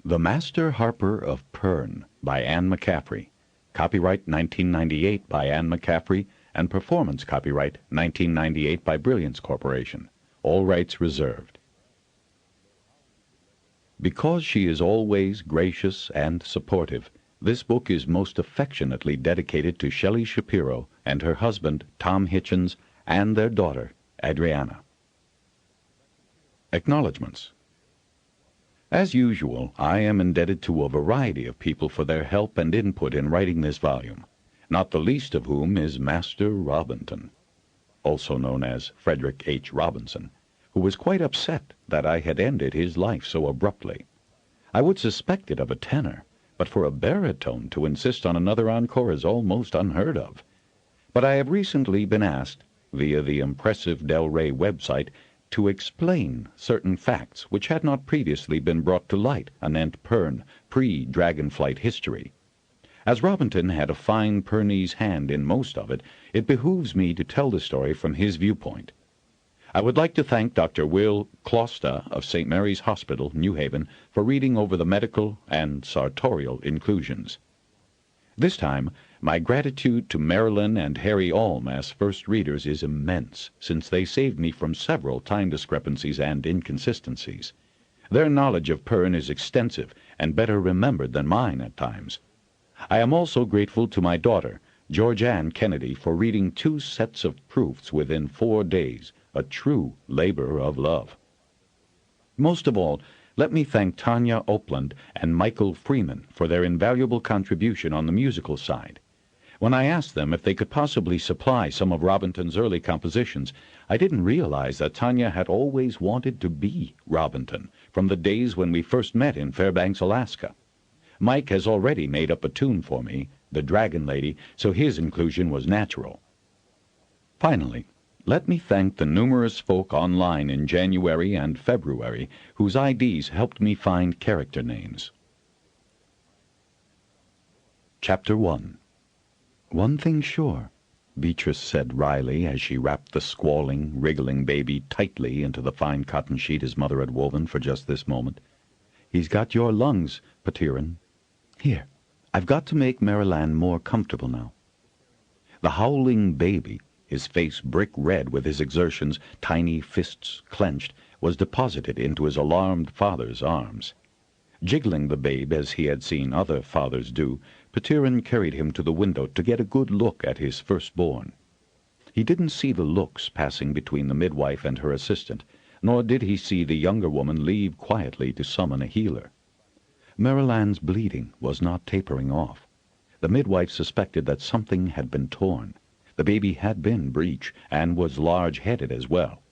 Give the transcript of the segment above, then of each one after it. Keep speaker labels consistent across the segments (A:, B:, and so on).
A: The Masterharper of Pern by Anne McCaffrey. Copyright 1998 by Anne McCaffrey and performance copyright 1998 by Brilliance Corporation. All rights reserved. Because she is always gracious and supportive, this book is most affectionately dedicated to Shelley Shapiro and her husband, Tom Hitchens, and their daughter, Adriana. Acknowledgments. As usual, I am indebted to a variety of people for their help and input in writing this volume, not the least of whom is Master Robinton, also known as Frederick H. Robinson, who was quite upset that I had ended his life so abruptly. I would suspect it of a tenor, but for a baritone to insist on another encore is almost unheard of. But I have recently been asked, via the impressive Del Rey website, to explain certain facts which had not previously been brought to light anent Pern pre-Dragonflight history. As Robinton had a fine Pernese hand in most of it, it behooves me to tell the story from his viewpoint. I would like to thank Dr. Will Closta of St. Mary's Hospital, New Haven, for reading over the medical and sartorial inclusions. This time, my gratitude to Marilyn and Harry Alm as first readers is immense, since they saved me from several time discrepancies and inconsistencies. Their knowledge of Pern is extensive and better remembered than mine at times. I am also grateful to my daughter, George Ann Kennedy, for reading 2 sets of proofs within 4 days, a true labor of love. Most of all, let me thank Tanya Opland and Michael Freeman for their invaluable contribution on the musical side. When I asked them if they could possibly supply some of Robinton's early compositions, I didn't realize that Tanya had always wanted to be Robinton from the days when we first met in Fairbanks, Alaska. Mike has already made up a tune for me, The Dragon Lady, so his inclusion was natural. Finally, let me thank the numerous folk online in January and February whose IDs helped me find character names. Chapter 1. "One thing sure," Beatrice said wryly as she wrapped the squalling, wriggling baby tightly into the fine cotton sheet his mother had woven for just this moment. "He's got your lungs, Petiron. Here, I've got to make Maryland more comfortable now." The howling baby, his face brick red with his exertions, tiny fists clenched, was deposited into his alarmed father's arms. Jiggling the babe as he had seen other fathers do, Petiron carried him to the window to get a good look at his firstborn. He didn't see the looks passing between the midwife and her assistant, nor did he see the younger woman leave quietly to summon a healer. Maryland's bleeding was not tapering off. The midwife suspected that something had been torn. The baby had been breech, and was large-headed as well.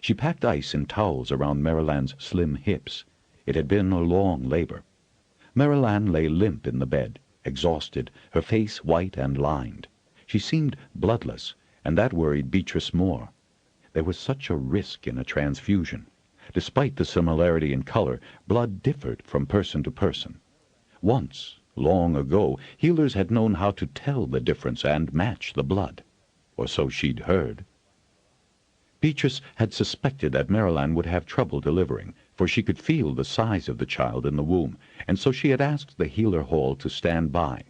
A: She packed ice and towels around Maryland's slim hips. It had been a long labor. Maryland lay limp in the bed, exhausted, her face white and lined. She seemed bloodless, and that worried Beatrice more. There was such a risk in a transfusion. Despite the similarity in color, blood differed from person to person. Once, long ago, healers had known how to tell the difference and match the blood. Or so she'd heard. Beatrice had suspected that Maryland would have trouble delivering, for she could feel the size of the child in the womb, and so she had asked the healer hall to stand by.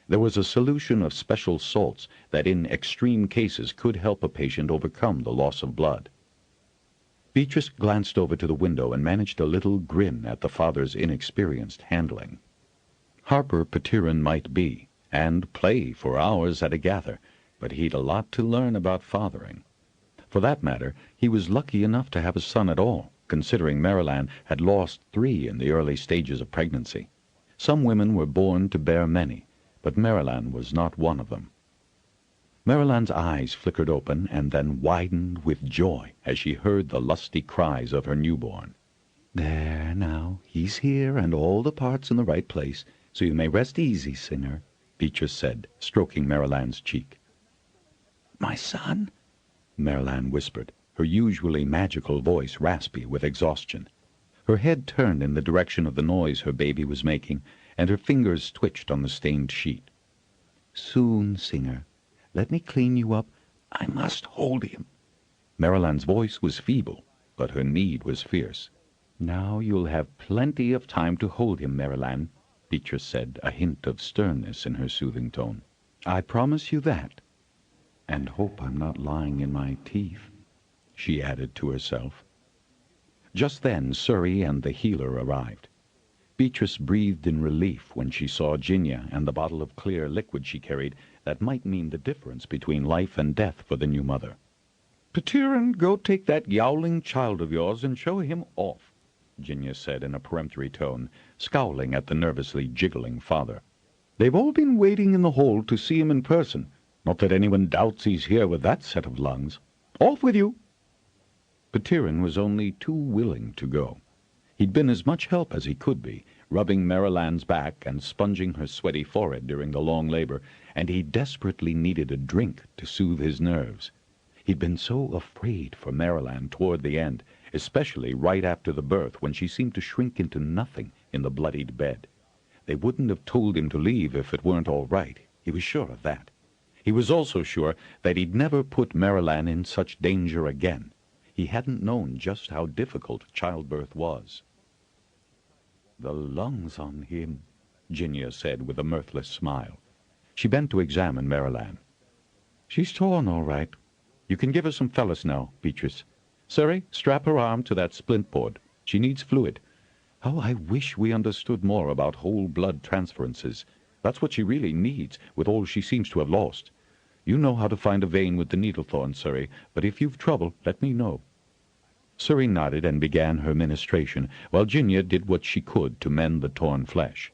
A: There was a solution of special salts that in extreme cases could help a patient overcome the loss of blood. Beatrice glanced over to the window and managed a little grin at the father's inexperienced handling. Harper Petiron might be, and play for hours at a gather, but he'd a lot to learn about fathering. For that matter, he was lucky enough to have a son at all, considering Maryland had lost 3 in the early stages of pregnancy. Some women were born to bear many, but Maryland was not one of them. Maryland's eyes flickered open and then widened with joy as she heard the lusty cries of her newborn. "There now, he's here and all the parts in the right place, so you may rest easy, Singer," Beatrice said, stroking Maryland's cheek. "My son?" Maryland whispered, her usually magical voice raspy with exhaustion. Her head turned in the direction of the noise her baby was making, and her fingers twitched on the stained sheet. "Soon, Singer. Let me clean you up. I must hold him." Maryland's voice was feeble, but her need was fierce. "Now you'll have plenty of time to hold him, Maryland," Beatrice said, a hint of sternness in her soothing tone. "I promise you that. And hope I'm not lying in my teeth," she added to herself. Just then Surrey and the healer arrived. Beatrice breathed in relief when she saw Ginia and the bottle of clear liquid she carried that might mean the difference between life and death for the new mother. "Petiron, go take that yowling child of yours and show him off," Ginia said in a peremptory tone, scowling at the nervously jiggling father. "They've all been waiting in the hall to see him in person. Not that anyone doubts he's here with that set of lungs. Off with you!" Petiron was only too willing to go. He'd been as much help as he could be, rubbing Maryland's back and sponging her sweaty forehead during the long labor, and he desperately needed a drink to soothe his nerves. He'd been so afraid for Maryland toward the end, especially right after the birth, when she seemed to shrink into nothing in the bloodied bed. They wouldn't have told him to leave if it weren't all right. He was sure of that. He was also sure that he'd never put Maryland in such danger again. He hadn't known just how difficult childbirth was. "The lungs on him," Ginia said with a mirthless smile. She bent to examine Maryland. "She's torn, all right. You can give her some fellas now, Beatrice. Surrey, strap her arm to that splint board. She needs fluid. How I wish we understood more about whole blood transferences. That's what she really needs, with all she seems to have lost. You know how to find a vein with the needle thorn, Surrey, but if you've trouble, let me know." Surrey nodded and began her ministration, while Ginia did what she could to mend the torn flesh.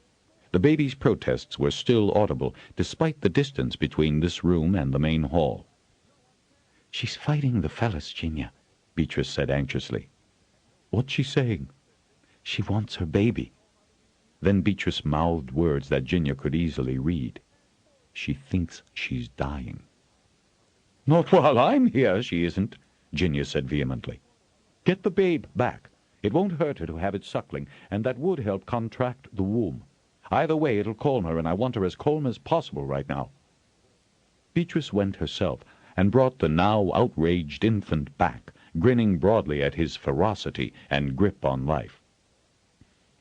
A: The baby's protests were still audible, despite the distance between this room and the main hall. "She's fighting the fellas, Ginia," Beatrice said anxiously. "What's she saying?" "She wants her baby." Then Beatrice mouthed words that Ginia could easily read. "She thinks she's dying." "Not while I'm here, she isn't," Ginia said vehemently. "Get the babe back. It won't hurt her to have it suckling, and that would help contract the womb. Either way, it'll calm her, and I want her as calm as possible right now." Beatrice went herself and brought the now outraged infant back, grinning broadly at his ferocity and grip on life.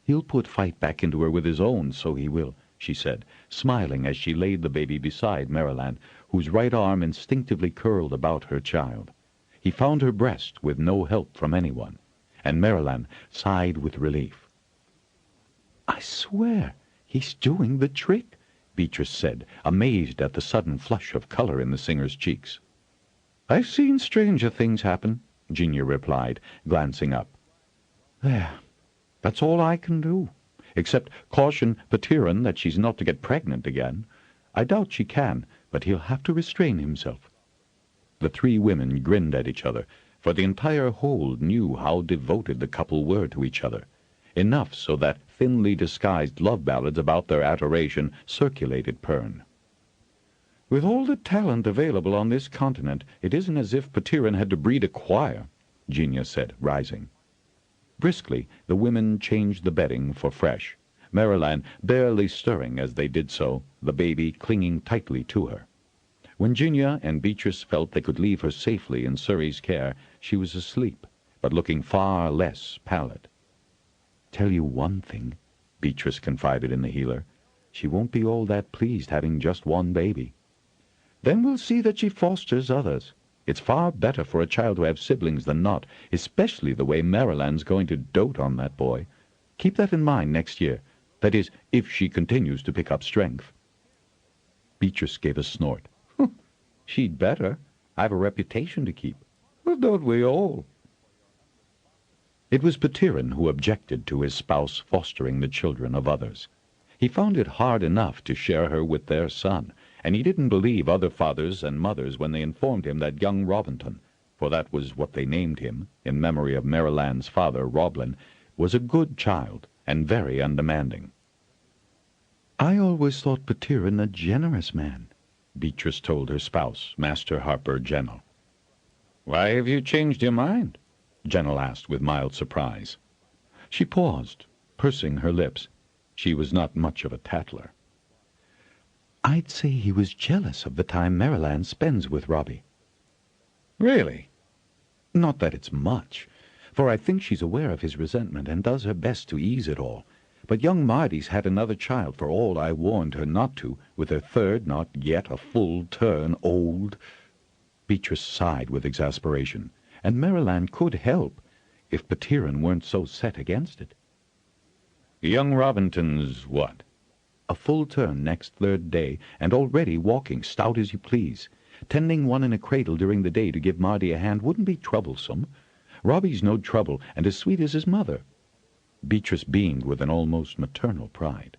A: "He'll put fight back into her with his own, so he will," she said, smiling as she laid the baby beside Maryland, whose right arm instinctively curled about her child. He found her breast with no help from anyone, and Maryland sighed with relief. "I swear he's doing the trick," Beatrice said, amazed at the sudden flush of color in the singer's cheeks. "I've seen stranger things happen," Ginia replied, glancing up. "There, that's all I can do, except caution Petiron that she's not to get pregnant again. I doubt she can, but he'll have to restrain himself." The three women grinned at each other, for the entire hold knew how devoted the couple were to each other, enough so that thinly disguised love ballads about their adoration circulated Pern. "With all the talent available on this continent, it isn't as if Petiron had to breed a choir," Ginia said, rising. Briskly, the women changed the bedding for fresh, Maryland barely stirring as they did so, the baby clinging tightly to her. When Ginia and Beatrice felt they could leave her safely in Surrey's care, she was asleep, but looking far less pallid. "Tell you one thing," Beatrice confided in the healer. "She won't be all that pleased having just one baby." "Then we'll see that she fosters others. It's far better for a child to have siblings than not, especially the way Maryland's going to dote on that boy. Keep that in mind next year. That is, if she continues to pick up strength." Beatrice gave a snort. "She'd better. I've a reputation to keep." "Well, don't we all?" It was Petiron who objected to his spouse fostering the children of others. He found it hard enough to share her with their son, and he didn't believe other fathers and mothers when they informed him that young Robinton, for that was what they named him, in memory of Maryland's father, Roblin, was a good child and very undemanding. "I always thought Petiron a generous man," Beatrice told her spouse, Masterharper Genel. "Why have you changed your mind?" Genel asked with mild surprise. She paused, pursing her lips. She was not much of a tattler. "I'd say he was jealous of the time Maryland spends with Robbie." "Really?" "Not that it's much, for I think she's aware of his resentment and does her best to ease it all. But young Marty's had another child, for all I warned her not to, with her third not yet a full turn old." Beatrice sighed with exasperation, and Maryland could help, if Petiron weren't so set against it. "Young Robinton's what?" "A full turn next third day, and already walking, stout as you please. Tending one in a cradle during the day to give Marty a hand wouldn't be troublesome. Robbie's no trouble, and as sweet as his mother." Beatrice beamed with an almost maternal pride.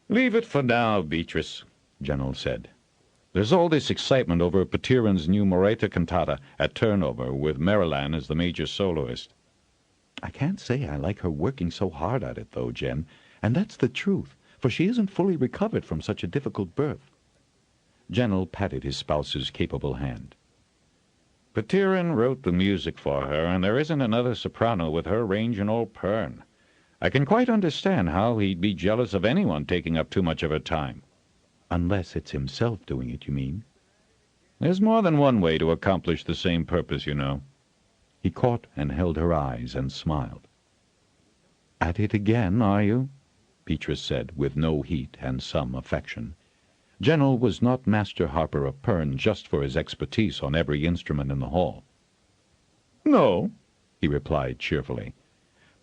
A: "Leave it for now, Beatrice," General said. "There's all this excitement over Petiron's new Moreta cantata at Turnover, with Maryland as the major soloist." "I can't say I like her working so hard at it, though, Jen, and that's the truth, for she isn't fully recovered from such a difficult birth." General patted his spouse's capable hand. "Petiron wrote the music for her, and there isn't another soprano with her range in old Pern. I can quite understand how he'd be jealous of anyone taking up too much of her time." "Unless it's himself doing it, you mean?" "There's more than one way to accomplish the same purpose, you know." He caught and held her eyes and smiled. "At it again, are you?" Beatrice said, with no heat and some affection. General was not Masterharper of Pern just for his expertise on every instrument in the hall. "No," he replied cheerfully,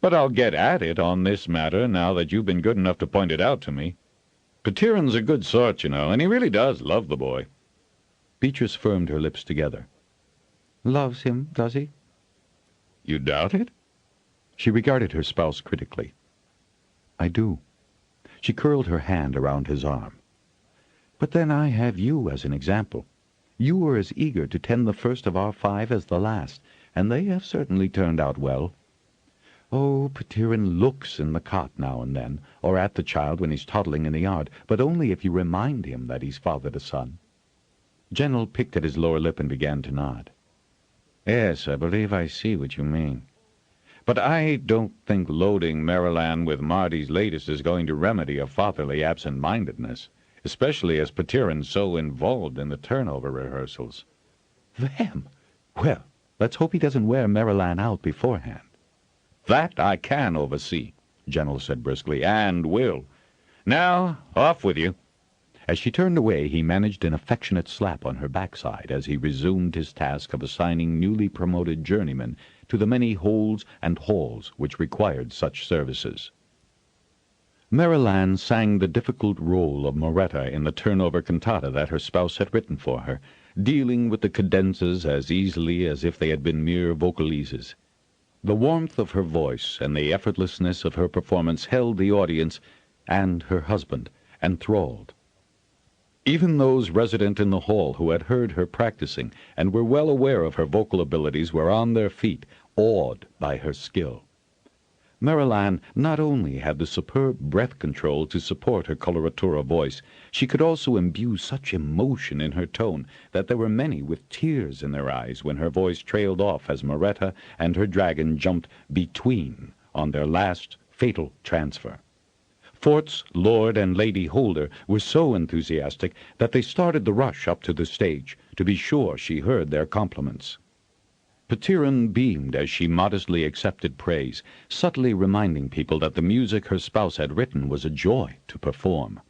A: "but I'll get at it on this matter now that you've been good enough to point it out to me. Petiron's a good sort, you know, and he really does love the boy." Beatrice firmed her lips together. "Loves him, does he?" "You doubt it?" She regarded her spouse critically. "I do." She curled her hand around his arm. "But then I have you as an example. You were as eager to tend the first of our 5 as the last, and they have certainly turned out well. Oh, Petiron looks in the cot now and then, or at the child when he's toddling in the yard, but only if you remind him that he's fathered a son." General picked at his lower lip and began to nod. "Yes, I believe I see what you mean. But I don't think loading Maryland with Marty's latest is going to remedy a fatherly absent-mindedness, especially as Petiron's so involved in the turnover rehearsals." "Them! Well, let's hope he doesn't wear Maryland out beforehand." "That I can oversee," General said briskly, "and will. Now, off with you." As she turned away, he managed an affectionate slap on her backside as he resumed his task of assigning newly promoted journeymen to the many holds and halls which required such services. Maryland sang the difficult role of Moretta in the turnover cantata that her spouse had written for her, dealing with the cadences as easily as if they had been mere vocalises. The warmth of her voice and the effortlessness of her performance held the audience and her husband enthralled. Even those resident in the hall who had heard her practicing and were well aware of her vocal abilities were on their feet, awed by her skill. Maryland not only had the superb breath control to support her coloratura voice, she could also imbue such emotion in her tone that there were many with tears in their eyes when her voice trailed off as Moretta and her dragon jumped between on their last fatal transfer. Fort's Lord and Lady Holder were so enthusiastic that they started the rush up to the stage to be sure she heard their compliments. Petiron beamed as she modestly accepted praise, subtly reminding people that the music her spouse had written was a joy to perform.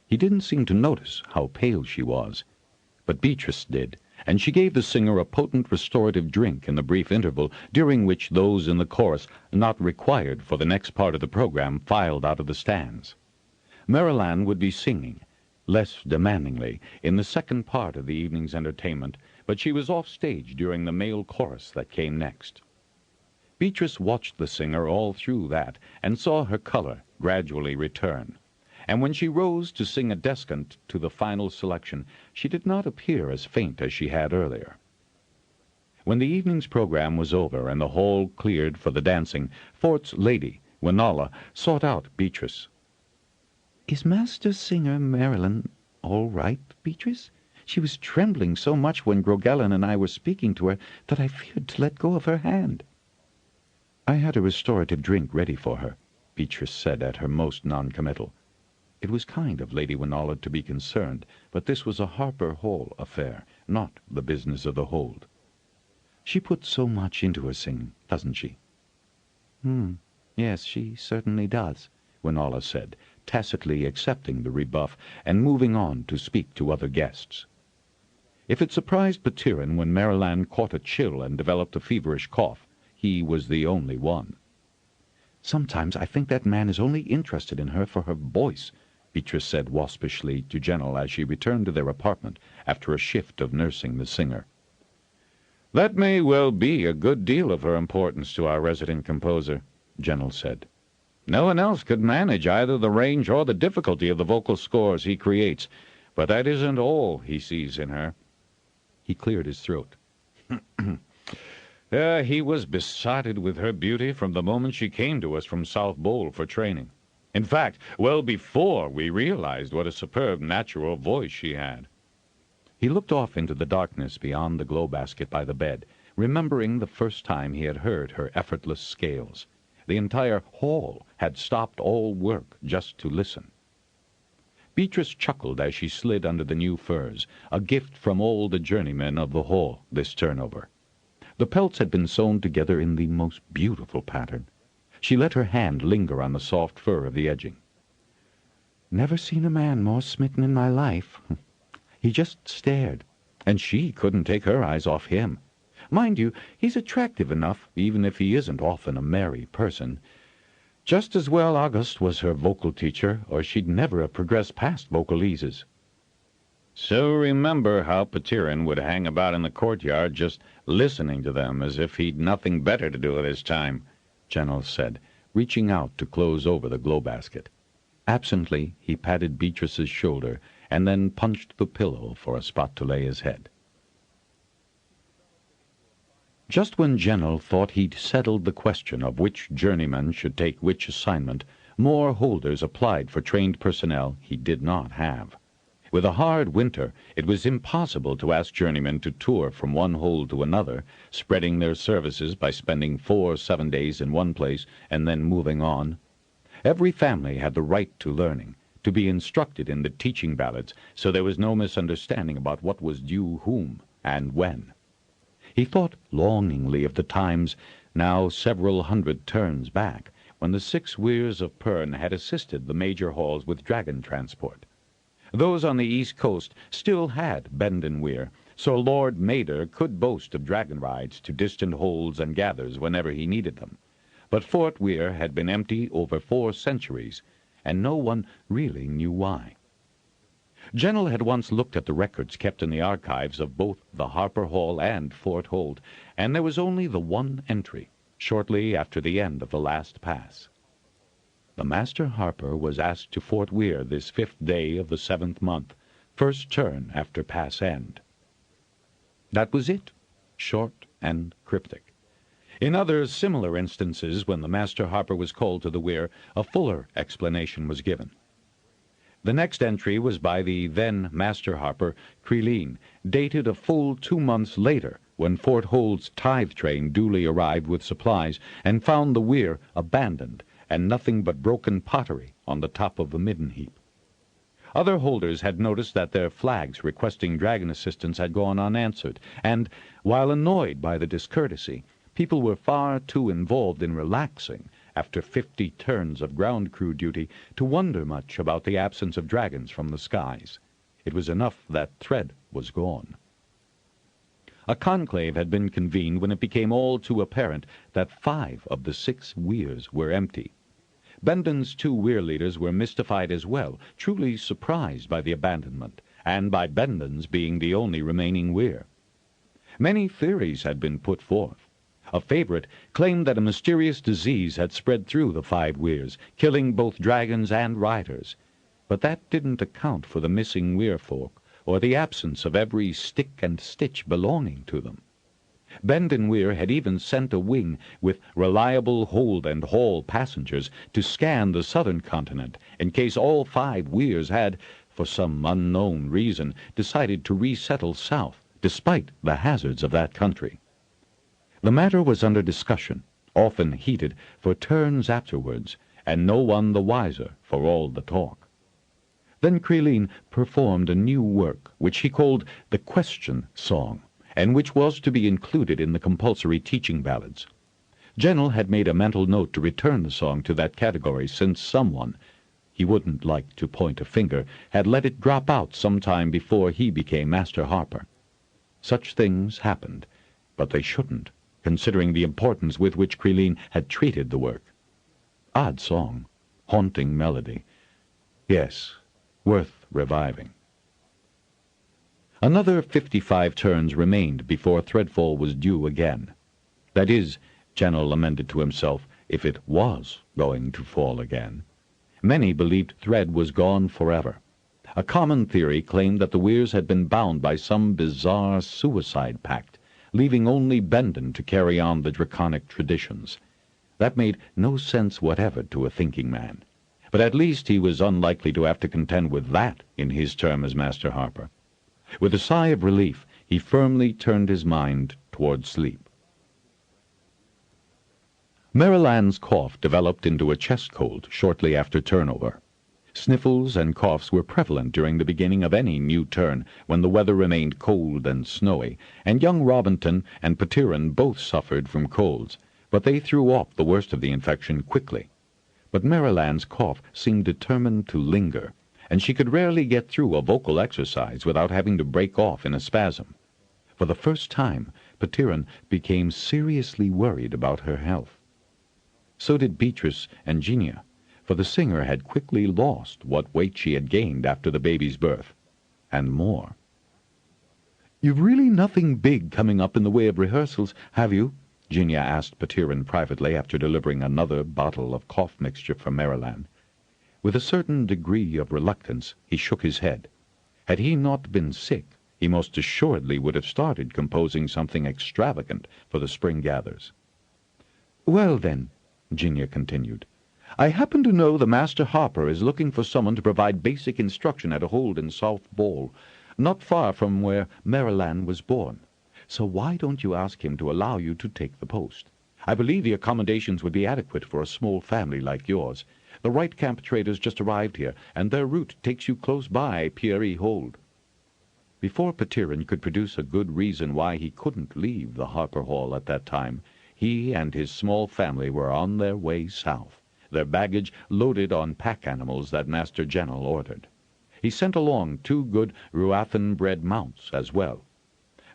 A: He didn't seem to notice how pale she was, but Beatrice did, and she gave the singer a potent restorative drink in the brief interval during which those in the chorus not required for the next part of the program filed out of the stands. Maryland would be singing, less demandingly, in the second part of the evening's entertainment, but she was off stage during the male chorus that came next. Beatrice watched the singer all through that and saw her color gradually return, and when she rose to sing a descant to the final selection, she did not appear as faint as she had earlier. When the evening's program was over and the hall cleared for the dancing, Fort's lady, Winala, sought out Beatrice. "Is Master Singer Maryland all right, Beatrice? She was trembling so much when Grogellen and I were speaking to her that I feared to let go of her hand." "I had a restorative drink ready for her," Beatrice said at her most non-committal. It was kind of Lady Winala to be concerned, but this was a Harper Hall affair, not the business of the hold. She puts so much into her singing, doesn't she?" Yes, she certainly does," Winala said, tacitly accepting the rebuff and moving on to speak to other guests. If it surprised Petiron when Mariland caught a chill and developed a feverish cough, he was the only one. "Sometimes I think that man is only interested in her for her voice," Beatrice said waspishly to Jennell as she returned to their apartment after a shift of nursing the singer. "That may well be a good deal of her importance to our resident composer," Jennell said. "No one else could manage either the range or the difficulty of the vocal scores he creates, but that isn't all he sees in her." He cleared his throat. He was besotted with her beauty from the moment she came to us from South Bowl for training. In fact, well before we realized what a superb natural voice she had." He looked off into the darkness beyond the glow basket by the bed, remembering the first time he had heard her effortless scales. The entire hall had stopped all work just to listen. Beatrice chuckled as she slid under the new furs, a gift from all the journeymen of the hall this turnover. The pelts had been sewn together in the most beautiful pattern. She let her hand linger on the soft fur of the edging. "Never seen a man more smitten in my life." He just stared, and she couldn't take her eyes off him. Mind you, he's attractive enough, even if he isn't often a merry person. Just as well August was her vocal teacher, or she'd never have progressed past vocalises. "So remember how Petiron would hang about in the courtyard just listening to them as if he'd nothing better to do with his time," Jennell said, reaching out to close over the glow basket. Absently, he patted Beatrice's shoulder and then punched the pillow for a spot to lay his head. Just when Jennell thought he'd settled the question of which journeyman should take which assignment, more holders applied for trained personnel he did not have. With a hard winter, it was impossible to ask journeymen to tour from one hold to another, spreading their services by spending 4 or 7 days in one place and then moving on. Every family had the right to learning, to be instructed in the teaching ballads, so there was no misunderstanding about what was due whom and when. He thought longingly of the times, now several hundred turns back, when the 6 weirs of Pern had assisted the major halls with dragon transport. Those on the east coast still had Bendon Weir, so Lord Mader could boast of dragon rides to distant holds and gathers whenever he needed them. But Fort Weir had been empty over 4 centuries, and no one really knew why. Jennell had once looked at the records kept in the archives of both the Harper Hall and Fort Holt, and there was only the one entry, shortly after the end of the last pass. The Master Harper was asked to Fort Weir this 5th day of the 7th month, first turn after pass end. That was it, short and cryptic. In other similar instances, when the Master Harper was called to the weir, a fuller explanation was given. The next entry was by the then Master Harper, Creline, dated a full 2 months later, when Fort Holt's tithe train duly arrived with supplies and found the weir abandoned and nothing but broken pottery on the top of the midden heap. Other holders had noticed that their flags requesting dragon assistance had gone unanswered, and, while annoyed by the discourtesy, people were far too involved in relaxing after 50 turns of ground crew duty to wonder much about the absence of dragons from the skies. It was enough that thread was gone. A conclave had been convened when it became all too apparent that 5 of the 6 weirs were empty. Bendon's 2 weir leaders were mystified as well, truly surprised by the abandonment, and by Bendon's being the only remaining weir. Many theories had been put forth. A favorite claimed that a mysterious disease had spread through the 5 weirs, killing both dragons and riders. But that didn't account for the missing weir folk, or the absence of every stick and stitch belonging to them. Bendon Weir had even sent a wing with reliable hold and haul passengers to scan the southern continent, in case all 5 weirs had, for some unknown reason, decided to resettle south, despite the hazards of that country. The matter was under discussion, often heated, for turns afterwards, and no one the wiser for all the talk. Then Creline performed a new work, which he called the Question Song, and which was to be included in the compulsory teaching ballads. General had made a mental note to return the song to that category, since someone, he wouldn't like to point a finger, had let it drop out some time before he became Master Harper. Such things happened, but they shouldn't, considering the importance with which Creline had treated the work. Odd song, haunting melody. Yes, worth reviving. Another 55 turns remained before Threadfall was due again. That is, General lamented to himself, if it was going to fall again. Many believed Thread was gone forever. A common theory claimed that the Weirs had been bound by some bizarre suicide pact, leaving only Bendon to carry on the draconic traditions. That made no sense whatever to a thinking man. But at least he was unlikely to have to contend with that in his term as Master Harper. With a sigh of relief, he firmly turned his mind toward sleep. Marilanne's cough developed into a chest cold shortly after turnover. Sniffles and coughs were prevalent during the beginning of any new term, when the weather remained cold and snowy, and young Robinton and Petiron both suffered from colds, but they threw off the worst of the infection quickly. But Marilanne's cough seemed determined to linger, and she could rarely get through a vocal exercise without having to break off in a spasm. For the first time, Petiron became seriously worried about her health. So did Beatrice and Genia, for the singer had quickly lost what weight she had gained after the baby's birth, and more. "You've really nothing big coming up in the way of rehearsals, have you?" Genia asked Petiron privately after delivering another bottle of cough mixture for Marilanne. With a certain degree of reluctance, he shook his head. Had he not been sick, he most assuredly would have started composing something extravagant for the spring gathers. "Well, then," Genia continued, "I happen to know the Master Harper is looking for someone to provide basic instruction at a hold in South Ball, not far from where Marilanne was born. So why don't you ask him to allow you to take the post? I believe the accommodations would be adequate for a small family like yours. The Right Camp traders just arrived here, and their route takes you close by Pierre Hold." Before Petiron could produce a good reason why he couldn't leave the Harper Hall at that time, he and his small family were on their way south, their baggage loaded on pack animals that Master General ordered. He sent along 2 good Ruathan-bred mounts as well.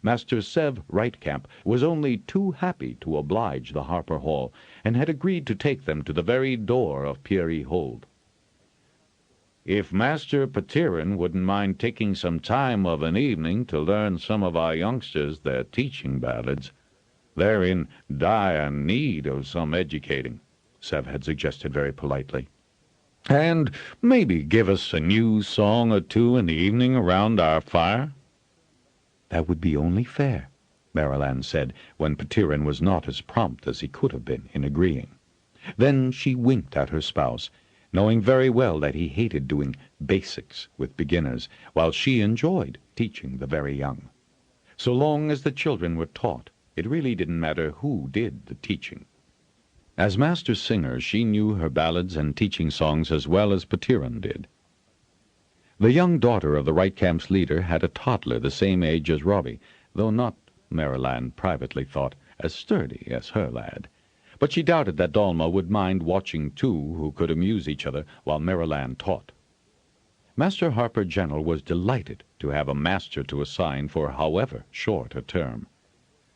A: Master Sev Rightcamp was only too happy to oblige the Harper Hall, and had agreed to take them to the very door of Pierre Hold. "If Master Petiron wouldn't mind taking some time of an evening to learn some of our youngsters their teaching ballads. They're in dire need of some educating," Sev had suggested very politely. "And maybe give us a new song or two in the evening around our fire." "That would be only fair," Marilanne said, when Petiron was not as prompt as he could have been in agreeing. Then she winked at her spouse, knowing very well that he hated doing basics with beginners, while she enjoyed teaching the very young. So long as the children were taught, it really didn't matter who did the teaching. As master singer, she knew her ballads and teaching songs as well as Petiron did. The young daughter of the Right Camp's leader had a toddler the same age as Robbie, though not, Marilanne privately thought, as sturdy as her lad. But she doubted that Dalma would mind watching 2 who could amuse each other while Marilanne taught. Master Harper General was delighted to have a master to assign for however short a term.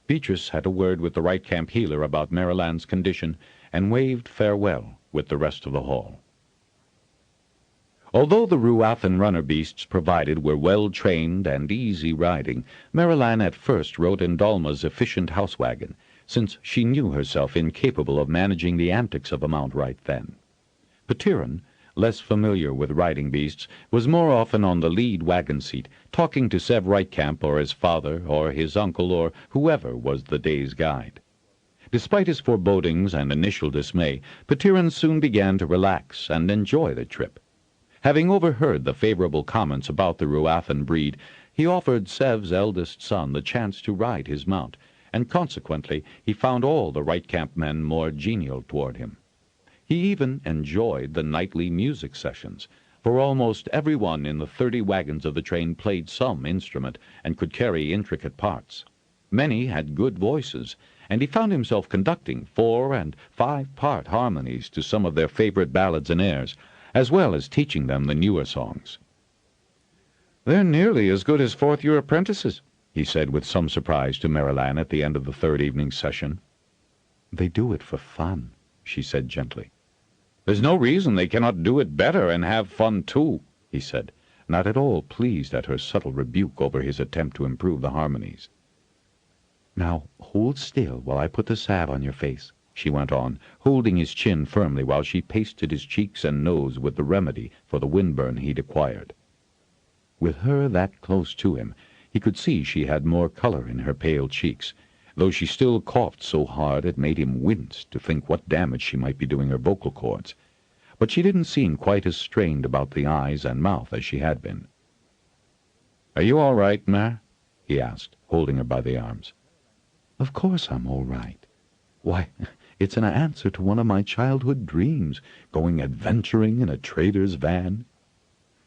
A: Beatrice had a word with the Right Camp healer about Marilanne's condition, and waved farewell with the rest of the hall. Although the Ruathan runner beasts provided were well-trained and easy riding, Marilanne at first rode in Dalma's efficient house wagon, since she knew herself incapable of managing the antics of a mount right then. Petiron, less familiar with riding beasts, was more often on the lead wagon seat, talking to Sev Rightcamp or his father or his uncle or whoever was the day's guide. Despite his forebodings and initial dismay, Petiron soon began to relax and enjoy the trip. Having overheard the favorable comments about the Ruathan breed, he offered Sev's eldest son the chance to ride his mount, and consequently he found all the Right Camp men more genial toward him. He even enjoyed the nightly music sessions, for almost everyone in the 30 wagons of the train played some instrument and could carry intricate parts. Many had good voices, and he found himself conducting 4- and 5-part harmonies to some of their favorite ballads and airs, as well as teaching them the newer songs. "They're nearly as good as fourth-year apprentices," he said with some surprise to Marilanne at the end of the third evening session. "They do it for fun," she said gently. "There's no reason they cannot do it better and have fun too," he said, not at all pleased at her subtle rebuke over his attempt to improve the harmonies. "Now hold still while I put the salve on your face," she went on, holding his chin firmly while she pasted his cheeks and nose with the remedy for the windburn he'd acquired. With her that close to him, he could see she had more color in her pale cheeks, though she still coughed so hard it made him wince to think what damage she might be doing her vocal cords. But she didn't seem quite as strained about the eyes and mouth as she had been. "Are you all right, Mar?" he asked, holding her by the arms. "Of course I'm all right. Why, it's an answer to one of my childhood dreams, going adventuring in a trader's van."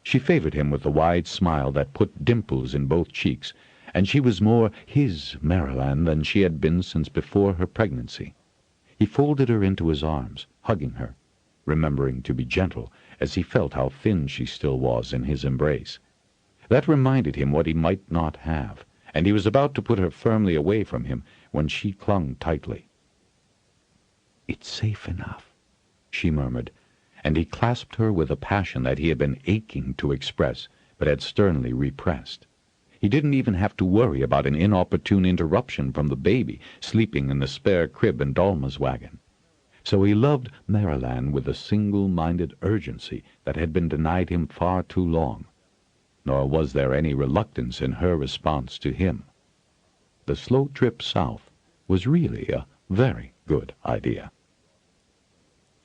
A: She favored him with a wide smile that put dimples in both cheeks, and she was more his Marilanne than she had been since before her pregnancy. He folded her into his arms, hugging her, remembering to be gentle, as he felt how thin she still was in his embrace. That reminded him what he might not have, and he was about to put her firmly away from him when she clung tightly. "It's safe enough," she murmured, and he clasped her with a passion that he had been aching to express, but had sternly repressed. He didn't even have to worry about an inopportune interruption from the baby sleeping in the spare crib in Dalma's wagon. So he loved Marilanne with a single-minded urgency that had been denied him far too long, nor was there any reluctance in her response to him. The slow trip south was really a very good idea.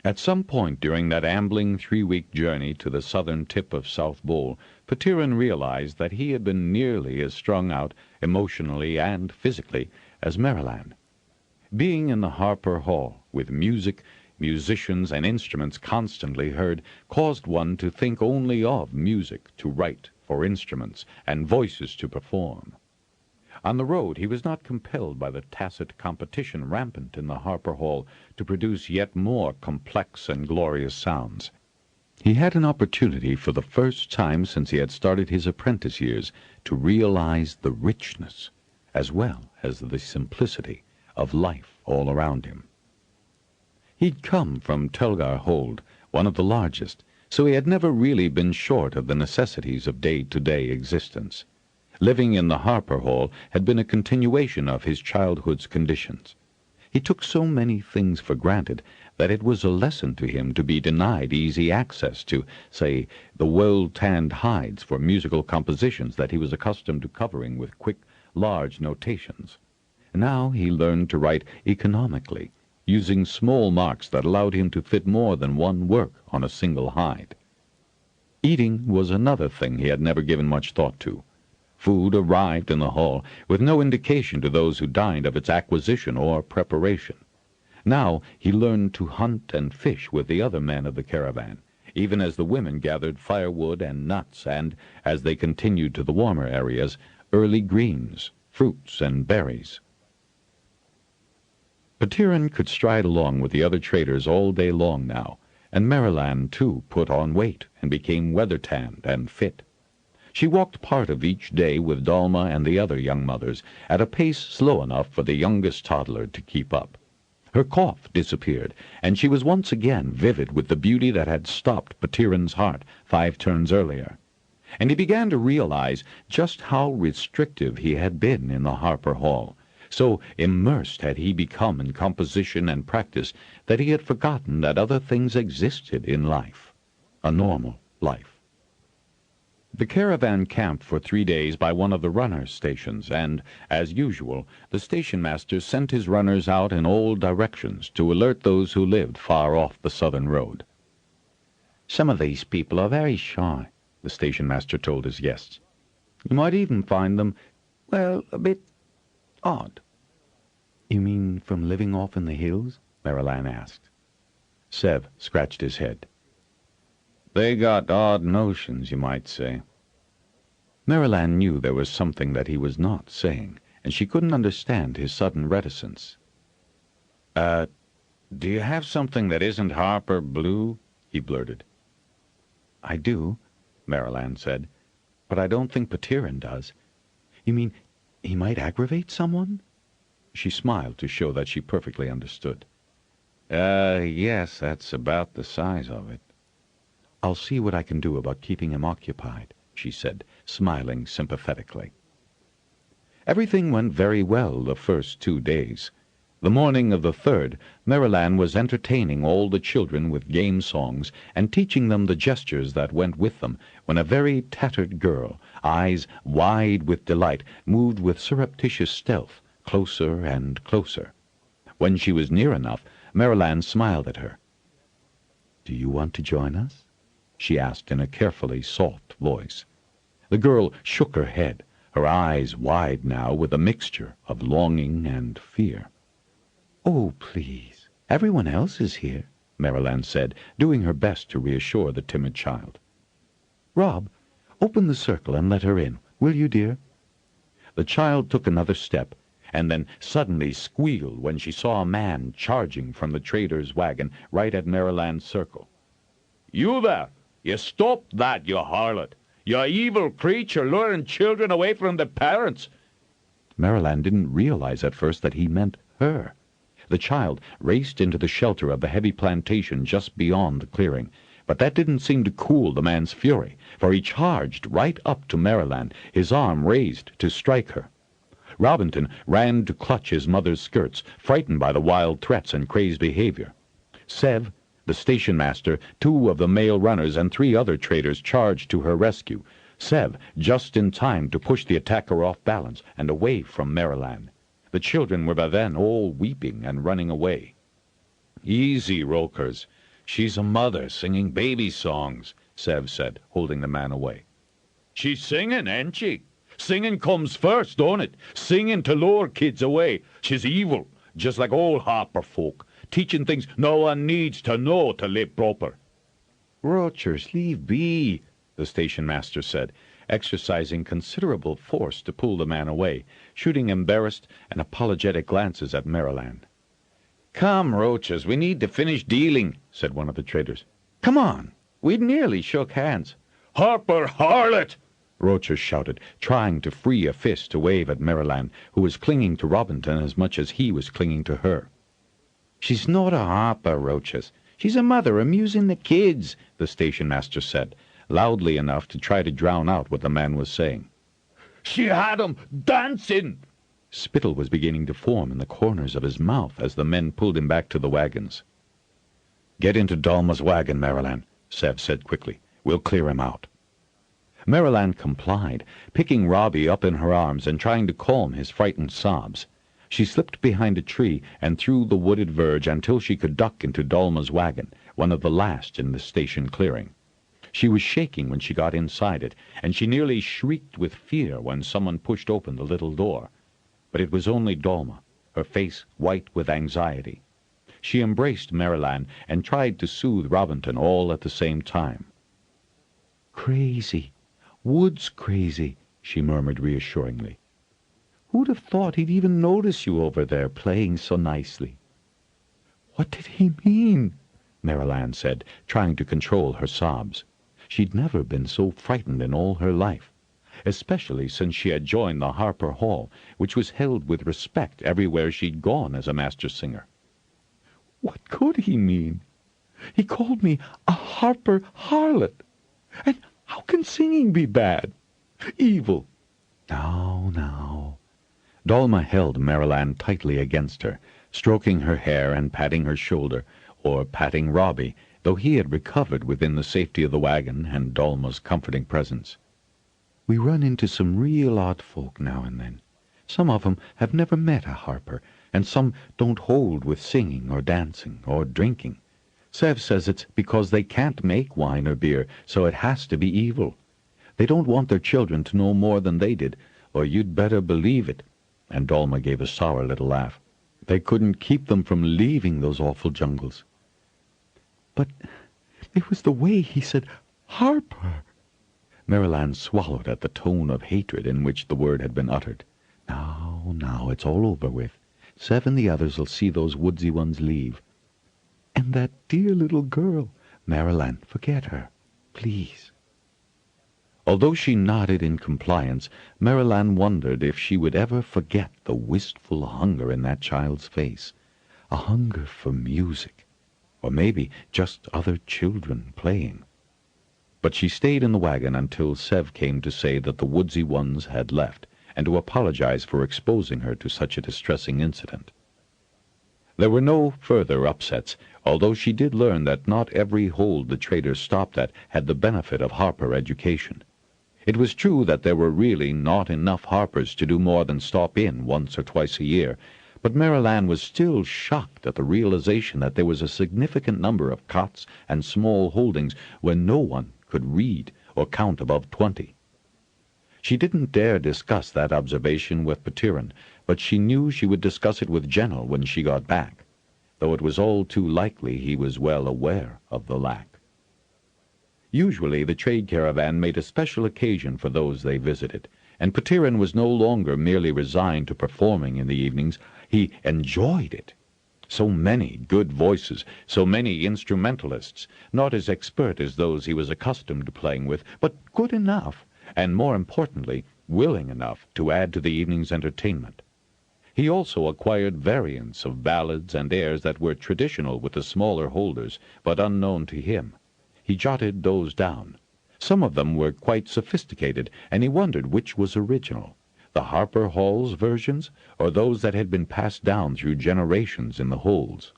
A: At some point during that ambling 3-week journey to the southern tip of South Bowl, Petiron realized that he had been nearly as strung out, emotionally and physically, as Marilanne. Being in the Harper Hall, with music, musicians, and instruments constantly heard, caused one to think only of music to write for instruments, and voices to perform. On the road he was not compelled by the tacit competition rampant in the Harper Hall to produce yet more complex and glorious sounds. He had an opportunity for the first time since he had started his apprentice years to realize the richness, as well as the simplicity, of life all around him. He'd come from Tulgar Hold, one of the largest, so he had never really been short of the necessities of day-to-day existence. Living in the Harper Hall had been a continuation of his childhood's conditions. He took so many things for granted that it was a lesson to him to be denied easy access to, say, the well-tanned hides for musical compositions that he was accustomed to covering with quick, large notations. Now he learned to write economically, using small marks that allowed him to fit more than one work on a single hide. Eating was another thing he had never given much thought to. Food arrived in the hall with no indication to those who dined of its acquisition or preparation. Now he learned to hunt and fish with the other men of the caravan, even as the women gathered firewood and nuts and, as they continued to the warmer areas, early greens, fruits, and berries. Petiron could stride along with the other traders all day long now, and Marilanne, too, put on weight and became weather-tanned and fit. She walked part of each day with Dalma and the other young mothers, at a pace slow enough for the youngest toddler to keep up. Her cough disappeared, and she was once again vivid with the beauty that had stopped Petiron's heart 5 turns earlier. And he began to realize just how restrictive he had been in the Harper Hall. So immersed had he become in composition and practice that he had forgotten that other things existed in life, a normal life. The caravan camped for 3 days by one of the runner stations, and, as usual, the station-master sent his runners out in all directions to alert those who lived far off the southern road. "Some of these people are very shy," the station-master told his guests. "You might even find them, well, a bit odd." "You mean from living off in the hills?" Marilanne asked. Sev scratched his head. "They got odd notions, you might say." Marilanne knew there was something that he was not saying, and she couldn't understand his sudden reticence. Do you have something that isn't Harper blue?" he blurted. "I do," Maryland said, "but I don't think Petiron does. You mean he might aggravate someone?" She smiled to show that she perfectly understood. Yes, that's about the size of it." "I'll see what I can do about keeping him occupied," she said, smiling sympathetically. Everything went very well the first 2 days. The morning of the third, Maryland was entertaining all the children with game songs and teaching them the gestures that went with them, when a very tattered girl, eyes wide with delight, moved with surreptitious stealth closer and closer. When she was near enough, Maryland smiled at her. "Do you want to join us?" she asked in a carefully soft voice. The girl shook her head, her eyes wide now with a mixture of longing and fear. "Oh, please, everyone else is here," Maryland said, doing her best to reassure the timid child. "Rob, open the circle and let her in, will you, dear?" The child took another step, and then suddenly squealed when she saw a man charging from the trader's wagon right at Maryland's circle. "You there! You stop that, you harlot! You evil creature luring children away from their parents!" Maryland didn't realize at first that he meant her. The child raced into the shelter of the heavy plantation just beyond the clearing, but that didn't seem to cool the man's fury, for he charged right up to Maryland, his arm raised to strike her. Robinton ran to clutch his mother's skirts, frightened by the wild threats and crazed behavior. Sev, the station master, 2 of the male runners, and 3 other traders charged to her rescue, Sev just in time to push the attacker off balance and away from Maryland. The children were by then all weeping and running away. "Easy, Rokers. She's a mother singing baby songs," Sev said, holding the man away. "She's singing, ain't she? Singing comes first, don't it? Singing to lure kids away. She's evil, just like old Harper folk, teaching things no one needs to know to live proper." "Rochers, leave be," the station master said, exercising considerable force to pull the man away, shooting embarrassed and apologetic glances at Maryland. "Come, Roaches, we need to finish dealing," said one of the traders. "Come on, we'd nearly shook hands." "Harper harlot!" Roaches shouted, trying to free a fist to wave at Maryland, who was clinging to Robinton as much as he was clinging to her. "She's not a Harper, Roaches. She's a mother amusing the kids," the station master said, loudly enough to try to drown out what the man was saying. "She had 'em dancing!" Spittle was beginning to form in the corners of his mouth as the men pulled him back to the wagons. "Get into Dalma's wagon, Maryland," Sev said quickly. "We'll clear him out." Maryland complied, picking Robbie up in her arms and trying to calm his frightened sobs. She slipped behind a tree and through the wooded verge until she could duck into Dalma's wagon, one of the last in the station clearing. She was shaking when she got inside it, and she nearly shrieked with fear when someone pushed open the little door. But it was only Dalma, her face white with anxiety. She embraced Maryland and tried to soothe Robinton all at the same time. "Crazy. Wood's crazy," she murmured reassuringly. "Who'd have thought he'd even notice you over there playing so nicely?" "What did he mean?" Maryland said, trying to control her sobs. She'd never been so frightened in all her life, especially since she had joined the Harper Hall, which was held with respect everywhere she'd gone as a master singer. "What could he mean? He called me a Harper harlot. And how can singing be bad? Evil." Now. Dalma held Maryland tightly against her, stroking her hair and patting her shoulder, or patting Robbie, though he had recovered within the safety of the wagon and Dalma's comforting presence. "We run into some real odd folk now and then. Some of 'em have never met a Harper, and some don't hold with singing or dancing or drinking. Sev says it's because they can't make wine or beer, so it has to be evil. They don't want their children to know more than they did, or you'd better believe it," and Dalma gave a sour little laugh. "They couldn't keep them from leaving those awful jungles." "But it was the way he said Harper." Maryland swallowed at the tone of hatred in which the word had been uttered. Now, Oh, now it's all over with. Sev and the others'll see those woodsy ones leave. And that dear little girl, Marilyn, forget her, please. Although she nodded in compliance, Marilyn wondered if she would ever forget the wistful hunger in that child's face, a hunger for music, or maybe just other children playing. But she stayed in the wagon until Sev came to say that the woodsy ones had left, and to apologize for exposing her to such a distressing incident. There were no further upsets, although she did learn that not every hold the traders stopped at had the benefit of Harper education. It was true that there were really not enough Harpers to do more than stop in once or twice a year, but Marilyn was still shocked at the realization that there was a significant number of cots and small holdings where no one could read or count above 20. She didn't dare discuss that observation with Petiron, but she knew she would discuss it with General when she got back, though it was all too likely he was well aware of the lack. Usually the trade caravan made a special occasion for those they visited, and Petiron was no longer merely resigned to performing in the evenings. He enjoyed it. So many good voices, so many instrumentalists, not as expert as those he was accustomed to playing with, but good enough, and more importantly, willing enough to add to the evening's entertainment. He also acquired variants of ballads and airs that were traditional with the smaller holders, but unknown to him. He jotted those down. Some of them were quite sophisticated, and he wondered which was original, the Harper Hall's versions, or those that had been passed down through generations in the holds.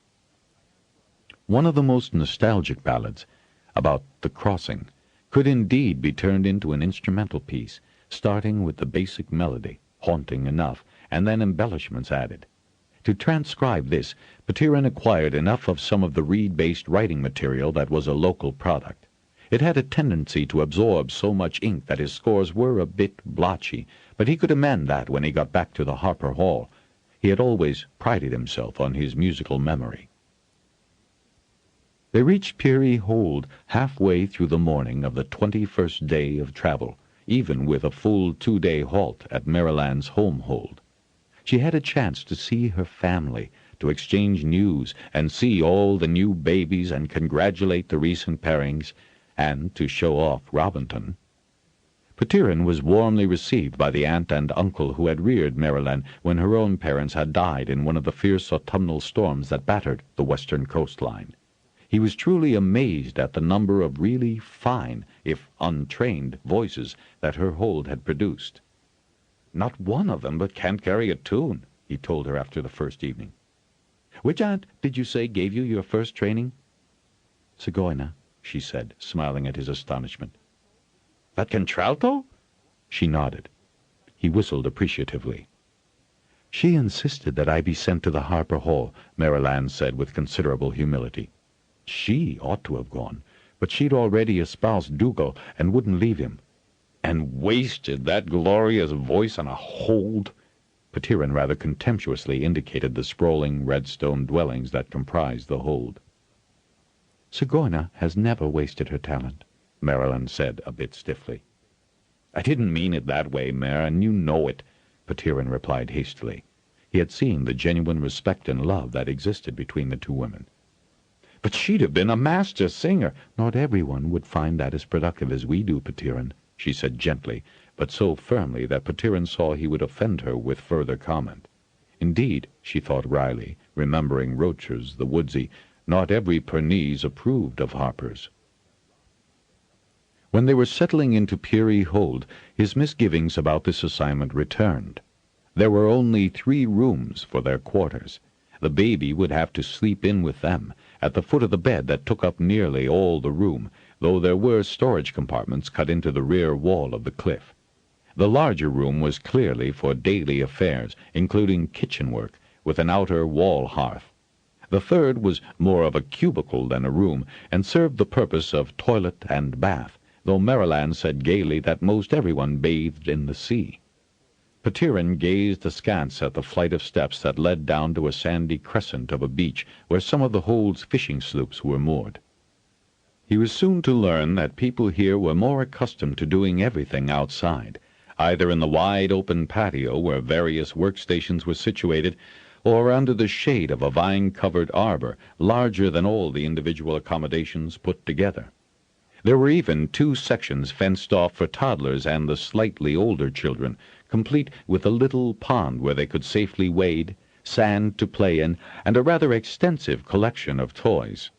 A: One of the most nostalgic ballads, about the crossing, could indeed be turned into an instrumental piece, starting with the basic melody, haunting enough, and then embellishments added. To transcribe this, Petiron acquired enough of some of the reed-based writing material that was a local product. It had a tendency to absorb so much ink that his scores were a bit blotchy, but he could amend that when he got back to the Harper Hall. He had always prided himself on his musical memory. They reached Peary Hold halfway through the morning of the 21st day of travel, even with a full 2-day halt at Marilyn's home hold. She had a chance to see her family, to exchange news and see all the new babies and congratulate the recent pairings, and to show off Robinton. Petiron was warmly received by the aunt and uncle who had reared Marilyn when her own parents had died in one of the fierce autumnal storms that battered the western coastline. He was truly amazed at the number of really fine, if untrained, voices that her hold had produced. "Not one of them but can't carry a tune," he told her after the first evening. "Which aunt did you say gave you your first training?" "Sigourney," she said, smiling at his astonishment. "That contralto?" She nodded. He whistled appreciatively. "She insisted that I be sent to the Harper Hall," Marilyn said with considerable humility. She ought to have gone, but she'd already espoused Dougal and wouldn't leave him. "And wasted that glorious voice on a hold?" Petiron rather contemptuously indicated the sprawling red-stone dwellings that comprised the hold. "Sigourney has never wasted her talent," Marilyn said a bit stiffly. "I didn't mean it that way, Mare, and you know it," Petiron replied hastily. He had seen the genuine respect and love that existed between the two women. "But she'd have been a master singer." "Not everyone would find that as productive as we do, Petiron," she said gently, but so firmly that Petiron saw he would offend her with further comment. Indeed, she thought wryly, remembering Rocher's The Woodsy, not every Pernese approved of Harper's. When they were settling into Peary Hold, his misgivings about this assignment returned. There were only 3 rooms for their quarters. The baby would have to sleep in with them, at the foot of the bed that took up nearly all the room, though there were storage compartments cut into the rear wall of the cliff. The larger room was clearly for daily affairs, including kitchen work, with an outer wall hearth. The third was more of a cubicle than a room, and served the purpose of toilet and bath, though Marilyn said gaily that most everyone bathed in the sea. Petiron gazed askance at the flight of steps that led down to a sandy crescent of a beach where some of the hold's fishing sloops were moored. He was soon to learn that people here were more accustomed to doing everything outside. either in the wide open patio where various workstations were situated, or under the shade of a vine-covered arbor larger than all the individual accommodations put together. There were even 2 sections fenced off for toddlers and the slightly older children, complete with a little pond where they could safely wade, sand to play in, and a rather extensive collection of toys.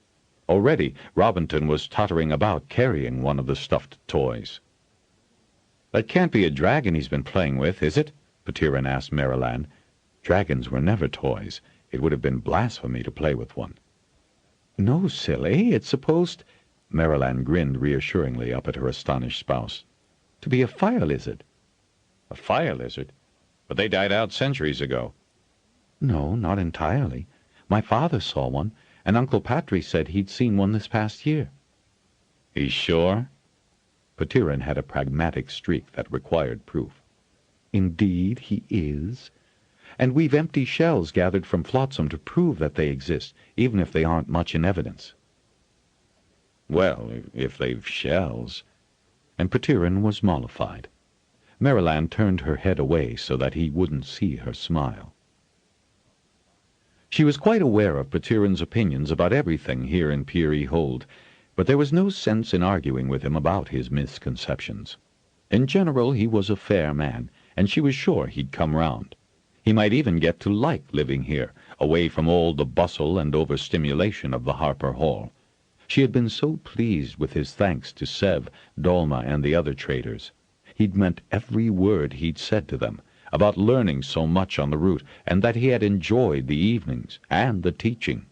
A: Already Robinton was tottering about carrying one of the stuffed toys. "That can't be a dragon he's been playing with, is it?" Petiron asked Maryland. "Dragons were never toys. It would have been blasphemy to play with one." "No, silly. It's supposed—" Maryland grinned reassuringly up at her astonished spouse. "To be a fire lizard." "A fire lizard? But they died out centuries ago." "No, not entirely. My father saw one, and Uncle Patry said he'd seen one this past year." "He's sure?" Petiron had a pragmatic streak that required proof. "Indeed he is. And we've empty shells gathered from Flotsam to prove that they exist, even if they aren't much in evidence." "Well, if they've shells—" And Petiron was mollified. Maryland turned her head away so that he wouldn't see her smile. She was quite aware of Petiron's opinions about everything here in Peary Hold, but there was no sense in arguing with him about his misconceptions. In general, he was a fair man, and she was sure he'd come round. He might even get to like living here, away from all the bustle and overstimulation of the Harper Hall. She had been so pleased with his thanks to Sev, Dolma, and the other traders. He'd meant every word he'd said to them, about learning so much on the route, and that he had enjoyed the evenings, and the teaching.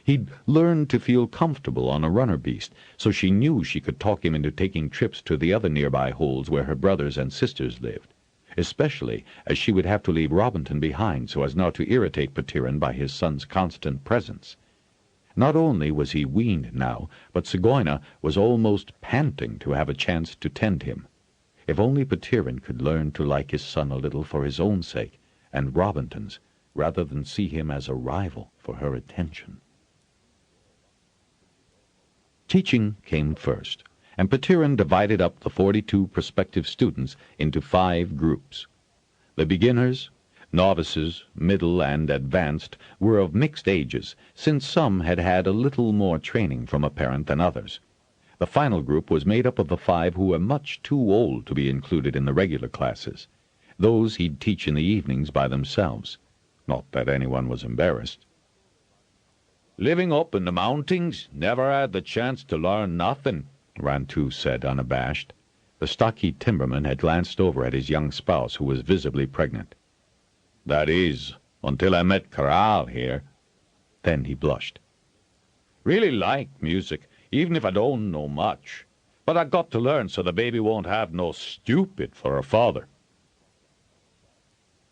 A: He'd learned to feel comfortable on a runner beast, so she knew she could talk him into taking trips to the other nearby holes where her brothers and sisters lived, especially as she would have to leave Robinton behind so as not to irritate Petiron by his son's constant presence. Not only was he weaned now, but Sigorna was almost panting to have a chance to tend him. If only Petiron could learn to like his son a little for his own sake, and Robinton's, rather than see him as a rival for her attention. Teaching came first, and Petiron divided up the 42 prospective students into 5 groups. The beginners, novices, middle, and advanced were of mixed ages, since some had had a little more training from a parent than others. The final group was made up of the 5 who were much too old to be included in the regular classes. Those he'd teach in the evenings by themselves. Not that anyone was embarrassed. "Living up in the mountings, never had the chance to learn nothing," Rantu said, unabashed. The stocky timberman had glanced over at his young spouse, who was visibly pregnant. "That is, until I met Corral here." Then he blushed. "Really like music, even if I don't know much. But I got to learn so the baby won't have no stupid for a father."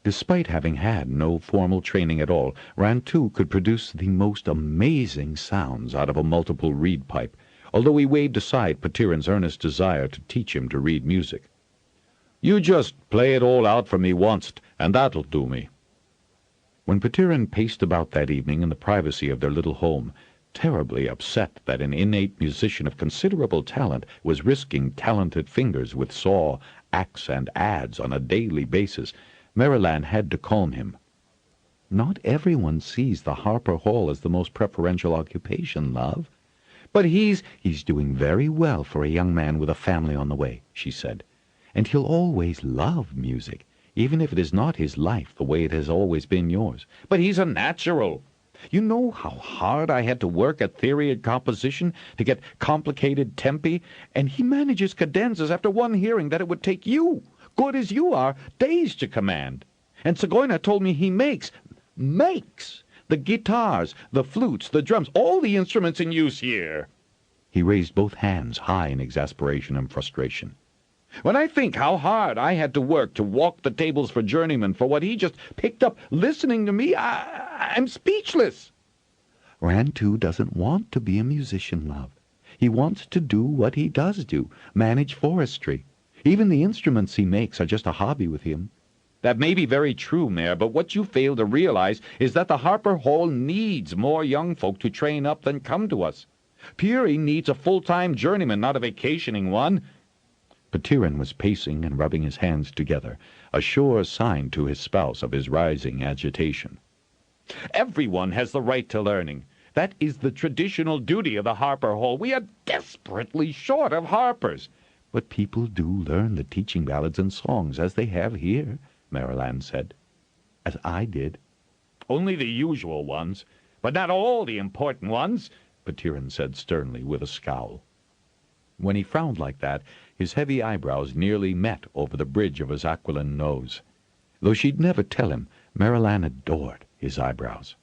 A: Despite having had no formal training at all, Rantu could produce the most amazing sounds out of a multiple reed pipe, although he waved aside Petiron's earnest desire to teach him to read music. "You just play it all out for me once, and that'll do me." When Petiron paced about that evening in the privacy of their little home, terribly upset that an innate musician of considerable talent was risking talented fingers with saw, axe, and adze on a daily basis, Maryland had to calm him. "Not everyone sees the Harper Hall as the most preferential occupation, love. But he's doing very well for a young man with a family on the way," she said. "And he'll always love music, even if it is not his life the way it has always been yours." "But he's a natural. You know how hard I had to work at theory and composition to get complicated tempi, and he manages cadenzas after one hearing that it would take you, good as you are, days to command. And Sigorna told me he makes the guitars, the flutes, the drums, all the instruments in use here." He raised both hands high in exasperation and frustration. "When I think how hard I had to work to walk the tables for journeymen for what he just picked up listening to me, I'm speechless." "Rantu doesn't want to be a musician, love. He wants to do what he does do, manage forestry. Even the instruments he makes are just a hobby with him." "That may be very true, Mayor, but what you fail to realize is that the Harper Hall needs more young folk to train up than come to us. Peary needs a full-time journeyman, not a vacationing one." Petiron was pacing and rubbing his hands together, a sure sign to his spouse of his rising agitation.
B: Everyone has the right to learning. That is the traditional duty of the Harper Hall. We are desperately short of harpers.
A: But people do learn the teaching ballads and songs, as they have here, Mariland said. As I did.
B: Only the usual ones, but not all the important ones,
A: Petiron said sternly, with a scowl. When he frowned like that, his heavy eyebrows nearly met over the bridge of his aquiline nose. Though she'd never tell him, Mariland adored his eyebrows.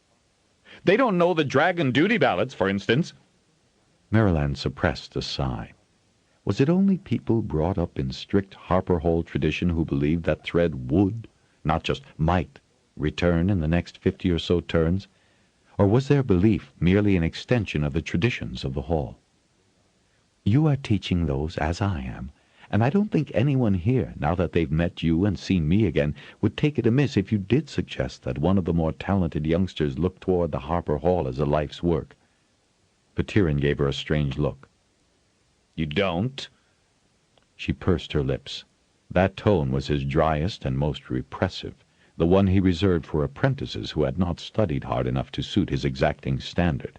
B: They don't know the dragon duty ballads, for instance.
A: Mariland suppressed a sigh. Was it only people brought up in strict Harper Hall tradition who believed that thread would, not just might, return in the next 50 or so turns? Or was their belief merely an extension of the traditions of the Hall? You are teaching those as I am, and I don't think anyone here, now that they've met you and seen me again, would take it amiss if you did suggest that one of the more talented youngsters look toward the Harper Hall as a life's work. Petiron gave her a strange look.
B: You don't?
A: She pursed her lips. That tone was his driest and most repressive, the one he reserved for apprentices who had not studied hard enough to suit his exacting standard.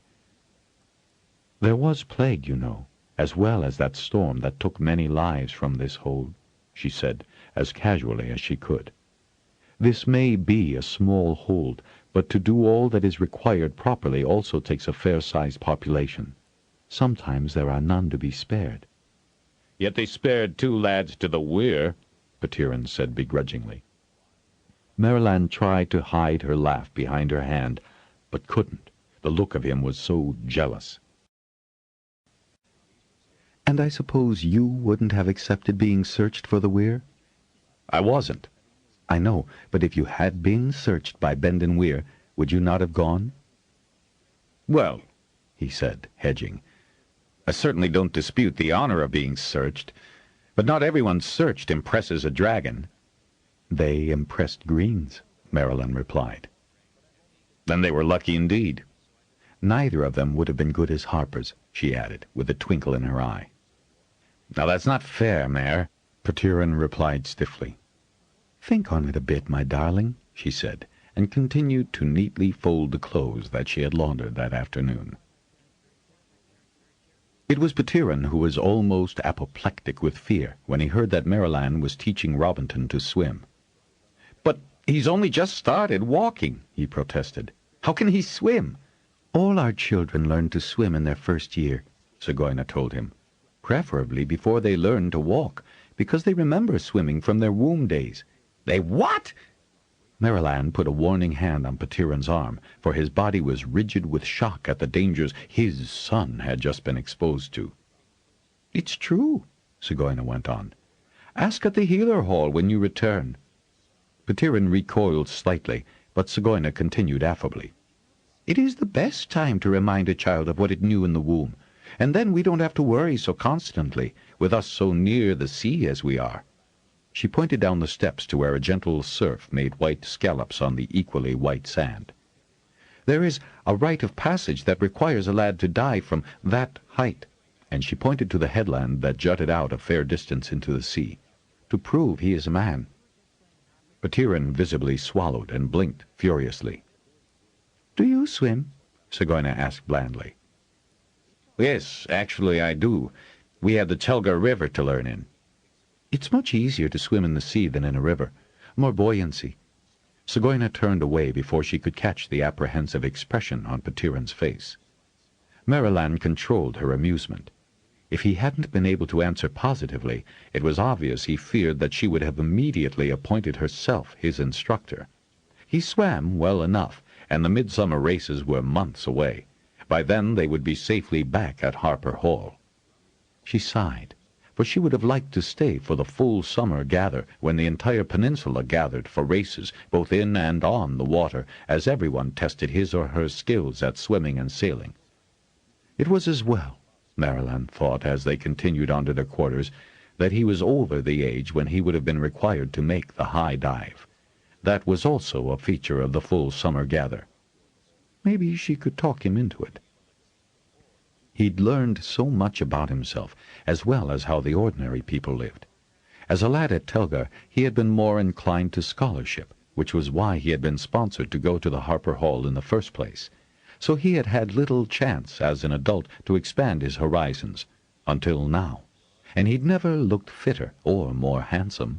A: There was plague, you know, as well as that storm that took many lives from this hold, she said, as casually as she could. This may be a small hold, but to do all that is required properly also takes a fair-sized population. Sometimes there are none to be spared.
B: Yet they spared 2 lads to the weir,
A: Petiron said begrudgingly. Mariland tried to hide her laugh behind her hand, but couldn't. The look of him was so jealous. And I suppose you wouldn't have accepted being searched for the weir?
B: I wasn't.
A: I know, but if you had been searched by Bendon Weir, would you not have gone?
B: Well,
A: he said, hedging,
B: I certainly don't dispute the honor of being searched, but not everyone searched impresses a dragon.
A: They impressed Greens, Mariland replied.
B: Then they were lucky indeed.
A: Neither of them would have been good as harpers, she added, with a twinkle in her eye.
B: Now that's not fair, Mare,
A: Petiron replied stiffly. Think on it a bit, my darling, she said, and continued to neatly fold the clothes that she had laundered that afternoon. It was Petiron who was almost apoplectic with fear when he heard that Mariland was teaching Robinton to swim.
B: But he's only just started walking, he protested. How can he swim?
A: All our children learn to swim in their first year, Siguyna told him, preferably before they learn to walk, because they remember swimming from their womb days.
B: They what?
A: Mariland put a warning hand on Petiron's arm, for his body was rigid with shock at the dangers his son had just been exposed to. It's true, Siguyna went on. Ask at the Healer Hall when you return. Petiron recoiled slightly, but Siguyna continued affably. It is the best time to remind a child of what it knew in the womb, and then we don't have to worry so constantly, with us so near the sea as we are. She pointed down the steps to where a gentle surf made white scallops on the equally white sand. There is a rite of passage that requires a lad to dive from that height, and she pointed to the headland that jutted out a fair distance into the sea, to prove he is a man. Petiron visibly swallowed and blinked furiously. Do you swim? Siguyna asked blandly.
B: Yes, actually I do. We have the Telga River to learn in.
A: It's much easier to swim in the sea than in a river. More buoyancy. Siguyna turned away before she could catch the apprehensive expression on Petiron's face. Mariland controlled her amusement. If he hadn't been able to answer positively, it was obvious he feared that she would have immediately appointed herself his instructor. He swam well enough, and the midsummer races were months away. By then they would be safely back at Harper Hall. She sighed, for she would have liked to stay for the full summer gather, when the entire peninsula gathered for races, both in and on the water, as everyone tested his or her skills at swimming and sailing. It was as well, Mariland thought as they continued on to their quarters, that he was over the age when he would have been required to make the high dive. That was also a feature of the full summer gather. Maybe she could talk him into it. He'd learned so much about himself, as well as how the ordinary people lived. As a lad at Telgar, he had been more inclined to scholarship, which was why he had been sponsored to go to the Harper Hall in the first place. So he had had little chance as an adult to expand his horizons, until now. And he'd never looked fitter or more handsome.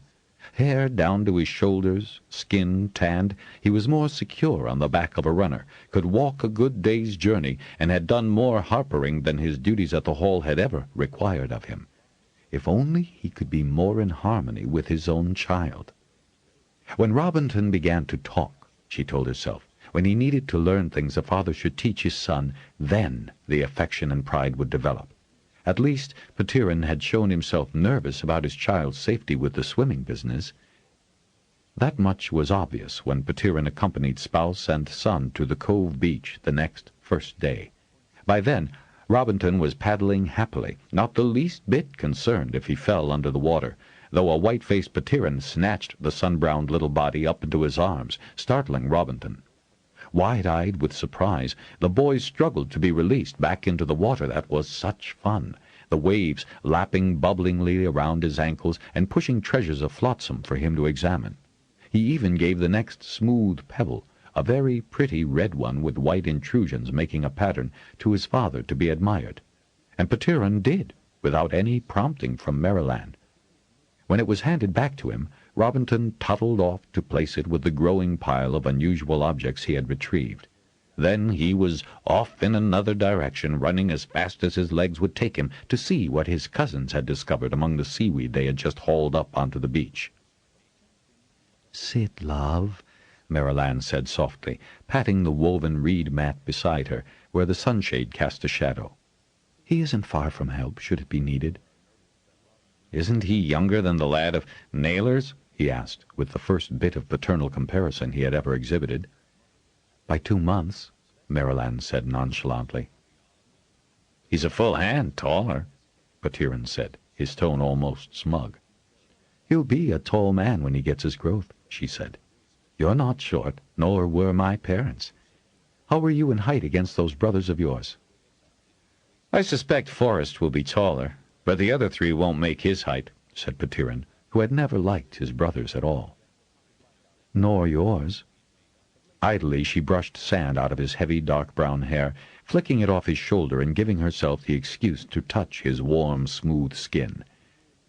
A: Hair down to his shoulders, skin tanned, he was more secure on the back of a runner, could walk a good day's journey, and had done more harpering than his duties at the hall had ever required of him. If only he could be more in harmony with his own child. When Robinton began to talk, she told herself, when he needed to learn things a father should teach his son, then the affection and pride would develop. At least, Petiron had shown himself nervous about his child's safety with the swimming business. That much was obvious when Petiron accompanied spouse and son to the Cove beach the first day. By then, Robinton was paddling happily, not the least bit concerned if he fell under the water, though a white-faced Petiron snatched the sun-browned little body up into his arms, startling Robinton. Wide-eyed with surprise, the boys struggled to be released back into the water that was such fun, the waves lapping bubblingly around his ankles and pushing treasures of flotsam for him to examine. He even gave the next smooth pebble, a very pretty red one with white intrusions making a pattern, to his father to be admired. And Petiron did, without any prompting from Maryland. When it was handed back to him, Robinton toddled off to place it with the growing pile of unusual objects he had retrieved. Then he was off in another direction, running as fast as his legs would take him to see what his cousins had discovered among the seaweed they had just hauled up onto the beach. "Sit, love," Maryland said softly, patting the woven reed mat beside her, where the sunshade cast a shadow. "He isn't far from help, should it be needed." "Isn't he younger than the lad of Nailor's?" he asked, with the first bit of paternal comparison he had ever exhibited. "By 2 months," Maryland said nonchalantly. "He's a full hand taller," Petiron said, his tone almost smug. "He'll be a tall man when he gets his growth," she said. "You're not short, nor were my parents. How were you in height against those brothers of yours?" "I suspect Forrest will be taller, but the other 3 won't make his height," said Petiron, who had never liked his brothers at all. "Nor yours." Idly she brushed sand out of his heavy dark brown hair, flicking it off his shoulder and giving herself the excuse to touch his warm, smooth skin.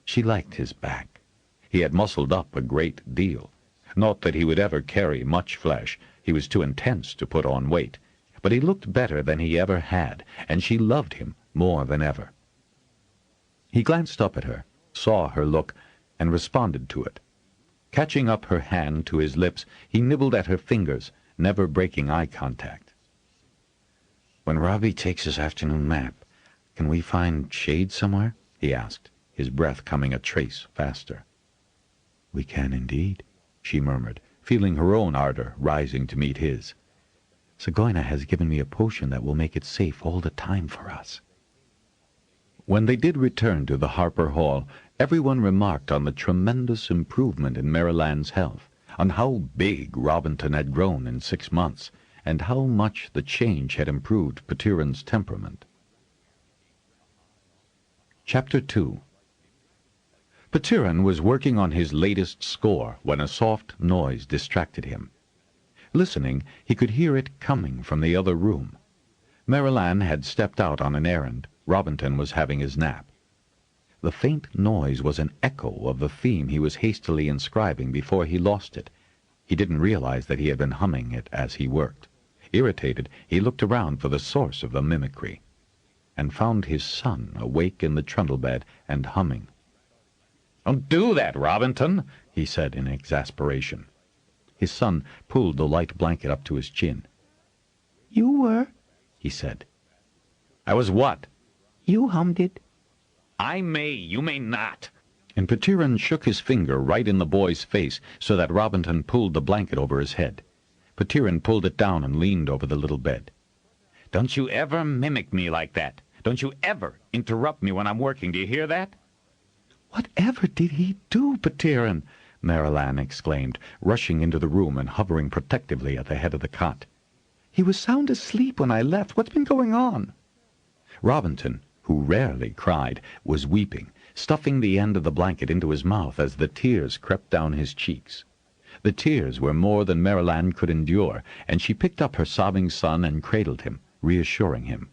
A: She liked his back. He had muscled up a great deal. Not that he would ever carry much flesh. He was too intense to put on weight. But he looked better than he ever had, and she loved him more than ever. He glanced up at her, saw her look, and responded to it. Catching up her hand to his lips, he nibbled at her fingers, never breaking eye contact. "When Robbie takes his afternoon nap, can we find shade somewhere?" he asked, his breath coming a trace faster. "We can indeed," she murmured, feeling her own ardor rising to meet his. "Zagoyna has given me a potion that will make it safe all the time for us." When they did return to the Harper Hall, everyone remarked on the tremendous improvement in Maryland's health, on how big Robinton had grown in 6 months, and how much the change had improved Petiron's temperament. Chapter 2. Petiron was working on his latest score when a soft noise distracted him. Listening, he could hear it coming from the other room. Maryland had stepped out on an errand. Robinton was having his nap. The faint noise was an echo of the theme he was hastily inscribing before he lost it. He didn't realize that he had been humming it as he worked. Irritated, he looked around for the source of the mimicry, and found his son awake in the trundle bed and humming. "Don't do that, Robinton," he said in exasperation. His son pulled the light blanket up to his chin. "You were," he said. "I was what?" "You hummed it."
B: "I may, you may not."
A: And Petiron shook his finger right in the boy's face so that Robinton pulled the blanket over his head. Petiron pulled it down and leaned over the little bed.
B: "Don't you ever mimic me like that. Don't you ever interrupt me when I'm working. Do you hear that?"
A: "Whatever did he do, Petiron?" Maryland exclaimed, rushing into the room and hovering protectively at the head of the cot. "He was sound asleep when I left. What's been going on?" Robinton, who rarely cried, was weeping, stuffing the end of the blanket into his mouth as the tears crept down his cheeks. The tears were more than Maryland could endure, and she picked up her sobbing son and cradled him, reassuring him.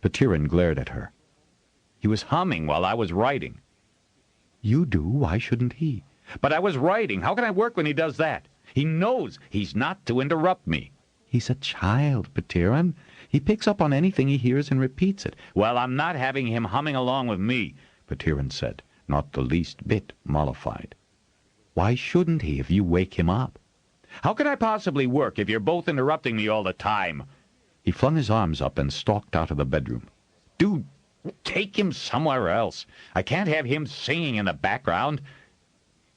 A: Petiron glared at her.
B: He was humming while I was writing.
A: You do, why shouldn't he?
B: But I was writing. How can I work when he does that? He knows he's not to interrupt me.
A: He's a child, Petiron. He picks up on anything he hears and repeats it.
B: Well, I'm not having him humming along with me,
A: Petiron said, not the least bit mollified. Why shouldn't he if you wake him up?
B: How can I possibly work if you're both interrupting me all the time?
A: He flung his arms up and stalked out of the bedroom.
B: Dude, take him somewhere else. I can't have him singing in the background.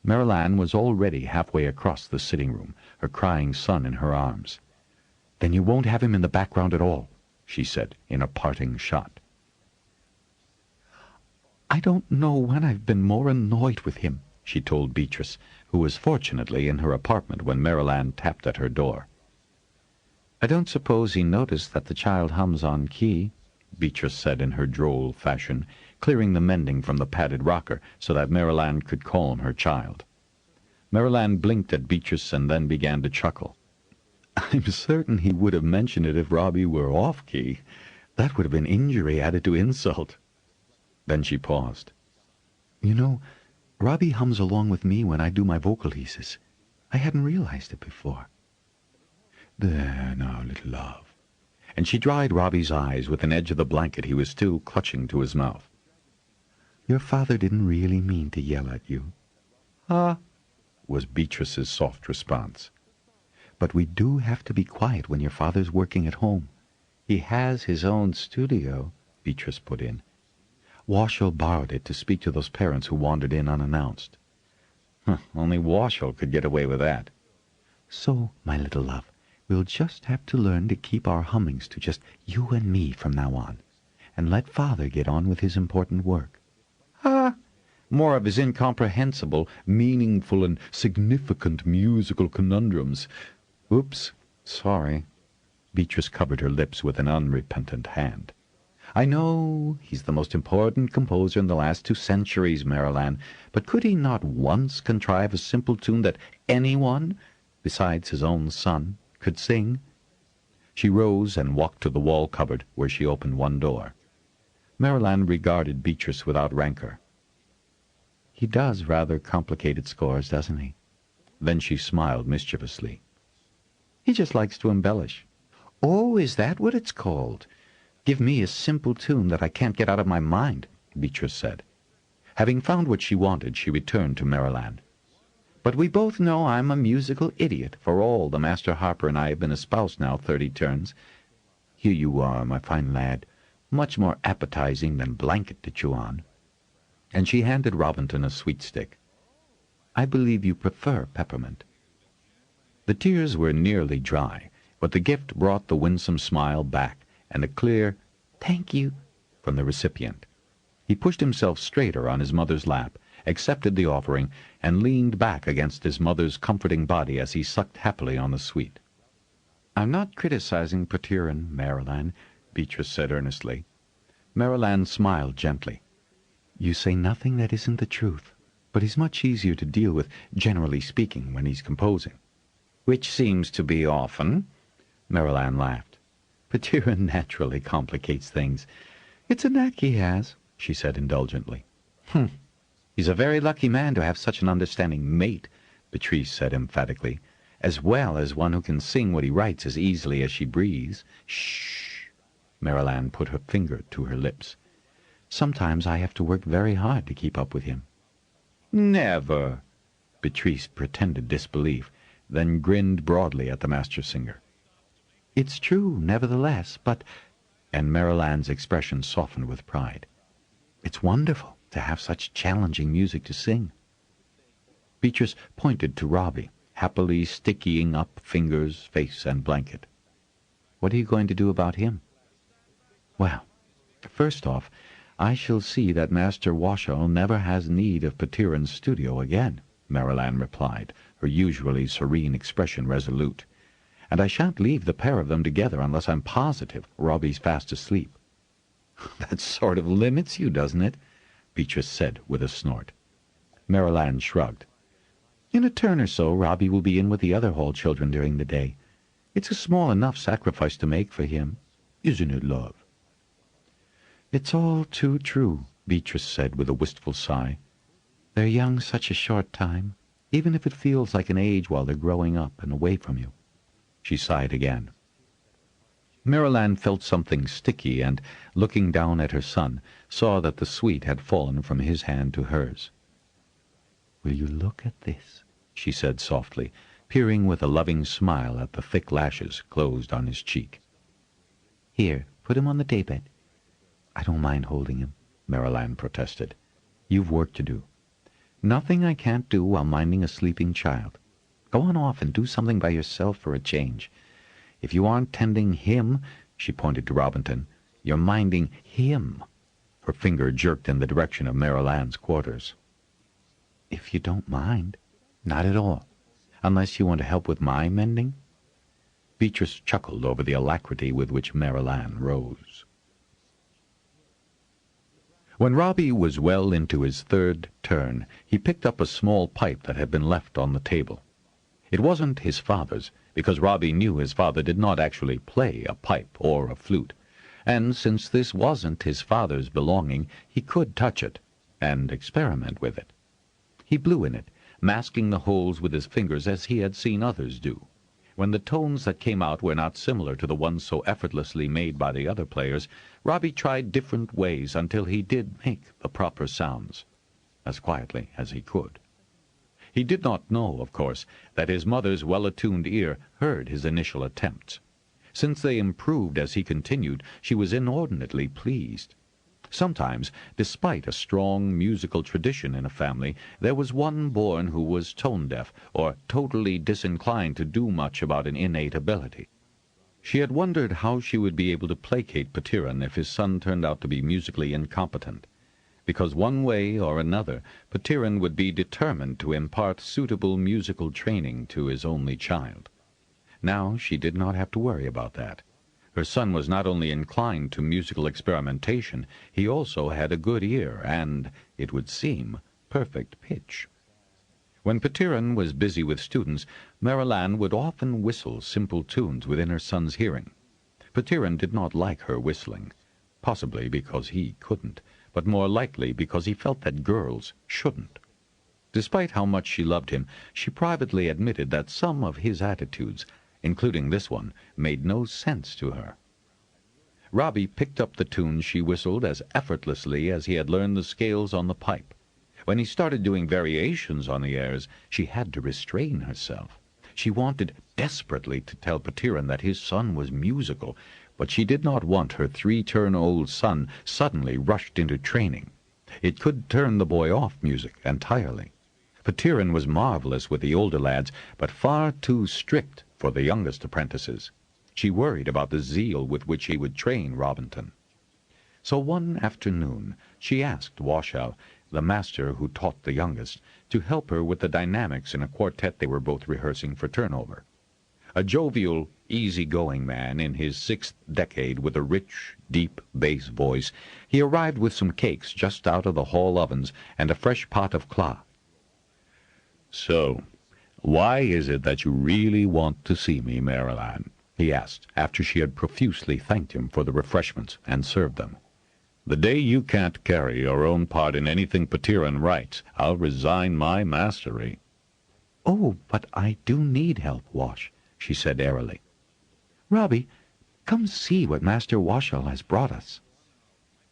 A: Maryland was already halfway across the sitting room, her crying son in her arms. Then you won't have him in the background at all, she said in a parting shot. I don't know when I've been more annoyed with him, she told Beatrice, who was fortunately in her apartment when Maryland tapped at her door. I don't suppose he noticed that the child hums on key, Beatrice said in her droll fashion, clearing the mending from the padded rocker so that Maryland could calm her child. Maryland blinked at Beatrice and then began to chuckle. I'm certain he would have mentioned it if Robbie were off-key. That would have been injury added to insult. Then she paused. You know, Robbie hums along with me when I do my vocalises. I hadn't realized it before. There now, little love. And she dried Robbie's eyes with an edge of the blanket he was still clutching to his mouth. Your father didn't really mean to yell at you. Ah, was Beatrice's soft response. But we do have to be quiet when your father's working at home. He has his own studio, Beatrice put in. Washel borrowed it to speak to those parents who wandered in unannounced.
B: Only Washel could get away with that.
A: So, my little love, we'll just have to learn to keep our hummings to just you and me from now on, and let Father get on with his important work.
B: More of his incomprehensible, meaningful, and significant musical conundrums. Oops, sorry.
A: Beatrice covered her lips with an unrepentant hand. I know he's the most important composer in the last 2 centuries, Maryland, but could he not once contrive a simple tune that anyone, besides his own son, could sing? She rose and walked to the wall cupboard, where she opened one door. Maryland regarded Beatrice without rancor. He does rather complicated scores, doesn't he? Then she smiled mischievously. He just likes to embellish. Oh, is that what it's called? Give me a simple tune that I can't get out of my mind, Beatrice said. Having found what she wanted, she returned to Maryland. But we both know I'm a musical idiot, for all the Master Harper and I have been espoused now 30 turns. Here you are, my fine lad, much more appetizing than blanket to chew on. And she handed Robinton a sweet stick. I believe you prefer peppermint. The tears were nearly dry, but the gift brought the winsome smile back, and a clear, thank you, from the recipient. He pushed himself straighter on his mother's lap, accepted the offering, and leaned back against his mother's comforting body as he sucked happily on the sweet. I'm not criticizing Petiron, Maryland, Beatrice said earnestly. Maryland smiled gently. You say nothing that isn't the truth, but he's much easier to deal with, generally speaking, when he's composing. Which seems to be often, Maryland laughed. Petiron naturally complicates things. It's a knack he has, she said indulgently. He's a very lucky man to have such an understanding mate, Beatrice said emphatically, as well as one who can sing what he writes as easily as she breathes. Shh! Maryland put her finger to her lips. Sometimes I have to work very hard to keep up with him. Never! Beatrice pretended disbelief, then grinned broadly at the master singer. It's true, nevertheless, but... And Maryland's expression softened with pride. It's wonderful to have such challenging music to sing. Beatrice pointed to Robbie, happily stickying up fingers, face, and blanket. What are you going to do about him? Well, first off, I shall see that Master Washel never has need of Petiron's studio again, Maryland replied, her usually serene expression resolute. And I shan't leave the pair of them together unless I'm positive Robbie's fast asleep. That sort of limits you, doesn't it? Beatrice said with a snort. Marilyn shrugged. In a turn or so, Robbie will be in with the other Hall children during the day. It's a small enough sacrifice to make for him, isn't it, love? It's all too true, Beatrice said with a wistful sigh. They're young such a short time, even if it feels like an age while they're growing up and away from you. She sighed again. Marilyn felt something sticky and, looking down at her son, saw that the sweet had fallen from his hand to hers. Will you look at this? She said softly, peering with a loving smile at the thick lashes closed on his cheek. Here, put him on the daybed. I don't mind holding him, Marilyn protested. You've work to do. Nothing I can't do while minding a sleeping child. Go on off and do something by yourself for a change. If you aren't tending him, she pointed to Robinton, you're minding him. Her finger jerked in the direction of Marilyn's quarters. If you don't mind. Not at all. Unless you want to help with my mending? Beatrice chuckled over the alacrity with which Marilyn rose. When Robbie was well into his third turn, he picked up a small pipe that had been left on the table. It wasn't his father's, because Robbie knew his father did not actually play a pipe or a flute, and since this wasn't his father's belonging, he could touch it and experiment with it. He blew in it, masking the holes with his fingers as he had seen others do. When the tones that came out were not similar to the ones so effortlessly made by the other players, Robbie tried different ways until he did make the proper sounds, as quietly as he could. He did not know, of course, that his mother's well-attuned ear heard his initial attempts. Since they improved as he continued, she was inordinately pleased. Sometimes, despite a strong musical tradition in a family, there was one born who was tone-deaf or totally disinclined to do much about an innate ability. She had wondered how she would be able to placate Petiron if his son turned out to be musically incompetent, because one way or another Petiron would be determined to impart suitable musical training to his only child. Now she did not have to worry about that. Her son was not only inclined to musical experimentation, he also had a good ear and, it would seem, perfect pitch. When Petiron was busy with students, Marilyn would often whistle simple tunes within her son's hearing. Petiron did not like her whistling, possibly because he couldn't, but more likely because he felt that girls shouldn't. Despite how much she loved him, she privately admitted that some of his attitudes, including this one, made no sense to her. Robbie picked up the tunes she whistled as effortlessly as he had learned the scales on the pipe. When he started doing variations on the airs, she had to restrain herself. She wanted desperately to tell Petiron that his son was musical, but she did not want her 3-turn-old son suddenly rushed into training. It could turn the boy off music entirely. Petiron was marvelous with the older lads, but far too strict for the youngest apprentices. She worried about the zeal with which he would train Robinton. So one afternoon she asked Washoe, the master who taught the youngest, to help her with the dynamics in a quartet they were both rehearsing for turnover. A jovial, easy-going man in his 6th decade with a rich, deep bass voice, he arrived with some cakes just out of the hall ovens and a fresh pot of clah. "So, why is it that you really want to see me, Marilyn?" he asked, after she had profusely thanked him for the refreshments and served them. "The day you can't carry your own part in anything Petiron writes, I'll resign my mastery." "Oh, but I do need help, Wash," she said airily. "Robbie, come see what Master Washoe has brought us."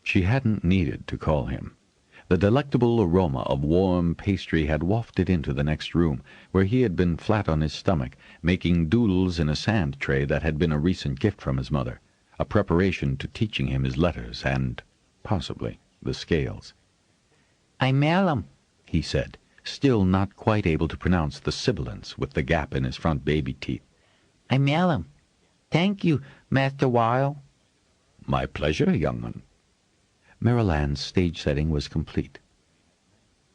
A: She hadn't needed to call him. The delectable aroma of warm pastry had wafted into the next room, where he had been flat on his stomach, making doodles in a sand tray that had been a recent gift from his mother, a preparation to teaching him his letters and, possibly, the scales. "I mail 'em," he said, still not quite able to pronounce the sibilants with the gap in his front baby teeth. "I mail 'em. Thank you, Master Weil." "My pleasure, young un." Marilyn's stage setting was complete.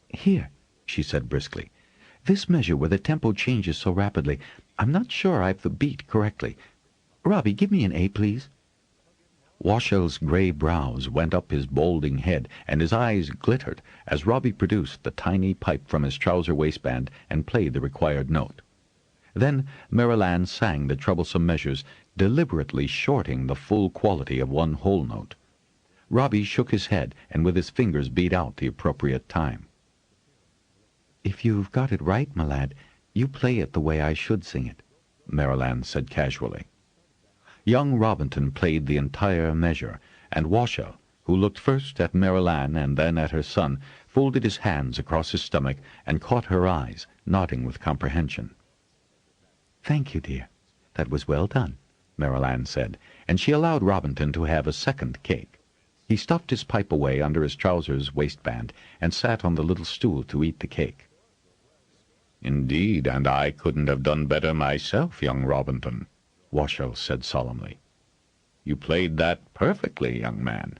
A: "Here," she said briskly. "This measure where the tempo changes so rapidly, I'm not sure I've the beat correctly. Robbie, give me an A, please." Washel's gray brows went up his balding head, and his eyes glittered as Robbie produced the tiny pipe from his trouser waistband and played the required note. Then Marilanne sang the troublesome measures, deliberately shorting the full quality of one whole note. Robbie shook his head and with his fingers beat out the appropriate time. "If you've got it right, my lad, you play it the way I should sing it," Marilanne said casually. Young Robinton played the entire measure, and Washel, who looked first at Marilanne and then at her son, folded his hands across his stomach and caught her eyes, nodding with comprehension. "Thank you, dear. That was well done," Marilanne said, and she allowed Robinton to have a second cake. He stuffed his pipe away under his trousers waistband and sat on the little stool to eat the cake.
B: "Indeed, and I couldn't have done better myself, young Robinton," Washel said solemnly. "You played that perfectly, young man.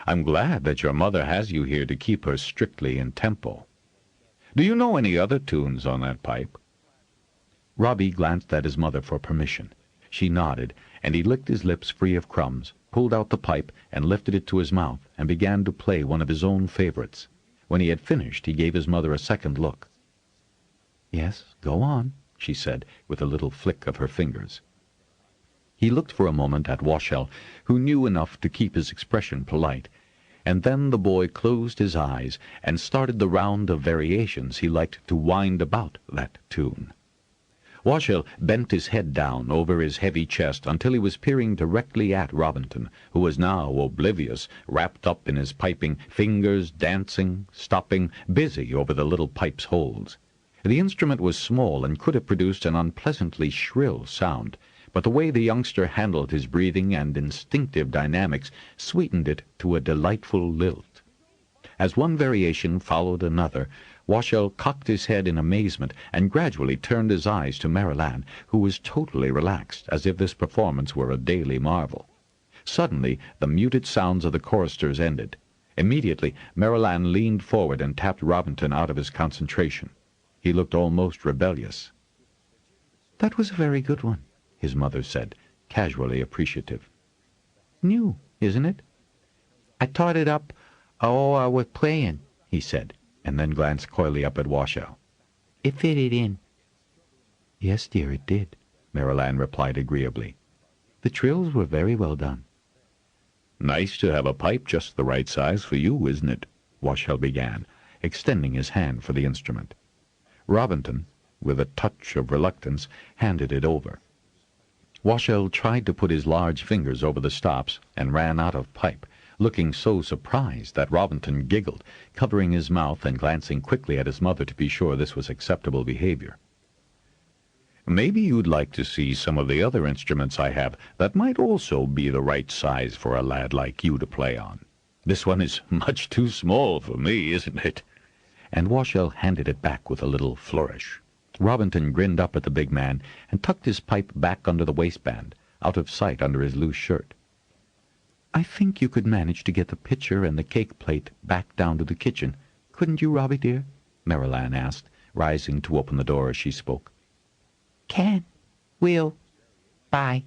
B: I'm glad that your mother has you here to keep her strictly in tempo. Do you know any other tunes on that pipe?"
A: Robbie glanced at his mother for permission. She nodded, and he licked his lips free of crumbs, pulled out the pipe, and lifted it to his mouth, and began to play one of his own favorites. When he had finished, he gave his mother a second look. "Yes, go on," she said, with a little flick of her fingers. He looked for a moment at Washel, who knew enough to keep his expression polite, and then the boy closed his eyes and started the round of variations he liked to wind about that tune. Washel bent his head down over his heavy chest until he was peering directly at Robinton, who was now oblivious, wrapped up in his piping, fingers dancing, stopping, busy over the little pipe's holes. The instrument was small and could have produced an unpleasantly shrill sound, but the way the youngster handled his breathing and instinctive dynamics sweetened it to a delightful lilt. As one variation followed another, Washel cocked his head in amazement and gradually turned his eyes to Marilanne, who was totally relaxed, as if this performance were a daily marvel. Suddenly the muted sounds of the choristers ended. Immediately Marilanne leaned forward and tapped Robinton out of his concentration. He looked almost rebellious. "That was a very good one," his mother said, casually appreciative. "New, isn't it?" "I taught it up, I was playing," he said, and then glanced coyly up at Washel. "It fitted in." "Yes, dear, it did," Marilanne replied agreeably. "The trills were very well done."
B: "Nice to have a pipe just the right size for you, isn't it?" Washel began, extending his hand for the instrument. Robinton, with a touch of reluctance, handed it over. Washel tried to put his large fingers over the stops and ran out of pipe, looking so surprised that Robinton giggled, covering his mouth and glancing quickly at his mother to be sure this was acceptable behavior. "Maybe you'd like to see some of the other instruments I have that might also be the right size for a lad like you to play on. This one is much too small for me, isn't it?" And Washel handed it back with a little flourish. Robinton grinned up at the big man and tucked his pipe back under the waistband, out of sight under his loose shirt. "I think you could manage to get the pitcher and the cake plate back down to the kitchen, couldn't you, Robbie dear?" Marilanne asked, rising to open the door as she spoke.
C: "Can. Will. Bye."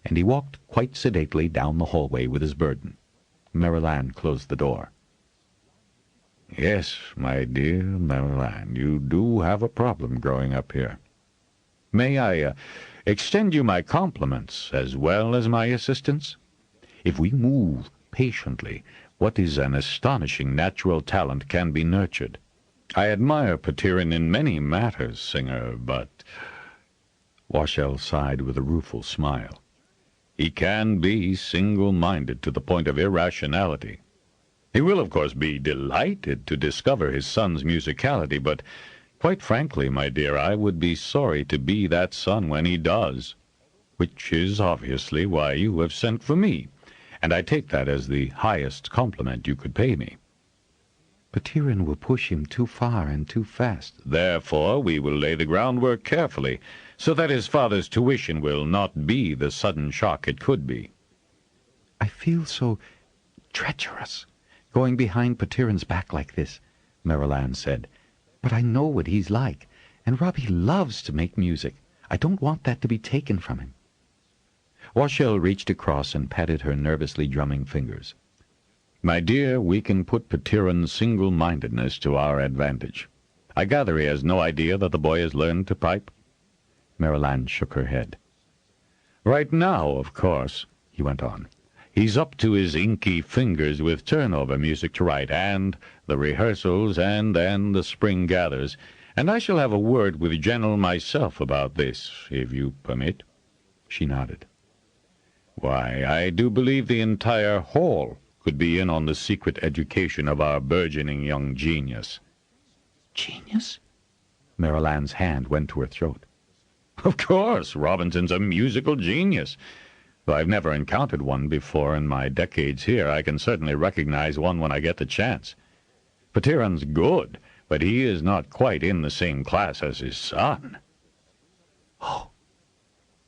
A: And he walked quite sedately down the hallway with his burden. Marilanne closed the door.
B: "Yes, my dear Marilanne, you do have a problem growing up here. May I extend you my compliments as well as my assistance? If we move patiently, what is an astonishing natural talent can be nurtured. I admire Petiron in many matters, singer, but—"
A: Washel sighed with a rueful smile.
B: "He can be single-minded to the point of irrationality. He will, of course, be delighted to discover his son's musicality, but, quite frankly, my dear, I would be sorry to be that son when he does, which is obviously why you have sent for me, and I take that as the highest compliment you could pay me."
A: "Petiron will push him too far and too fast."
B: "Therefore we will lay the groundwork carefully, so that his father's tuition will not be the sudden shock it could be."
A: "I feel so treacherous, going behind Petiron's back like this," Marilanne said. "But I know what he's like, and Robbie loves to make music. I don't want that to be taken from him."
B: Washel reached across and patted her nervously drumming fingers. "My dear, we can put Petiron's single-mindedness to our advantage. I gather he has no idea that the boy has learned to pipe?" Marilanne shook her head. "Right now, of course," he went on, "he's up to his inky fingers with turnover music to write, and the rehearsals, and then the spring gathers, and I shall have a word with General myself about this, if you permit." She nodded. "Why, I do believe the entire hall could be in on the secret education of our burgeoning young genius."
C: Genius?
B: Marilanne's hand went to her throat. "Of course, Robinton's a musical genius. Though I've never encountered one before in my decades here, I can certainly recognize one when I get the chance. Petiron's good, but he is not quite in the same class as his son."
C: Oh,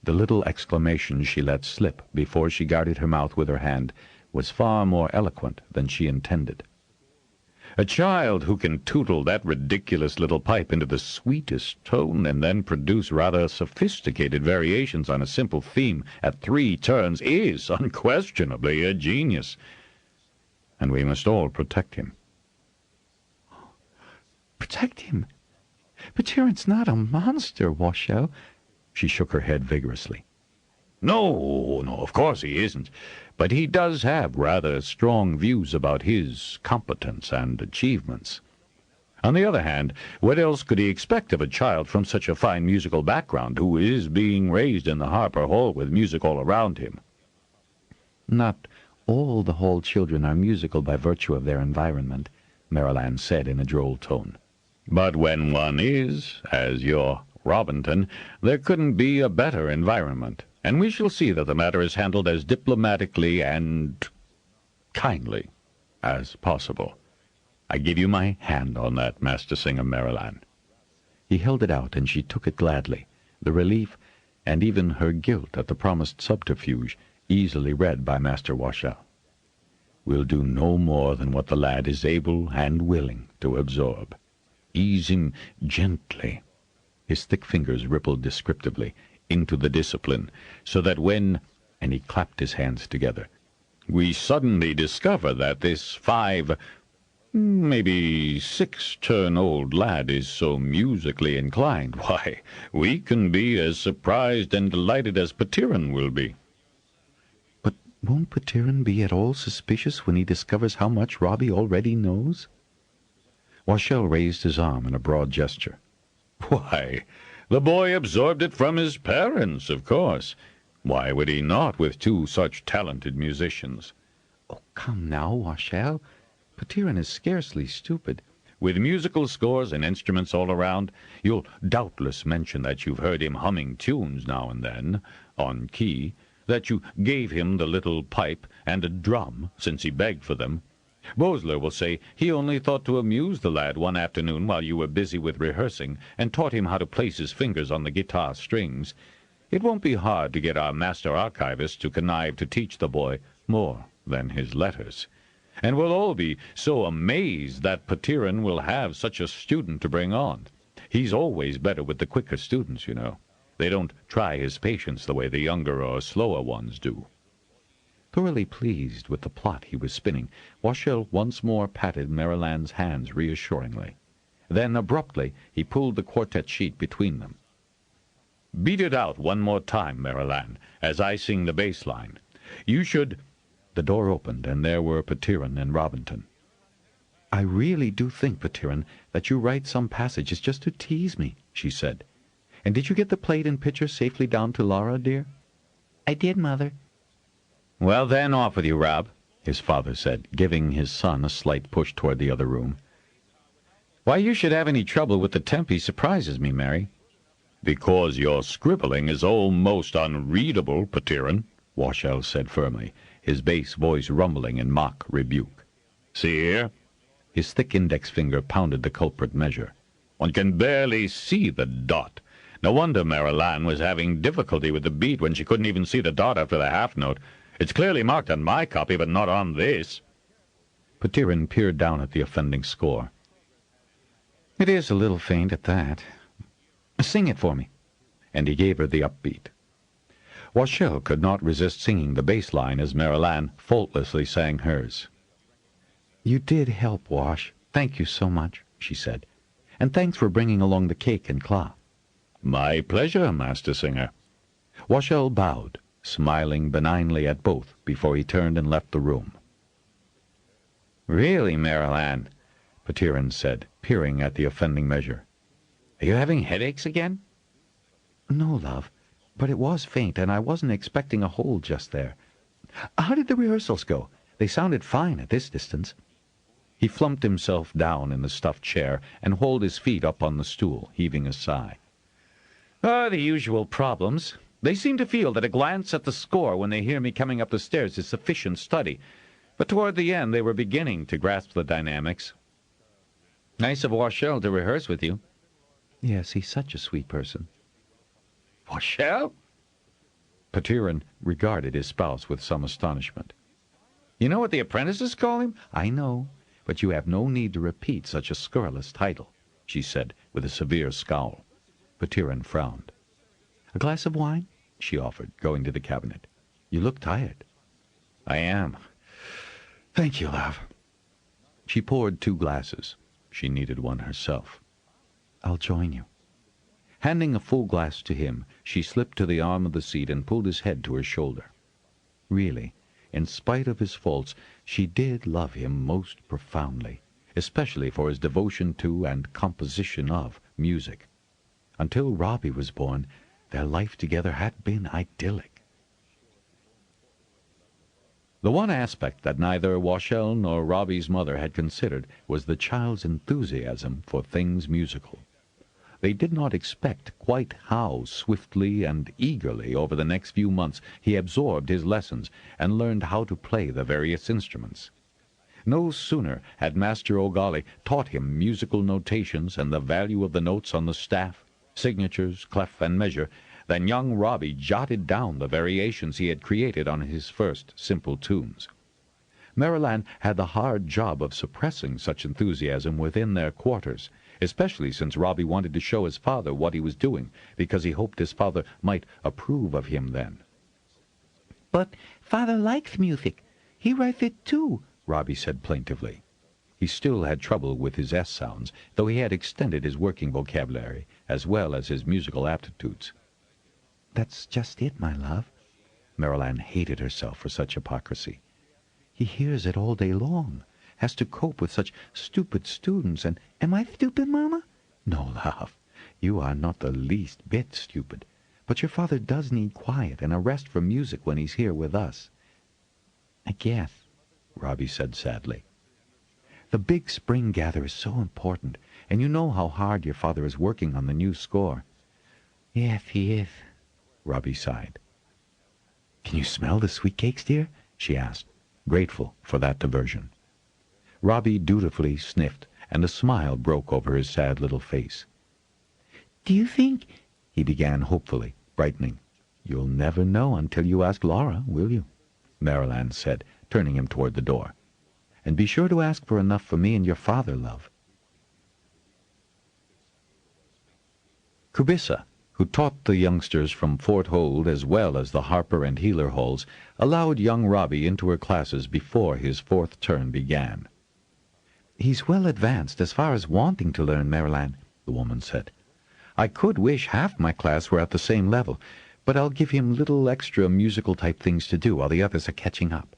B: The little exclamation she let slip before she guarded her mouth with her hand was far more eloquent than she intended. A child who can tootle that ridiculous little pipe into the sweetest tone and then produce rather sophisticated variations on a simple theme at 3 turns is unquestionably a genius. And we must all protect him.
C: protect him. Petiron's not a monster, Washel.
B: She shook her head vigorously. No, of course he isn't. But he does have rather strong views about his competence and achievements. On the other hand, what else could he expect of a child from such a fine musical background who is being raised in the Harper Hall with music all around him?
C: Not all the Hall children are musical by virtue of their environment, Marilanne said in a droll tone.
B: But when one is, as your Robinton, there couldn't be a better environment, and we shall see that the matter is handled as diplomatically and kindly as possible. I give you my hand on that, Master Singer Marilanne.
C: He held it out, and she took it gladly, the relief and even her guilt at the promised subterfuge easily read by Master Washel.
B: We'll do no more than what the lad is able and willing to absorb. Ease him gently. His thick fingers rippled descriptively into the discipline, so that when, and he clapped his hands together, we suddenly discover that this 5, maybe 6-turn-old lad is so musically inclined, why, we can be as surprised and delighted as Petiron will be.
C: But won't Petiron be at all suspicious when he discovers how much Robbie already knows?
B: Washel raised his arm in a broad gesture. Why, the boy absorbed it from his parents, of course. Why would he not, with 2 such talented musicians?
C: Oh, come now, Washel. Petiron is scarcely stupid.
B: With musical scores and instruments all around, you'll doubtless mention that you've heard him humming tunes now and then, on key, that you gave him the little pipe and a drum, since he begged for them. Bosler will say he only thought to amuse the lad one afternoon while you were busy with rehearsing, and taught him how to place his fingers on the guitar strings. It won't be hard to get our master archivist to connive to teach the boy more than his letters. And we'll all be so amazed that Petiron will have such a student to bring on. He's always better with the quicker students, you know. They don't try his patience the way the younger or slower ones do.
C: Thoroughly pleased with the plot he was spinning, Washel once more patted Marilanne's hands reassuringly. Then, abruptly, he pulled the quartet sheet between them.
B: Beat it out one more time, Marilanne, as I sing the bass line. You should...
C: The door opened, and there were Petiron and Robinton. I really do think, Petiron, that you write some passages just to tease me, she said. And did you get the plate and pitcher safely down to Laura, dear?
D: I did, Mother.
B: Well, then, off with you, Rob, his father said, giving his son a slight push toward the other room. Why you should have any trouble with the tempi surprises me, Mary. Because your scribbling is almost unreadable, Petiron, Washel said firmly, his bass voice rumbling in mock rebuke. See here? His thick index finger pounded the culprit measure. One can barely see the dot. No wonder Marilanne was having difficulty with the beat when she couldn't even see the dot after the half note. It's clearly marked on my copy, but not on this. Petiron peered down at the offending score.
C: It is a little faint at that. Sing it for me.
B: And he gave her the upbeat. Washel could not resist singing the bass line as Marilyn faultlessly sang hers.
C: "You did help, Wash. Thank you so much," she said. "And thanks for bringing along the cake and cloth."
B: "My pleasure, Master Singer." Washel bowed, smiling benignly at both before he turned and left the room. "Really, Marilyn," Petiron said, peering at the offending measure. "Are you having headaches again?"
C: "No, love, but it was faint, and I wasn't expecting a hold just there. How did the rehearsals go? They sounded fine at this distance."
B: He flumped himself down in the stuffed chair and hauled his feet up on the stool, heaving a sigh. "The usual problems. They seem to feel that a glance at the score when they hear me coming up the stairs is sufficient study, but toward the end they were beginning to grasp the dynamics." "Nice of Washel to rehearse with you."
C: "Yes, he's such a sweet person."
B: "Washel?" Petiron regarded his spouse with some astonishment. "You know what the apprentices call him?"
C: "I know, but you have no need to repeat such a scurrilous title," she said with a severe scowl. Petiron frowned. "A glass of wine?" she offered, going to the cabinet. "You look tired."
B: "I am. Thank you, love." She poured 2 glasses. She needed one herself.
C: "I'll join you."
B: Handing a full glass to him, she slipped to the arm of the seat and pulled his head to her shoulder. Really, in spite of his faults, she did love him most profoundly, especially for his devotion to and composition of music. Until Robbie was born, their life together had been idyllic. The one aspect that neither Washel nor Robbie's mother had considered was the child's enthusiasm for things musical. They did not expect quite how swiftly and eagerly over the next few months he absorbed his lessons and learned how to play the various instruments. No sooner had Master O'Golly taught him musical notations and the value of the notes on the staff, signatures, clef, and measure, than young Robbie jotted down the variations he had created on his first simple tunes. Marilyn had the hard job of suppressing such enthusiasm within their quarters, especially since Robbie wanted to show his father what he was doing, because he hoped his father might approve of him then.
D: "But father likes music. He writes it too,"
B: Robbie said plaintively. He still had trouble with his S sounds, though he had extended his working vocabulary as well as his musical aptitudes.
C: "That's just it, my love." Marilyn hated herself for such hypocrisy. "He hears it all day long, has to cope with such stupid students, and—"
D: "Am I stupid, Mama?"
C: "No, love, you are not the least bit stupid. But your father does need quiet and a rest from music when he's here with us."
D: "I guess,"
C: Robbie said sadly. "The big spring gather is so important, and you know how hard your father is working on the new score."
D: "Yes, he is,"
C: Robbie sighed. "Can you smell the sweet cakes, dear?" she asked, grateful for that diversion. Robbie dutifully sniffed, and a smile broke over his sad little face.
D: "Do you think—"
C: he began hopefully, brightening. "You'll never know until you ask Laura, will you?" Marilyn said, turning him toward the door. "And be sure to ask for enough for me and your father, love." Kubissa, who taught the youngsters from Fort Hold as well as the Harper and Healer Halls, allowed young Robbie into her classes before his 4th term began. "He's well advanced as far as wanting to learn, Marilyn," the woman said. "I could wish half my class were at the same level, but I'll give him little extra musical-type things to do while the others are catching up."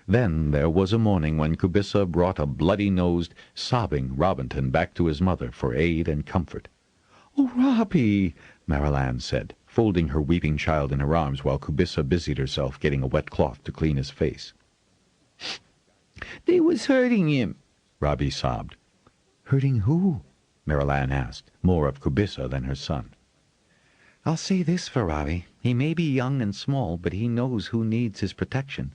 C: Then there was a morning when Kubissa brought a bloody-nosed, sobbing Robinton back to his mother for aid and comfort. "Oh, Robbie," Marilyn said, folding her weeping child in her arms while Kubissa busied herself getting a wet cloth to clean his face.
D: "They was hurting him,"
C: Robbie sobbed. "Hurting who?" Marilyn asked, more of Kubissa than her son. "I'll say this for Robbie. He may be young and small, but he knows who needs his protection."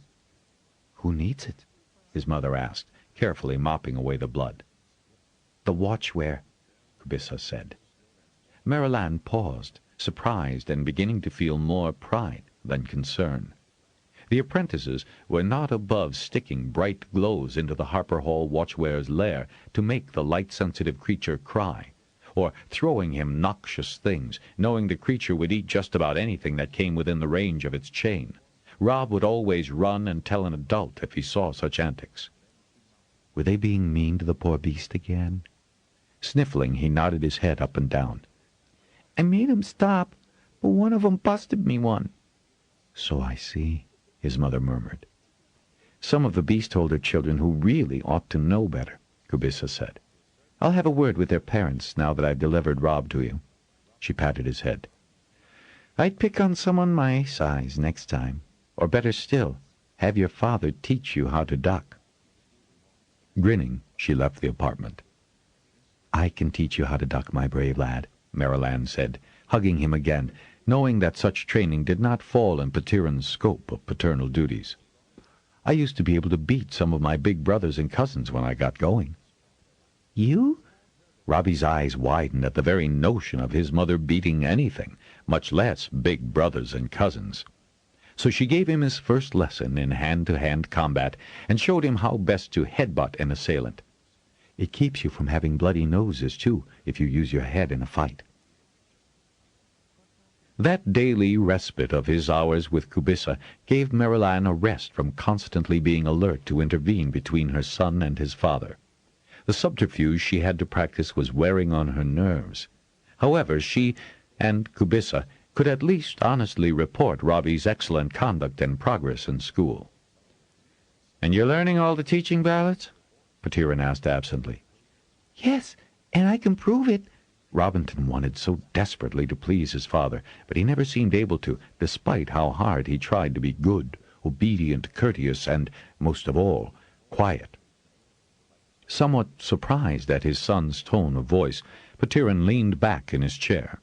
C: "Who needs it?" his mother asked, carefully mopping away the blood. "The watchware," Kubissa said. Marilyn paused, surprised and beginning to feel more pride than concern. The apprentices were not above sticking bright glows into the Harper Hall watchware's lair to make the light-sensitive creature cry,
B: or throwing him noxious things, knowing the creature would eat just about anything that came within the range of its chain. Rob would always run and tell an adult if he saw such antics.
C: Were they being mean to the poor beast again?
B: Sniffling, he nodded his head up and down.
D: I made 'em stop, but one of 'em busted me one.
C: So I see, his mother murmured. Some of the beast holder children who really ought to know better, Kubissa said. I'll have a word with their parents now that I've delivered Rob to you. She patted his head. I'd pick on someone my size next time, or better still, have your father teach you how to duck.
B: Grinning, she left the apartment.
C: I can teach you how to duck, my brave lad, Marilanne said, hugging him again, knowing that such training did not fall in Petiron's scope of paternal duties. I used to be able to beat some of my big brothers and cousins when I got going.
D: You?
B: Robbie's eyes widened at the very notion of his mother beating anything, much less big brothers and cousins. So she gave him his first lesson in hand-to-hand combat and showed him how best to headbutt an assailant. It keeps you from having bloody noses, too, if you use your head in a fight. That daily respite of his hours with Kubissa gave Marilanne a rest from constantly being alert to intervene between her son and his father. The subterfuge she had to practice was wearing on her nerves. However, she and Kubissa could at least honestly report Robbie's excellent conduct and progress in school. "And you're learning all the teaching ballads?" Petiron asked absently.
D: Yes, and I can prove it.
B: Robinton wanted so desperately to please his father, but he never seemed able to, despite how hard he tried to be good, obedient, courteous, and, most of all, quiet. Somewhat surprised at his son's tone of voice, Petiron leaned back in his chair.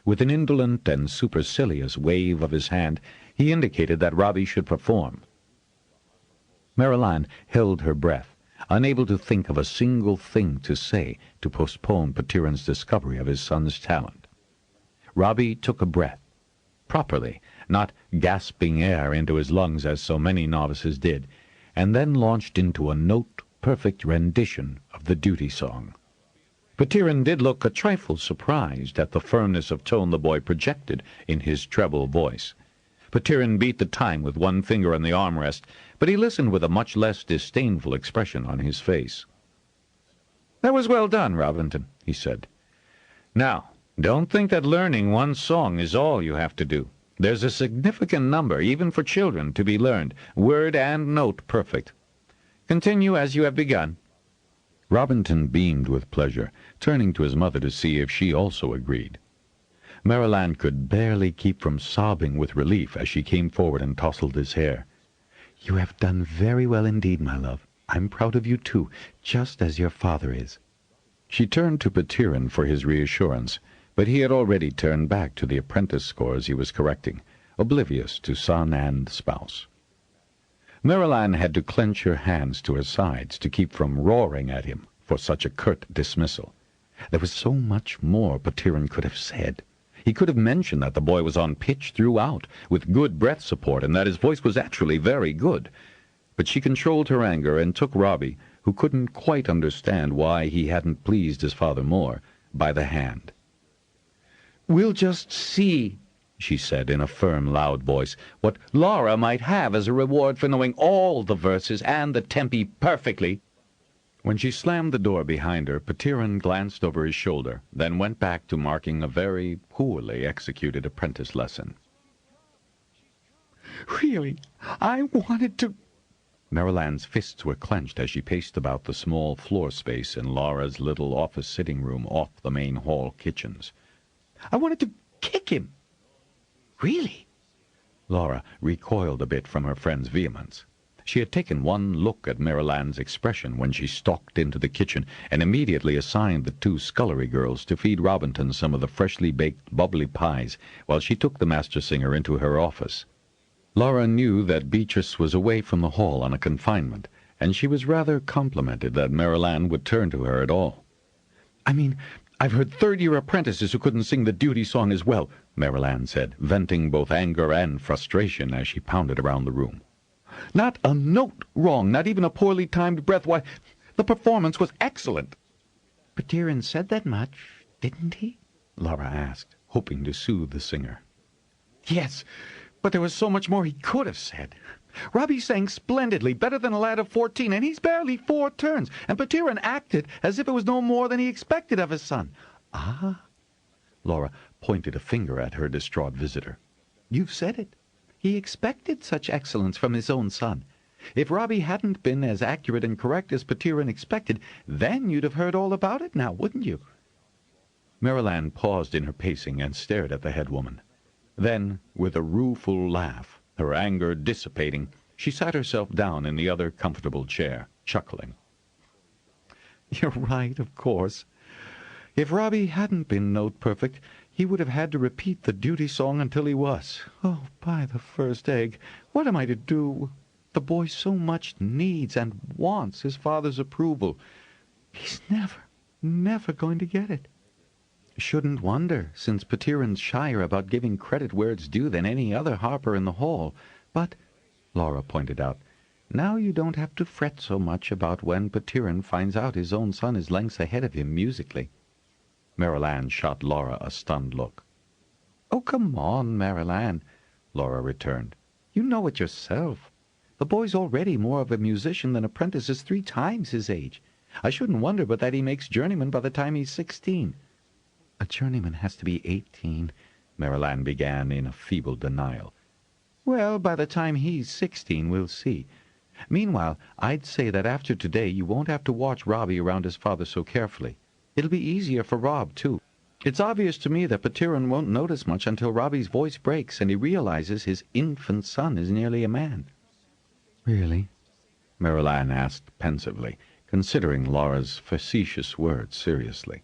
B: With an indolent and supercilious wave of his hand, he indicated that Robbie should perform. Marilanne held her breath, unable to think of a single thing to say to postpone Petiron's discovery of his son's talent. Robbie took a breath, properly, not gasping air into his lungs as so many novices did, and then launched into a note-perfect rendition of the duty song. Petiron did look a trifle surprised at the firmness of tone the boy projected in his treble voice. Petiron beat the time with one finger on the armrest, but he listened with a much less disdainful expression on his face. "That was well done, Robinton," he said. "Now, don't think that learning one song is all you have to do. There's a significant number, even for children, to be learned, word and note perfect. Continue as you have begun." Robinton beamed with pleasure, turning to his mother to see if she also agreed. Marilanne could barely keep from sobbing with relief as she came forward and tousled his hair. "You have done very well indeed, my love. I'm proud of you, too, just as your father is." She turned to Petiron for his reassurance, but he had already turned back to the apprentice scores he was correcting, oblivious to son and spouse. Marilanne had to clench her hands to her sides to keep from roaring at him for such a curt dismissal. There was so much more Petiron could have said. He could have mentioned that the boy was on pitch throughout, with good breath support, and that his voice was actually very good. But she controlled her anger and took Robbie, who couldn't quite understand why he hadn't pleased his father more, by the hand. "We'll just see," she said in a firm, loud voice, "what Laura might have as a reward for knowing all the verses and the tempi perfectly." When she slammed the door behind her, Petiron glanced over his shoulder, then went back to marking a very poorly executed apprentice lesson.
D: "Really, I wanted to—"
B: Marilanne's fists were clenched as she paced about the small floor space in Laura's little office sitting room off the main hall kitchens.
D: "I wanted to kick him. Really?"
B: Laura recoiled a bit from her friend's vehemence. She had taken one look at Marilanne's expression when she stalked into the kitchen and immediately assigned the two scullery girls to feed Robinton some of the freshly baked bubbly pies while she took the master singer into her office. Laura knew that Beatrice was away from the hall on a confinement, and she was rather complimented that Marilanne would turn to her at all. "I mean, I've heard third-year apprentices who couldn't sing the duty song as well," Marilanne said, venting both anger and frustration as she pounded around the room. "Not a note wrong, not even a poorly timed breath. Why, the performance was excellent."
D: "Petiron said that much,
C: Didn't he? Laura asked, hoping to soothe the singer. Yes, but there was so much more he could have said. Robbie sang splendidly, better than a lad of 14, and he's barely 4 turns, and Petiron acted as if it was no more than he expected of his son. Ah, Laura pointed a finger at her distraught visitor. You've said it. He expected such excellence from his own son. If Robbie hadn't been as accurate and correct as Petiron expected, then you'd have heard all about it now, wouldn't you? Maryland paused in her pacing and stared at the head woman. Then, with a rueful laugh, her anger dissipating, she sat herself down in the other comfortable chair, chuckling. You're right, of course. If Robbie hadn't been note perfect, he would have had to repeat the duty song until he was. Oh, by the first egg, what am I to do? The boy so much needs and wants his father's approval. He's never going to get it. Shouldn't wonder, since Petiron's shyer about giving credit where it's due than any other harper in the hall. But, Laura pointed out, now you don't have to fret so much about when Petiron finds out his own son is lengths ahead of him musically. Maryland shot Laura a stunned look. Oh, come on, Maryland, Laura returned. You know it yourself. The boy's already more of a musician than Apprentice is 3 times his age. I shouldn't wonder but that he makes journeyman by the time he's 16. A journeyman has to be 18, Maryland began in a feeble denial. Well, by the time he's 16, we'll see. Meanwhile, I'd say that after today you won't have to watch Robbie around his father so carefully. It'll be easier for Rob, too. It's obvious to me that Petiron won't notice much until Robbie's voice breaks and he realizes his infant son is nearly a man. Really? Maryland asked pensively, considering Laura's facetious words seriously.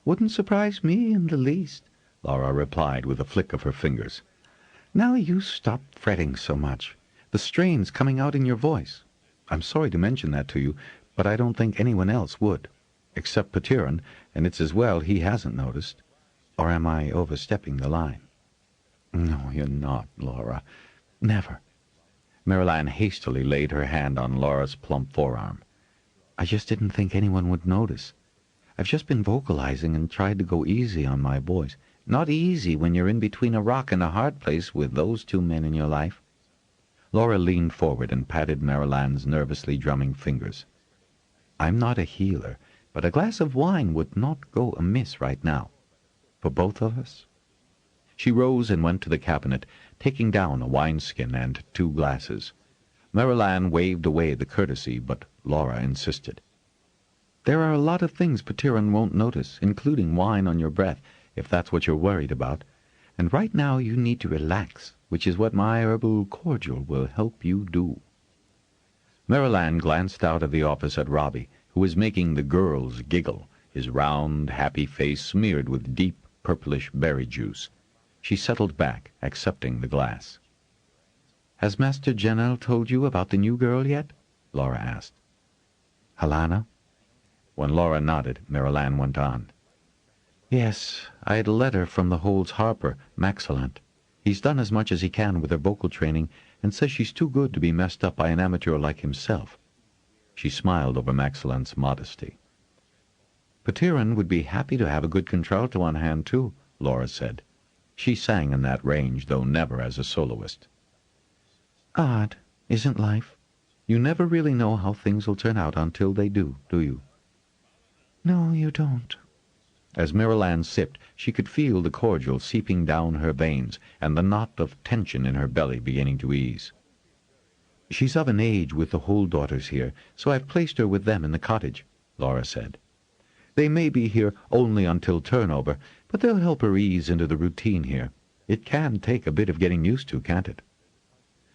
C: Wouldn't surprise me in the least, Laura replied with a flick of her fingers. Now you stop fretting so much. The strain's coming out in your voice. I'm sorry to mention that to you, but I don't think anyone else would. Except Petiron, and it's as well he hasn't noticed. Or am I overstepping the line? No, you're not, Laura. Never. Maryland hastily laid her hand on Laura's plump forearm. I just didn't think anyone would notice. I've just been vocalizing and tried to go easy on my boys. Not easy when you're in between a rock and a hard place with those 2 men in your life. Laura leaned forward and patted Maryland's nervously drumming fingers. I'm not a healer, but a glass of wine would not go amiss right now. For both of us? She rose and went to the cabinet, taking down a wineskin and 2 glasses. Maryland waved away the courtesy, but Laura insisted. There are a lot of things Petiron won't notice, including wine on your breath, if that's what you're worried about. And right now you need to relax, which is what my herbal cordial will help you do. Maryland glanced out of the office at Robbie, who was making the girls giggle, his round, happy face smeared with deep, purplish berry juice. She settled back, accepting the glass. Has Master General told you about the new girl yet? Laura asked. Helena? When Laura nodded, Maryland went on. Yes, I had a letter from the Hold's harper, Maxillant. He's done as much as he can with her vocal training and says she's too good to be messed up by an amateur like himself. She smiled over Maxillant's modesty. Petiron would be happy to have a good contralto on hand, too, Laura said. She sang in that range, though never as a soloist. Odd, isn't life? You never really know how things will turn out until they do you? No, you don't. As Maryland sipped, she could feel the cordial seeping down her veins and the knot of tension in her belly beginning to ease. She's of an age with the Hold daughters here, so I've placed her with them in the cottage, Laura said. They may be here only until turnover, but they'll help her ease into the routine here. It can take a bit of getting used to, can't it?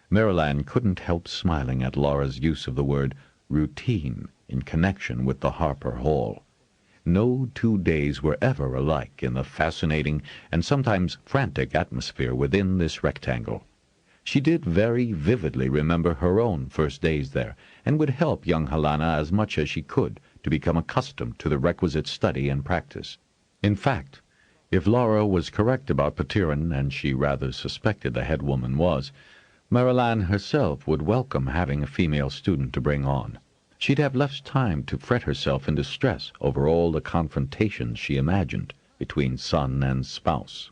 C: Maryland couldn't help smiling at Laura's use of the word routine in connection with the Harper Hall. No 2 days were ever alike in the fascinating and sometimes frantic atmosphere within this rectangle. She did very vividly remember her own first days there, and would help young Helena as much as she could to become accustomed to the requisite study and practice. In fact, if Laura was correct about Petiron, and she rather suspected the head woman was, Maryland herself would welcome having a female student to bring on.
B: she'd have less time to fret herself into stress over all the confrontations she imagined between son and spouse.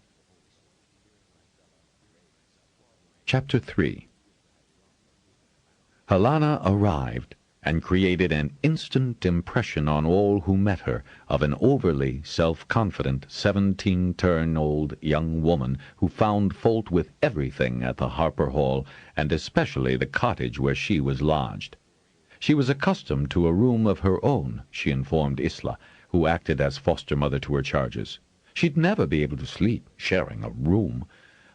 B: Chapter 3. Helena arrived and created an instant impression on all who met her of an overly self-confident 17-turn-old young woman who found fault with everything at the Harper Hall, and especially the cottage where she was lodged. She was accustomed to a room of her own, she informed Isla, who acted as foster mother to her charges. She'd never be able to sleep sharing a room.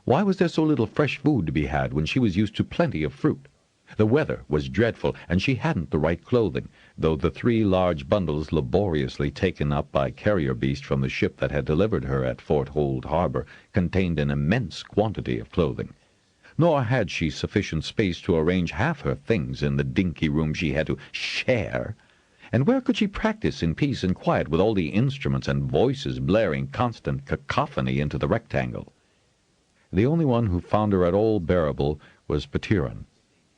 B: Why was there so little fresh food to be had when she was used to plenty of fruit? The weather was dreadful, and she hadn't the right clothing, though the 3 large bundles laboriously taken up by carrier beast from the ship that had delivered her at Fort Hold Harbor contained an immense quantity of clothing. Nor had she sufficient space to arrange half her things in the dinky room she had to share. And where could she practice in peace and quiet with all the instruments and voices blaring constant cacophony into the rectangle? The only one who found her at all bearable was Petiron.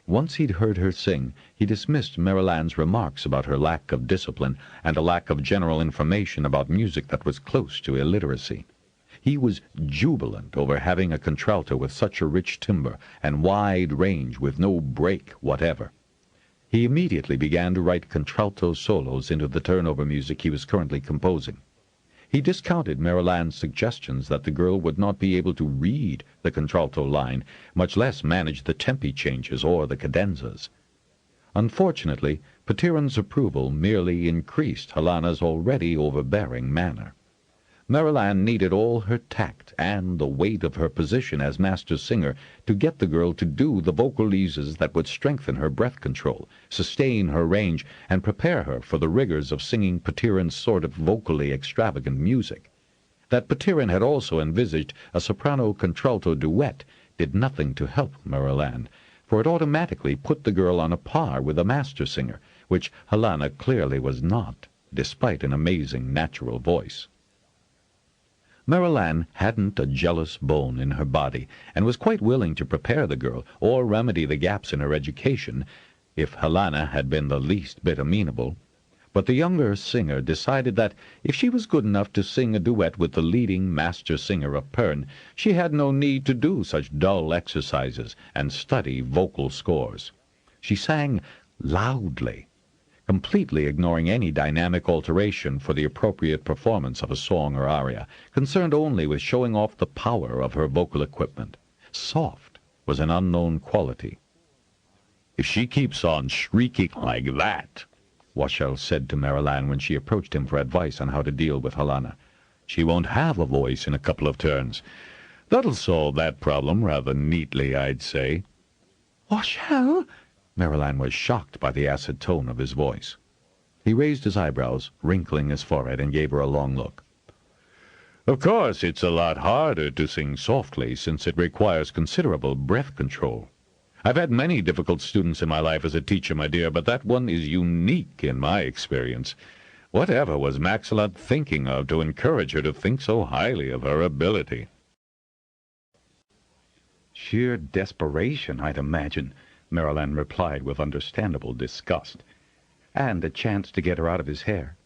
B: Once he'd heard her sing, he dismissed Marilanne's remarks about her lack of discipline and a lack of general information about music that was close to illiteracy. He was jubilant over having a contralto with such a rich timbre and wide range with no break whatever. He immediately began to write contralto solos into the turnover music he was currently composing. He discounted Marilanne's suggestions that the girl would not be able to read the contralto line, much less manage the tempi changes or the cadenzas. Unfortunately, Petiron's approval merely increased Helena's already overbearing manner. Marilanne needed all her tact and the weight of her position as master singer to get the girl to do the vocalises that would strengthen her breath control, sustain her range, and prepare her for the rigors of singing Petiron's sort of vocally extravagant music. That Petiron had also envisaged a soprano-contralto duet did nothing to help Marilanne, for it automatically put the girl on a par with a master singer, which Helena clearly was not, despite an amazing natural voice. Marilanne hadn't a jealous bone in her body, and was quite willing to prepare the girl, or remedy the gaps in her education, if Helena had been the least bit amenable. But the younger singer decided that, if she was good enough to sing a duet with the leading master singer of Pern, she had no need to do such dull exercises and study vocal scores. She sang loudly, completely ignoring any dynamic alteration for the appropriate performance of a song or aria, concerned only with showing off the power of her vocal equipment. Soft was an unknown quality. "If she keeps on shrieking like that," Washel said to Marilanne when she approached him for advice on how to deal with Helena, "she won't have a voice in a couple of turns. That'll solve that problem rather neatly, I'd say."
D: "Washel?"
B: Marilanne was shocked by the acid tone of his voice. He raised his eyebrows, wrinkling his forehead, and gave her a long look. "Of course, it's a lot harder to sing softly, since it requires considerable breath control. I've had many difficult students in my life as a teacher, my dear, but that one is unique in my experience. Whatever was Maxillant thinking of to encourage her to think so highly of her ability?"
C: "Sheer desperation, I'd imagine," Marilanne replied with understandable disgust. "And a chance to get her out of his hair."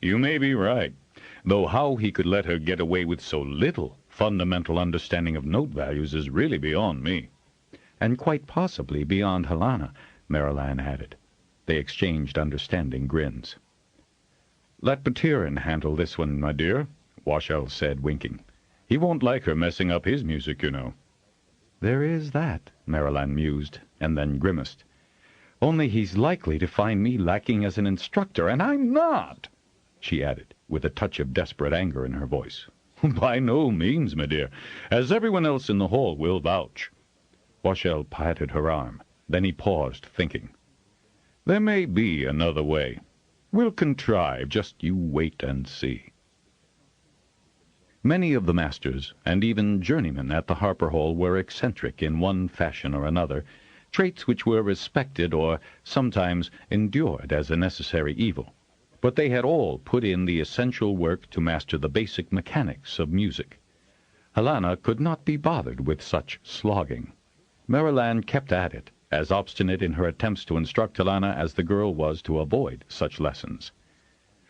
A: You may be right, though how he could let her get away with so little fundamental understanding of note values is really beyond me.
C: "And quite possibly beyond Helena," Marilanne added. They exchanged understanding grins.
A: "Let Petiron handle this one, my dear," Washel said, winking. "He won't like her messing up his music, you know."
C: "There is that," Marilanne mused, and then grimaced. "Only he's likely to find me lacking as an instructor, and I'm not," she added, with a touch of desperate anger in her voice.
A: "By no means, my dear, as everyone else in the hall will vouch."
C: Washel patted her arm. Then he paused, thinking.
A: "There may be another way. We'll contrive, just you wait and see."
C: Many of the masters, and even journeymen at the Harper Hall, were eccentric in one fashion or another, traits which were respected or sometimes endured as a necessary evil. But they had all put in the essential work to master the basic mechanics of music. Helena could not be bothered with such slogging. Marilanne kept at it,
B: as obstinate in her attempts to instruct Helena as the girl was to avoid such lessons.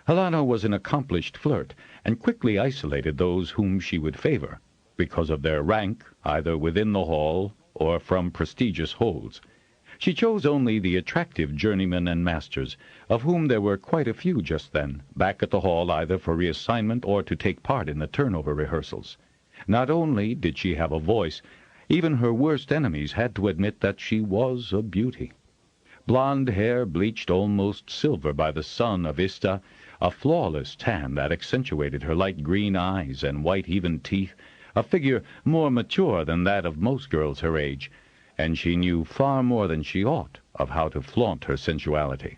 B: Helena was an accomplished flirt, and quickly isolated those whom she would favor, because of their rank, either within the hall or from prestigious holds. She chose only the attractive journeymen and masters, of whom there were quite a few just then, back at the hall either for reassignment or to take part in the turnover rehearsals. Not only did she have a voice, even her worst enemies had to admit that she was a beauty. Blonde hair bleached almost silver by the sun of Ista, a flawless tan that accentuated her light green eyes and white even teeth, a figure more mature than that of most girls her age, and she knew far more than she ought of how to flaunt her sensuality.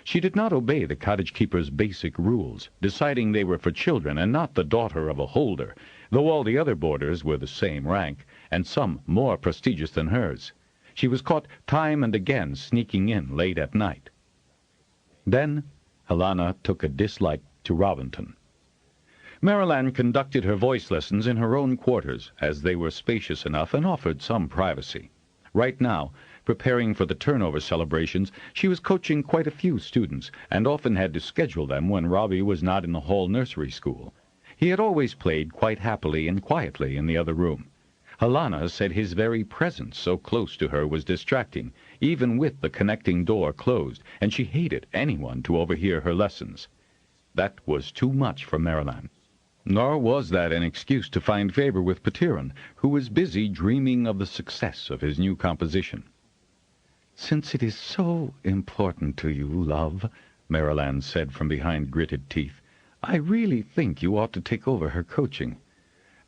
B: She did not obey the cottage-keeper's basic rules, deciding they were for children and not the daughter of a holder, though all the other boarders were the same rank, and some more prestigious than hers. She was caught time and again sneaking in late at night. Then Helena took a dislike to Robinton. Maryland conducted her voice lessons in her own quarters, as they were spacious enough and offered some privacy. Right now, preparing for the turnover celebrations, she was coaching quite a few students, and often had to schedule them when Robbie was not in the hall nursery school. He had always played quite happily and quietly in the other room. Helena said his very presence so close to her was distracting, even with the connecting door closed, and she hated anyone to overhear her lessons. That was too much for Maryland. Nor was that an excuse to find favor with Petiron, who was busy dreaming of the success of his new composition.
C: "Since it is so important to you, love," Maryland said from behind gritted teeth, "I really think you ought to take over her coaching.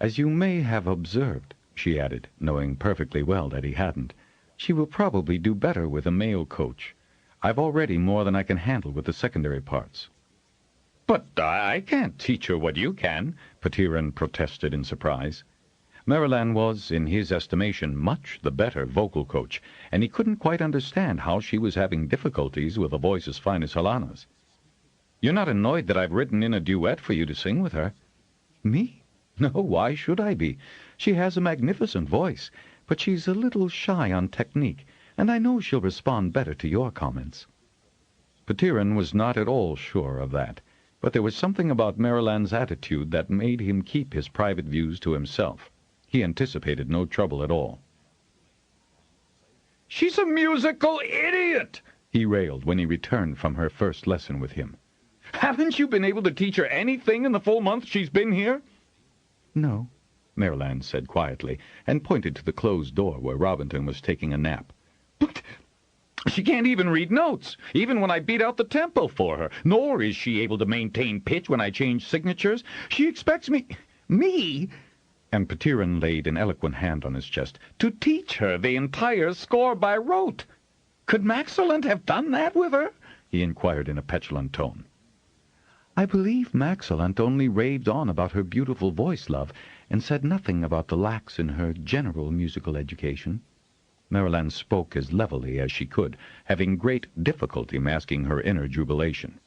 C: As you may have observed," she added, knowing perfectly well that he hadn't, "she will probably do better with a male coach. I've already more than I can handle with the secondary parts."
B: "But I can't teach her what you can," Petiron protested in surprise.
C: Maryland was, in his estimation, much the better vocal coach, and he couldn't quite understand how she was having difficulties with a voice as fine as Helena's.
B: "You're not annoyed that I've written in a duet for you to sing with her?"
C: "Me? No, why should I be? She has a magnificent voice, but she's a little shy on technique, and I know she'll respond better to your comments." Petiron was not at all sure of that, but there was something about Maryland's attitude that made him keep his private views to himself. He anticipated no trouble at all.
B: "She's a musical idiot!"
C: he railed when he returned from her first lesson with him.
B: "Haven't you been able to teach her anything in the full month she's been here?"
C: "No," Maryland said quietly, and pointed to the closed door where Robinton was taking a nap.
B: "But she can't even read notes, even when I beat out the tempo for her. Nor is she able to maintain pitch when I change signatures. She expects me,
C: and Petiron laid an eloquent hand on his chest,
B: to teach her the entire score by rote. Could Maxilent have done that with her?"
C: he inquired in a petulant tone. "I believe Maxilent only raved on about her beautiful voice, love, and said nothing about the lacks in her general musical education." Maryland spoke as levelly as she could, having great difficulty masking her inner jubilation.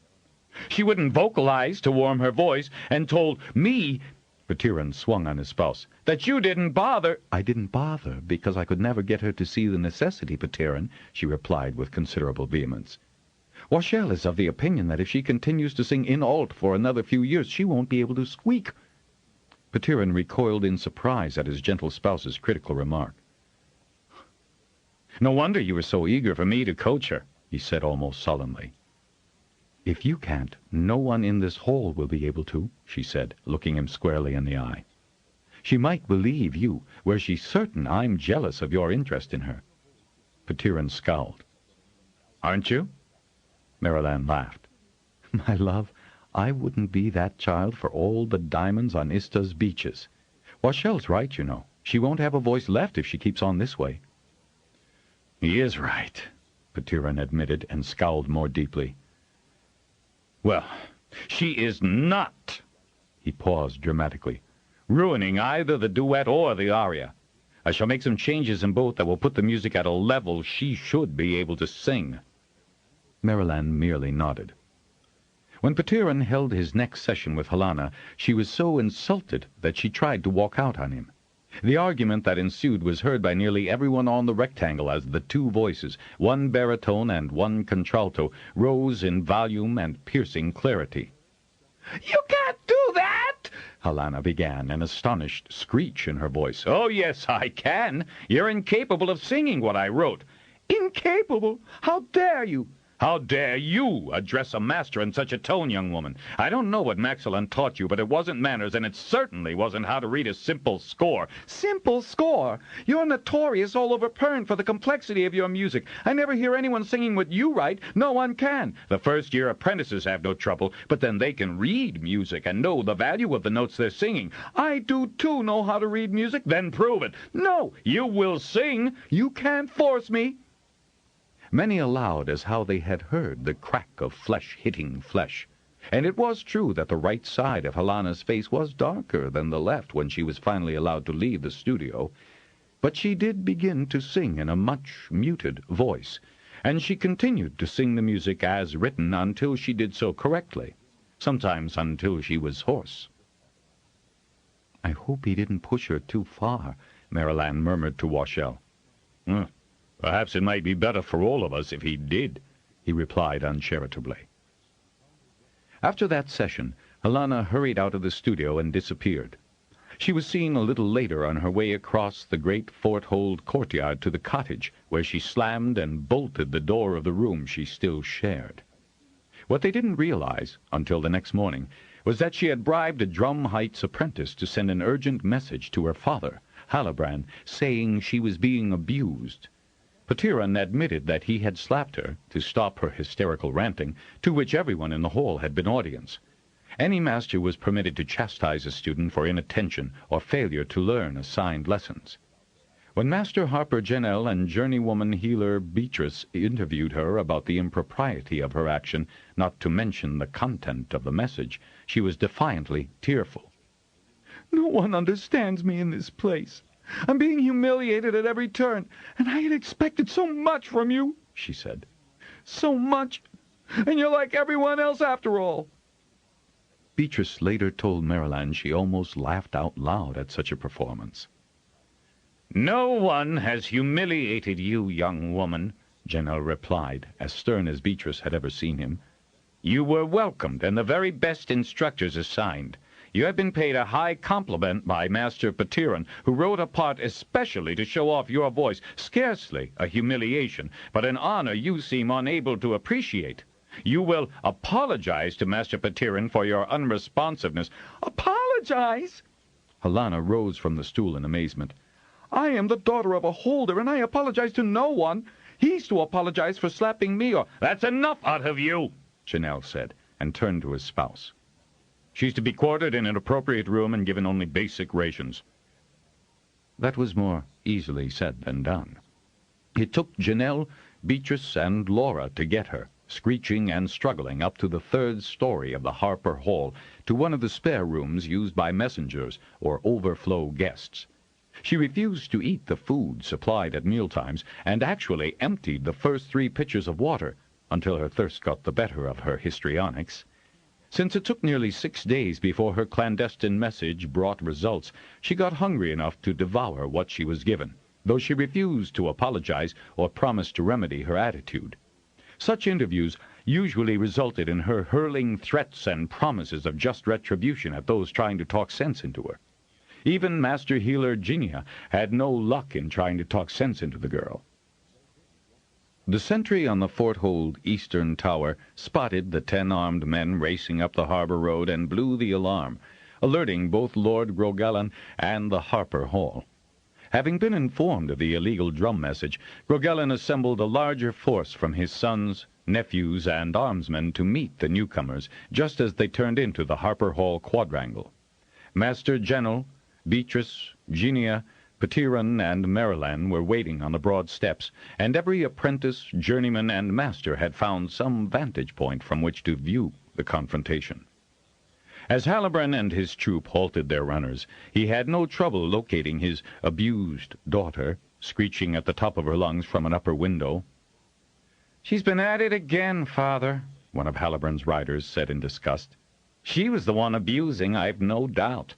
B: "She wouldn't vocalize to warm her voice, and told me,"
C: Petiron swung on his spouse,
B: "that you didn't bother."
C: "I didn't bother because I could never get her to see the necessity, Petiron," she replied with considerable vehemence. "Washel is of the opinion that if she continues to sing in alt for another few years, she won't be able to squeak." Petiron recoiled in surprise at his gentle spouse's critical remark.
B: "No wonder you were so eager for me to coach her," he said almost sullenly.
C: "If you can't, no one in this hall will be able to," she said, looking him squarely in the eye. "She might believe you, were she certain I'm jealous of your interest in her." Petiron scowled.
B: "Aren't you?"
C: Maryland laughed. "My love, I wouldn't be that child for all the diamonds on Ista's beaches. Washel's right, you know. She won't have a voice left if she keeps on this way."
B: "He is right,"
C: Petiron admitted, and scowled more deeply.
B: "Well, she is not,"
C: he paused dramatically,
B: "ruining either the duet or the aria. I shall make some changes in both that will put the music at a level she should be able to sing."
C: Maryland merely nodded. When Petiron held his next session with Helena, she was so insulted that she tried to walk out on him.
A: The argument that ensued was heard by nearly everyone on the rectangle as the two voices, one baritone and one contralto, rose in volume and piercing clarity. "You can't do that!" Helena began, an astonished screech in her voice. "Oh, yes, I can. You're incapable of singing what I wrote." "Incapable? How dare you?" "How dare you address a master in such a tone, young woman? I don't know what Maxwell taught you, but it wasn't manners, and it certainly wasn't how to read a simple score." "Simple score? You're notorious all over Pern for the complexity of your music. I never hear anyone singing what you write. No one can. The first-year apprentices have no trouble, but then they can read music and know the value of the notes they're singing. I do, too, know how to read music. Then prove it." "No, you will sing. You can't force me." Many allowed as how they had heard the crack of flesh hitting flesh, and it was true that the right side of Helena's face was darker than the left when she was finally allowed to leave the studio. But she did begin to sing in a much muted voice, and she continued to sing the music as written until she did so correctly, sometimes until she was hoarse. "I hope he didn't push her too far," Marilyn murmured to Washel. "Perhaps it might be better for all of us if he did," he replied uncharitably. After that session, Helena hurried out of the studio and disappeared. She was seen a little later on her way across the great Fort Hold courtyard to the cottage, where she slammed and bolted the door of the room she still shared. What they didn't realize, until the next morning, was that she had bribed a Drum Heights apprentice to send an urgent message to her father, Halibran, saying she was being abused. Petiron admitted that he had slapped her to stop her hysterical ranting, to which everyone in the hall had been audience. Any master was permitted to chastise a student for inattention or failure to learn assigned lessons. When Master Harper Janelle and journeywoman healer Beatrice interviewed her about the impropriety of her action, not to mention the content of the message, she was defiantly tearful. "No one understands me in this place. I'm being humiliated at every turn, and I had expected so much from you," she said. "So much, and you're like everyone else after all." Beatrice later told Marilyn she almost laughed out loud at such a performance. "No one has humiliated you, young woman," Janelle replied, as stern as Beatrice had ever seen him. "You were welcomed, and the very best instructors assigned. You have been paid a high compliment by Master Petiron, who wrote a part especially to show off your voice, scarcely a humiliation, but an honor you seem unable to appreciate. You will apologize to Master Petiron for your unresponsiveness." "Apologize?" Helena rose from the stool in amazement. "I am the daughter of a holder, and I apologize to no one. He's to apologize for slapping me or—" "That's enough out of you," Janelle said, and turned to his spouse. "She's to be quartered in an appropriate room and given only basic rations." That was more easily said than done. It took Janelle, Beatrice, and Laura to get her, screeching and struggling, up to the third story of the Harper Hall, to one of the spare rooms used by messengers or overflow guests. She refused to eat the food supplied at mealtimes, and actually emptied the first 3 pitchers of water, until her thirst got the better of her histrionics. Since it took nearly 6 days before her clandestine message brought results, she got hungry enough to devour what she was given, though she refused to apologize or promise to remedy her attitude. Such interviews usually resulted in her hurling threats and promises of just retribution at those trying to talk sense into her. Even Master Healer Ginia had no luck in trying to talk sense into the girl. The sentry on the Fort Hold eastern tower spotted the 10 armed men racing up the harbor road and blew the alarm, alerting both Lord Grogellan and the Harper Hall. Having been informed of the illegal drum message, Grogellan assembled a larger force from his sons, nephews, and armsmen to meet the newcomers just as they turned into the Harper Hall quadrangle. Master Genel, Beatrice, Ginia, Petiron, and Marilyn were waiting on the broad steps, and every apprentice, journeyman, and master had found some vantage point from which to view the confrontation. As Halibran and his troop halted their runners, he had no trouble locating his abused daughter, screeching at the top of her lungs from an upper window. "She's been at it again, Father," one of Halibran's riders said in disgust. "She was the one abusing, I've no doubt."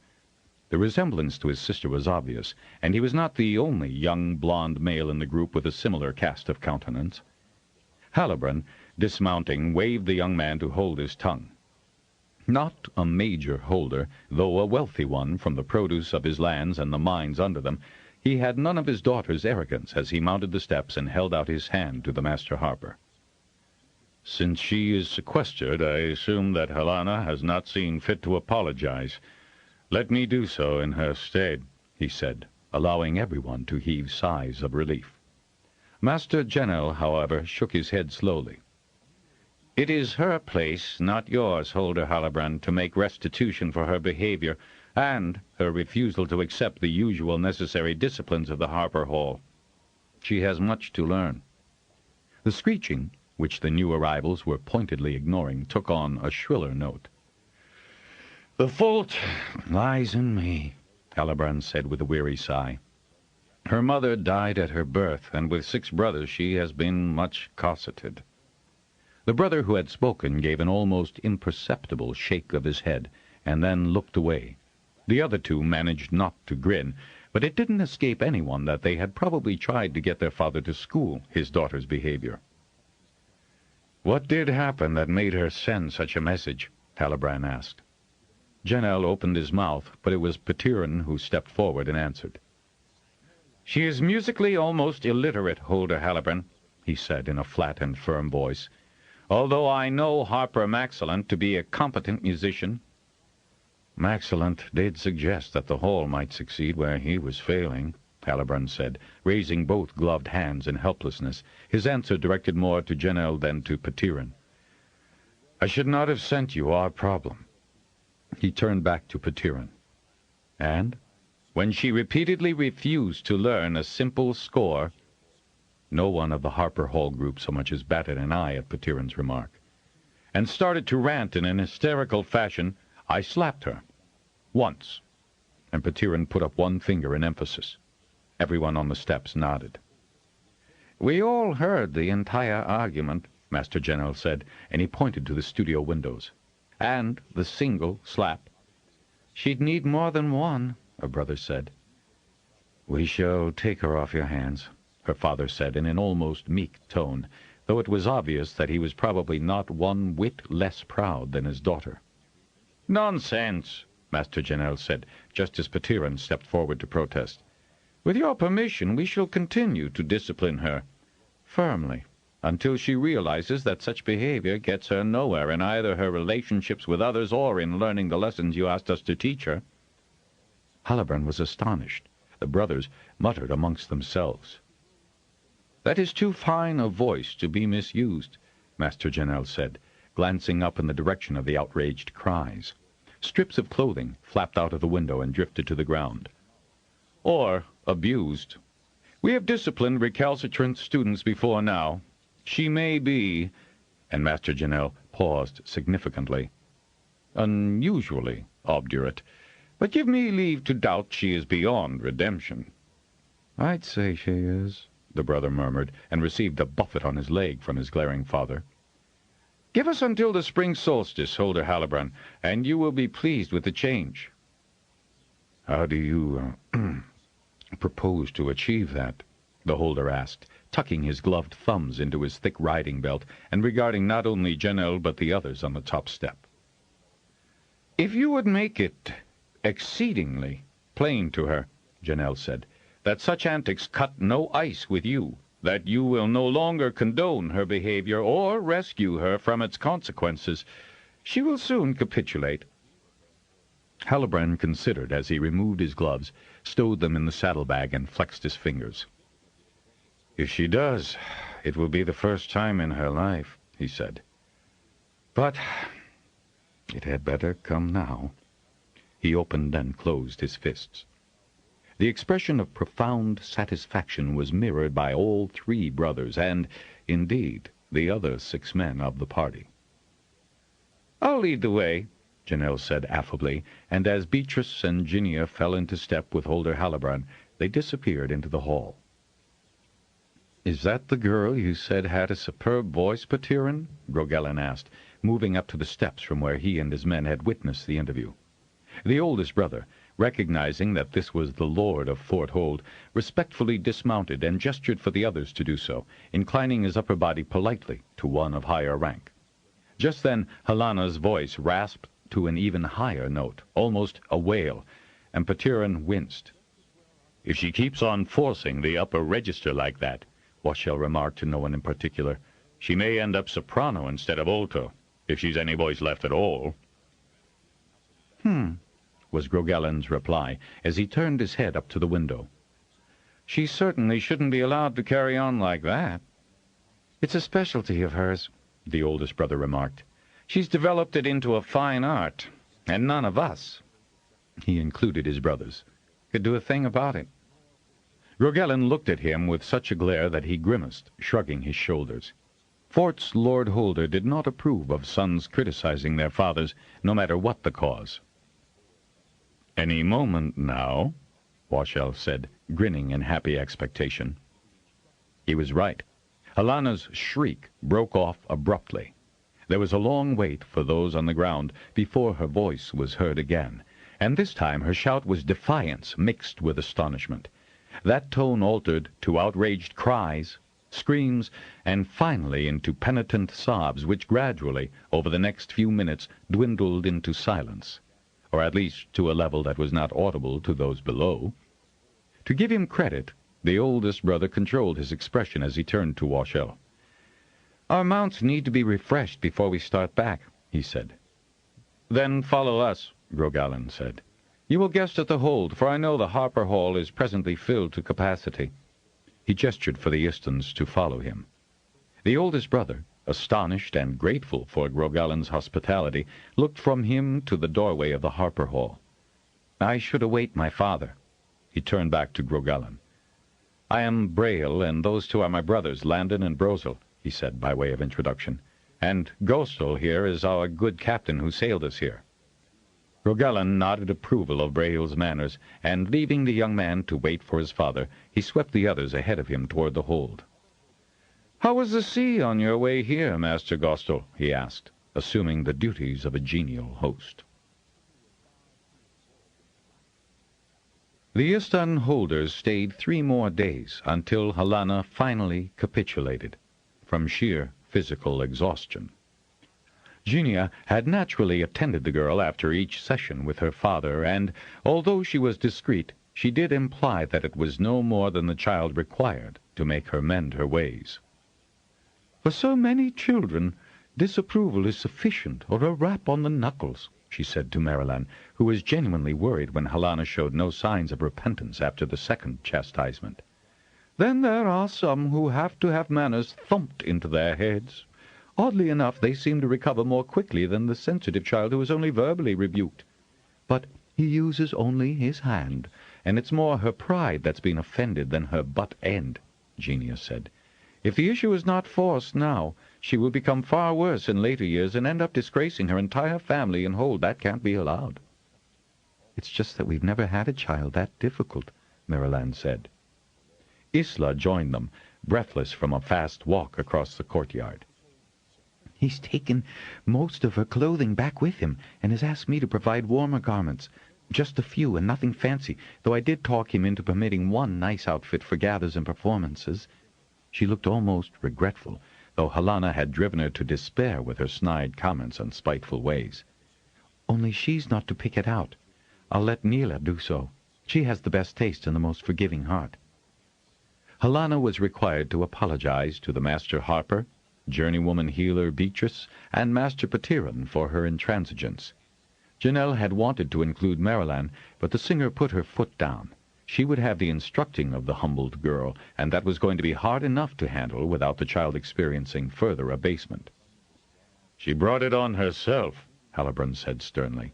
A: The resemblance to his sister was obvious, and he was not the only young blond male in the group with a similar cast of countenance. Halloran, dismounting, waved the young man to hold his tongue. Not a major holder, though a wealthy one from the produce of his lands and the mines under them, he had none of his daughter's arrogance as he mounted the steps and held out his hand to the master harper. "Since she is sequestered, I assume that Helena has not seen fit to apologize. Let me do so in her stead," he said, allowing everyone to heave sighs of relief. Master General, however, shook his head slowly. "It is her place, not yours, Holder Halloran, to make restitution for her behavior and her refusal to accept the usual necessary disciplines of the Harper Hall. She has much to learn." The screeching, which the new arrivals were pointedly ignoring, took on a shriller note. "The fault lies in me," Halloran said with a weary sigh. "Her mother died at her birth, and with 6 brothers she has been much cosseted." The brother who had spoken gave an almost imperceptible shake of his head, and then looked away. The other 2 managed not to grin, but it didn't escape anyone that they had probably tried to get their father to school his daughter's behavior. "What did happen that made her send such a message?" Halloran asked. Janel opened his mouth, but it was Petiron who stepped forward and answered. "She is musically almost illiterate, Holder Halloran," he said in a flat and firm voice, "although I know Harper Maxillant to be a competent musician." "Maxillant did suggest that the Hall might succeed where he was failing," Halloran said, raising both gloved hands in helplessness, his answer directed more to Janel than to Petiron. "I should not have sent you our problem." He turned back to Petiron. "And when she repeatedly refused to learn a simple score—" No one of the Harper Hall group so much as batted an eye at Petiron's remark. "And started to rant in an hysterical fashion, I slapped her. Once." And Petiron put up one finger in emphasis. Everyone on the steps nodded. "We all heard the entire argument," Master General said, and he pointed to the studio windows. "And the single slap." "She'd need more than one," a brother said. "We shall take her off your hands," her father said in an almost meek tone, though it was obvious that he was probably not one whit less proud than his daughter. "Nonsense," Master Janel said, just as Petiron stepped forward to protest. "With your permission, we shall continue to discipline her firmly until she realizes that such behavior gets her nowhere in either her relationships with others or in learning the lessons you asked us to teach her." Halloran was astonished. The brothers muttered amongst themselves. "That is too fine a voice to be misused," Master Janel said, glancing up in the direction of the outraged cries. Strips of clothing flapped out of the window and drifted to the ground. "Or abused. We have disciplined recalcitrant students before now. She may be," and Master Janel paused significantly, "unusually obdurate, but give me leave to doubt she is beyond redemption." "I'd say she is," the brother murmured, and received a buffet on his leg from his glaring father. "Give us until the spring solstice, Holder Halloran, and you will be pleased with the change." "How do you propose to achieve that?" the holder asked, tucking his gloved thumbs into his thick riding belt and regarding not only Janel but the others on the top step. "If you would make it exceedingly plain to her," Janel said, "that such antics cut no ice with you, that you will no longer condone her behavior or rescue her from its consequences, she will soon capitulate." Halloran considered as he removed his gloves, stowed them in the saddlebag, and flexed his fingers. "If she does, it will be the first time in her life," he said. "But it had better come now." He opened and closed his fists. The expression of profound satisfaction was mirrored by all 3 brothers and, indeed, the other 6 men of the party. "I'll lead the way," Janel said affably, and as Beatrice and Ginia fell into step with Holder Halloran, they disappeared into the hall. "Is that the girl you said had a superb voice, Petiron?" Grogellan asked, moving up to the steps from where he and his men had witnessed the interview. The oldest brother,
B: recognizing that this was the lord of Fort Hold, respectfully dismounted and gestured for the others to do so, inclining his upper body politely to one of higher rank. Just then Helana's voice rasped to an even higher note, almost a wail, and Petiron winced. "If she keeps on forcing the upper register like that," Washel remarked to no one in particular, "she may end up soprano instead of alto, if she's any voice left at all."
C: Was Grogellen's reply, as he turned his head up to the window.
B: "She certainly shouldn't be allowed to carry on like that."
C: "It's a specialty of hers," the oldest brother remarked.
B: "She's developed it into a fine art, and none of us,"
C: he included his brothers,
B: "could do a thing about it." Grogellen looked at him with such a glare that he grimaced, shrugging his shoulders. Fort's Lord Holder did not approve of sons criticizing their fathers, no matter what the cause. "Any moment now," Washel said, grinning in happy expectation. He was right. Helana's shriek broke off abruptly. There was a long wait for those on the ground before her voice was heard again, and this time her shout was defiance mixed with astonishment. That tone altered to outraged cries, screams, and finally into penitent sobs, which gradually, over the next few minutes, dwindled into silence, or at least to a level that was not audible to those below. To give him credit, the oldest brother controlled his expression as he turned to Washel. "Our mounts need to be refreshed before we start back," he said. "Then follow us," Grogallen said. "You will guest at the hold, for I know the Harper Hall is presently filled to capacity." He gestured for the Istons to follow him. The oldest brother, astonished and grateful for Grogallen's hospitality, looked from him to the doorway of the Harper Hall. "I should await my father." He turned back to Grogallen. "I am Braille, and those two are my brothers, Landon and Brosel," he said by way of introduction. "And Gostel here is our good captain who sailed us here." Grogallen nodded approval of Braille's manners, and leaving the young man to wait for his father, he swept the others ahead of him toward the hold. "How was the sea on your way here, Master Gostel?" he asked, assuming the duties of a genial host. The Istan holders stayed 3 more days, until Helana finally capitulated, from sheer physical exhaustion. Genia had naturally attended the girl after each session with her father, and, although she was discreet, she did imply that it was no more than the child required to make her mend her ways. "For so many children, disapproval is sufficient, or a rap on the knuckles," she said to Marilyn, who was genuinely worried when Helana showed no signs of repentance after the second chastisement. "Then there are some who have to have manners thumped into their heads. Oddly enough, they seem to recover more quickly than the sensitive child who is only verbally rebuked." "But he uses only his hand, and it's more her pride that's been offended than her butt end," Genia said. "If the issue is not forced now, she will become far worse in later years and end up disgracing her entire family and hold. That can't be allowed." "It's just that we've never had a child that difficult," Marilyn said. Isla joined them, breathless from a fast walk across the courtyard. "He's taken most of her clothing back with him, and has asked me to provide warmer garments. Just a few, and nothing fancy, though I did talk him into permitting one nice outfit for gathers and performances." She looked almost regretful, though Helana had driven her to despair with her snide comments and spiteful ways. "Only she's not to pick it out. I'll let Neela do so. She has the best taste and the most forgiving heart." Helana was required to apologize to the Master Harper, journeywoman healer Beatrice, and Master Petiron for her intransigence. Janelle had wanted to include Marilyn, but the singer put her foot down. She would have the instructing of the humbled girl, and that was going to be hard enough to handle without the child experiencing further abasement. "She brought it on herself," Halloran said sternly.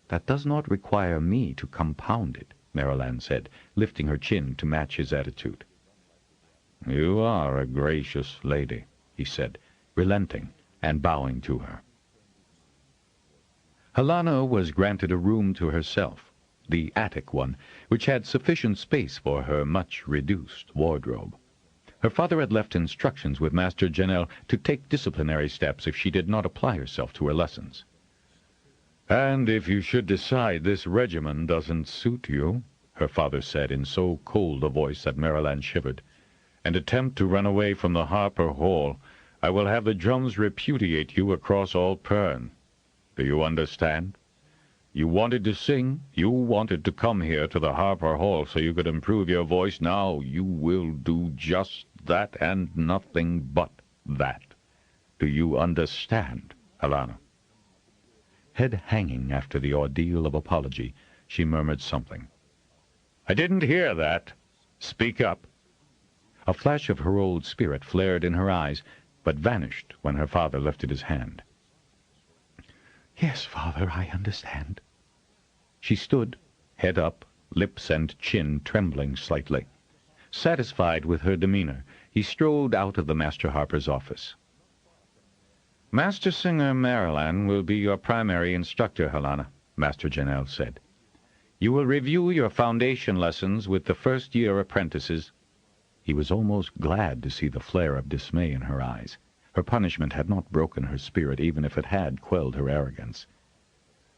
B: "That does not require me to compound it," Marilyn said, lifting her chin to match his attitude. "You are a gracious lady," he said, relenting and bowing to her. Helana was granted a room to herself, the attic one, which had sufficient space for her much reduced wardrobe. Her father had left instructions with Master Janelle to take disciplinary steps if she did not apply herself to her lessons. "And if you should decide this regimen doesn't suit you," her father said in so cold a voice that Maryland shivered, "and attempt to run away from the Harper Hall, I will have the drums repudiate you across all Pern. Do you understand? You wanted to sing. You wanted to come here to the Harper Hall so you could improve your voice. Now you will do just that and nothing but that. Do you understand, Helena?"
C: Head hanging after the ordeal of apology, she murmured something.
B: "I didn't hear that. Speak up."
C: A flash of her old spirit flared in her eyes, but vanished when her father lifted his hand.
D: "Yes, Father, I understand."
C: She stood, head up, lips and chin trembling slightly. Satisfied with her demeanor, he strode out of the Master Harper's office.
B: "Master Singer Maryland will be your primary instructor, Helena," Master Janelle said. "You will review your foundation lessons with the first-year apprentices."
C: He was almost glad to see the flare of dismay in her eyes. Her punishment had not broken her spirit, even if it had quelled her arrogance.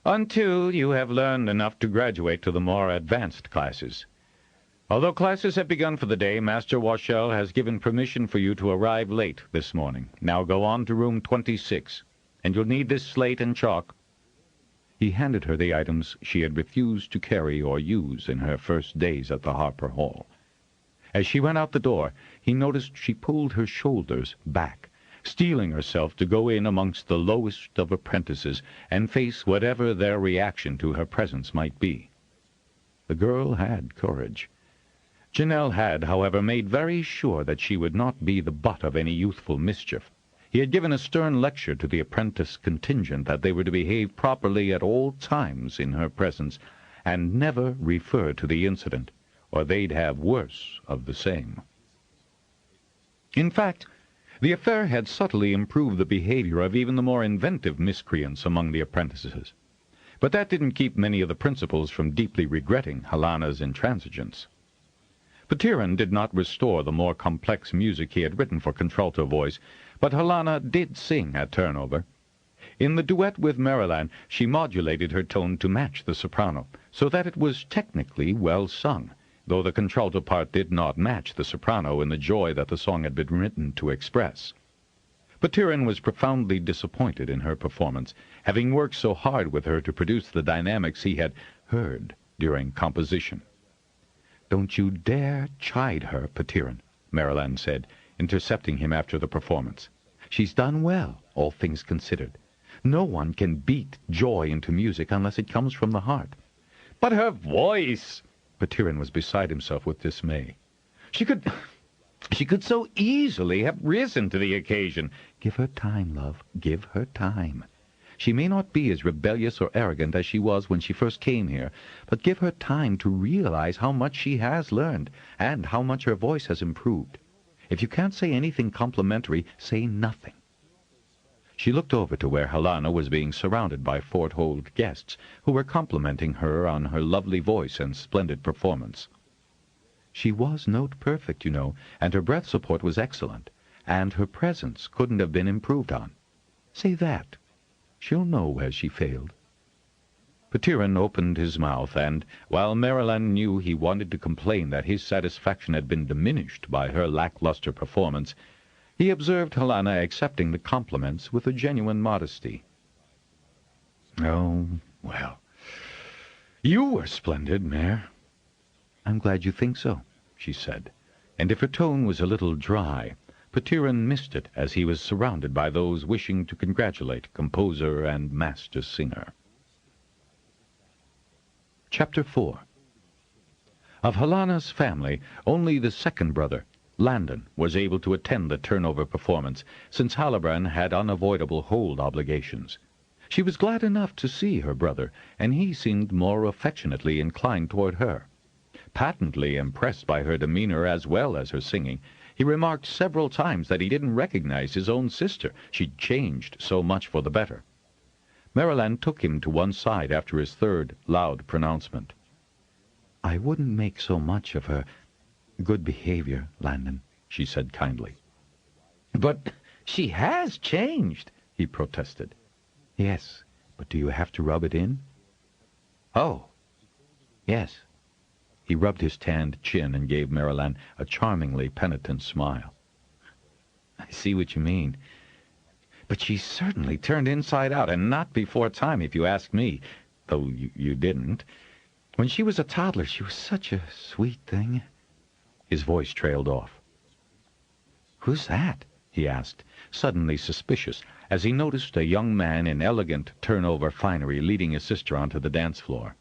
B: "Until you have learned enough to graduate to the more advanced classes. Although classes have begun for the day, Master Washel has given permission for you to arrive late this morning. Now go on to room 26, and you'll need this slate and chalk."
C: He handed her the items she had refused to carry or use in her first days at the Harper Hall. As she went out the door, he noticed she pulled her shoulders back, steeling herself to go in amongst the lowest of apprentices and face whatever their reaction to her presence might be. The girl had courage. Janelle had, however, made very sure that she would not be the butt of any youthful mischief. He had given a stern lecture to the apprentice contingent that they were to behave properly at all times in her presence, and never refer to the incident, or they'd have worse of the same. In fact, the affair had subtly improved the behavior of even the more inventive miscreants among the apprentices. But that didn't keep many of the principals from deeply regretting Helena's intransigence. Petiron did not restore the more complex music he had written for contralto voice, but Helena did sing at turnover. In the duet with Maryland, she modulated her tone to match the soprano, so that it was technically well sung, though the contralto part did not match the soprano in the joy that the song had been written to express. Petiron was profoundly disappointed in her performance, having worked so hard with her to produce the dynamics he had heard during composition. "Don't you dare chide her, Petiron," Maryland said, intercepting him after the performance. "She's done well, all things considered. No one can beat joy into music unless it comes from the heart."
B: "But her voice!"
C: Petiron was beside himself with dismay.
B: She could so easily have risen to the occasion."
C: "Give her time, love. Give her time. She may not be as rebellious or arrogant as she was when she first came here, but give her time to realize how much she has learned and how much her voice has improved. If you can't say anything complimentary, say nothing." She looked over to where Helena was being surrounded by Fort Hold guests, who were complimenting her on her lovely voice and splendid performance. She was note perfect, you know, and her breath support was excellent, and her presence couldn't have been improved on. Say that. She'll know where she failed. Petiron opened his mouth, and, while Maryland knew he wanted to complain that his satisfaction had been diminished by her lackluster performance, he observed Helena accepting the compliments with a genuine modesty.
B: "Oh, well, you were splendid, Mare."
C: "I'm glad you think so," she said, and if her tone was a little dry, Petiron missed it as he was surrounded by those wishing to congratulate composer and master singer. Chapter 4. Of Helena's family, only the second brother, Landon, was able to attend the turnover performance, since Halloran had unavoidable hold obligations. She was glad enough to see her brother, and he seemed more affectionately inclined toward her. Patently impressed by her demeanor as well as her singing, he remarked several times that he didn't recognize his own sister. She'd changed so much for the better. Maryland took him to one side after his third loud pronouncement. "I wouldn't make so much of her good behavior, Landon," she said kindly.
B: "But she has changed," he protested.
C: "Yes, But do you have to rub it in?
D: Oh, yes.
C: He rubbed his tanned chin and gave Maryland a charmingly penitent smile.
D: I see what you mean. But she certainly turned inside out, and not before time, if you ask me, though you didn't. When she was a toddler, she was such a sweet thing.
C: His voice trailed off.
D: Who's that?
C: He asked, suddenly suspicious, as he noticed a young man in elegant turnover finery leading his sister onto the dance floor.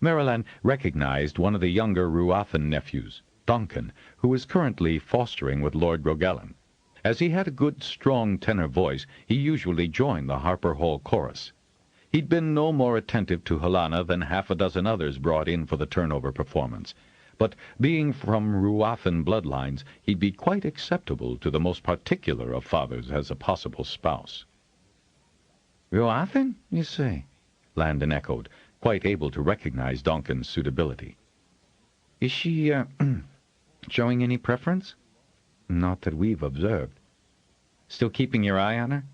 C: Maryland recognized one of the younger Ruathan nephews, Duncan, who was currently fostering with Lord Grogellan. As he had a good, strong tenor voice, he usually joined the Harper Hall chorus. He'd been no more attentive to Helena than half a dozen others brought in for the turnover performance, but being from Ruathan bloodlines, he'd be quite acceptable to the most particular of fathers as a possible spouse.
D: Ruathan, you say?
C: Landon echoed, quite able to recognize Duncan's suitability.
D: Is she, showing any preference?
C: Not that we've observed.
D: Still keeping your eye on her?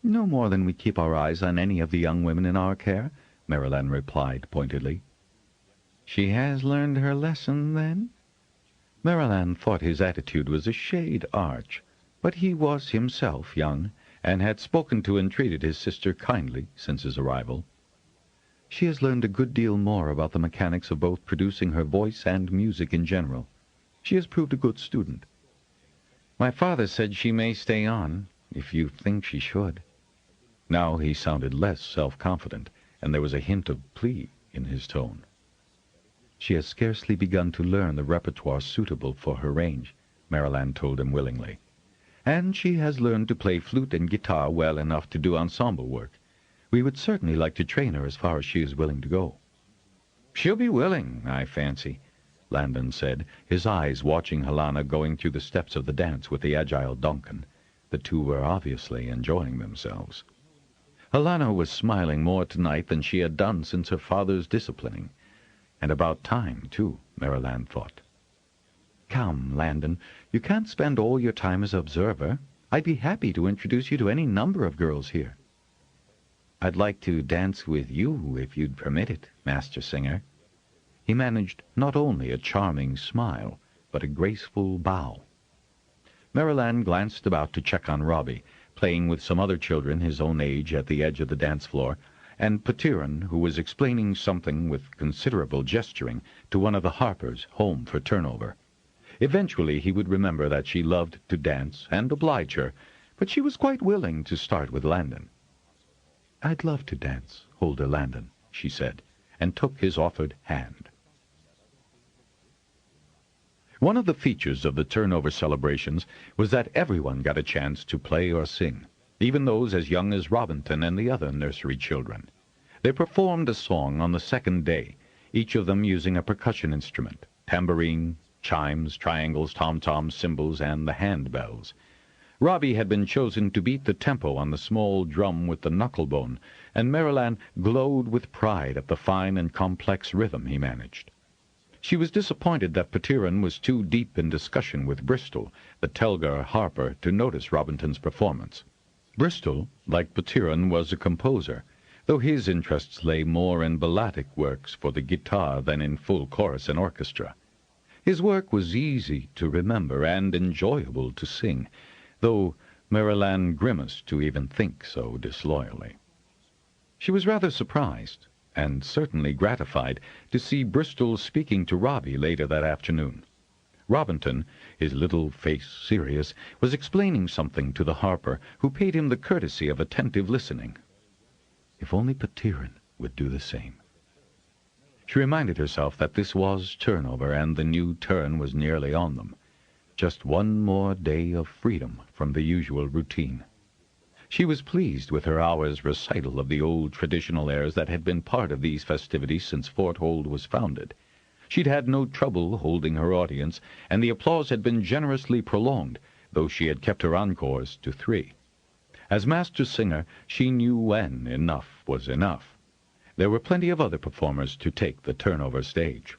C: No more than we keep our eyes on any of the young women in our care, Maryland replied pointedly.
D: She has learned her lesson, then?
C: Maryland thought his attitude was a shade arch, but he was himself young, and had spoken to and treated his sister kindly since his arrival. She has learned a good deal more about the mechanics of both producing her voice and music in general. She has proved a good student.
D: My father said she may stay on, if you think she should.
C: Now he sounded less self-confident, and there was a hint of plea in his tone. She has scarcely begun to learn the repertoire suitable for her range, Maryland told him willingly. And she has learned to play flute and guitar well enough to do ensemble work. We would certainly like to train her as far as she is willing to go.
D: She'll be willing, I fancy,
C: Landon said, his eyes watching Helena going through the steps of the dance with the agile Duncan. The two were obviously enjoying themselves. Helena was smiling more tonight than she had done since her father's disciplining. And about time, too, Maryland thought. Come, Landon, you can't spend all your time as observer. I'd be happy to introduce you to any number of girls here.
D: I'd like to dance with you, if you'd permit it, Master Singer.
C: He managed not only a charming smile, but a graceful bow. Maryland glanced about to check on Robbie, playing with some other children his own age at the edge of the dance floor, and Petiron, who was explaining something with considerable gesturing to one of the Harpers home for turnover. Eventually he would remember that she loved to dance and oblige her, but she was quite willing to start with Landon. "I'd love to dance, Holder Landon," she said, and took his offered hand. One of the features of the turnover celebrations was that everyone got a chance to play or sing, even those as young as Robinton and the other nursery children. They performed a song on the second day, each of them using a percussion instrument, tambourine, chimes, triangles, tom-toms, cymbals, and the handbells. Robbie had been chosen to beat the tempo on the small drum with the knucklebone, and Maryland glowed with pride at the fine and complex rhythm he managed. She was disappointed that Petiron was too deep in discussion with Bristol, the Telgar harper, to notice Robinton's performance. Bristol, like Petiron, was a composer, though his interests lay more in balladic works for the guitar than in full chorus and orchestra. His work was easy to remember and enjoyable to sing, though Maryland grimaced to even think so disloyally. She was rather surprised, and certainly gratified, to see Bristol speaking to Robbie later that afternoon. Robinton, his little face serious, was explaining something to the harper, who paid him the courtesy of attentive listening. If only Petiron would do the same. She reminded herself that this was turnover, and the new turn was nearly on them. Just one more day of freedom from the usual routine. She was pleased with her hour's recital of the old traditional airs that had been part of these festivities since Fort Hold was founded. She'd had no trouble holding her audience, and the applause had been generously prolonged, though she had kept her encores to 3. As master singer, she knew when enough was enough. There were plenty of other performers to take the turnover stage.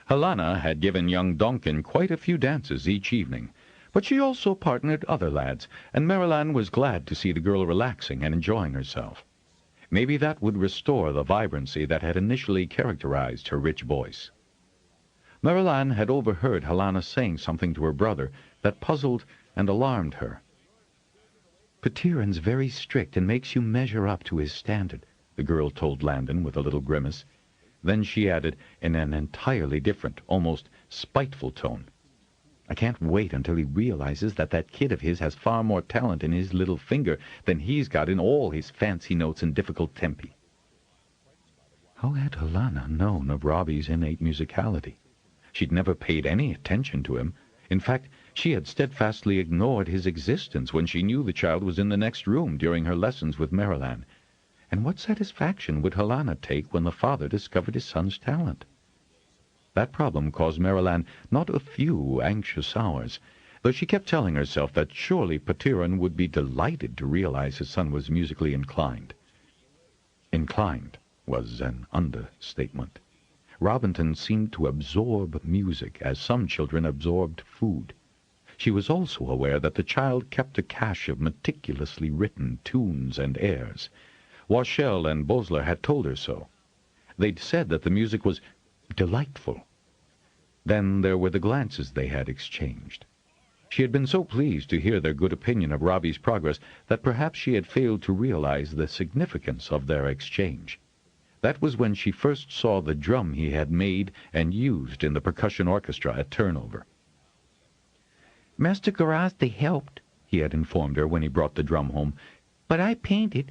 C: Helena had given young Duncan quite a few dances each evening, but she also partnered other lads, and Maryland was glad to see the girl relaxing and enjoying herself.
B: Maybe that would restore the vibrancy that had initially characterized her rich voice. Marilyn had overheard Helena saying something to her brother that puzzled and alarmed her.
C: "Petiron's very strict and makes you measure up to his standard," the girl told Landon with a little grimace.
B: Then she added in an entirely different, almost spiteful tone,
C: "I can't wait until he realizes that that kid of his has far more talent in his little finger than he's got in all his fancy notes and difficult tempi." How had Helena known of Robbie's innate musicality? She'd never paid any attention to him. In fact, she had steadfastly ignored his existence when she knew the child was in the next room during her lessons with Marilyn. And what satisfaction would Helena take when the father discovered his son's talent? That problem caused Marilyn not a few anxious hours, though she kept telling herself that surely Petiron would be delighted to realize his son was musically inclined. Inclined was an understatement. Robinton seemed to absorb music as some children absorbed food. She was also aware that the child kept a cache of meticulously written tunes and airs. Wachel and Bosler had told her so. They'd said that the music was delightful. Then there were the glances they had exchanged. She had been so pleased to hear their good opinion of Robbie's progress that perhaps she had failed to realize the significance of their exchange. That was when she first saw the drum he had made and used in the percussion orchestra at Turnover. "Master Garasti helped," he had informed her when he brought the drum home, "but I painted."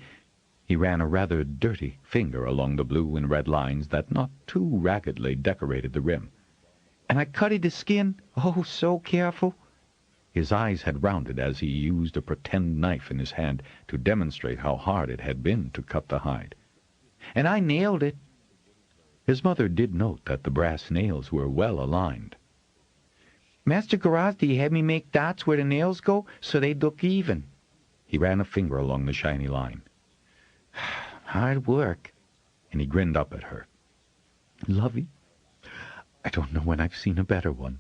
C: He ran a rather dirty finger along the blue and red lines that not too raggedly decorated the rim. "And I cutted the skin, oh, so careful." His eyes had rounded as he used a pretend knife in his hand to demonstrate how hard it had been to cut the hide. "And I nailed it." His mother did note that the brass nails were well aligned. "Master Garasti had me make dots where the nails go so they'd look even." He ran a finger along the shiny line. "Hard work." And he grinned up at her. "Lovey, I don't know when I've seen a better one.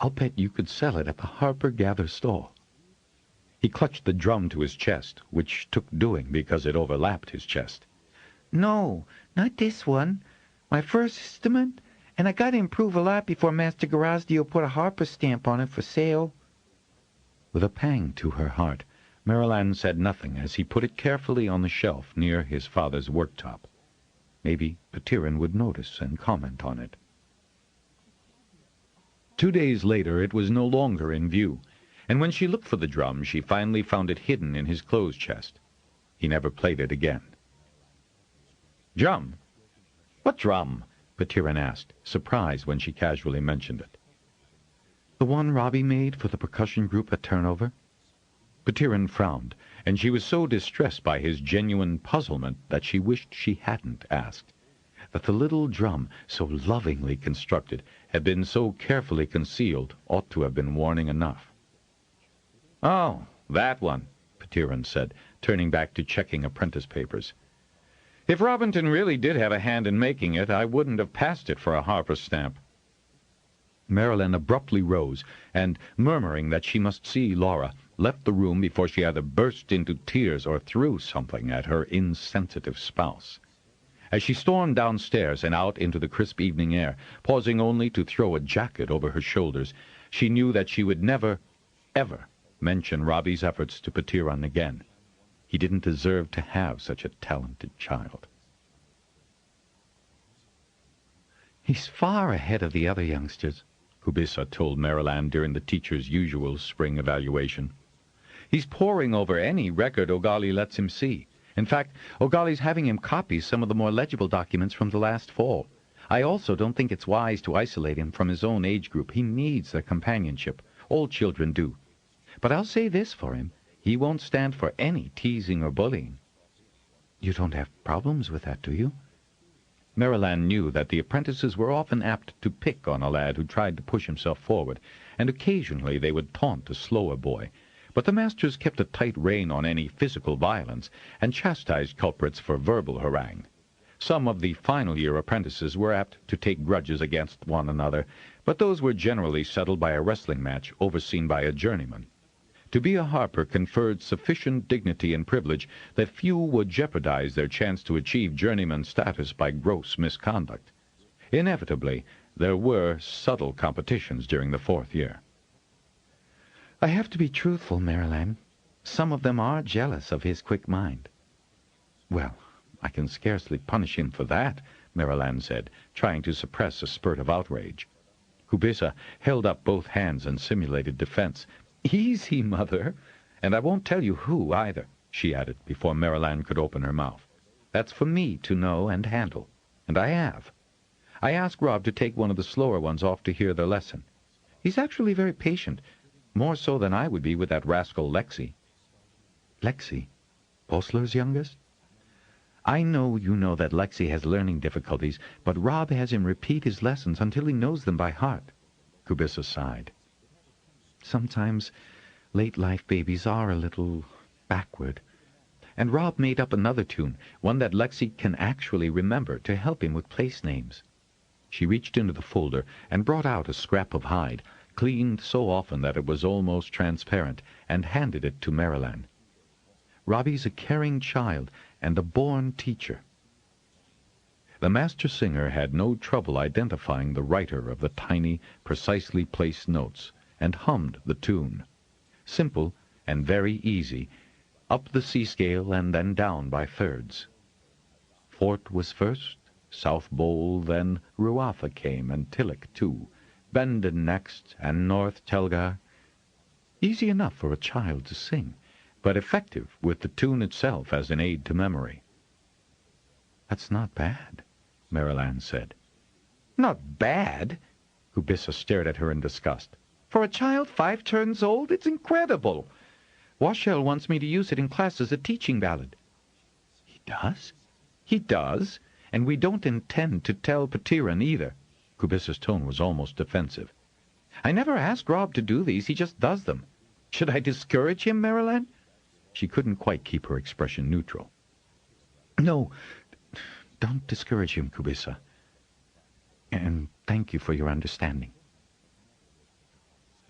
C: I'll bet you could sell it at the Harper Gather store." He clutched the drum to his chest, which took doing because it overlapped his chest. "No, not this one. My first instrument, and I got to improve a lot before Master Garasti will put a Harper stamp on it for sale." With a pang to her heart, Marilyn said nothing as he put it carefully on the shelf near his father's worktop. Maybe Petiron would notice and comment on it. 2 days later it was no longer in view, and when she looked for the drum she finally found it hidden in his clothes chest. He never played it again. "Drum? What drum?" Petiron asked, surprised when she casually mentioned it. "The one Robbie made for the percussion group at Turnover." Petiron frowned, and she was so distressed by his genuine puzzlement that she wished she hadn't asked. That the little drum, so lovingly constructed, had been so carefully concealed ought to have been warning enough. "Oh, that one," Petiron said, turning back to checking apprentice papers. "If Robinton really did have a hand in making it, I wouldn't have passed it for a Harper stamp." Marilyn abruptly rose, and, murmuring that she must see Laura, left the room before she either burst into tears or threw something at her insensitive spouse. As she stormed downstairs and out into the crisp evening air, pausing only to throw a jacket over her shoulders, she knew that she would never, ever mention Robbie's efforts to Petiron again. He didn't deserve to have such a talented child. "He's far ahead of the other youngsters," Hubissa told Marilyn during the teacher's usual spring evaluation. "He's poring over any record Ogali lets him see. In fact, Ogali's having him copy some of the more legible documents from the last fall. I also don't think it's wise to isolate him from his own age group. He needs their companionship. All children do. But I'll say this for him. He won't stand for any teasing or bullying." "You don't have problems with that, do you?" Marilyn knew that the apprentices were often apt to pick on a lad who tried to push himself forward, and occasionally they would taunt a slower boy. But the masters kept a tight rein on any physical violence, and chastised culprits for verbal harangue. Some of the final-year apprentices were apt to take grudges against one another, but those were generally settled by a wrestling match overseen by a journeyman.
B: To be a harper conferred sufficient dignity and privilege that few would jeopardize their chance to achieve journeyman status by gross misconduct. Inevitably, there were subtle competitions during the 4th year.
D: I have to be truthful, Maryland. Some of them are jealous of his quick mind.
B: Well, I can scarcely punish him for that, Maryland said, trying to suppress a spurt of outrage. Kubissa held up both hands in simulated defense. Easy, Mother. And I won't tell you who, either, she added, before Maryland could open her mouth. That's for me to know and handle. And I have. I asked Rob to take one of the slower ones off to hear their lesson. He's actually very patient, more so than I would be with that rascal Lexi.
D: Lexi? Postler's youngest? I know you know that Lexi has learning difficulties, but Rob has him repeat his lessons until he knows them by heart.
B: Kubissa sighed.
D: Sometimes late-life babies are a little backward. And Rob made up another tune, one that Lexi can actually remember, to help him with place names.
B: She reached into the folder and brought out a scrap of hide, cleaned so often that it was almost transparent, and handed it to Maryland.
D: Robbie's a caring child and a born teacher.
B: The master singer had no trouble identifying the writer of the tiny, precisely placed notes, and hummed the tune. Simple and very easy, up the C scale and then down by thirds. Fort was first, South Bowl, then Ruatha came, and Tillich too, Bendon next, and North Telgar. Easy enough for a child to sing, but effective with the tune itself as an aid to memory.
D: That's not bad, Maryland said.
C: Not bad? Kubissa stared at her in disgust. For a child 5 turns old, it's incredible. Washel wants me to use it in class as a teaching ballad.
D: He does?
C: He does, and we don't intend to tell Petiron either.
B: Kubissa's tone was almost defensive.
C: I never asked Rob to do these, he just does them. Should I discourage him, Maryland?
B: She couldn't quite keep her expression neutral.
D: No, don't discourage him, Kubissa. And thank you for your understanding.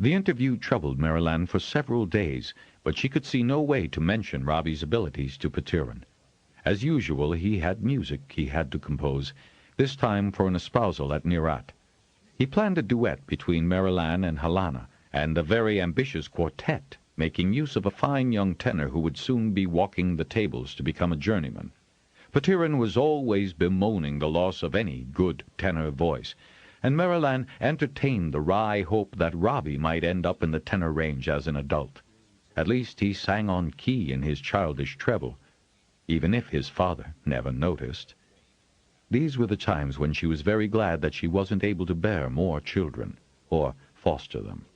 B: The interview troubled Maryland for several days, but she could see no way to mention Robbie's abilities to Petiron. As usual, he had music he had to compose, this time for an espousal at Nirat. He planned a duet between Maryland and Helena, and a very ambitious quartet, making use of a fine young tenor who would soon be walking the tables to become a journeyman. Petiron was always bemoaning the loss of any good tenor voice, and Maryland entertained the wry hope that Robbie might end up in the tenor range as an adult. At least he sang on key in his childish treble, even if his father never noticed. These were the times when she was very glad that she wasn't able to bear more children, or foster them.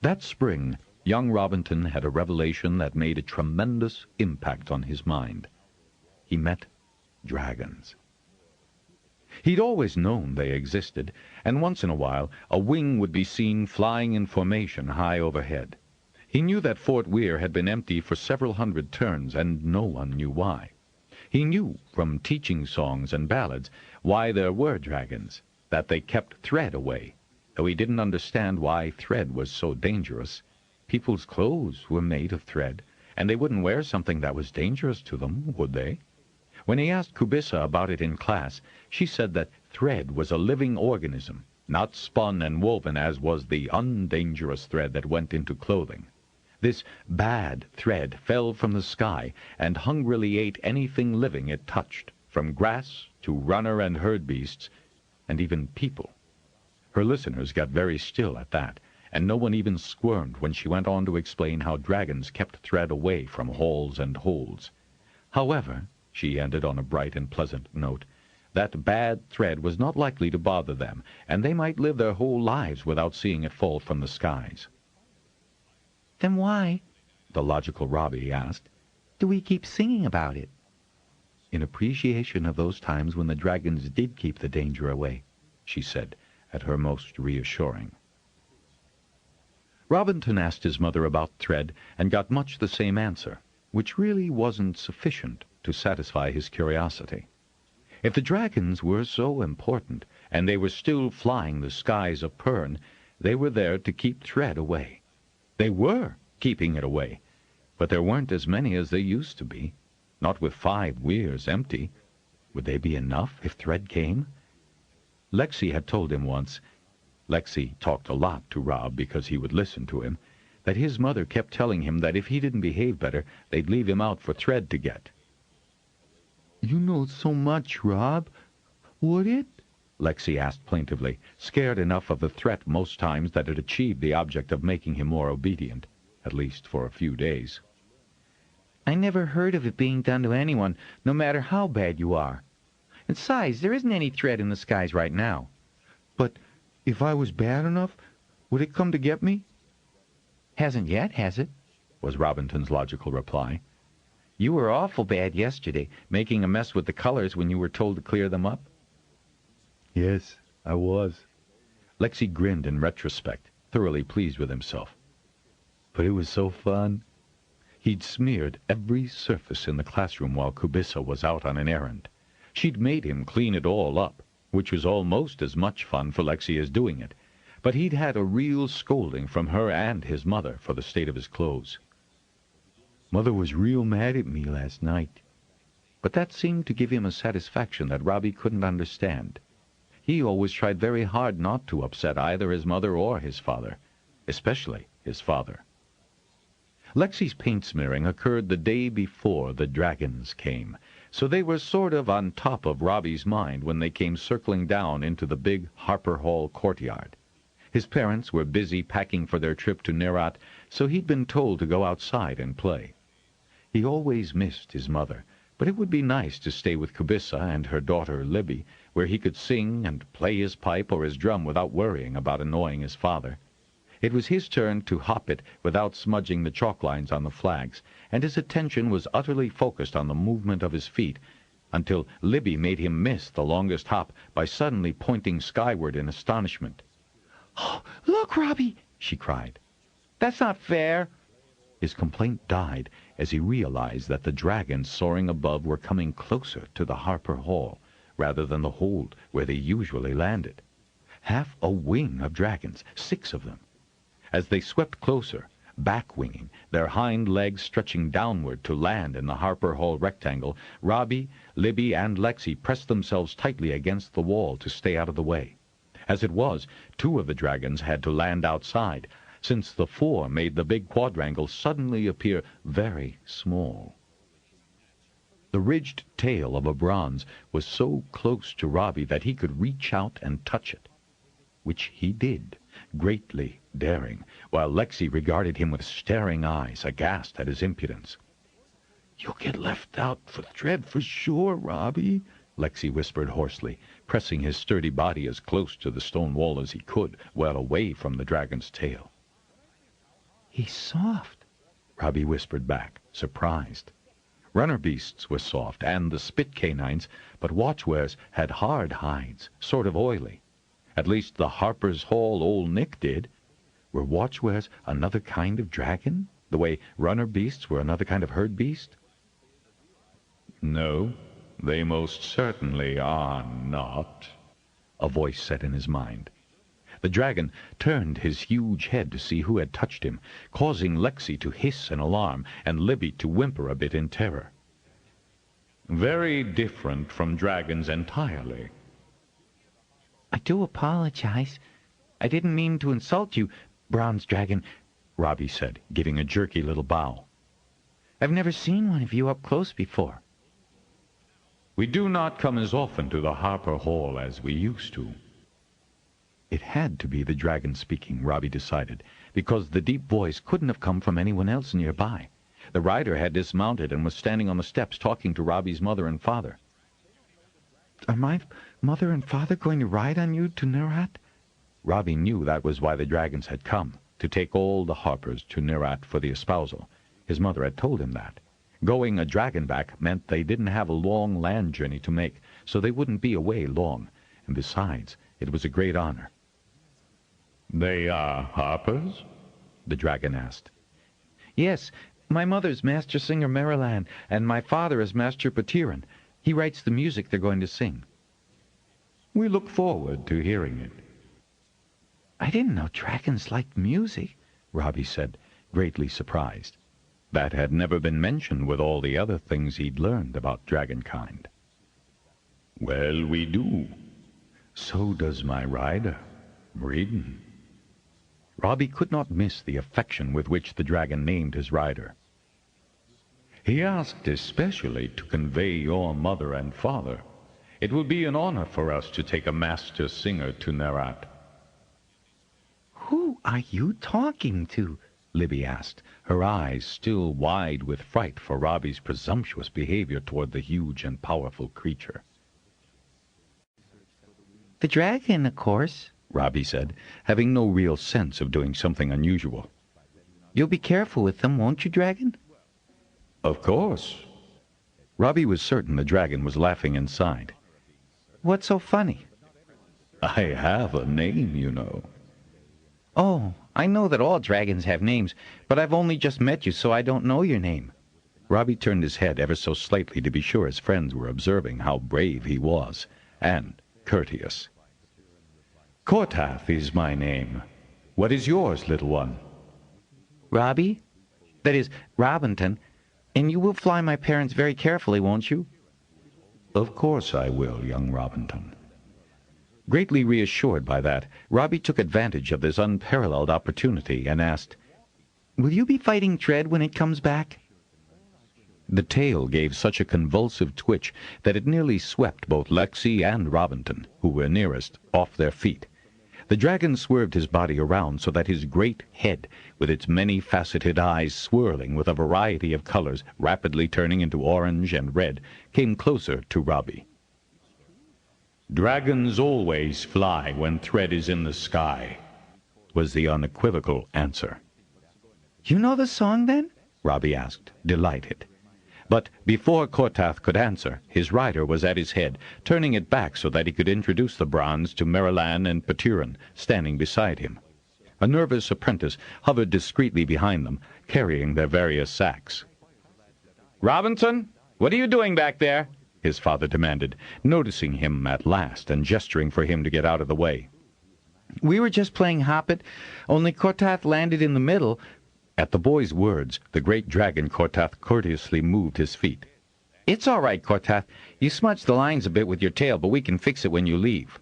B: That spring, young Robinton had a revelation that made a tremendous impact on his mind. He met dragons. He'd always known they existed, and once in a while a wing would be seen flying in formation high overhead. He knew that Fort Weir had been empty for several hundred turns, and no one knew why. He knew, from teaching songs and ballads, why there were dragons, that they kept thread away, though he didn't understand why thread was so dangerous. People's clothes were made of thread, and they wouldn't wear something that was dangerous to them, would they? When he asked Kubissa about it in class, she said that thread was a living organism, not spun and woven as was the undangerous thread that went into clothing. This bad thread fell from the sky and hungrily ate anything living it touched, from grass to runner and herd beasts, and even people. Her listeners got very still at that, and no one even squirmed when she went on to explain how dragons kept thread away from halls and holes. However, she ended on a bright and pleasant note, that bad thread was not likely to bother them, and they might live their whole lives without seeing it fall from the skies.
C: Then why,
B: the logical Robbie asked,
C: do we keep singing about it?
D: In appreciation of those times when the dragons did keep the danger away, she said, at her most reassuring.
B: Robinton asked his mother about thread and got much the same answer, which really wasn't sufficient to satisfy his curiosity. If the dragons were so important, and they were still flying the skies of Pern,
D: They were there to keep thread away. They were keeping it away, but there weren't as many as there used to be. Not with 5 weirs empty. Would they be enough if thread came? Lexi had told him once, Lexi talked a lot to Rob because he would listen to him, that his mother kept telling him that if he didn't behave better, they'd leave him out for thread to get.
C: You know so much, Rob. Would it?
D: Lexi asked plaintively, scared enough of the threat most times that it achieved the object of making him more obedient, at least for a few days. I never heard of it being done to anyone, no matter how bad you are. And besides, there isn't any thread in the skies right now.
C: But if I was bad enough, would it come to get me?
D: Hasn't yet, has it? Was Robinton's logical reply. You were awful bad yesterday, making a mess with the colors when you were told to clear them up.
C: Yes, I was.
D: Lexi grinned in retrospect, thoroughly pleased with himself.
C: But it was so fun.
D: He'd smeared every surface in the classroom while Kubissa was out on an errand. She'd made him clean it all up, which was almost as much fun for Lexi as doing it, but he'd had a real scolding from her and his mother for the state of his clothes.
C: Mother was real mad at me last night.
D: But that seemed to give him a satisfaction that Robbie couldn't understand. He always tried very hard not to upset either his mother or his father, especially his father. Lexi's paint smearing occurred the day before the dragons came, so they were sort of on top of Robbie's mind when they came circling down into the big Harper Hall courtyard. His parents were busy packing for their trip to Nerat, so he'd been told to go outside and play. He always missed his mother, but it would be nice to stay with Kubissa and her daughter Libby, where he could sing and play his pipe or his drum without worrying about annoying his father. It was his turn to hop it without smudging the chalk lines on the flags, and his attention was utterly focused on the movement of his feet, until Libby made him miss the longest hop by suddenly pointing skyward in astonishment.
C: "Oh, look, Robbie!"
D: she cried. "That's not fair!" His complaint died as he realized that the dragons soaring above were coming closer to the Harper Hall, rather than the hold where they usually landed. Half a wing of dragons, 6 of them. As they swept closer, back-winging, their hind legs stretching downward to land in the Harper Hall rectangle, Robbie, Libby, and Lexi pressed themselves tightly against the wall to stay out of the way. As it was, 2 of the dragons had to land outside, since the 4 made the big quadrangle suddenly appear very small. The ridged tail of a bronze was so close to Robbie that he could reach out and touch it, which he did, greatly daring, while Lexi regarded him with staring eyes, aghast at his impudence.
C: "You'll get left out for thread for sure, Robbie,"
D: Lexi whispered hoarsely, pressing his sturdy body as close to the stone wall as he could, well away from the dragon's tail.
C: "He's soft,"
D: Robbie whispered back, surprised. Runner beasts were soft, and the spit canines, but Watchwares had hard hides, sort of oily. At least the Harper's Hall Old Nick did. Were Watchwares another kind of dragon, the way runner beasts were another kind of herd beast?
B: No, they most certainly are not,
D: a voice said in his mind. The dragon turned his huge head to see who had touched him, causing Lexi to hiss in alarm and Libby to whimper a bit in terror.
B: Very different from dragons entirely.
C: "I do apologize. I didn't mean to insult you, Bronze Dragon,"
D: Robbie said, giving a jerky little bow.
C: "I've never seen one of you up close before."
B: We do not come as often to the Harper Hall as we used to.
D: It had to be the dragon speaking, Robbie decided, because the deep voice couldn't have come from anyone else nearby. The rider had dismounted and was standing on the steps talking to Robbie's mother and father.
C: "Are my mother and father going to ride on you to Nerat?"
D: Robbie knew that was why the dragons had come, to take all the Harpers to Nerat for the espousal. His mother had told him that. Going a dragon back meant they didn't have a long land journey to make, so they wouldn't be away long, and besides, it was a great honor.
B: They are Harpers?
D: The dragon asked.
C: "Yes, my mother's Master Singer Marilan, and my father is Master Petiron. He writes the music they're going to sing."
B: We look forward to hearing it.
D: I didn't know dragons liked music, Robbie said, greatly surprised. That had never been mentioned with all the other things he'd learned about dragonkind.
B: Well, we do.
D: So does my rider, Breeden. Robbie could not miss the affection with which the dragon named his rider. He asked especially to convey your mother and father. It will be an honor for us to take a master singer to Nerat. Who are you talking to? Libby asked, her eyes still wide with fright for Robbie's presumptuous behavior toward the huge and powerful creature. The dragon, of course, Robbie said, having no real sense of doing something unusual. You'll be careful with them, won't you, dragon? Of course. Robbie was certain the dragon was laughing inside. What's so funny? I have a name, you know. Oh, I know that all dragons have names, but I've only just met you, so I don't know your name. Robbie turned his head ever so slightly to be sure his friends were observing how brave he was, and courteous. Kortath is my name. What is yours, little one? Robbie? That is, Robinton. And you will fly my parents very carefully, won't you? Of course I will, young Robinton. Greatly reassured by that, Robbie took advantage of this unparalleled opportunity and asked, Will you be fighting Tread when it comes back? The tail gave such a convulsive twitch that it nearly swept both Lexi and Robinton, who were nearest, off their feet. The dragon swerved his body around so that his great head, with its many-faceted eyes swirling with a variety of colors, rapidly turning into orange and red, came closer to Robbie. Dragons always fly when Thread is in the sky, was the unequivocal answer. You know the song, then? Robbie asked, delighted. But before Kortath could answer, his rider was at his head, turning it back so that he could introduce the bronze to Marilan and Petiron, standing beside him. A nervous apprentice hovered discreetly behind them, carrying their various sacks. Robinson, what are you doing back there? His father demanded, noticing him at last and gesturing for him to get out of the way. We were just playing Hoppet, only Kortath landed in the middle. At the boy's words, the great dragon Kortath courteously moved his feet. It's all right, Kortath. You smudged the lines a bit with your tail, but we can fix it when you leave.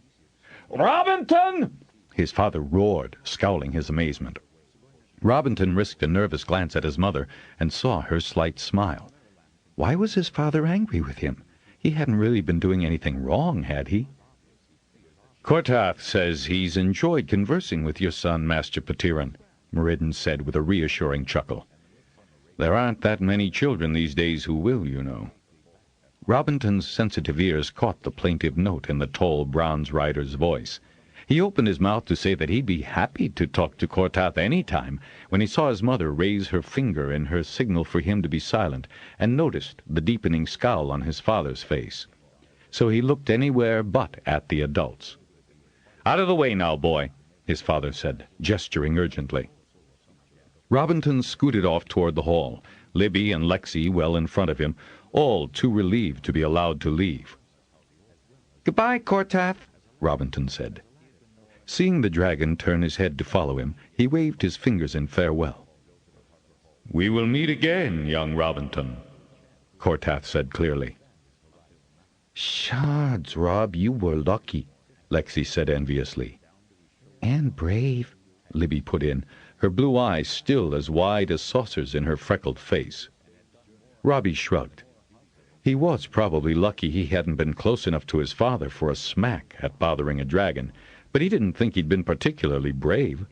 D: Robinton! His father roared, scowling his amazement. Robinton risked a nervous glance at his mother and saw her slight smile. Why was his father angry with him? He hadn't really been doing anything wrong, had he? Kortath says he's enjoyed conversing with your son, Master Petiron, Meriden said with a reassuring chuckle. There aren't that many children these days who will, you know. Robinton's sensitive ears caught the plaintive note in the tall bronze rider's voice. He opened his mouth to say that he'd be happy to talk to Kortath any time when he saw his mother raise her finger in her signal for him to be silent and noticed the deepening scowl on his father's face. So he looked anywhere but at the adults. Out of the way now, boy, his father said, gesturing urgently. Robinton scooted off toward the hall, Libby and Lexi well in front of him, all too relieved to be allowed to leave. Goodbye, Kortath, Robinton said. Seeing the dragon turn his head to follow him, he waved his fingers in farewell. We will meet again, young Robinton, Kortath said clearly. Shards, Rob, you were lucky, Lexi said enviously. And brave, Libby put in, her blue eyes still as wide as saucers in her freckled face. Robbie shrugged. He was probably lucky he hadn't been close enough to his father for a smack at bothering a dragon, but he didn't think he'd been particularly brave,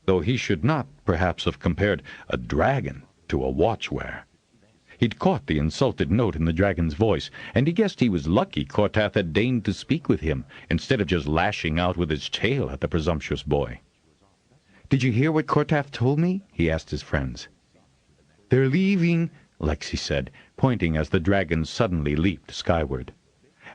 D: though he should not, perhaps, have compared a dragon to a watchware. He'd caught the insulted note in the dragon's voice, and he guessed he was lucky Kortath had deigned to speak with him, instead of just lashing out with his tail at the presumptuous boy. Did you hear what Kortath told me? He asked his friends. They're leaving, Lexi said, pointing as the dragon suddenly leaped skyward.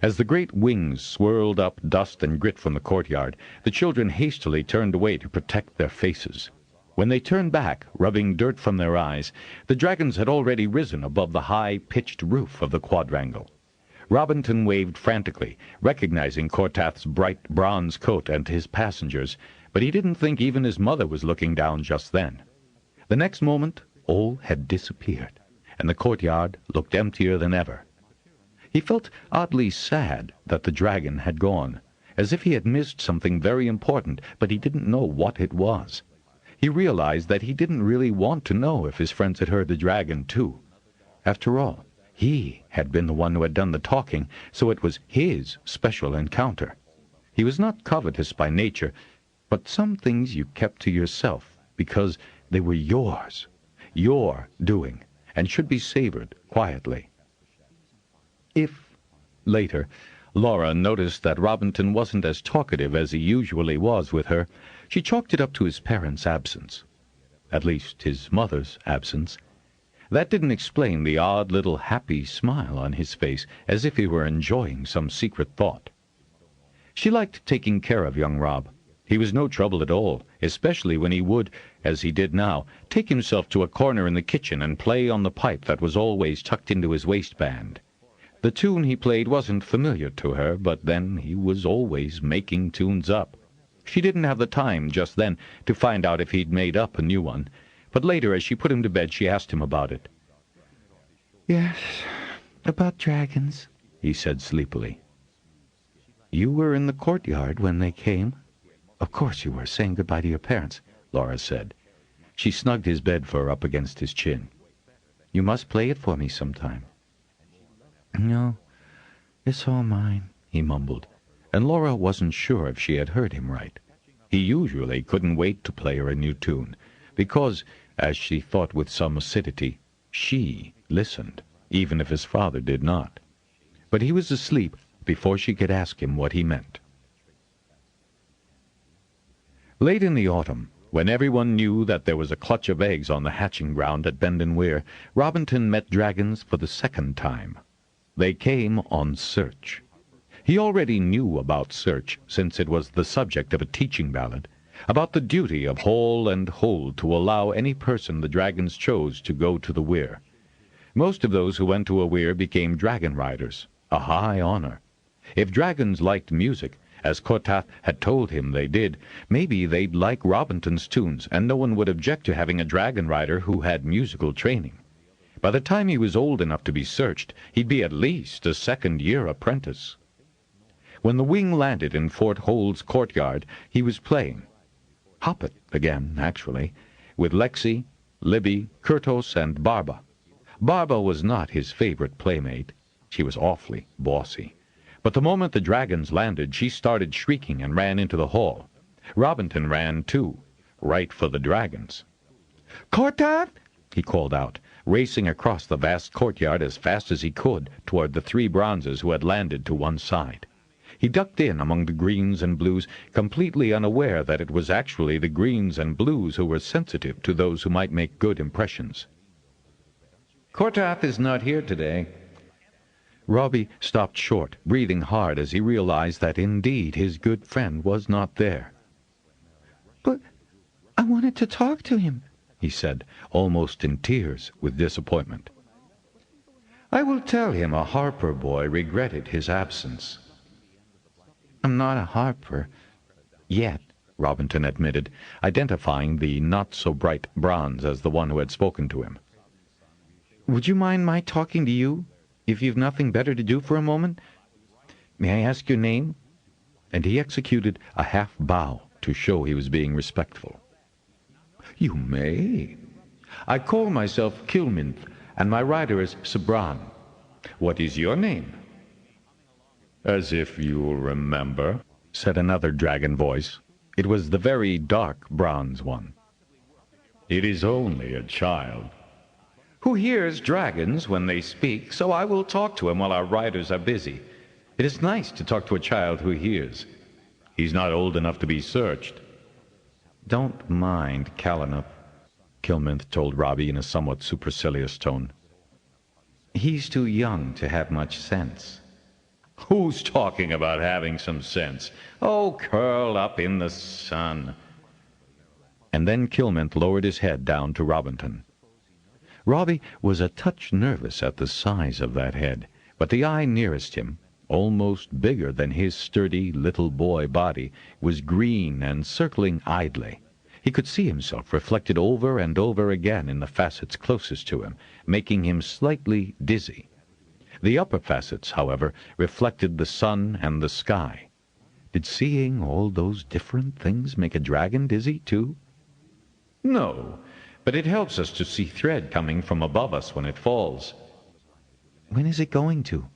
D: As the great wings swirled up dust and grit from the courtyard, the children hastily turned away to protect their faces. When they turned back, rubbing dirt from their eyes, the dragons had already risen above the high-pitched roof of the quadrangle.
B: Robinton waved frantically, recognizing Cortath's bright bronze coat and his passengers, but he didn't think even his mother was looking down just then. The next moment, all had disappeared, and the courtyard looked emptier than ever. He felt oddly sad that the dragon had gone, as if he had missed something very important, but he didn't know what it was. He realized that he didn't really want to know if his friends had heard the dragon, too. After all, he had been the one who had done the talking, so it was his special encounter. He was not covetous by nature, but some things you kept to yourself because they were yours, your doing, and should be savored quietly. If, later, Laura noticed that Robinton wasn't as talkative as he usually was with her, she chalked it up to his parents' absence. At least his mother's absence. That didn't explain the odd little happy smile on his face, as if he were enjoying some secret thought. She liked taking care of young Rob. He was no trouble at all, especially when he would, as he did now, take himself to a corner in the kitchen and play on the pipe that was always tucked into his waistband. The tune he played wasn't familiar to her, but then he was always making tunes up. She didn't have the time just then to find out if he'd made up a new one, but later as she put him to bed she asked him about it.
C: "Yes, about dragons," he said sleepily. "You were in the courtyard when they came?" "Of course you were, saying goodbye to your parents," Laura said. She snugged his bed fur up against his chin. "You must play it for me sometime." "No, it's all mine," he mumbled, and Laura wasn't sure if she had heard him right. He usually couldn't wait to play her a new tune, because, as she thought with some acidity, she listened, even if his father did not. But he was asleep before she could ask him what he meant. Late in the autumn, when everyone knew that there was a clutch of eggs on the hatching ground at Bend & Weir, Robinton met dragons for the second time. They came on search. He already knew about search, since it was the subject of a teaching ballad, about the duty of hall and hold to allow any person the dragons chose to go to the weir. Most of those who went to a weir became Dragonriders, a high honor. If dragons liked music, as Cortath had told him they did, maybe they'd like Robinton's tunes, and no one would object to having a Dragonrider who had musical training. By the time he was old enough to be searched, he'd be at least a second-year apprentice. When the wing landed in Fort Hold's courtyard, he was playing. Hoppet again, actually, with Lexi, Libby, Kurtos, and Barba. Barba was not his favorite playmate. She was awfully bossy. But the moment the dragons landed, she started shrieking and ran into the hall. Robinton ran, too, right for the dragons. "Cortath!" he called out, racing across the vast courtyard as fast as he could toward the three bronzes who had landed to one side. He ducked in among the greens and blues, completely unaware that it was actually the greens and blues who were sensitive to those who might make good impressions.
D: "Cortath is not here today."
C: Robbie stopped short, breathing hard as he realized that indeed his good friend was not there. "But I wanted to talk to him," he said, almost in tears with disappointment.
D: "I will tell him a Harper boy regretted his absence."
C: "I'm not a Harper yet," Robinton admitted, identifying the not-so-bright bronze as the one who had spoken to him. "Would you mind my talking to you, if you've nothing better to do for a moment? May I ask your name?" And he executed a half-bow to show he was being respectful.
D: "You may. I call myself Kilminth, and my rider is Sabran. What is your name?" "As if you'll remember,"
B: said another dragon voice. It was the very dark bronze one.
D: "It is only a child who hears dragons when they speak, so I will talk to him while our riders are busy. It is nice to talk to a child who hears. He's not old enough to be searched."
B: "Don't mind Callanope," Kilminth told Robbie in a somewhat supercilious tone. "He's too young to have much sense."
D: "Who's talking about having some sense? Oh, curl up in the sun."
B: And then Kilminth lowered his head down to Robinton. Robbie was a touch nervous at the size of that head, But the eye nearest him, almost bigger than his sturdy little boy body, was green and circling idly. He could see himself reflected over and over again in the facets closest to him, making him slightly dizzy. The upper facets, however, reflected the sun and the sky. Did seeing all those different things make a dragon dizzy, too? No, but it helps us to see thread coming from above us when it falls.
C: When is it going to?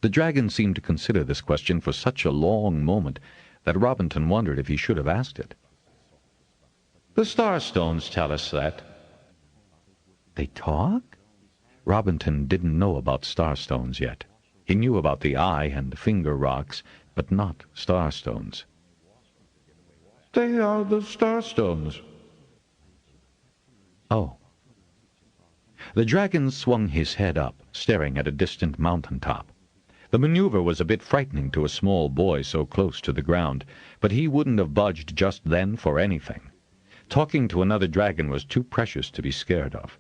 B: The dragon seemed to consider this question for such a long moment that Robinton wondered if he should have asked it. The starstones tell us that.
C: They talk?
B: Robinton didn't know about starstones yet. He knew about the eye and finger rocks, but not starstones. They are the starstones.
C: Oh.
B: The dragon swung his head up, staring at a distant mountain top. The maneuver was a bit frightening to a small boy so close to the ground, but he wouldn't have budged just then for anything. Talking to another dragon was too precious to be scared of.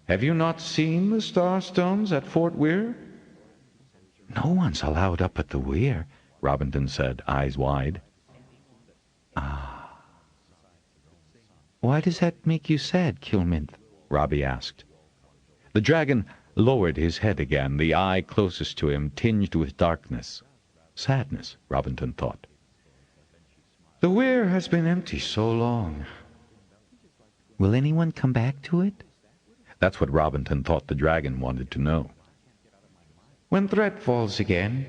B: Have you not seen the starstones at Fort Weir?
C: No one's allowed up at the weir,
B: Robinton said, eyes wide.
C: Ah. Why does that make you sad, Kilminth?
B: Robbie asked. The dragon lowered his head again, the eye closest to him tinged with darkness. Sadness, Robinton thought. The weir has been empty so long.
C: Will anyone come back to it?
B: That's what Robinton thought the dragon wanted to know. When threat falls again.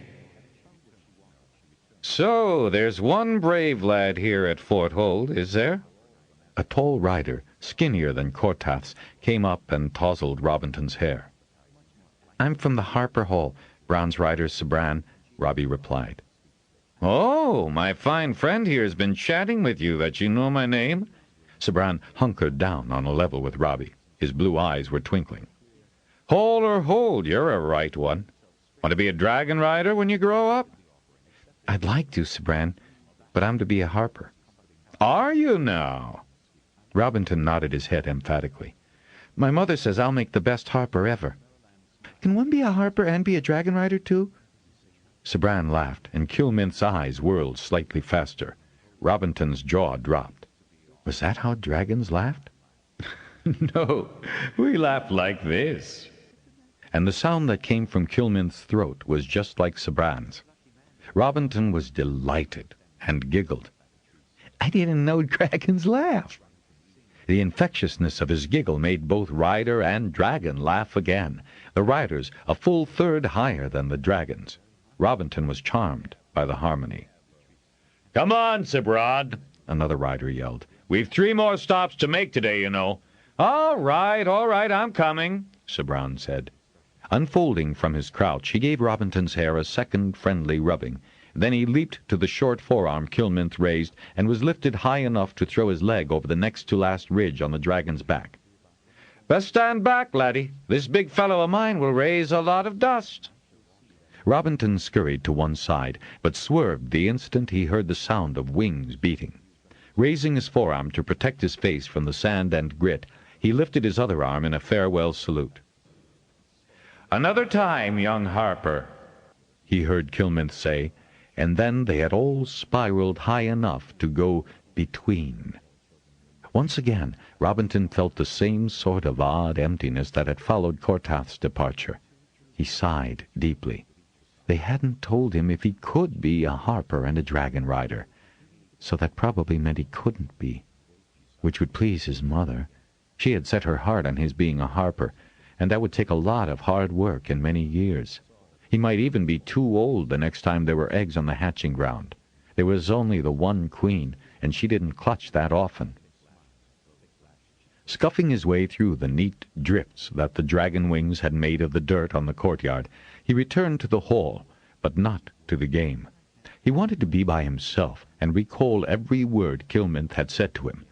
B: So, there's one brave lad here at Fort Hold, is there? A tall rider, skinnier than Cortath's, came up and tousled Robinton's hair. I'm from the Harper Hall, Bronze Rider Sabran, Robbie replied. Oh, my fine friend here has been chatting with you that you know my name. Sabran hunkered down on a level with Robbie. His blue eyes were twinkling. Hall or hold, you're a right one. Want to be a dragon rider when you grow up?
C: I'd like to, Sabran, but I'm to be a harper.
B: Are you now? Robinton nodded his head emphatically.
C: My mother says I'll make the best harper ever. Can one be a harper and be a dragon rider, too?
B: Sabran laughed, and Kilminth's eyes whirled slightly faster. Robinton's jaw dropped. Was that how dragons laughed? No, we laugh like this. And the sound that came from Kilminth's throat was just like Sabran's. Robinton was delighted and giggled.
C: I didn't know dragons laugh.
B: The infectiousness of his giggle made both rider and dragon laugh again, the riders a full third higher than the dragons. Robinton was charmed by the harmony. Come on, Sabran, another rider yelled. We've 3 more stops to make today, you know. All right, I'm coming, Sabran said. Unfolding from his crouch, he gave Robinton's hair a second friendly rubbing. Then he leaped to the short forearm Kilminth raised and was lifted high enough to throw his leg over the next-to-last ridge on the dragon's back. Best stand back, laddie. This big fellow of mine will raise a lot of dust. Robinton scurried to one side, but swerved the instant he heard the sound of wings beating. Raising his forearm to protect his face from the sand and grit, he lifted his other arm in a farewell salute. Another time, young Harper, he heard Kilminth say, and then they had all spiraled high enough to go between. Once again, Robinton felt the same sort of odd emptiness that had followed Cortath's departure. He sighed deeply. They hadn't told him if he could be a harper and a dragon rider, so that probably meant he couldn't be, which would please his mother. She had set her heart on his being a harper, and that would take a lot of hard work and many years. He might even be too old the next time there were eggs on the hatching ground. There was only the one queen, and she didn't clutch that often. Scuffing his way through the neat drifts that the dragon wings had made of the dirt on the courtyard, he returned to the hall, but not to the game. He wanted to be by himself and recall every word Kilminth had said to him,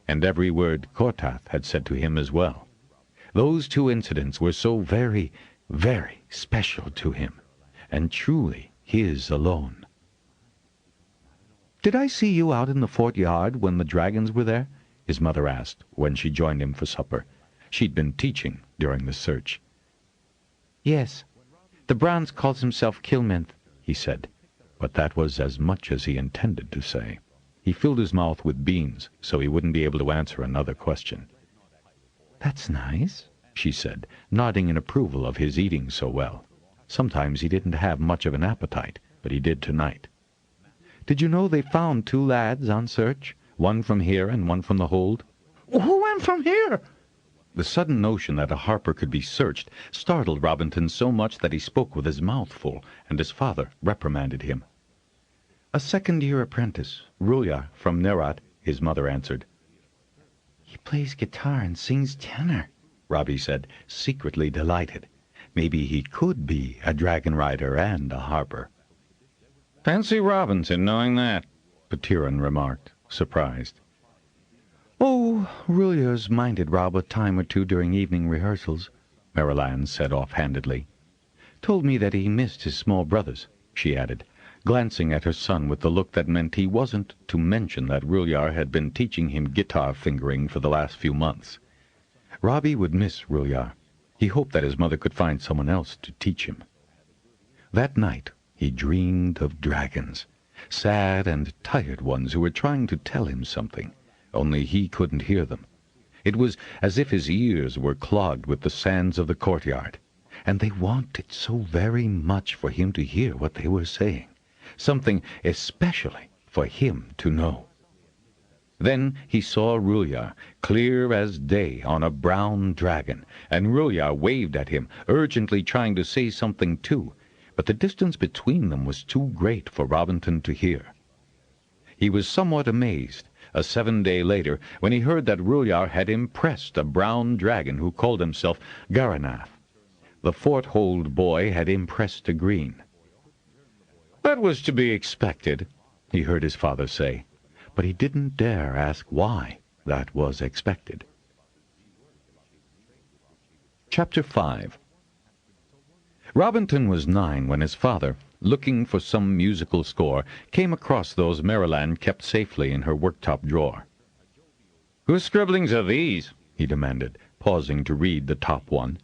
B: and every word Cortath had said to him as well. Those 2 incidents were so very, very special to him, and truly his alone. "Did I see you out in the fort yard when the dragons were there?" his mother asked when she joined him for supper. She'd been teaching during the search.
C: Yes. The bronze calls himself Kilminth, he said, but that was as much as he intended to say. He filled his mouth with beans so he wouldn't be able to answer another question. That's nice, she said, nodding in approval of his eating so well. Sometimes he didn't have much of an appetite, but he did tonight. Did you know they found 2 lads on search, one from here and one from the hold?
D: Who went from here?
C: The sudden notion that a Harper could be searched startled Robinton so much that he spoke with his mouth full, and his father reprimanded him. A second-year apprentice, Rulya, from Nerat, his mother answered. He plays guitar and sings tenor, Robbie said, secretly delighted. Maybe he could be a Dragonrider and a Harper.
D: Fancy Robinton knowing that,
C: Petiron remarked, surprised. Oh, Rulya's minded Rob a time or two during evening rehearsals, Marilanne said offhandedly. Told me that he missed his small brothers, she added, glancing at her son with the look that meant he wasn't to mention that Rulya had been teaching him guitar fingering for the last few months. Robbie would miss Rulya. He hoped that his mother could find someone else to teach him. That night he dreamed of dragons, sad and tired ones who were trying to tell him something, only he couldn't hear them. It was as if his ears were clogged with the sands of the courtyard, and they wanted so very much for him to hear what they were saying, something especially for him to know. Then he saw Rulya, clear as day, on a brown dragon, and Rulya waved at him, urgently trying to say something too, but the distance between them was too great for Robinton to hear. He was somewhat amazed, a 7 day later, when he heard that Rulya had impressed a brown dragon who called himself Garanath. The Fort-hold boy had impressed a green. That was to be expected, he heard his father say, but he didn't dare ask why that was expected. Chapter 5. Robinton was 9 when his father, looking for some musical score, came across those Marilanne kept safely in her worktop drawer.
D: Whose scribblings are these?
C: He demanded, pausing to read the top one.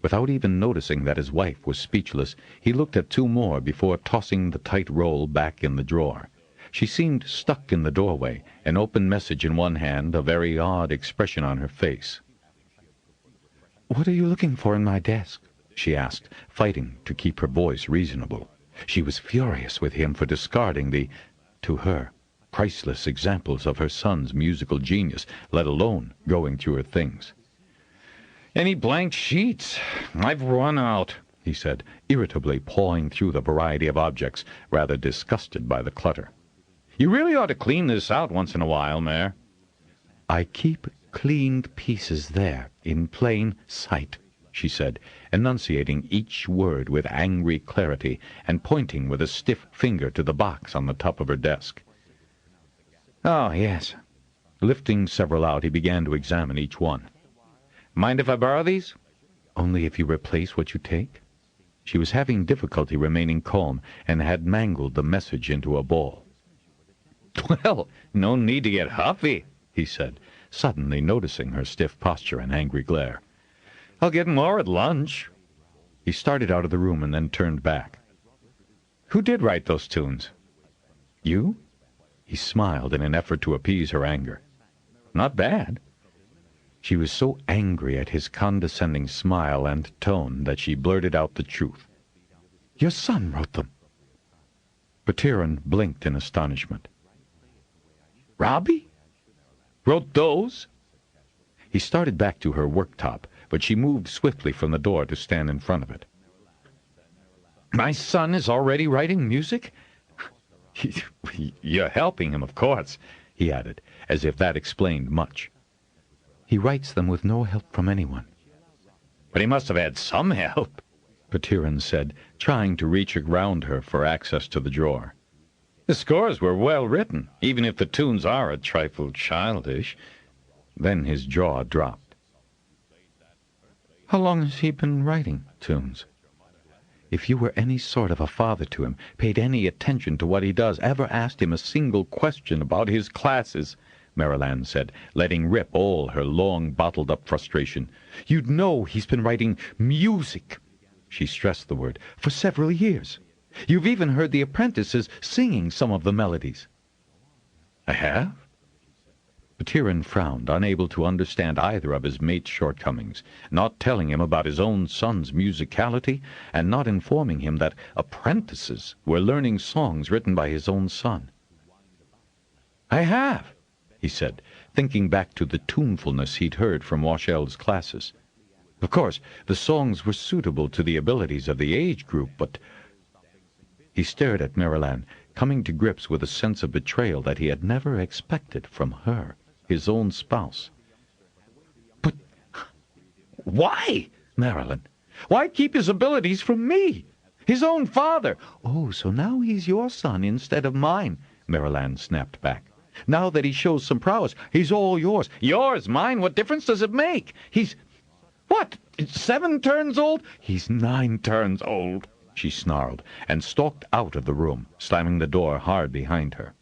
C: Without even noticing that his wife was speechless, he looked at 2 more before tossing the tight roll back in the drawer. She seemed stuck in the doorway, an open message in one hand, a very odd expression on her face. "What are you looking for in my desk?" she asked, fighting to keep her voice reasonable. She was furious with him for discarding the, to her, priceless examples of her son's musical genius, let alone going through her things.
D: Any blank sheets? I've run out,
C: he said, irritably pawing through the variety of objects, rather disgusted by the clutter.
D: You really ought to clean this out once in a while, Mare.
C: I keep cleaned pieces there, in plain sight, she said, enunciating each word with angry clarity and pointing with a stiff finger to the box on the top of her desk.
D: Oh, yes.
C: Lifting several out, he began to examine each one.
D: Mind if I borrow these?
C: Only if you replace what you take. She was having difficulty remaining calm and had mangled the message into a ball.
D: Well, no need to get huffy,
C: he said, suddenly noticing her stiff posture and angry glare.
D: I'll get more at lunch.
C: He started out of the room and then turned back.
D: Who did write those tunes?
C: You? He smiled in an effort to appease her anger.
D: Not bad.
C: She was so angry at his condescending smile and tone that she blurted out the truth. Your son wrote them. Petiron blinked in astonishment.
D: Robbie? Wrote those?
C: He started back to her worktop, but she moved swiftly from the door to stand in front of it.
D: My son is already writing music? You're helping him, of course,
C: he added, as if that explained much. He writes them with no help from anyone.
D: But he must have had some help,
C: Petiron said, trying to reach around her for access to the drawer.
D: The scores were well written, even if the tunes are a trifle childish.
C: Then his jaw dropped. How long has he been writing tunes? If you were any sort of a father to him, paid any attention to what he does, ever asked him a single question about his classes, Marilanne said, letting rip all her long bottled-up frustration, you'd know he's been writing music. she stressed the word, for several years. You've even heard the apprentices singing some of the melodies.
B: I have?
C: Petiron frowned, unable to understand either of his mate's shortcomings, not telling him about his own son's musicality, and not informing him that apprentices were learning songs written by his own son. I have, he said, thinking back to the tunefulness he'd heard from Washel's classes. Of course, the songs were suitable to the abilities of the age group, but... He stared at Maryland, coming to grips with a sense of betrayal that he had never expected from her, his own spouse. But why, Marilyn? Why keep his abilities from me? His own father! Oh, so now he's your son instead of mine, Maryland snapped back. Now that he shows some prowess, he's all yours. Yours, mine, what difference does it make? He's... What? 7 turns old? He's 9 turns old, she snarled, and stalked out of the room, slamming the door hard behind her.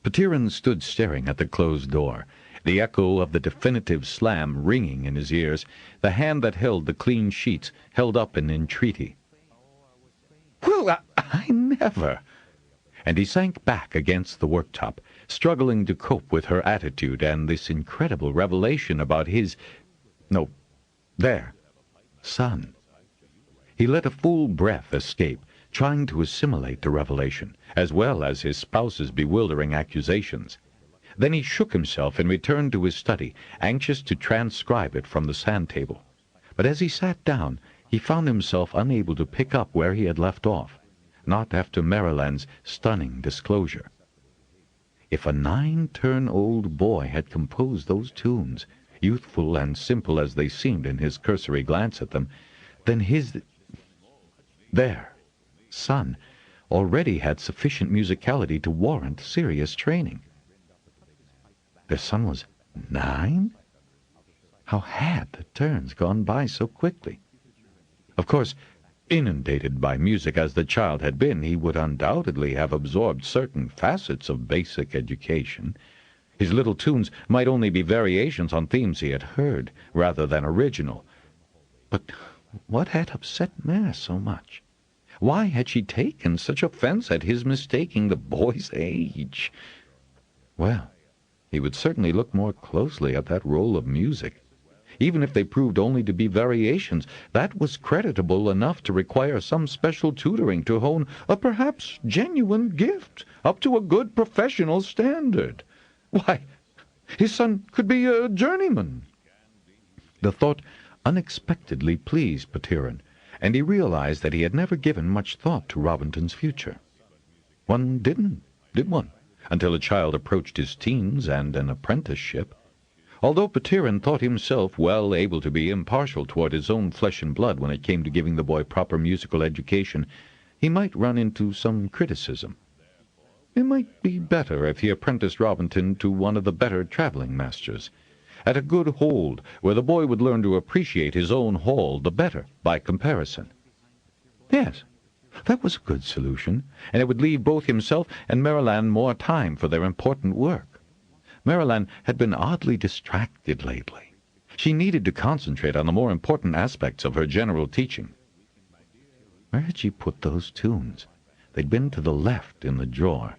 C: Petiron stood staring at the closed door, the echo of the definitive slam ringing in his ears, the hand that held the clean sheets held up in entreaty. Well, I never... And he sank back against the worktop, struggling to cope with her attitude and this incredible revelation about his... No, there, son. He let a full breath escape, trying to assimilate the revelation, as well as his spouse's bewildering accusations. Then he shook himself and returned to his study, anxious to transcribe it from the sand table. But as he sat down, he found himself unable to pick up where he had left off, not after Maryland's stunning disclosure. If a 9-turn-old boy had composed those tunes, youthful and simple as they seemed in his cursory glance at them, then his... Their son already had sufficient musicality to warrant serious training. Their son was 9? How had the turns gone by so quickly? Of course, inundated by music as the child had been, he would undoubtedly have absorbed certain facets of basic education. His little tunes might only be variations on themes he had heard, rather than original. But what had upset Mare so much? Why had she taken such offense at his mistaking the boy's age? Well, he would certainly look more closely at that roll of music. Even if they proved only to be variations, that was creditable enough to require some special tutoring to hone a perhaps genuine gift up to a good professional standard. Why, his son could be a journeyman. The thought unexpectedly pleased Petiron, and he realized that he had never given much thought to Robinton's future. One didn't, did one, until a child approached his teens and an apprenticeship. Although Petiron thought himself well able to be impartial toward his own flesh and blood when it came to giving the boy proper musical education, he might run into some criticism. It might be better if he apprenticed Robinton to one of the better traveling masters, at a good hold where the boy would learn to appreciate his own hall the better by comparison. Yes, that was a good solution, and it would leave both himself and Maryland more time for their important work. Maryland had been oddly distracted lately. She needed to concentrate on the more important aspects of her general teaching. Where had she put those tunes? They'd been to the left in the drawer.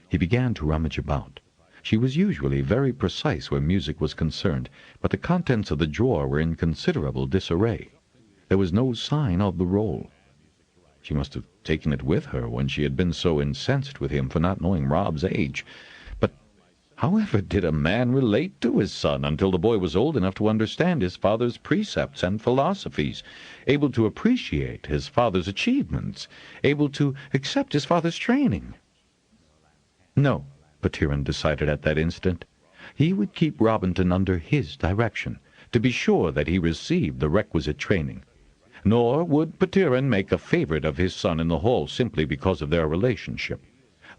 C: He began to rummage about. She was usually very precise where music was concerned, but the contents of the drawer were in considerable disarray. There was no sign of the roll. She must have taken it with her when she had been so incensed with him for not knowing Rob's age. But however did a man relate to his son until the boy was old enough to understand his father's precepts and philosophies, able to appreciate his father's achievements, able to accept his father's training? No, Petiron decided at that instant. He would keep Robinton under his direction, to be sure that he received the requisite training. Nor would Petiron make a favorite of his son in the hall simply because of their relationship.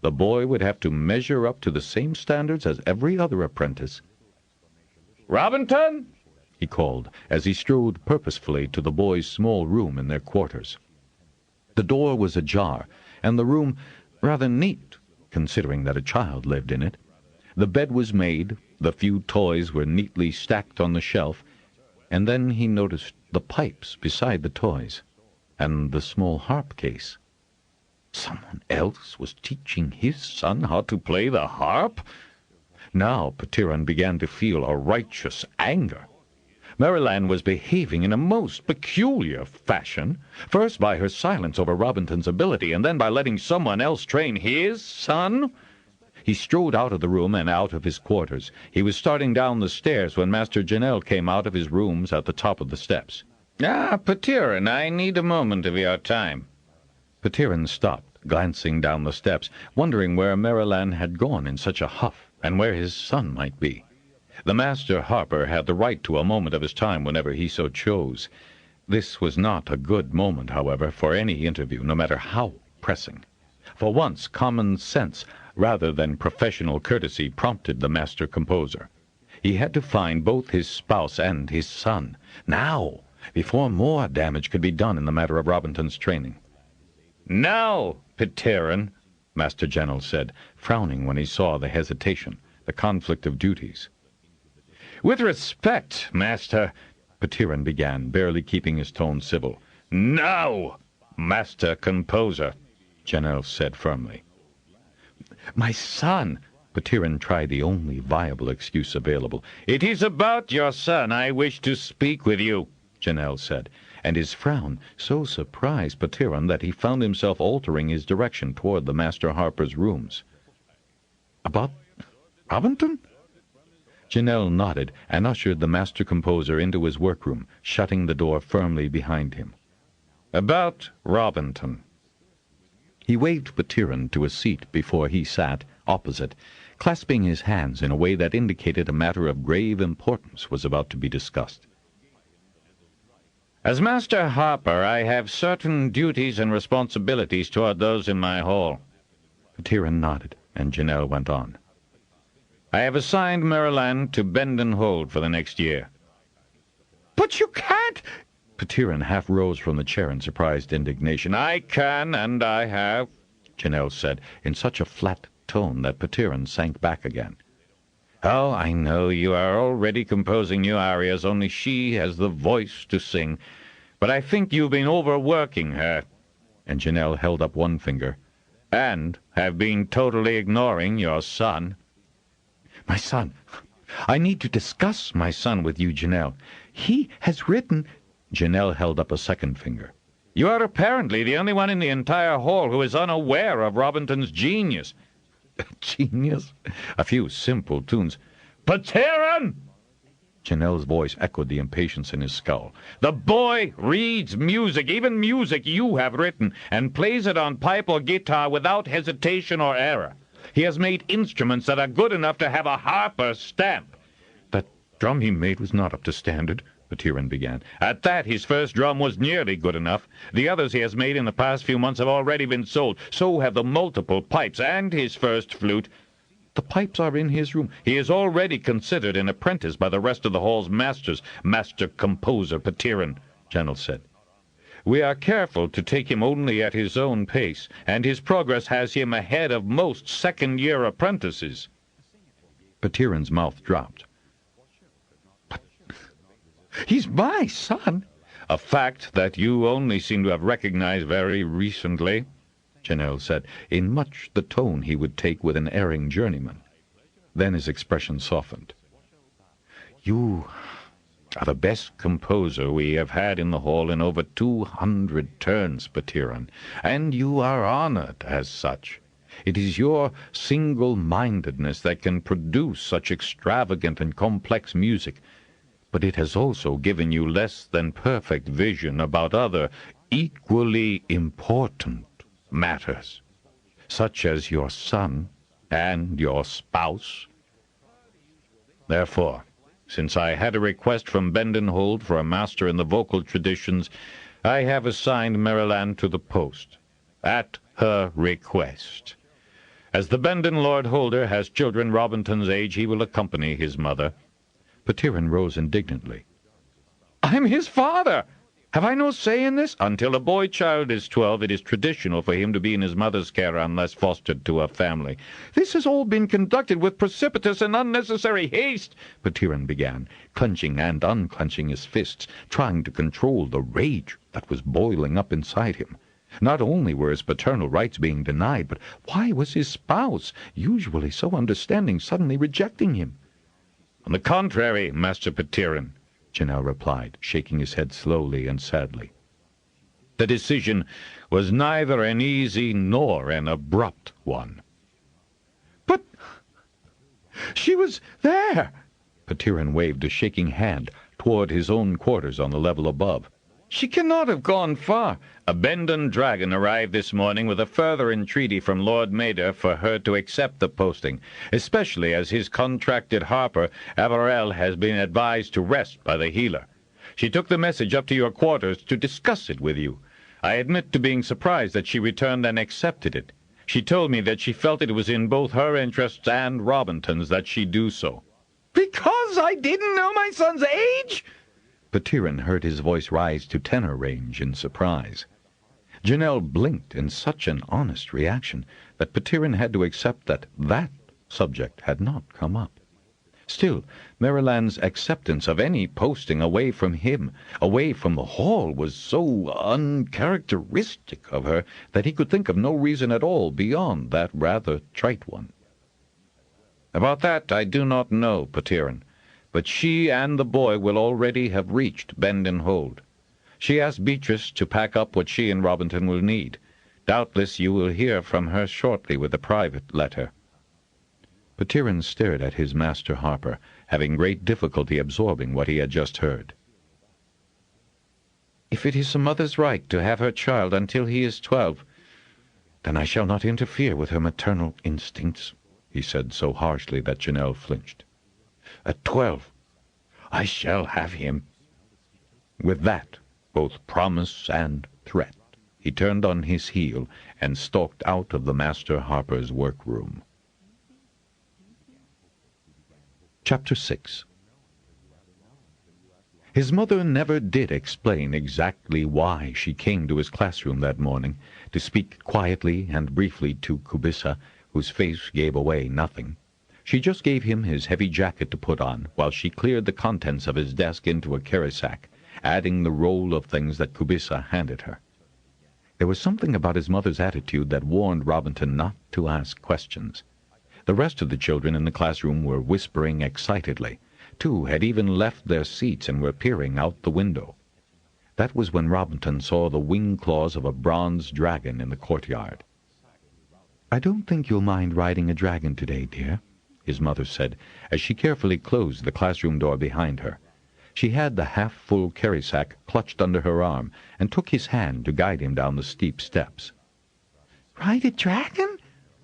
C: The boy would have to measure up to the same standards as every other apprentice. "Robinton!" he called, as he strode purposefully to the boy's small room in their quarters. The door was ajar, and the room rather neat, considering that a child lived in it. The bed was made, the few toys were neatly stacked on the shelf. And then he noticed the pipes beside the toys, and the small harp case.
D: Someone else was teaching his son how to play the harp? Now Petiron began to feel a righteous anger. Maryland was behaving in a most peculiar fashion, first by her silence over Robinton's ability, and then by letting someone else train his son. He strode out of the room and out of his quarters. He was starting down the stairs when Master Janelle came out of his rooms at the top of the steps.
B: Petiron, I need a moment of your time.
C: Petiron stopped, glancing down the steps, wondering where Maryland had gone in such a huff, and where his son might be. The Master Harper had the right to a moment of his time whenever he so chose. This was not a good moment, however, for any interview, no matter how pressing. For once, common sense, rather than professional courtesy, prompted the master composer. He had to find both his spouse and his son, now, before more damage could be done in the matter of Robinton's training.
B: "Now, Petiron,"
C: Master General said, frowning when he saw the hesitation, the conflict of duties.
B: "With respect, Master,"
C: Petiron began, barely keeping his tone civil.
B: "Now, Master Composer,"
C: Janelle said firmly.
B: "My son,"
C: Petiron tried the only viable excuse available.
B: "It is about your son I wish to speak with you,"
C: Janelle said, and his frown so surprised Petiron that he found himself altering his direction toward the Master Harper's rooms. "About Robinton?" Janelle nodded and ushered the master composer into his workroom, shutting the door firmly behind him.
B: "About Robinton."
C: He waved Petiron to a seat before he sat, opposite, clasping his hands in a way that indicated a matter of grave importance was about to be discussed.
B: "As Master Harper, I have certain duties and responsibilities toward those in my hall."
C: Petiron nodded, and Janelle went on.
B: "I have assigned Maryland to bend and hold for the next year."
D: "But you can't—"
C: Petiron half rose from the chair in surprised indignation.
B: "I can, and I have,"
C: Janelle said, in such a flat tone that Petiron sank back again.
B: "Oh, I know you are already composing new arias, only she has the voice to sing. But I think you've been overworking her,"
C: and Janelle held up one finger,
B: "and have been totally ignoring your son."
C: "My son. I need to discuss my son with you, Janelle. He has written—" Janelle held up a second finger.
B: "You are apparently the only one in the entire hall who is unaware of Robinton's genius."
C: "Genius?" A few simple tunes.
B: "Petiron!"
C: Janelle's voice echoed the impatience in his skull.
B: "The boy reads music, even music you have written, and plays it on pipe or guitar without hesitation or error. He has made instruments that are good enough to have a Harper stamp."
C: "That drum he made was not up to standard," Petiron began.
B: "At that, his first drum was nearly good enough. The others he has made in the past few months have already been sold. So have the multiple pipes and his first flute."
C: "The pipes are in his room."
B: "He is already considered an apprentice by the rest of the hall's masters, Master Composer Petiron," Janelle said. "We are careful to take him only at his own pace, and his progress has him ahead of most second-year apprentices."
C: Petiron's mouth dropped.
B: "But he's my son." "A fact that you only seem to have recognized very recently,"
C: Janelle said, in much the tone he would take with an erring journeyman. Then his expression softened.
B: "You are the best composer we have had in the hall in over 200 turns, Petiron, and you are honored as such. It is your single-mindedness that can produce such extravagant and complex music, but it has also given you less than perfect vision about other, equally important matters, such as your son and your spouse. Therefore, since I had a request from Bendenhold for a master in the vocal traditions, I have assigned Maryland to the post, at her request. As the Benden Lord Holder has children Robinton's age, he will accompany his mother."
C: Petiron rose indignantly.
B: "I'm his father!"
D: Have I no say in this? Until a boy-child is 12, it is traditional for him to be in his mother's care unless fostered to a family. This has all been conducted with precipitous and unnecessary haste, Petiron began, clenching and unclenching his fists, trying to control the rage that was boiling up inside him. Not only were his paternal rights being denied, but why was his spouse, usually so understanding, suddenly rejecting him? On the contrary, Master Petiron, Janelle replied, shaking his head slowly and sadly. The decision was neither an easy nor an abrupt one. But she was there! Petiron waved a shaking hand toward his own quarters on the level above. She cannot have gone far. A Bendon dragon arrived this morning with a further entreaty from Lord Maida for her to accept the posting, especially as his contracted harper, Averell, has been advised to rest by the healer. She took the message up to your quarters to discuss it with you. I admit to being surprised that she returned and accepted it. She told me that she felt it was in both her interests and Robinton's that she do so. Because I didn't know my son's age? Petiron heard his voice rise to tenor range in surprise. Janelle blinked in such an honest reaction that Petiron had to accept that subject had not come up. Still, Maryland's acceptance of any posting away from him, away from the hall, was so uncharacteristic of her that he could think of no reason at all beyond that rather trite one. About that I do not know, Petiron. But she and the boy will already have reached Bendon Hold. She asked Beatrice to pack up what she and Robinton will need. Doubtless you will hear from her shortly with a private letter. Petiron stared at his master harper, having great difficulty absorbing what he had just heard. If it is a mother's right to have her child until he is 12, then I shall not interfere with her maternal instincts, he said so harshly that Janelle flinched. At 12, I shall have him. With that, both promise and threat, he turned on his heel and stalked out of the Master Harper's workroom. Chapter 6. His mother never did explain exactly why she came to his classroom that morning, to speak quietly and briefly to Kubissa, whose face gave away nothing. She just gave him his heavy jacket to put on, while she cleared the contents of his desk into a carry sack, adding the roll of things that Kubissa handed her. There was something about his mother's attitude that warned Robinton not to ask questions. The rest of the children in the classroom were whispering excitedly. 2 had even left their seats and were peering out the window. That was when Robinton saw the wing claws of a bronze dragon in the courtyard. "I don't think you'll mind riding a dragon today, dear," his mother said, as she carefully closed the classroom door behind her. She had the half-full carry sack clutched under her arm, and took his hand to guide him down the steep steps. "Ride a dragon?"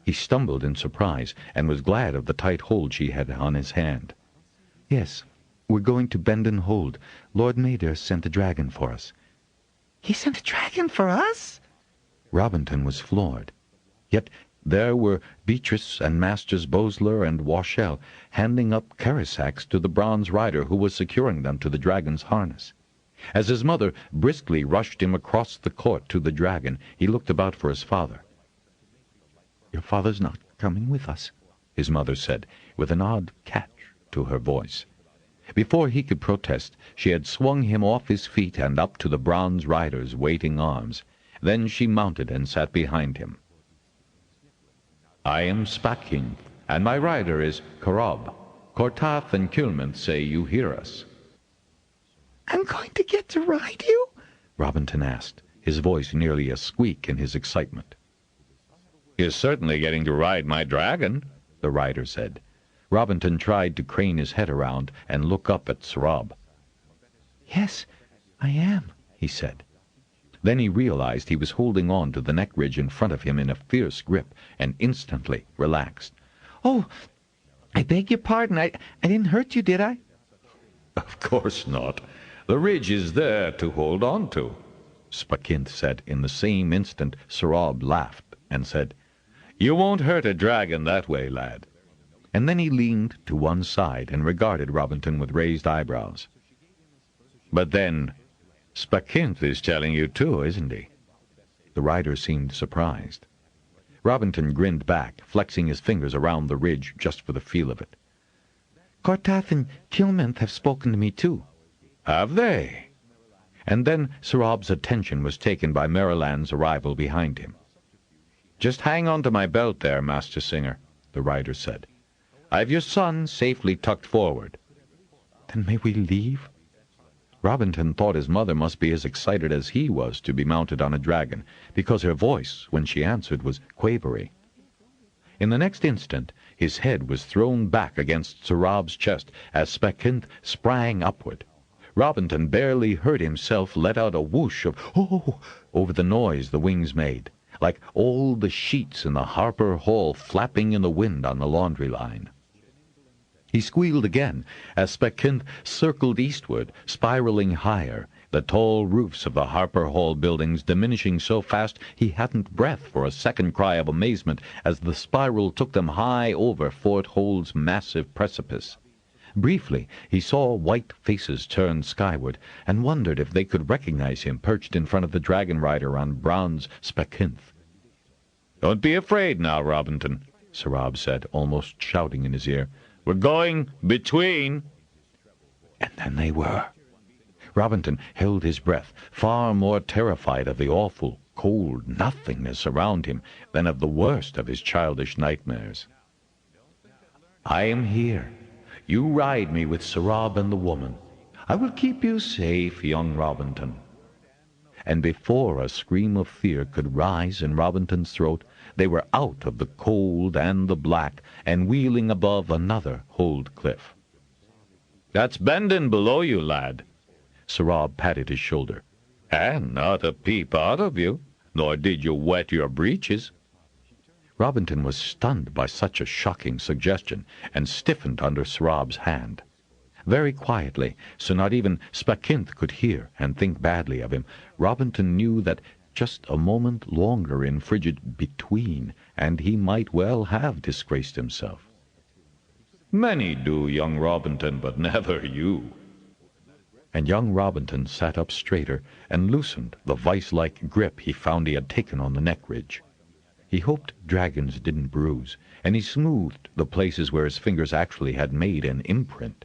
D: He stumbled in surprise, and was glad of the tight hold she had on his hand. "Yes, we're going to Bendon Hold. Lord Maida sent a dragon for us." "He sent a dragon for us?" Robinton was floored. Yet there were Beatrice and Masters Bosler and Washel handing up carry sacks to the bronze rider who was securing them to the dragon's harness. As his mother briskly rushed him across the court to the dragon, he looked about for his father. "Your father's not coming with us," his mother said, with an odd catch to her voice. Before he could protest, she had swung him off his feet and up to the bronze rider's waiting arms. Then she mounted and sat behind him. "I am Spaking, and my rider is Korob. Kortath and Kilmant say you hear us." "I'm going to get to ride you?" Robinton asked, his voice nearly a squeak in his excitement. "You're certainly getting to ride my dragon," the rider said. Robinton tried to crane his head around and look up at Sorob. "Yes, I am," he said. Then he realized he was holding on to the neck ridge in front of him in a fierce grip, and instantly relaxed. "Oh, I beg your pardon. I didn't hurt you, did I?" "Of course not. The ridge is there to hold on to," Spakinth said. In the same instant, Sorob laughed and said, "You won't hurt a dragon that way, lad." And then he leaned to one side and regarded Robinton with raised eyebrows. "But then,
B: Spackinth is telling you too, isn't he?"
C: The rider seemed surprised. Robinton grinned back, flexing his fingers around the ridge just for the feel of it. "Cortath and Kilmonth have spoken to me too."
B: "Have they?"
C: And then Sir Rob's attention was taken by Mariland's arrival behind him.
B: "Just hang on to my belt there, Master Singer," the rider said. "I've your son safely tucked forward."
C: "Then may we leave?" Robinton thought his mother must be as excited as he was to be mounted on a dragon, because her voice, when she answered, was quavery. In the next instant his head was thrown back against Sir Rob's chest as Spackinth sprang upward. Robinton barely heard himself let out a whoosh of "oh" over the noise the wings made, like all the sheets in the Harper Hall flapping in the wind on the laundry line. He squealed again as Spackinth circled eastward, spiraling higher, the tall roofs of the Harper Hall buildings diminishing so fast he hadn't breath for a second cry of amazement as the spiral took them high over Fort Hold's massive precipice. Briefly he saw white faces turn skyward, and wondered if they could recognize him perched in front of the Dragonrider on bronze Spackinth.
B: "Don't be afraid now, Robinton,"
C: Sir Rob said, almost shouting in his ear.
B: "We're going between."
C: And then they were. Robinton held his breath, far more terrified of the awful, cold nothingness around him than of the worst of his childish nightmares. "I am here. You ride me with Sir Rob and the woman. I will keep you safe, young Robinton." And before a scream of fear could rise in Robinton's throat, they were out of the cold and the black, and wheeling above another Hold cliff.
B: "That's Bendon below you, lad."
C: Sir Rob patted his shoulder.
B: "And not a peep out of you, nor did you wet your breeches."
C: Robinton was stunned by such a shocking suggestion, and stiffened under Sir Rob's hand. Very quietly, so not even Spackinth could hear and think badly of him, Robinton knew that just a moment longer in frigid between, and he might well have disgraced himself.
B: "Many do, young Robinton, but never you."
C: And young Robinton sat up straighter and loosened the vice-like grip he found he had taken on the neck ridge. He hoped dragons didn't bruise, and he smoothed the places where his fingers actually had made an imprint.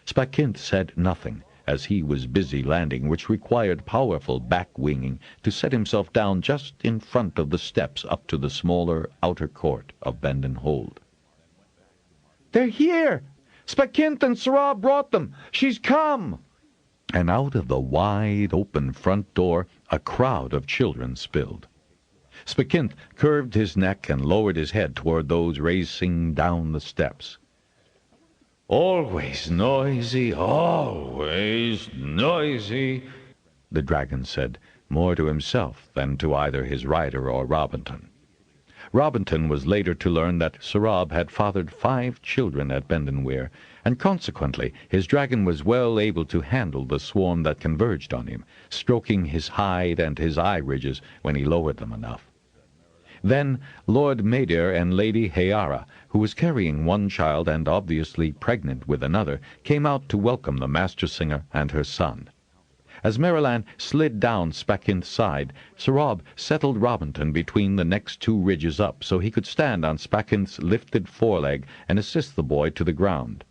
C: Spackinth said nothing, as he was busy landing, which required powerful back-winging to set himself down just in front of the steps up to the smaller outer court of Bendon Hold.
B: "They're here! Spackinth and Sir Rob brought them! She's come!"
C: And out of the wide-open front door a crowd of children spilled. Spackinth curved his neck and lowered his head toward those racing down the steps.
B: "Always noisy, always noisy,"
C: the dragon said, more to himself than to either his rider or Robinton. Robinton was later to learn that Sir Rob had fathered 5 children at Bendon Weir, and consequently his dragon was well able to handle the swarm that converged on him, stroking his hide and his eye ridges when he lowered them enough. Then Lord Mader and Lady Heara, who was carrying one child and obviously pregnant with another, came out to welcome the Master Singer and her son. As Mariland slid down Spackinth's side, Sir Rob settled Robinton between the next 2 ridges up so he could stand on Spackinth's lifted foreleg and assist the boy to the ground.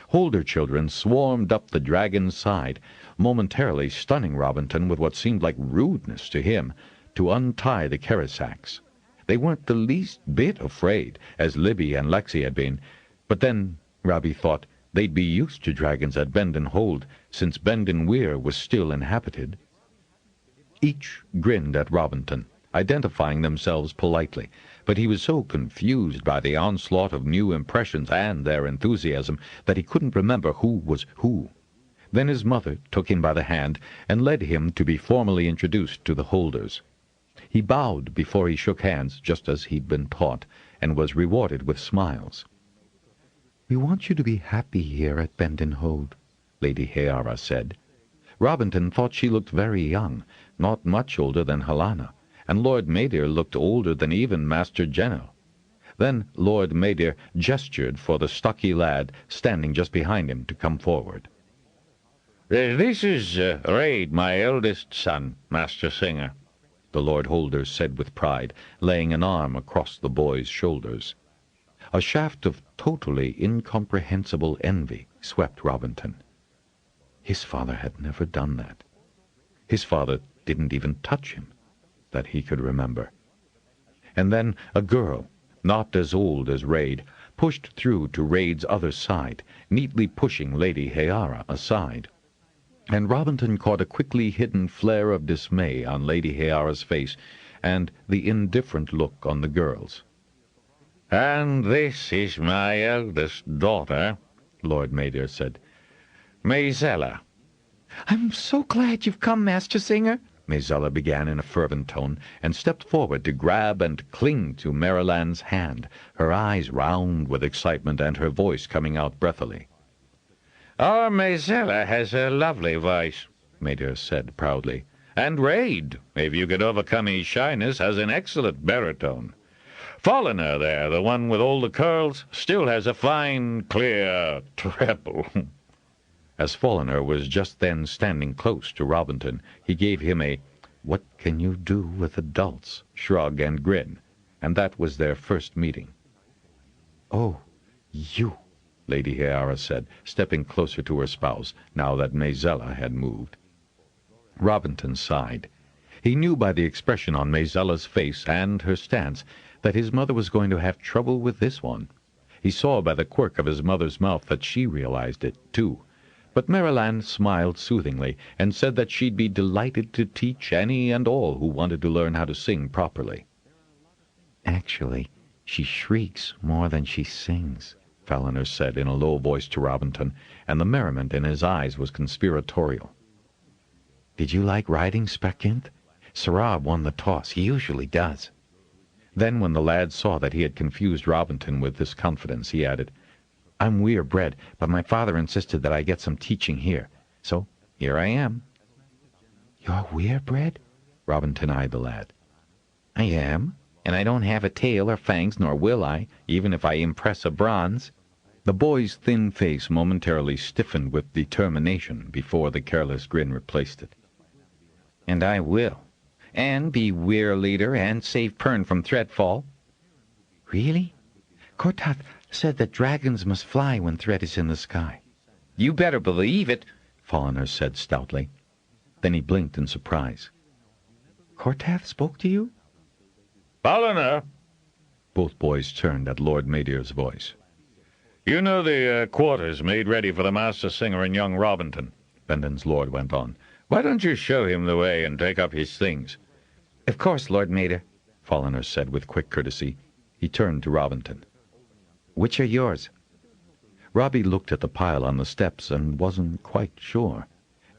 C: Holder children swarmed up the dragon's side, momentarily stunning Robinton with what seemed like rudeness to him, to untie the kerisacks. They weren't the least bit afraid, as Libby and Lexi had been, but then, Robbie thought, they'd be used to dragons at Bendon Hold, since Bendon Weir was still inhabited. Each grinned at Robinton, identifying themselves politely, but he was so confused by the onslaught of new impressions and their enthusiasm that he couldn't remember who was who. Then his mother took him by the hand and led him to be formally introduced to the Holders. He bowed before he shook hands, just as he'd been taught, and was rewarded with smiles. "We want you to be happy here at Bendon Hold," Lady Heara said. Robinton thought she looked very young, not much older than Helena, and Lord Mader looked older than even Master General. Then Lord Mader gestured for the stocky lad standing just behind him to come forward.
D: This is Raid, my eldest son, Master Singer, the Lord Holder said with pride, laying an arm across the boy's shoulders. A shaft of totally incomprehensible envy swept Robinton. His father had never done that. His father didn't even touch him, that he could remember. And then a girl, not as old as Raid, pushed through to Raid's other side, neatly pushing Lady Heara aside. And Robinton caught a quickly hidden flare of dismay on Lady Heara's face, and the indifferent look on the girl's. "And this is my eldest daughter," Lord Mayor said, "Maizella."
C: "I'm so glad you've come, Master Singer," Maizella began in a fervent tone, and stepped forward to grab and cling to Mariland's hand, her eyes round with excitement and her voice coming out breathily.
D: "Our Maizella has a lovely voice," Mater said proudly, "and Raid, if you could overcome his shyness, has an excellent baritone. Folliner there, the one with all the curls, still has a fine, clear treble." As Folliner was just then standing close to Robinton, he gave him a "what can you do with adults" shrug and grin, and that was their first meeting. "Oh, you," Lady Heara said, stepping closer to her spouse, now that Maizella had moved. Robinton sighed. He knew by the expression on Maizella's face and her stance that his mother was going to have trouble with this one. He saw by the quirk of his mother's mouth that she realized it, too. But Mariland smiled soothingly and said that she'd be delighted to teach any and all who wanted to learn how to sing properly. "Actually, she shrieks more than she sings," Folliner said in a low voice to Robinton, and the merriment in his eyes was conspiratorial. "Did you like riding, Speckint? Sarab won the toss. He usually does." Then, when the lad saw that he had confused Robinton with this confidence, he added, "I'm weir-bred, but my father insisted that I get some teaching here. So here I am." "You're weir-bred?" Robinton eyed the lad. "I am, and I don't have a tail or fangs, nor will I, even if I impress a bronze." The boy's thin face momentarily stiffened with determination before the careless grin replaced it. "And I will, and be weir-leader and save Pern from Threadfall." "Really? Kortath said that dragons must fly when Thread is in the sky." "You better believe it," Folliner said stoutly. Then he blinked in surprise. "Kortath spoke to you?" "Folliner!"
B: Both boys turned at Lord Mayor's voice.
D: "You know the quarters made ready for the Master Singer and young Robinton," Bendon's lord went on. "Why don't you show him the way and take up his things?"
C: "Of course, Lord Mayor,"
B: Folliner said with quick courtesy. He turned to Robinton.
C: "Which are yours?"
B: Robbie looked at the pile on the steps and wasn't quite sure.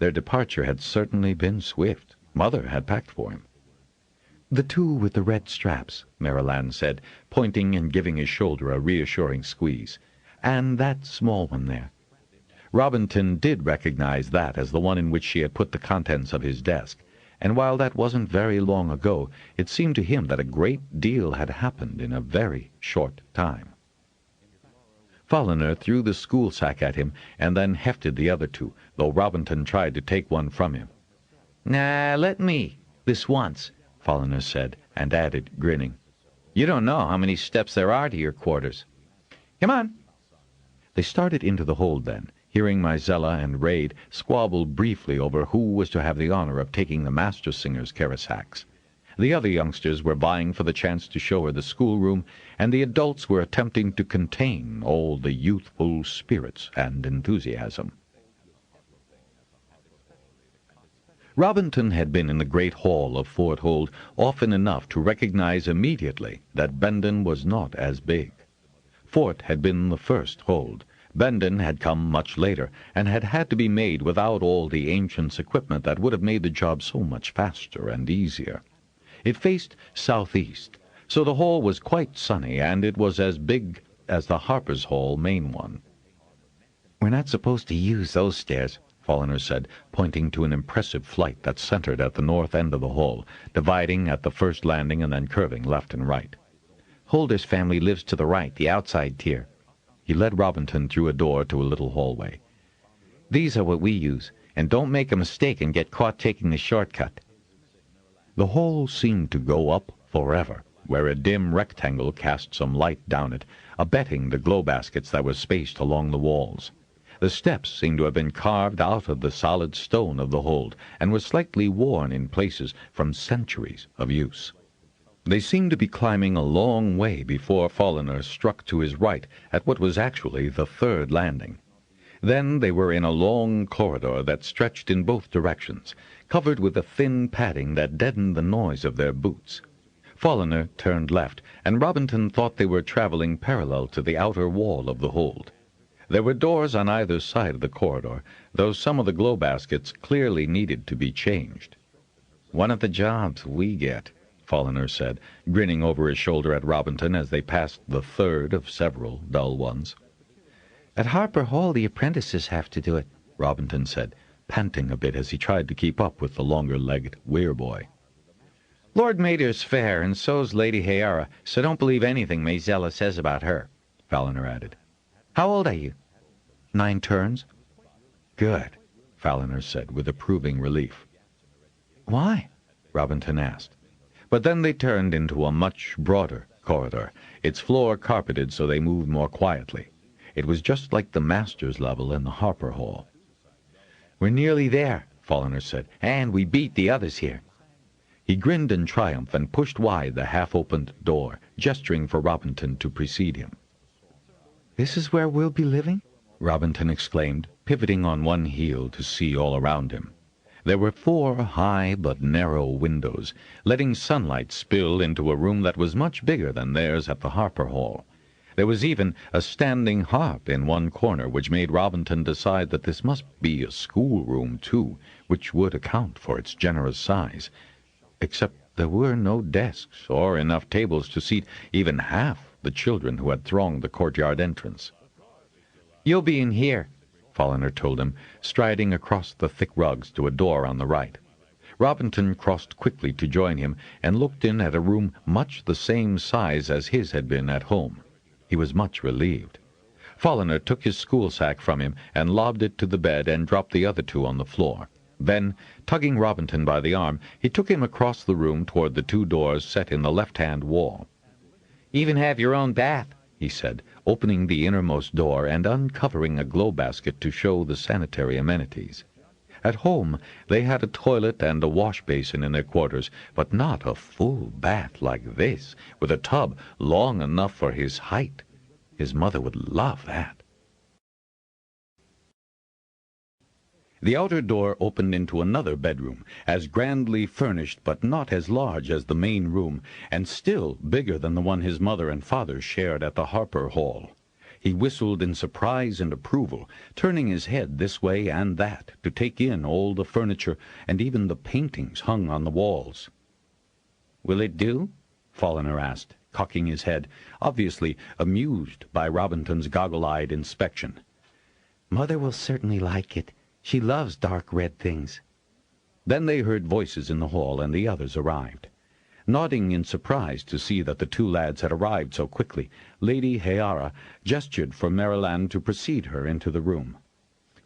B: Their departure had certainly been swift. Mother had packed for him. "The two with the red straps," Mariland said, pointing and giving his shoulder a reassuring squeeze. "And that small one there." Robinton did recognize that as the one in which she had put the contents of his desk, and while that wasn't very long ago, it seemed to him that a great deal had happened in a very short time. Folliner threw the school sack at him and then hefted the other two, though Robinton tried to take one from him.
C: "Nah, let me, this once," Folliner said, and added, grinning, "You don't know how many steps there are to your quarters. Come on."
B: They started into the hold then, hearing Maizella and Raid squabble briefly over who was to have the honor of taking the Master Singer's carisacks. The other youngsters were vying for the chance to show her the schoolroom, and the adults were attempting to contain all the youthful spirits and enthusiasm. Robinton had been in the great hall of Fort Hold often enough to recognize immediately that Bendon was not as big. Fort had been the first hold. Bendon had come much later, and had had to be made without all the ancient's equipment that would have made the job so much faster and easier. It faced southeast, so the hall was quite sunny, and it was as big as the Harper's Hall main one.
C: "We're not supposed to use those stairs,"
B: Folliner said, pointing to an impressive flight that centered at the north end of the hall, dividing at the first landing and then curving left and right.
C: "Holder's family lives to the right, the outside tier."
B: He led Robinton through a door to a little hallway.
C: "These are what we use,
D: And don't make a mistake and get caught taking the shortcut.
B: The hall seemed to go up forever, where a dim rectangle cast some light down it, abetting the glow baskets that were spaced along the walls. The steps seemed to have been carved out of the solid stone of the hold, and were slightly worn in places from centuries of use. They seemed to be climbing a long way before Folliner struck to his right at what was actually the third landing. Then they were in a long corridor that stretched in both directions, covered with a thin padding that deadened the noise of their boots. Folliner turned left, and Robinton thought they were traveling parallel to the outer wall of the hold. There were doors on either side of the corridor, though some of the glow baskets clearly needed to be changed.
D: One of the jobs we get, Folliner said, grinning over his shoulder at Robinton as they passed the third of several dull ones.
C: At Harper Hall the apprentices have to do it, Robinton said, panting a bit as he tried to keep up with the longer-legged weir-boy.
D: Lord Mater's fair, and so's Lady Hayara, so don't believe anything Maysella says about her, Folliner added. How old are you?
C: 9 turns.
B: Good, Folliner said with approving relief.
C: Why?
B: Robinton asked. But then they turned into a much broader corridor, its floor carpeted so they moved more quietly. It was just like the master's level in the Harper Hall.
D: We're nearly there, Folliner said, and we beat the others here.
B: He grinned in triumph and pushed wide the half-opened door, gesturing for Robinton to precede him.
C: This is where we'll be living?
B: Robinton exclaimed, pivoting on one heel to see all around him. There were 4 high but narrow windows, letting sunlight spill into a room that was much bigger than theirs at the Harper Hall. There was even a standing harp in one corner, which made Robinton decide that this must be a schoolroom, too, which would account for its generous size. Except there were no desks or enough tables to seat even half the children who had thronged the courtyard entrance.
D: You'll be in here,
B: Folliner told him, striding across the thick rugs to a door on the right. Robinton crossed quickly to join him and looked in at a room much the same size as his had been at home. He was much relieved. Folliner took his school sack from him and lobbed it to the bed and dropped the other 2 on the floor. Then, tugging Robinton by the arm, he took him across the room toward the 2 doors set in the left-hand wall.
D: Even have your own bath,
B: he said, opening the innermost door and uncovering a glow basket to show the sanitary amenities. At home, they had a toilet and a wash basin in their quarters, but not a full bath like this, with a tub long enough for his height. His mother would love that. The outer door opened into another bedroom, as grandly furnished but not as large as the main room, and still bigger than the one his mother and father shared at the Harper Hall. He whistled in surprise and approval, turning his head this way and that to take in all the furniture and even the paintings hung on the walls.
D: Will it do?
B: Folliner asked, cocking his head, obviously amused by Robinton's goggle-eyed inspection.
C: Mother will certainly like it. She loves dark red things.
B: Then they heard voices in the hall, and the others arrived. Nodding in surprise to see that the 2 lads had arrived so quickly, Lady Hayara gestured for Maryland to precede her into the room.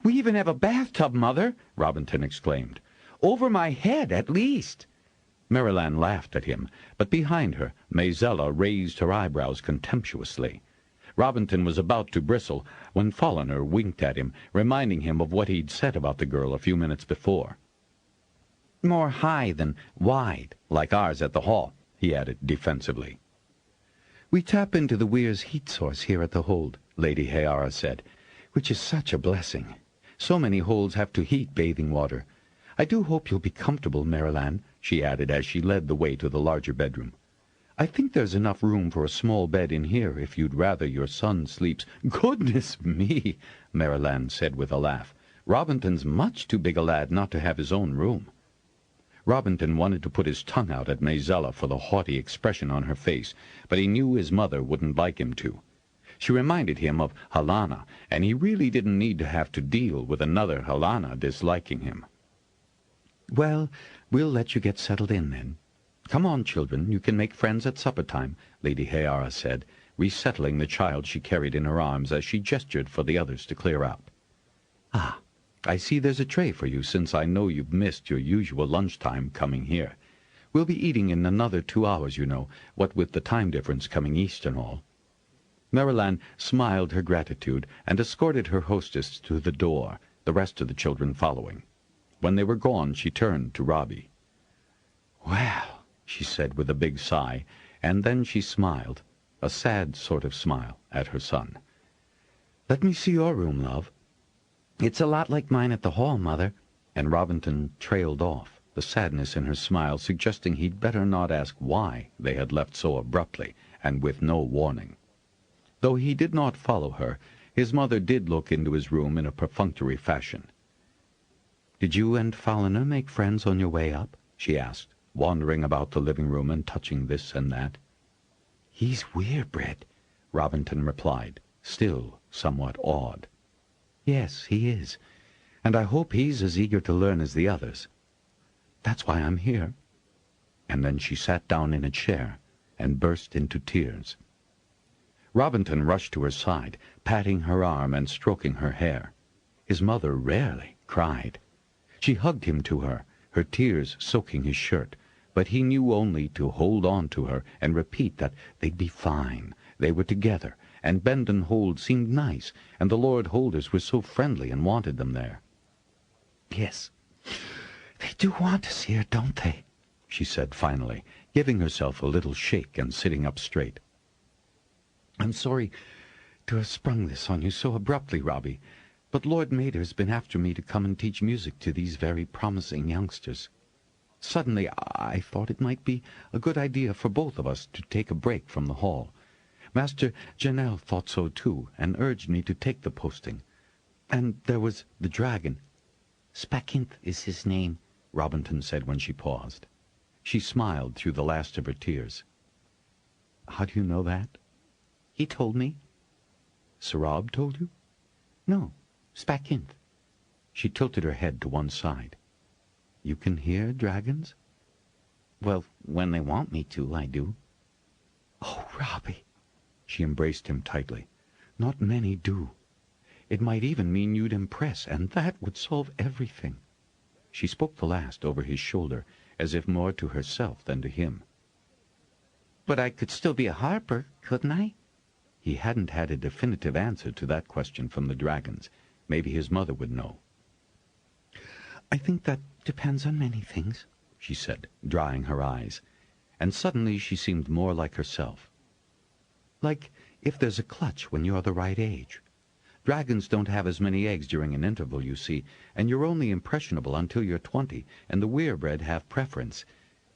C: We even have a bathtub, Mother, Robinton exclaimed. Over my head, at least.
B: Maryland laughed at him, but behind her, Maysella raised her eyebrows contemptuously. Robinton was about to bristle when Folliner winked at him, reminding him of what he'd said about the girl a few minutes before.
C: More high than wide,
B: like ours at the hall, he added defensively.
C: We tap into the Weir's heat source here at the hold, Lady Hayara said, which is such a blessing. So many holds have to heat bathing water. I do hope you'll be comfortable, Maryland, she added as she led the way to the larger bedroom. I think there's enough room for a small bed in here if you'd rather your son sleeps. Goodness me, Maryland said with a laugh. Robinton's much too big a lad not to have his own room.
B: Robinton wanted to put his tongue out at Maysella for the haughty expression on her face, but he knew his mother wouldn't like him to. She reminded him of Helena, and he really didn't need to have to deal with another Helena disliking him.
C: Well, we'll let you get settled in, then.
B: Come on, children, you can make friends at supper time, Lady Hayara said, resettling the child she carried in her arms as she gestured for the others to clear out.
C: Ah, I see there's a tray for you, since I know you've missed your usual lunchtime coming here. We'll be eating in another 2 hours, you know, what with the time difference coming east and all." Marilyn smiled her gratitude and escorted her hostess to the door, the rest of the children following. When they were gone, she turned to Robbie. "Well," she said with a big sigh, and then she smiled, a sad sort of smile, at her son. "Let me see your room, love." "It's a lot like mine at the hall, Mother," and Robinton trailed off, the sadness in her smile suggesting he'd better not ask why they had left so abruptly and with no warning. Though he did not follow her, his mother did look into his room in a perfunctory fashion. "Did you and Fowliner make friends on your way up?" she asked, wandering about the living room and touching this and that. "He's weir-bred," Robinton replied, still somewhat awed. "Yes, he is, and I hope he's as eager to learn as the others. That's why I'm here." And then she sat down in a chair and burst into tears. Robinton rushed to her side, patting her arm and stroking her hair. His mother rarely cried. She hugged him to her, her tears soaking his shirt, but he knew only to hold on to her and repeat that they'd be fine, they were together, and Bend and Hold seemed nice, and the Lord Holders were so friendly and wanted them there. "Yes, they do want us here, don't they?" she said finally, giving herself a little shake and sitting up straight. "I'm sorry to have sprung this on you so abruptly, Robbie, but Lord Mater's been after me to come and teach music to these very promising youngsters. Suddenly I thought it might be a good idea for both of us to take a break from the hall. Master Janelle thought so too, and urged me to take the posting. And there was the dragon." "Spacinth is his name," Robinton said when she paused. She smiled through the last of her tears. "How do you know that?" "He told me." "Sarab told you?" "No, Spacinth." She tilted her head to one side. "You can hear dragons?" "Well, when they want me to, I do." "Oh, Robbie!" She embraced him tightly. "Not many do. It might even mean you'd impress, and that would solve everything." She spoke the last over his shoulder, as if more to herself than to him. "But I could still be a harper, couldn't I?" He hadn't had a definitive answer to that question from the dragons. Maybe his mother would know. "I think that depends on many things," she said, drying her eyes, and suddenly she seemed more like herself. "Like if there's a clutch when you're the right age. Dragons don't have as many eggs during an interval, you see, and you're only impressionable until you're 20, and the weir-bred have preference.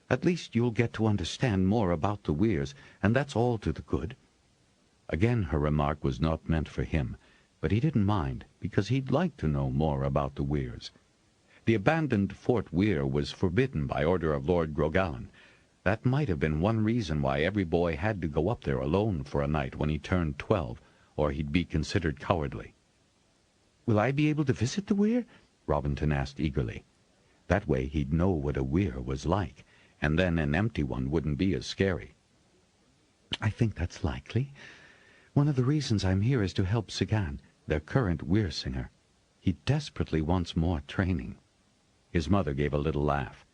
C: At least you'll get to understand more about the weirs, and that's all to the good." Again her remark was not meant for him, but he didn't mind, because he'd like to know more about the weirs. The abandoned Fort Weir was forbidden by order of Lord Grogallan. That might have been one reason why every boy had to go up there alone for a night when he turned 12, or he'd be considered cowardly. "Will I be able to visit the weir?" Robinton asked eagerly. That way he'd know what a weir was like, and then an empty one wouldn't be as scary. "I think that's likely. One of the reasons I'm here is to help Sigan, their current weir singer. He desperately wants more training." His mother gave a little laugh.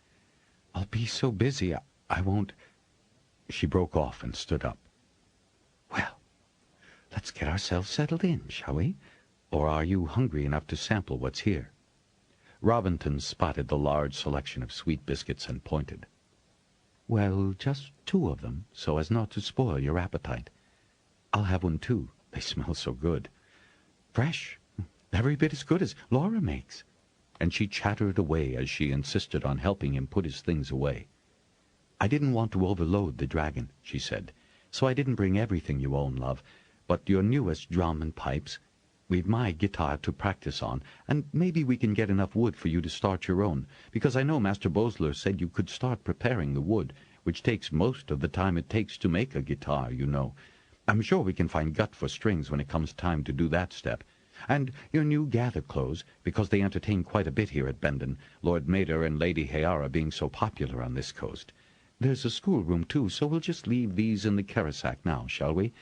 C: "I'll be so busy, I won't—" She broke off and stood up. "Well, let's get ourselves settled in, shall we? Or are you hungry enough to sample what's here?" Robinton spotted the large selection of sweet biscuits and pointed. "Well, just 2 of them, so as not to spoil your appetite. I'll have one too. They smell so good. Fresh. Every bit as good as Laura makes." And she chattered away as she insisted on helping him put his things away. "I didn't want to overload the dragon," she said, "so I didn't bring everything you own, love, but your newest drum and pipes. We've my guitar to practice on, and maybe we can get enough wood for you to start your own, because I know Master Bosler said you could start preparing the wood, which takes most of the time it takes to make a guitar, you know. I'm sure we can find gut for strings when it comes time to do that step. And your new gather clothes, because they entertain quite a bit here at Bendon, Lord Mater and Lady Hayara being so popular on this coast. There's a schoolroom, too, so we'll just leave these in the Keresack now, shall we?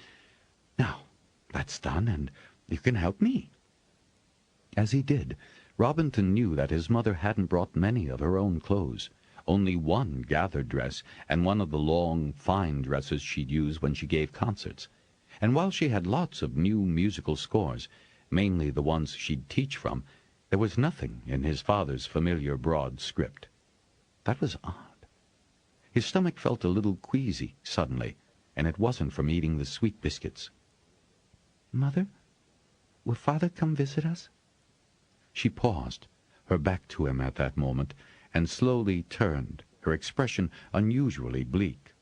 C: Now, that's done, and you can help me." As he did, Robinton knew that his mother hadn't brought many of her own clothes, only one gathered dress and one of the long, fine dresses she'd use when she gave concerts. And while she had lots of new musical scores, mainly the ones she'd teach from, there was nothing in his father's familiar broad script. That was odd. His stomach felt a little queasy suddenly, and it wasn't from eating the sweet biscuits. "Mother, will Father come visit us?" She paused, her back to him at that moment, and slowly turned, her expression unusually bleak.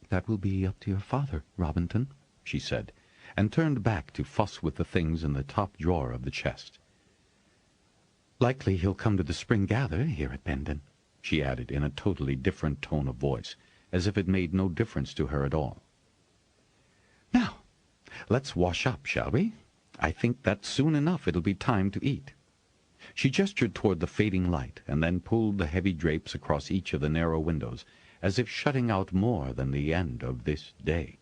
C: "That will be up to your father, Robinton," she said, and turned back to fuss with the things in the top drawer of the chest. "Likely he'll come to the spring gather here at Bendon," she added in a totally different tone of voice, as if it made no difference to her at all. "Now, let's wash up, shall we? I think that soon enough it'll be time to eat." She gestured toward the fading light, and then pulled the heavy drapes across each of the narrow windows, as if shutting out more than the end of this day.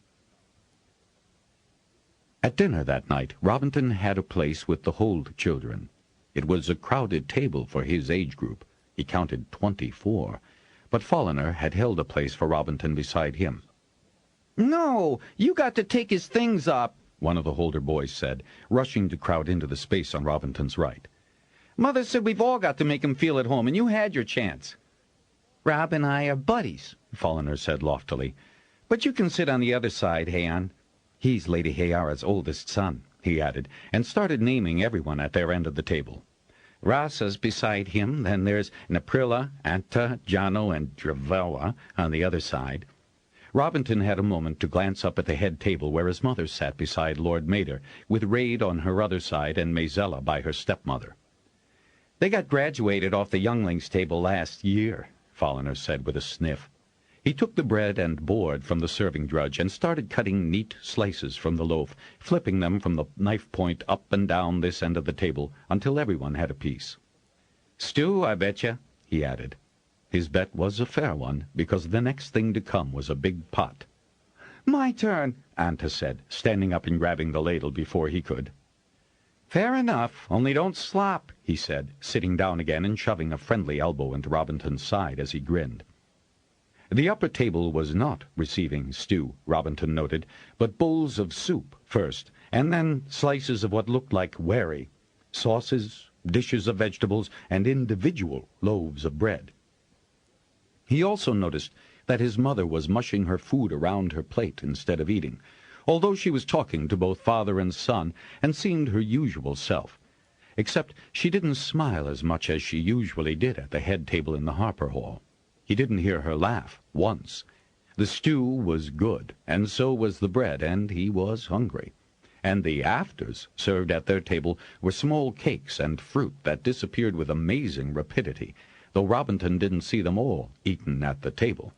C: At dinner that night, Robinton had a place with the Hold children. It was a crowded table for his age group. He counted 24, but Folliner had held a place for Robinton beside him.
D: "No, you got to take his things up,"
C: one of the Holder boys said, rushing to crowd into the space on Robinton's right.
D: "Mother said we've all got to make him feel at home, and you had your chance." "Rob and I are buddies," Folliner said loftily. "But you can sit on the other side, Hayon. He's Lady Hayara's oldest son," he added, and started naming everyone at their end of the table. "Rasa's beside him, then there's Naprilla, Anta, Jano, and Dravella on the other side." Robinton had a moment to glance up at the head table where his mother sat beside Lord Mater, with Raid on her other side and Maizella by her stepmother. "They got graduated off the younglings' table last year," Folliner said with a sniff. He took the bread and board from the serving drudge and started cutting neat slices from the loaf, flipping them from the knife point up and down this end of the table until everyone had a piece. "Stew, I betcha," he added. His bet was a fair one, because the next thing to come was a big pot. "My turn," Anta said, standing up and grabbing the ladle before he could. "Fair enough, only don't slop," he said, sitting down again and shoving a friendly elbow into Robinton's side as he grinned. The upper table was not receiving stew, Robinton noted, but bowls of soup first, and then slices of what looked like wherry, sauces, dishes of vegetables, and individual loaves of bread. He also noticed that his mother was mushing her food around her plate instead of eating, although she was talking to both father and son and seemed her usual self, except she didn't smile as much as she usually did at the head table in the Harper Hall. He didn't hear her laugh once. The stew was good, and so was the bread, and he was hungry. And the afters served at their table were small cakes and fruit that disappeared with amazing rapidity, though Robinton didn't see them all eaten at the table.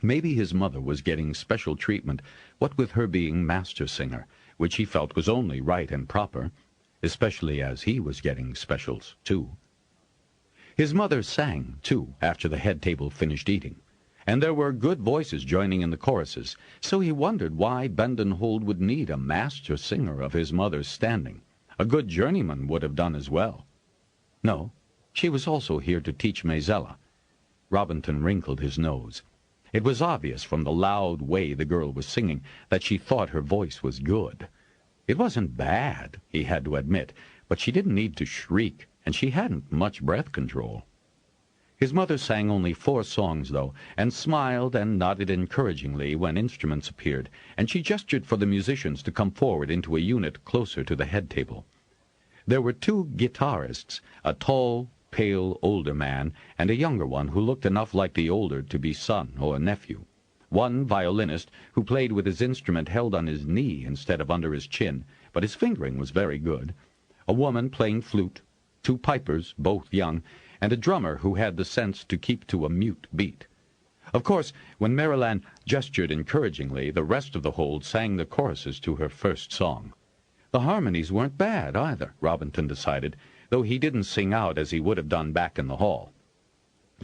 D: Maybe his mother was getting special treatment, what with her being master singer, which he felt was only right and proper, especially as he was getting specials, too. His mother sang, too, after the head table finished eating, and there were good voices joining in the choruses, so he wondered why Bendon Hold would need a master singer of his mother's standing. A good journeyman would have done as well. No, she was also here to teach Maizella. Robinton wrinkled his nose. It was obvious from the loud way the girl was singing that she thought her voice was good. It wasn't bad, he had to admit, but she didn't need to shriek, and she hadn't much breath control. His mother sang only 4 songs, though, and smiled and nodded encouragingly when instruments appeared, and she gestured for the musicians to come forward into a unit closer to the head table. There were 2 guitarists, a tall, pale, older man, and a younger one who looked enough like the older to be son or nephew. One violinist who played with his instrument held on his knee instead of under his chin, but his fingering was very good. A woman playing flute, 2 pipers, both young, and a drummer who had the sense to keep to a mute beat. Of course, when Maryland gestured encouragingly, the rest of the Hold sang the choruses to her first song. The harmonies weren't bad, either, Robinton decided, though he didn't sing out as he would have done back in the hall.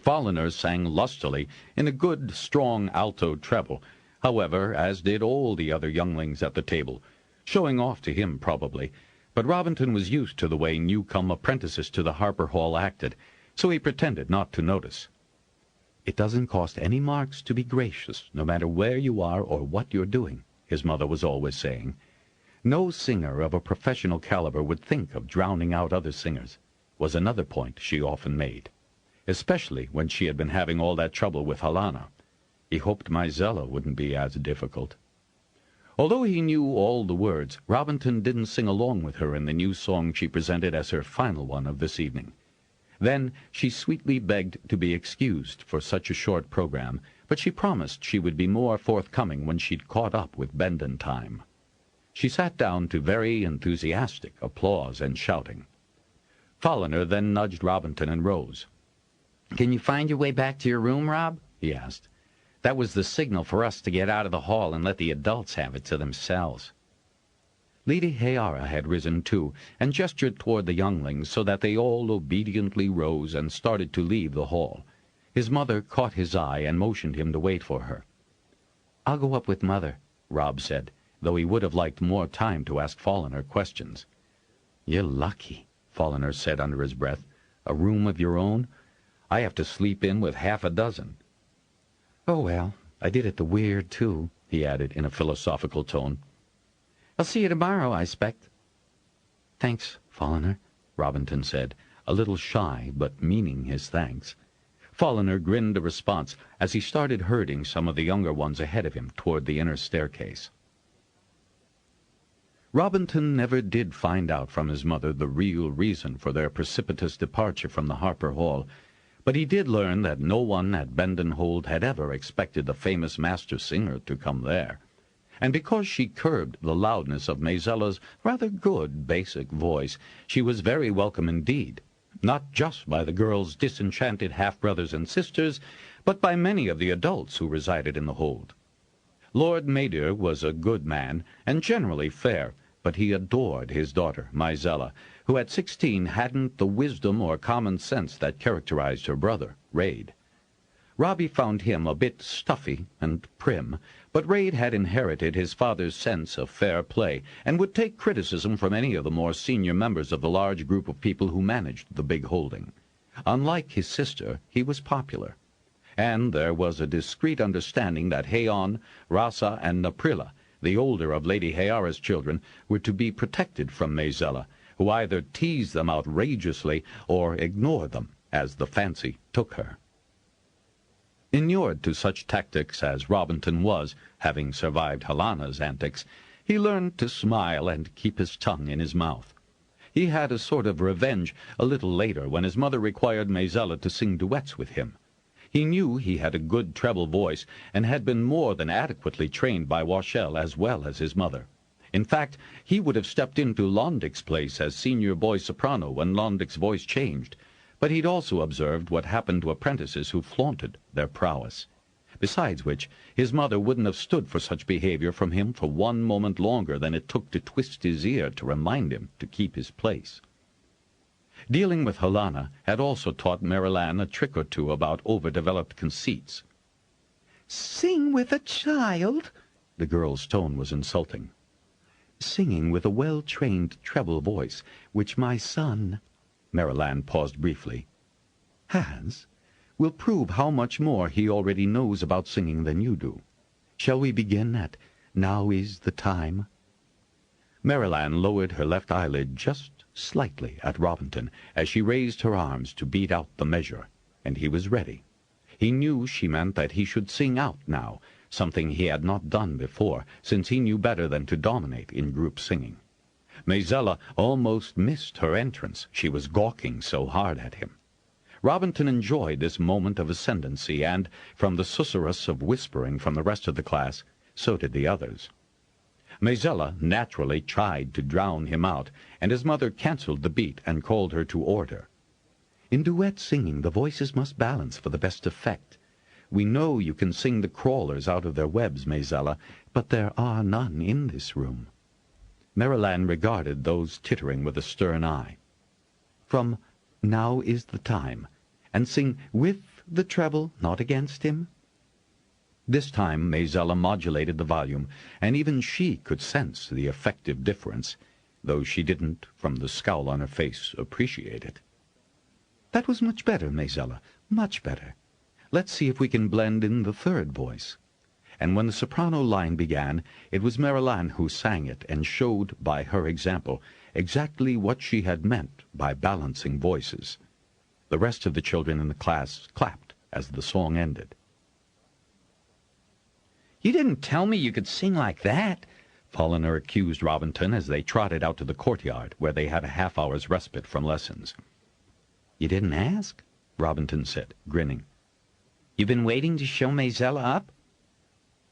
D: Folliner sang lustily in a good, strong alto treble, however, as did all the other younglings at the table, showing off to him probably,
B: But Robinton was used to the way new-come apprentices to the Harper Hall acted, so he pretended not to notice. "It doesn't cost any marks to be gracious, no matter where you are or what you're doing," his mother was always saying. "No singer of a professional caliber would think of drowning out other singers," was another point she often made, especially when she had been having all that trouble with Helena. He hoped Maizella wouldn't be as difficult. Although he knew all the words, Robinton didn't sing along with her in the new song she presented as her final one of this evening. Then she sweetly begged to be excused for such a short program, but she promised she would be more forthcoming when she'd caught up with Bendon time. She sat down to very enthusiastic applause and shouting. Folliner then nudged Robinton and rose. "Can you find your way back to your room, Rob?" he asked. "That was the signal for us to get out of the hall and let the adults have it to themselves." Lady Hayara had risen too, and gestured toward the younglings so that they all obediently rose and started to leave the hall. His mother caught his eye and motioned him to wait for her. "I'll go up with Mother," Rob said, though he would have liked more time to ask Folliner questions. "You're lucky," Folliner said under his breath. "A room of your own? I have to sleep in with half a dozen." "Oh, well, I did it the weird, too," he added in a philosophical tone. "I'll see you tomorrow, I expect." "Thanks, Folliner," Robinton said, a little shy, but meaning his thanks. Folliner grinned a response as he started herding some of the younger ones ahead of him toward the inner staircase. Robinton never did find out from his mother the real reason for their precipitous departure from the Harper Hall, but he did learn that no one at Bendenhold had ever expected the famous master singer to come there. And because she curbed the loudness of Maizella's rather good basic voice, she was very welcome indeed, not just by the girl's disenchanted half-brothers and sisters, but by many of the adults who resided in the hold. Lord Mader was a good man and generally fair, but he adored his daughter, Maizella, who at 16 hadn't the wisdom or common sense that characterized her brother, Raid. Robbie found him a bit stuffy and prim, but Raid had inherited his father's sense of fair play and would take criticism from any of the more senior members of the large group of people who managed the big holding. Unlike his sister, he was popular, and there was a discreet understanding that Heion, Rasa, and Naprilla, the older of Lady Hayara's children, were to be protected from Maizella, who either teased them outrageously or ignored them, as the fancy took her. Inured to such tactics as Robinton was, having survived Helena's antics, he learned to smile and keep his tongue in his mouth. He had a sort of revenge a little later when his mother required Maizella to sing duets with him. He knew he had a good treble voice and had been more than adequately trained by Wachel as well as his mother. In fact, he would have stepped into Londick's place as senior boy soprano when Londick's voice changed, but he'd also observed what happened to apprentices who flaunted their prowess. Besides which, his mother wouldn't have stood for such behavior from him for one moment longer than it took to twist his ear to remind him to keep his place. Dealing with Helena had also taught Marilanne a trick or two about overdeveloped conceits. "Sing with a child?" The girl's tone was insulting. "Singing with a well-trained treble voice, which my son," Marilanne paused briefly, "has, will prove how much more he already knows about singing than you do. Shall we begin at 'Now is the time'?" Marilanne lowered her left eyelid just slightly at Robinton as she raised her arms to beat out the measure, and he was ready. He knew she meant that he should sing out now, something he had not done before, since he knew better than to dominate in group singing. Maizella almost missed her entrance. She was gawking so hard at him. Robinton enjoyed this moment of ascendancy, and, from the susurrus of whispering from the rest of the class, so did the others. Maizella naturally tried to drown him out, and his mother cancelled the beat and called her to order. "In duet singing, the voices must balance for the best effect. We know you can sing the crawlers out of their webs, Maizella, but there are none in this room." Marilanne regarded those tittering with a stern eye. "From 'Now is the time,' and sing with the treble, not against him?" This time Maizella modulated the volume, and even she could sense the effective difference.
A: though she didn't, from the scowl on her face, appreciate it.
C: "That was much better, Maisella, much better. Let's see if we can blend in the third voice." And when the soprano line began, it was Marilanne who sang it and showed, by her example, exactly what she had meant by balancing voices. The rest of the children in the class clapped as the song ended.
D: "You didn't tell me you could sing like that,"
A: Folliner accused Robinton as they trotted out to the courtyard, where they had a half-hour's respite from lessons.
C: "You didn't ask?" Robinton said, grinning.
D: "You've been waiting to show Maisella up?"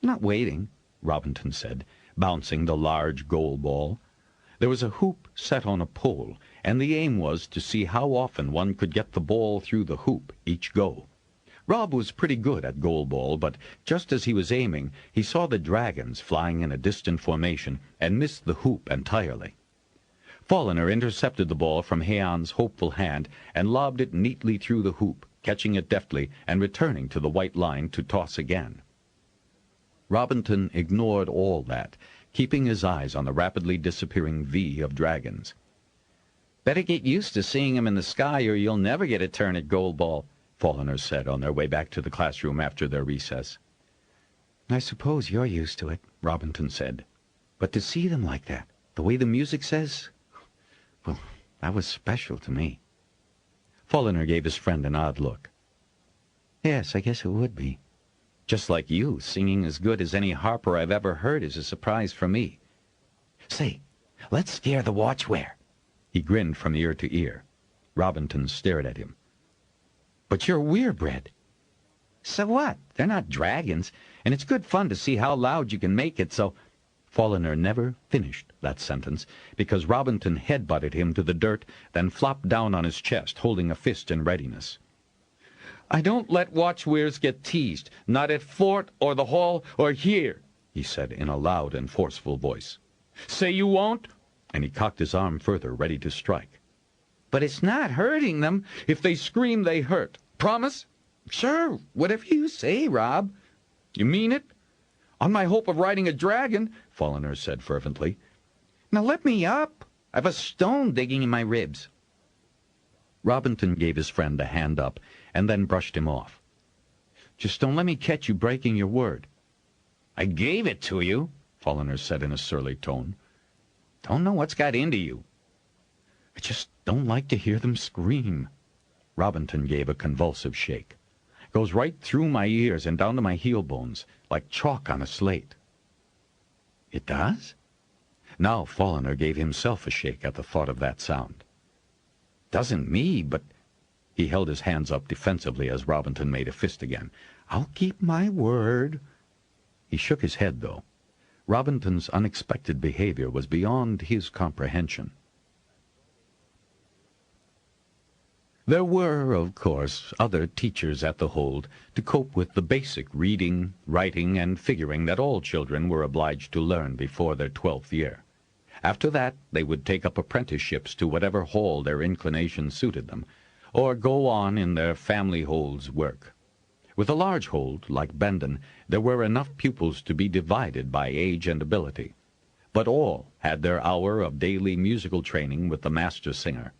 C: "Not waiting,"
A: Robinton said, bouncing the large goal ball. There was a hoop set on a pole, and the aim was to see how often one could get the ball through the hoop each go. Rob was pretty good at goal ball, but just as he was aiming, he saw the dragons flying in a distant formation and missed the hoop entirely. Folliner intercepted the ball from Heian's hopeful hand and lobbed it neatly through the hoop, catching it deftly and returning to the white line to toss again. Robinton ignored all that, keeping his eyes on the rapidly disappearing V of dragons.
D: "Better get used to seeing 'em in the sky, or you'll never get a turn at goal ball," Folliner said on their way back to the classroom after their recess.
C: "I suppose you're used to it," Robinton said. "But to see them like that, the way the music says, well, that was special to me."
A: Folliner gave his friend an odd look.
C: "Yes, I guess it would be."
D: "Just like you, singing as good as any harper I've ever heard is a surprise for me. Say, let's scare the watchware."
A: He grinned from ear to ear. Robinton stared at him.
D: "But you're werebred." "So what? They're not dragons, and it's good fun to see how loud you can make it, so—"
A: Folliner never finished that sentence, because Robinton head-butted him to the dirt, then flopped down on his chest, holding a fist in readiness.
D: "I don't let watchwares get teased, not at fort or the hall or here,"
A: he said in a loud and forceful voice.
D: "Say you won't?"
A: And he cocked his arm further, ready to strike.
D: "But it's not hurting them. If they scream, they hurt. Promise?" "Sure, whatever you say, Rob."
A: "You mean it?"
D: "On my hope of riding a dragon,"
A: Folliner said fervently.
D: "Now let me up. I've a stone digging in my ribs."
A: Robinton gave his friend a hand up, and then brushed him off.
D: "Just don't let me catch you breaking your word." "I gave it to you,"
A: Folliner said in a surly tone.
D: "Don't know what's got into you."
A: "I just don't like to hear them scream." Robinton gave a convulsive shake. "Goes right through my ears and down to my heel bones, like chalk on a slate."
D: "It does?"
A: Now Folliner gave himself a shake at the thought of that sound.
D: "Doesn't me, but—"
A: He held his hands up defensively as Robinton made a fist again.
D: "I'll keep my word."
A: He shook his head, though. Robinton's unexpected behavior was beyond his comprehension. There were, of course, other teachers at the Hold to cope with the basic reading, writing, and figuring that all children were obliged to learn before their 12th year. After that, they would take up apprenticeships to whatever hall their inclination suited them, or go on in their family hold's work. With a large hold, like Bendon, there were enough pupils to be divided by age and ability, but all had their hour of daily musical training with the master singer.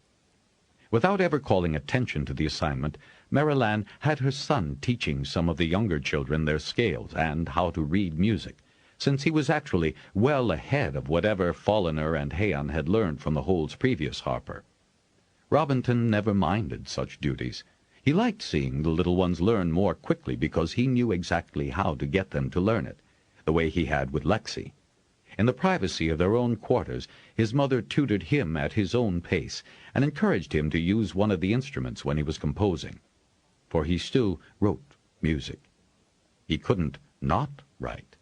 A: Without ever calling attention to the assignment, Marilanne had her son teaching some of the younger children their scales and how to read music, since he was actually well ahead of whatever Folliner and Heian had learned from the Hold's previous harper. Robinton never minded such duties. He liked seeing the little ones learn more quickly because he knew exactly how to get them to learn it, the way he had with Lexi. In the privacy of their own quarters, his mother tutored him at his own pace and encouraged him to use one of the instruments when he was composing, for he still wrote music. He couldn't not write.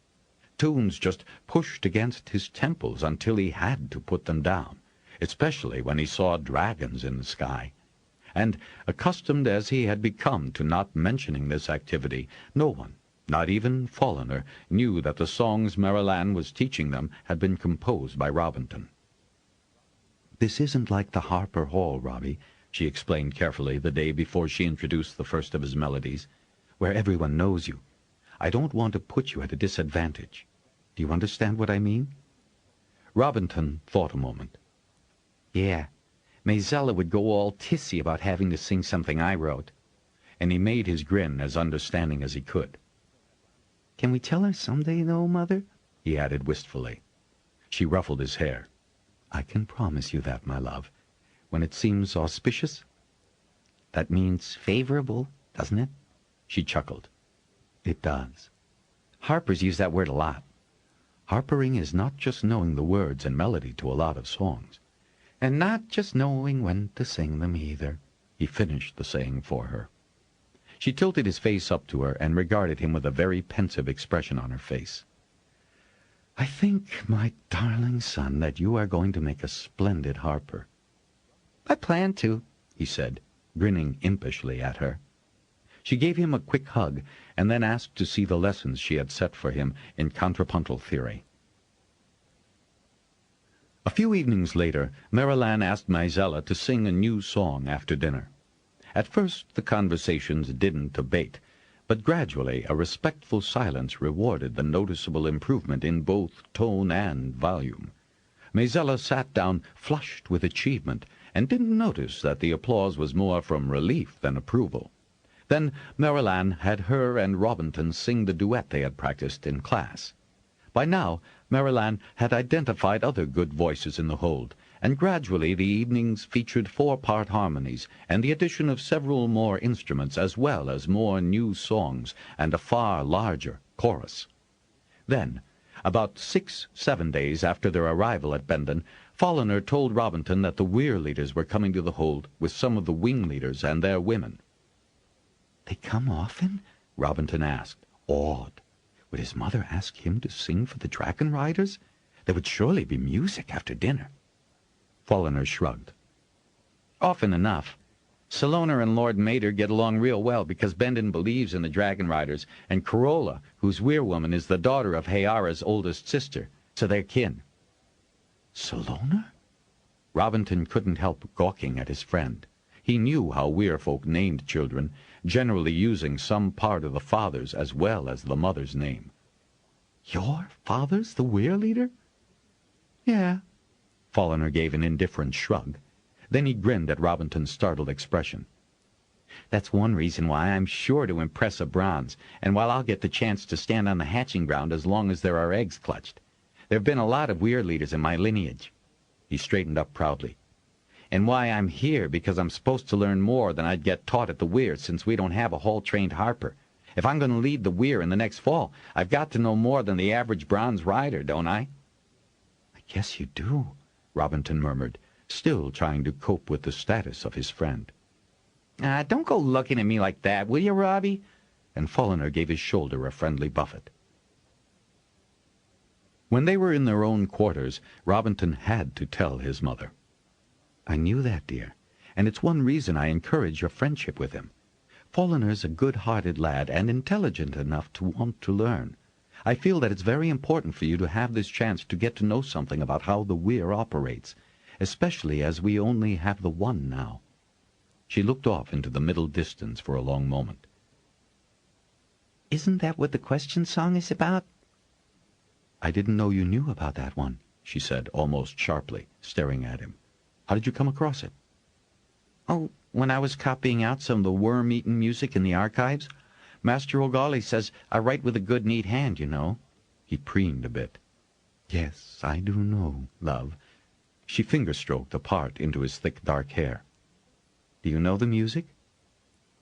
A: Tunes just pushed against his temples until he had to put them down, especially when he saw dragons in the sky. And, accustomed as he had become to not mentioning this activity, no one, not even Folliner, knew that the songs Marilanne was teaching them had been composed by Robinton.
C: "This isn't like the Harper Hall, Robbie,"
A: she explained carefully the day before she introduced the first of his melodies,
C: "where everyone knows you. I don't want to put you at a disadvantage. Do you understand what I mean?"
A: Robinton thought a moment.
D: Yeah, Maisella would go all tissy about having to sing something I wrote.
B: And he made his grin as understanding as he could.
D: Can we tell her someday, though, Mother?
B: He added wistfully. She ruffled his hair.
C: I can promise you that, my love. When it seems auspicious.
D: That means favorable, doesn't it?
B: She chuckled.
C: It does.
D: Harpers use that word a lot.
C: Harpering is not just knowing the words and melody to a lot of songs.
D: And not just knowing when to sing them either.
C: He finished the saying for her.
B: She tilted his face up to her and regarded him with a very pensive expression on her face.
C: I think, my darling son, that you are going to make a splendid harper.
D: I plan to,
C: he said, grinning impishly at her. She gave him a quick hug, and then asked to see the lessons she had set for him in contrapuntal theory. A few evenings later, Marilanne asked Maisella to sing a new song after dinner. At first the conversations didn't abate, but gradually a respectful silence rewarded the noticeable improvement in both tone and volume. Maisella sat down flushed with achievement, and didn't notice that the applause was more from relief than approval. Then Marilanne had her and Robinton sing the duet they had practiced in class. By now, Marilanne had identified other good voices in the hold, and gradually the evenings featured 4-part harmonies and the addition of several more instruments, as well as more new songs and a far larger chorus. Then, about 6-7 days after their arrival at Bendon, Folliner told Robinton that the weir leaders were coming to the hold with some of the wing leaders and their women.
D: They come often?
C: Robinton asked, awed. Would his mother ask him to sing for the Dragonriders? There would surely be music after dinner. Folliner shrugged.
D: Often enough. Salona and Lord Mater get along real well because Bendon believes in the Dragonriders, and Corolla, whose weirwoman, is the daughter of Heara's oldest sister, so they're kin.
C: Salona? Robinton couldn't help gawking at his friend. He knew how weir folk named children, generally using some part of the father's as well as the mother's name. Your father's the weir leader?
D: Yeah.
C: Folliner gave an indifferent shrug. Then he grinned at Robinton's startled expression.
D: That's one reason why I'm sure to impress a bronze, and while I'll get the chance to stand on the hatching ground as long as there are eggs clutched. There have been a lot of weir leaders in my lineage.
C: He straightened up proudly.
D: And why I'm here, because I'm supposed to learn more than I'd get taught at the weir, since we don't have a hall-trained harper. If I'm going to lead the weir in the next fall, I've got to know more than the average bronze rider, don't I?
C: I guess you do, Robinton murmured, still trying to cope with the status of his friend.
D: Don't go looking at me like that, will you, Robbie?
C: And Folliner gave his shoulder a friendly buffet. When they were in their own quarters, Robinton had to tell his mother. I knew that, dear, and it's one reason I encourage your friendship with him. Folliner's a good-hearted lad and intelligent enough to want to learn. I feel that it's very important for you to have this chance to get to know something about how the weir operates, especially as we only have the one now. She looked off into the middle distance for a long moment.
D: Isn't that what the question song is about?
C: I didn't know you knew about that one, she said, almost sharply, staring at him. How did you come across it?
D: Oh, when I was copying out some of the worm-eaten music in the archives. Master O'Galley says I write with a good, neat hand, you know.
C: He preened a bit. Yes, I do know, love. She finger-stroked a part into his thick, dark hair. Do you know the music?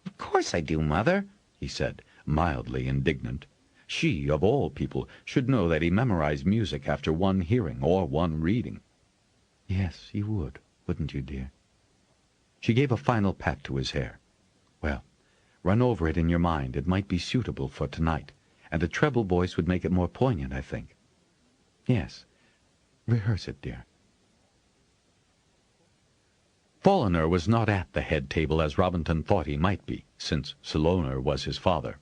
D: Of course I do, Mother,
C: he said, mildly indignant. She, of all people, should know that he memorized music after one hearing or one reading. Yes, you would, wouldn't you, dear? She gave a final pat to his hair. Well, run over it in your mind. It might be suitable for tonight, and the treble voice would make it more poignant, I think. Yes, rehearse it, dear. Folliner was not at the head table as Robinton thought he might be, since Salona was his father.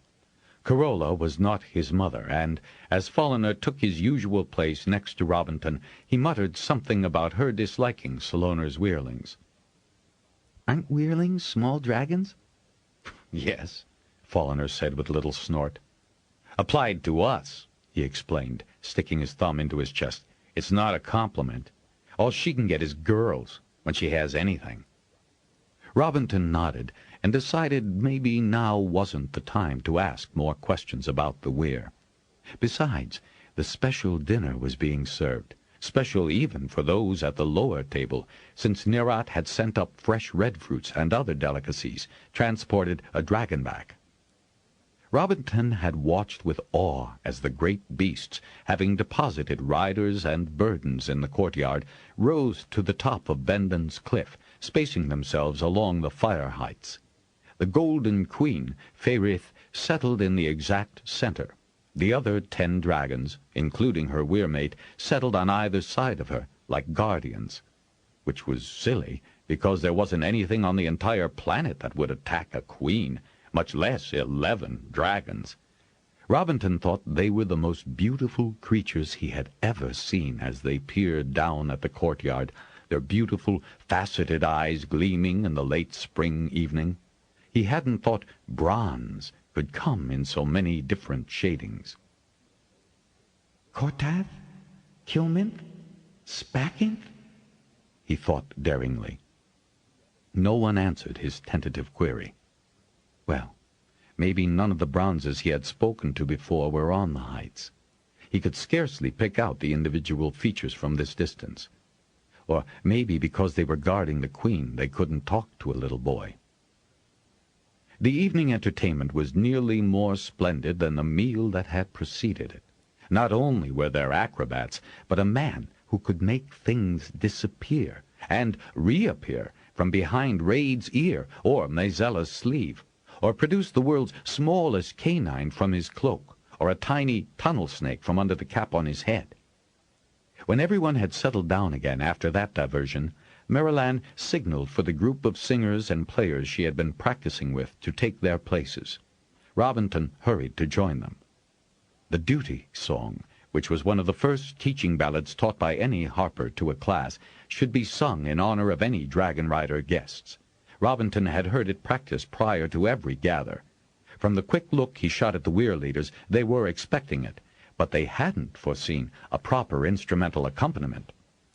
C: Corolla was not his mother, and as Folliner took his usual place next to Robinton, he muttered something about her disliking Salona's weirlings.
D: Aren't weirlings small dragons?
C: Yes, Folliner said with a little snort. Applied to us, he explained, sticking his thumb into his chest. It's not a compliment. All she can get is girls.
D: when she has anything."
B: Robinton nodded and decided maybe now wasn't the time to ask more questions about the weir. Besides, the special dinner was being served, special even for those at the lower table, since Nerat had sent up fresh red fruits and other delicacies, transported a dragonback. Robinton had watched with awe as the great beasts, having deposited riders and burdens in the courtyard, rose to the top of Bendon's cliff, spacing themselves along the fire heights. The golden queen, Feyrith, settled in the exact center. The other 10 dragons, including her weirmate, settled on either side of her, like guardians, which was silly, because there wasn't anything on the entire planet that would attack a queen, much less 11 dragons. Robinton thought they were the most beautiful creatures he had ever seen as they peered down at the courtyard, their beautiful, faceted eyes gleaming in the late spring evening. He hadn't thought bronze could come in so many different shadings. "Kortath? Kilminth? Spackinth?" he thought daringly. No one answered his tentative query. Well, maybe none of the bronzes he had spoken to before were on the heights. He could scarcely pick out the individual features from this distance. Or maybe because they were guarding the queen, they couldn't talk to a little boy. The evening entertainment was nearly more splendid than the meal that had preceded it. Not only were there acrobats, but a man who could make things disappear and reappear from behind Raid's ear or Mazella's sleeve, or produce the world's smallest canine from his cloak, or a tiny tunnel snake from under the cap on his head. When everyone had settled down again after that diversion, Marilanne signaled for the group of singers and players she had been practicing with to take their places. Robinton hurried to join them. The duty song, which was one of the first teaching ballads taught by any harper to a class, should be sung in honor of any Dragonrider guests. Robinton had heard it practiced prior to every gather. From the quick look he shot at the weir leaders, they were expecting it, but they hadn't foreseen a proper instrumental accompaniment,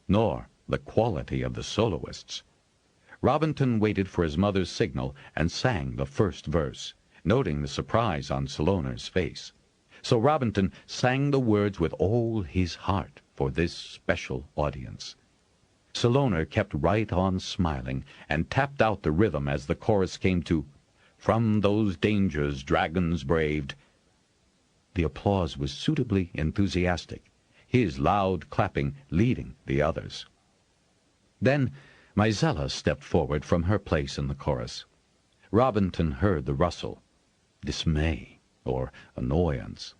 B: nor the quality of the soloists. Robinton waited for his mother's signal and sang the first verse, noting the surprise on Saloner's face. So Robinton sang the words with all his heart for this special audience. Saloner kept right on smiling and tapped out the rhythm as the chorus came to "From those dangers dragons braved." The applause was suitably enthusiastic, his loud clapping leading the others. Then Mizella stepped forward from her place in the chorus. Robinton heard the rustle, dismay, or annoyance.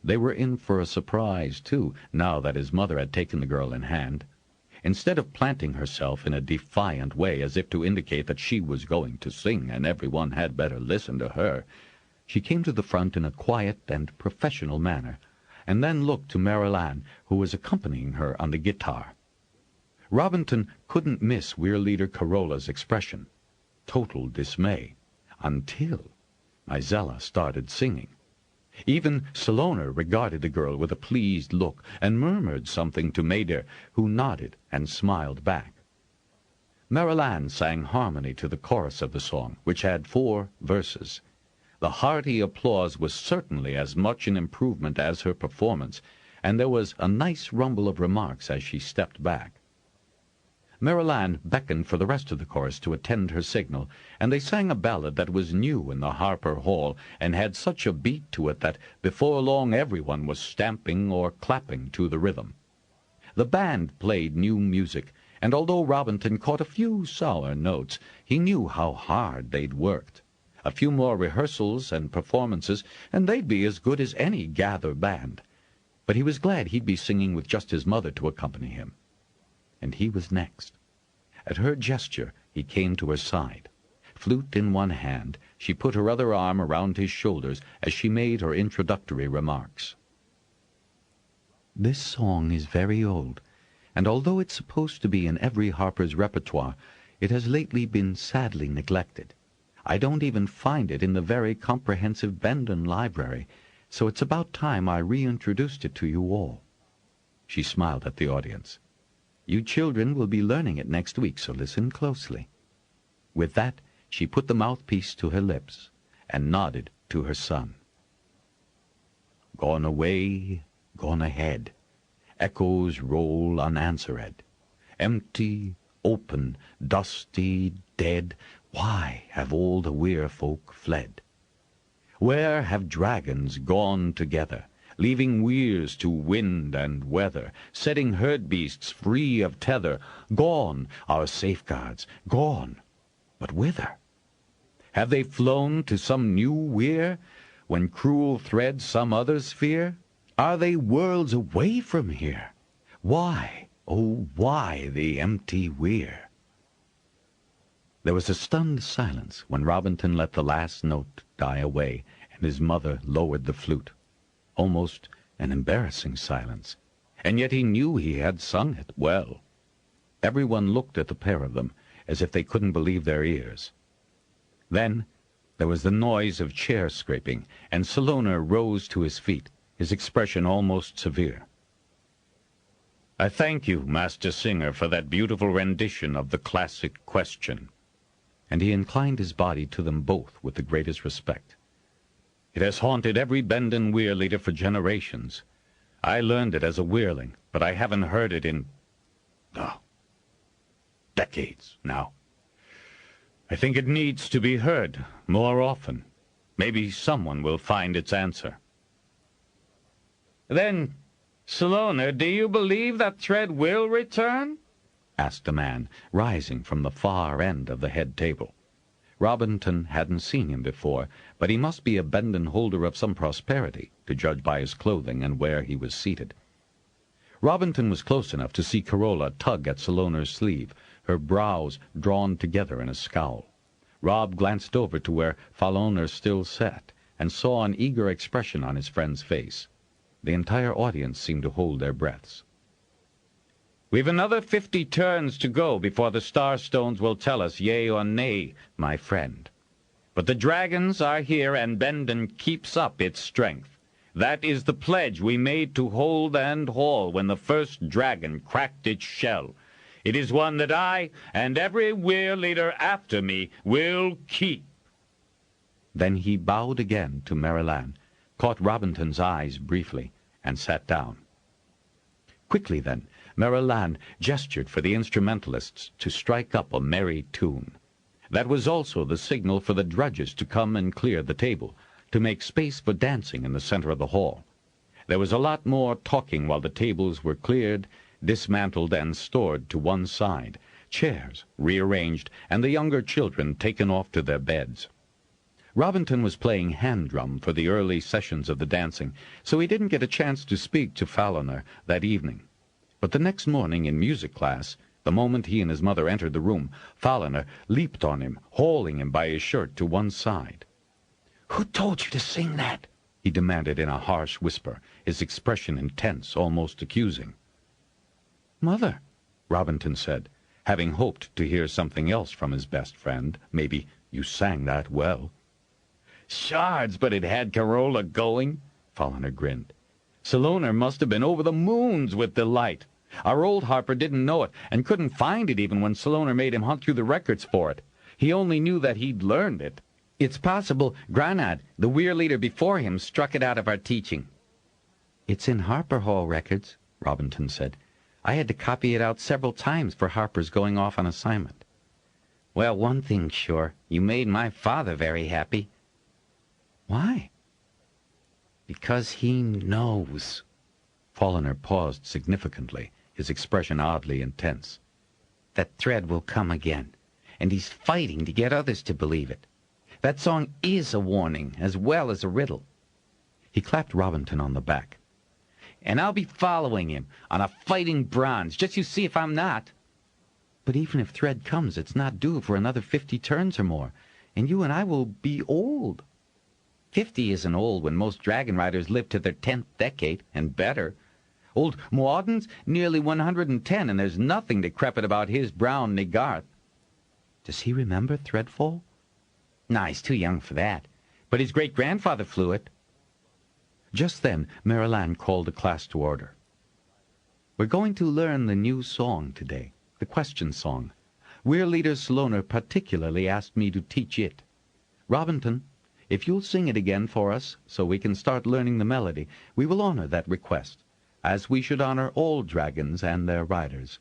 B: They were in for a surprise, too, now that his mother had taken the girl in hand. Instead of planting herself in a defiant way as if to indicate that she was going to sing and everyone had better listen to her, she came to the front in a quiet and professional manner, and then looked to Marilanne, who was accompanying her on the guitar. Robinton couldn't miss Weir Leader Carola's expression, total dismay, until Mizella started singing. Even Saloner regarded the girl with a pleased look and murmured something to Maeder, who nodded and smiled back. Marilanne sang harmony to the chorus of the song, which had 4 verses. The hearty applause was certainly as much an improvement as her performance, and there was a nice rumble of remarks as she stepped back. Marilanne beckoned for the rest of the chorus to attend her signal, and they sang a ballad that was new in the Harper Hall and had such a beat to it that before long everyone was stamping or clapping to the rhythm. The band played new music, and although Robinton caught a few sour notes, he knew how hard they'd worked. A few more rehearsals and performances, and they'd be as good as any gather band. But he was glad he'd be singing with just his mother to accompany him. And he was next. At her gesture, he came to her side. Flute in one hand, she put her other arm around his shoulders as she made her introductory remarks. "This song is very old, and although it's supposed to be in every harper's repertoire, it has lately been sadly neglected. I don't even find it in the very comprehensive Bendon library, so it's about time I reintroduced it to you all." She smiled at the audience.
C: You children will be learning it next week, so listen closely." With that, she put the mouthpiece to her lips and nodded to her son. "Gone away, gone ahead, echoes roll unanswered. Empty, open, dusty, dead, why have all the weir folk fled? Where have dragons gone together, leaving weirs to wind and weather, setting herd beasts free of tether? Gone our safeguards, gone, but whither? Have they flown to some new weir, when cruel threads some others fear? Are they worlds away from here? Why, oh why the empty weir?" There was a stunned silence when Robinton let the last note die away, and his mother lowered the flute. Almost an embarrassing silence, and yet he knew he had sung it well. Everyone looked at the pair of them, as if they couldn't believe their ears. Then there was the noise of chair scraping, and Salona rose to his feet, his expression almost severe. "I thank you, Master Singer, for that beautiful rendition of the classic question." And he inclined his body to them both with the greatest respect. "It has haunted every Bendon weir leader for generations. I learned it as a weirling, but I haven't heard it in, decades now. I think it needs to be heard more often. Maybe someone will find its answer." "Then, Salona, do you believe that thread will return?" asked a man, rising from the far end of the head table. Robinton hadn't seen him before, but he must be a Bendon holder of some prosperity, to judge by his clothing and where he was seated. Robinton was close enough to see Carola tug at Salona's sleeve, her brows drawn together in a scowl. Rob glanced over to where Falhoner still sat, and saw an eager expression on his friend's face. The entire audience seemed to hold their breaths. "We've another 50 turns to go before the Starstones will tell us yea or nay, my friend. But the dragons are here, and Bendon keeps up its strength. That is the pledge we made to Hold and Hall when the first dragon cracked its shell. It is one that I, and every weir leader after me, will keep." Then he bowed again to Marilanne, caught Robinton's eyes briefly, and sat down. Quickly then, Marilanne gestured for the instrumentalists to strike up a merry tune. That was also the signal for the drudges to come and clear the table, to make space for dancing in the center of the hall. There was a lot more talking while the tables were cleared, dismantled, and stored to one side, chairs rearranged, and the younger children taken off to their beds. Robinton was playing hand drum for the early sessions of the dancing, so he didn't get a chance to speak to Falhoner that evening. But the next morning in music class, the moment he and his mother entered the room, Falhoner leaped on him, hauling him by his shirt to one side. "Who told you to sing that?" he demanded in a harsh whisper, his expression intense, almost accusing. "Mother," Robinton said, having hoped to hear something else from his best friend. Maybe, "You sang that well." "Shards, but it had Carola going," Falhoner grinned. "Salona must have been over the moons with delight. Our old Harper didn't know it, and couldn't find it even when Salona made him hunt through the records for it. He only knew that he'd learned it. It's possible Granad, the weir leader before him, struck it out of our teaching." "It's in Harper Hall records," Robinton said. "I had to copy it out several times for Harper's going off on assignment." "Well, one thing's sure, you made my father very happy." "Why?" "Because he knows." Falhoner paused significantly, his expression oddly intense. "That thread will come again, and he's fighting to get others to believe it. That song is a warning as well as a riddle." He clapped Robinton on the back. "And I'll be following him on a fighting bronze, just you see if I'm not." "But even if thread comes, it's not due for another 50 turns or more, and you and I will be old." 50 isn't old when most Dragonriders live to their 10th decade, and better. Old Moauden's nearly 110, and there's nothing decrepit about his brown Nigarth." "Does he remember Threadfall?" "Nah, he's too young for that. But his great-grandfather flew it." Just then, Marilanne called the class to order. We're going to learn the new song today, the question song. Weir leader Saloner particularly asked me to teach it. Robinton, if you'll sing it again for us so we can start learning the melody, we will honor that request, as we should honor all dragons and their riders.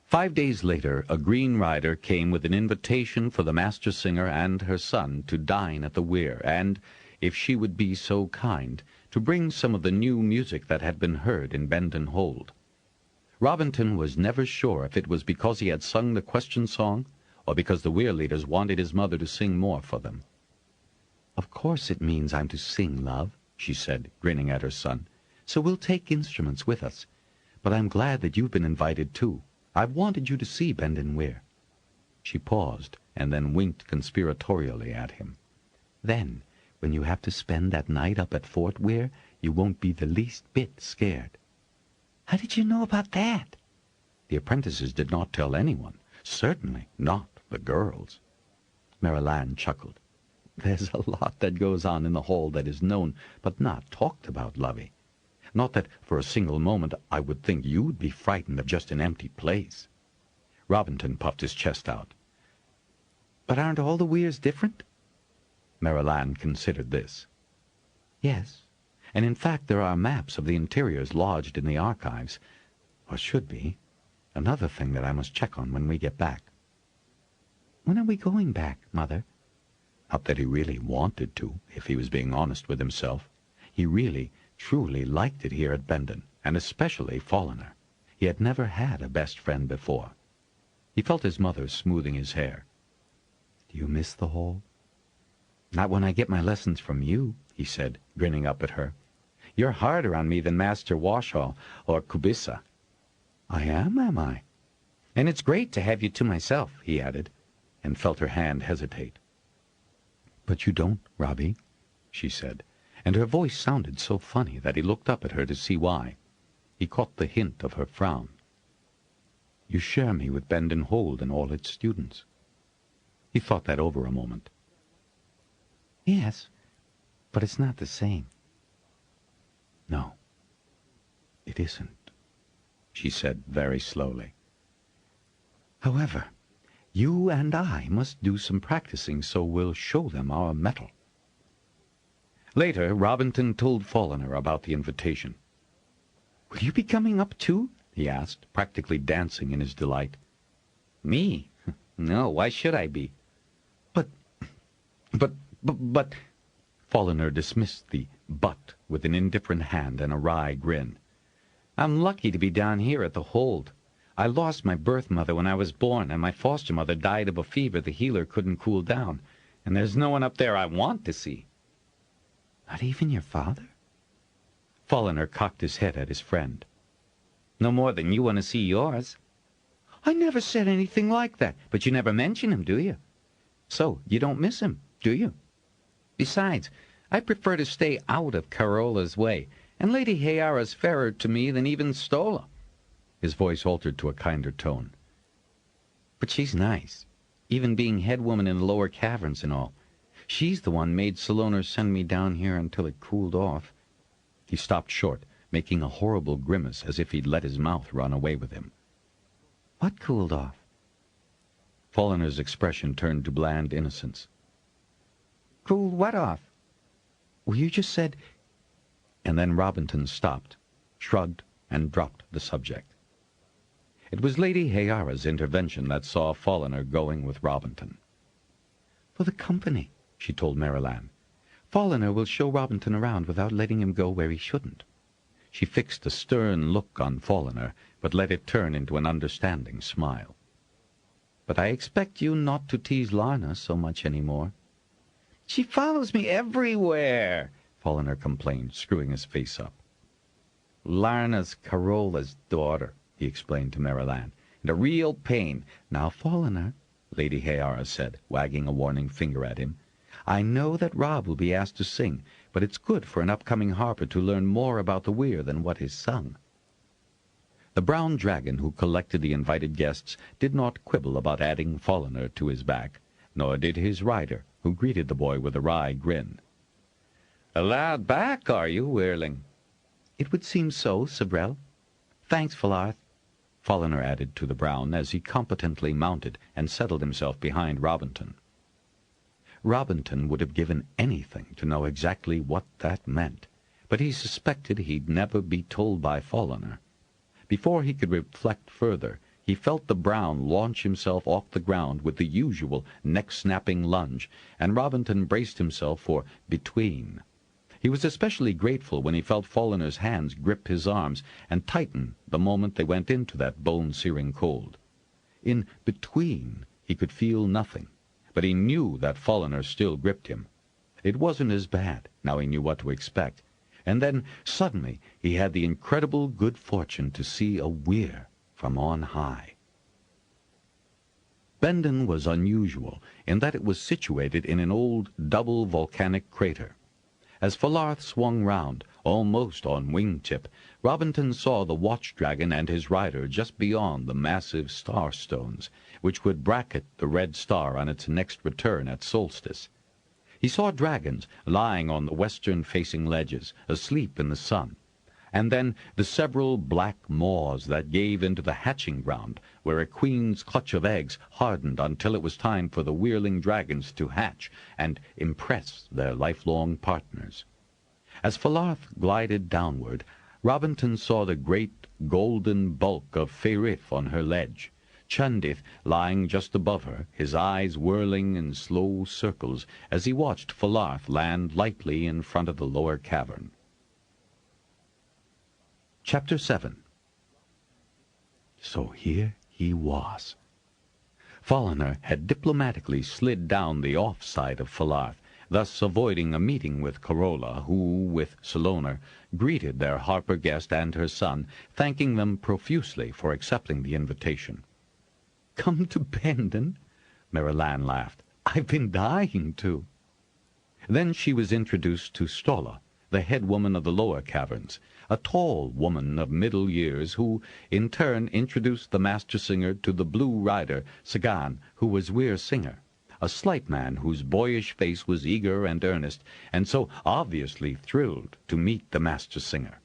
C: 5 days later, a green rider came with an invitation for the master singer and her son to dine at the Weir, and, if she would be so kind, to bring some of the new music that had been heard in Bendon Hold. Robinton was never sure if it was because he had sung the question song, or because the Weir leaders wanted his mother to sing more for them. "Of course it means I'm to sing, love," she said, grinning at her son. "So we'll take instruments with us. But I'm glad that you've been invited too. I've wanted you to see Bendon Weir." She paused, and then winked conspiratorially at him. "Then, when you have to spend that night up at Fort Weir, you won't be the least bit scared." "How did you know about that?" The apprentices did not tell anyone, certainly not the girls. Marilanne chuckled. "There's a lot that goes on in the hall that is known but not talked about, lovey. Not that for a single moment I would think you'd be frightened of just an empty place." Robinton puffed his chest out. "But aren't all the Weirs different?" Marilanne considered this. "Yes, and in fact there are maps of the interiors lodged in the archives, or should be. Another thing that I must check on when we get back." "When are we going back, Mother?" Not that he really wanted to, if he was being honest with himself. He really, truly liked it here at Bendon, and especially Folliner. He had never had a best friend before. He felt his mother smoothing his hair. "Do you miss the hall?" "Not when I get my lessons from you," he said, grinning up at her. "You're harder on me than Master Washall or Kubissa." "I am I?" "And it's great to have you to myself," he added, and felt her hand hesitate. "But you don't, Robbie," she said, and her voice sounded so funny that he looked up at her to see why. He caught the hint of her frown. "You share me with Bendon Hold and all its students." He thought that over a moment. "Yes, but it's not the same." "No, it isn't," she said very slowly. "However, you and I must do some practicing, so we'll show them our mettle." Later, Robinton told Folliner about the invitation. "Will you be coming up too?" he asked, practically dancing in his delight. "Me? No, why should I be?" But... Folliner dismissed the "but" with an indifferent hand and a wry grin. "I'm lucky to be down here at the Hold. I lost my birth mother when I was born, and my foster mother died of a fever the healer couldn't cool down, and there's no one up there I want to see." "Not even your father?" Folliner cocked his head at his friend. "No more than you want to see yours." "I never said anything like that." "But you never mention him, do you? So you don't miss him, do you? Besides, I prefer to stay out of Carola's way, and Lady Hayara's fairer to me than even Stola." His voice altered to a kinder tone. "But she's nice, even being head woman in the lower caverns and all. She's the one made Saloner send me down here until it cooled off." He stopped short, making a horrible grimace as if he'd let his mouth run away with him. "What cooled off?" Folliner's expression turned to bland innocence. "Cooled what off?" "Well, you just said—" And then Robinton stopped, shrugged, and dropped the subject. It was Lady Hayara's intervention that saw Folliner going with Robinton. "For the company," she told Marilanne. "Folliner will show Robinton around without letting him go where he shouldn't." She fixed a stern look on Folliner, but let it turn into an understanding smile. "But I expect you not to tease Larna so much any more." "She follows me everywhere," Folliner complained, screwing his face up. "Larna's Carola's daughter," he explained to Marilanne, "and a real pain." "Now, Folliner," Lady Hayara said, wagging a warning finger at him, "I know that Rob will be asked to sing, but it's good for an upcoming harper to learn more about the Weir than what is sung." The brown dragon who collected the invited guests did not quibble about adding Folliner to his back, nor did his rider, who greeted the boy with a wry grin. "Allowed back, are you, Weirling?" "It would seem so, Sabrel. Thanks, Falarth," Folliner added to the brown as he competently mounted and settled himself behind Robinton. Robinton would have given anything to know exactly what that meant, but he suspected he'd never be told by Folliner. Before he could reflect further, he felt the brown launch himself off the ground with the usual neck-snapping lunge, and Robinton braced himself for between. He was especially grateful when he felt Folliner's hands grip his arms and tighten the moment they went into that bone-searing cold. In between he could feel nothing, but he knew that Folliner still gripped him. It wasn't as bad, now he knew what to expect. And then, suddenly, he had the incredible good fortune to see a weir from on high. Bendon was unusual in that it was situated in an old double volcanic crater. As Falarth swung round, almost on wing-tip, Robinton saw the watch-dragon and his rider just beyond the massive star-stones, which would bracket the red star on its next return at solstice. He saw dragons lying on the western-facing ledges, asleep in the sun, and then the several black maws that gave into the hatching ground, where a queen's clutch of eggs hardened until it was time for the whirling dragons to hatch and impress their lifelong partners. As Falarth glided downward, Robinton saw the great golden bulk of Feyrith on her ledge, Chundith lying just above her, his eyes whirling in slow circles as he watched Falarth land lightly in front of the lower cavern. Chapter 7. So here he was. Folliner had diplomatically slid down the off-side of Falarth, thus avoiding a meeting with Corolla, who, with Saloner, greeted their Harper guest and her son, thanking them profusely for accepting the invitation. "Come to Bendon?" Marilanne laughed. "I've been dying to." Then she was introduced to Stolla, the head woman of the lower caverns, a tall woman of middle years who, in turn, introduced the master singer to the blue rider, Sagan, who was Weir's singer, a slight man whose boyish face was eager and earnest, and so obviously thrilled to meet the master singer.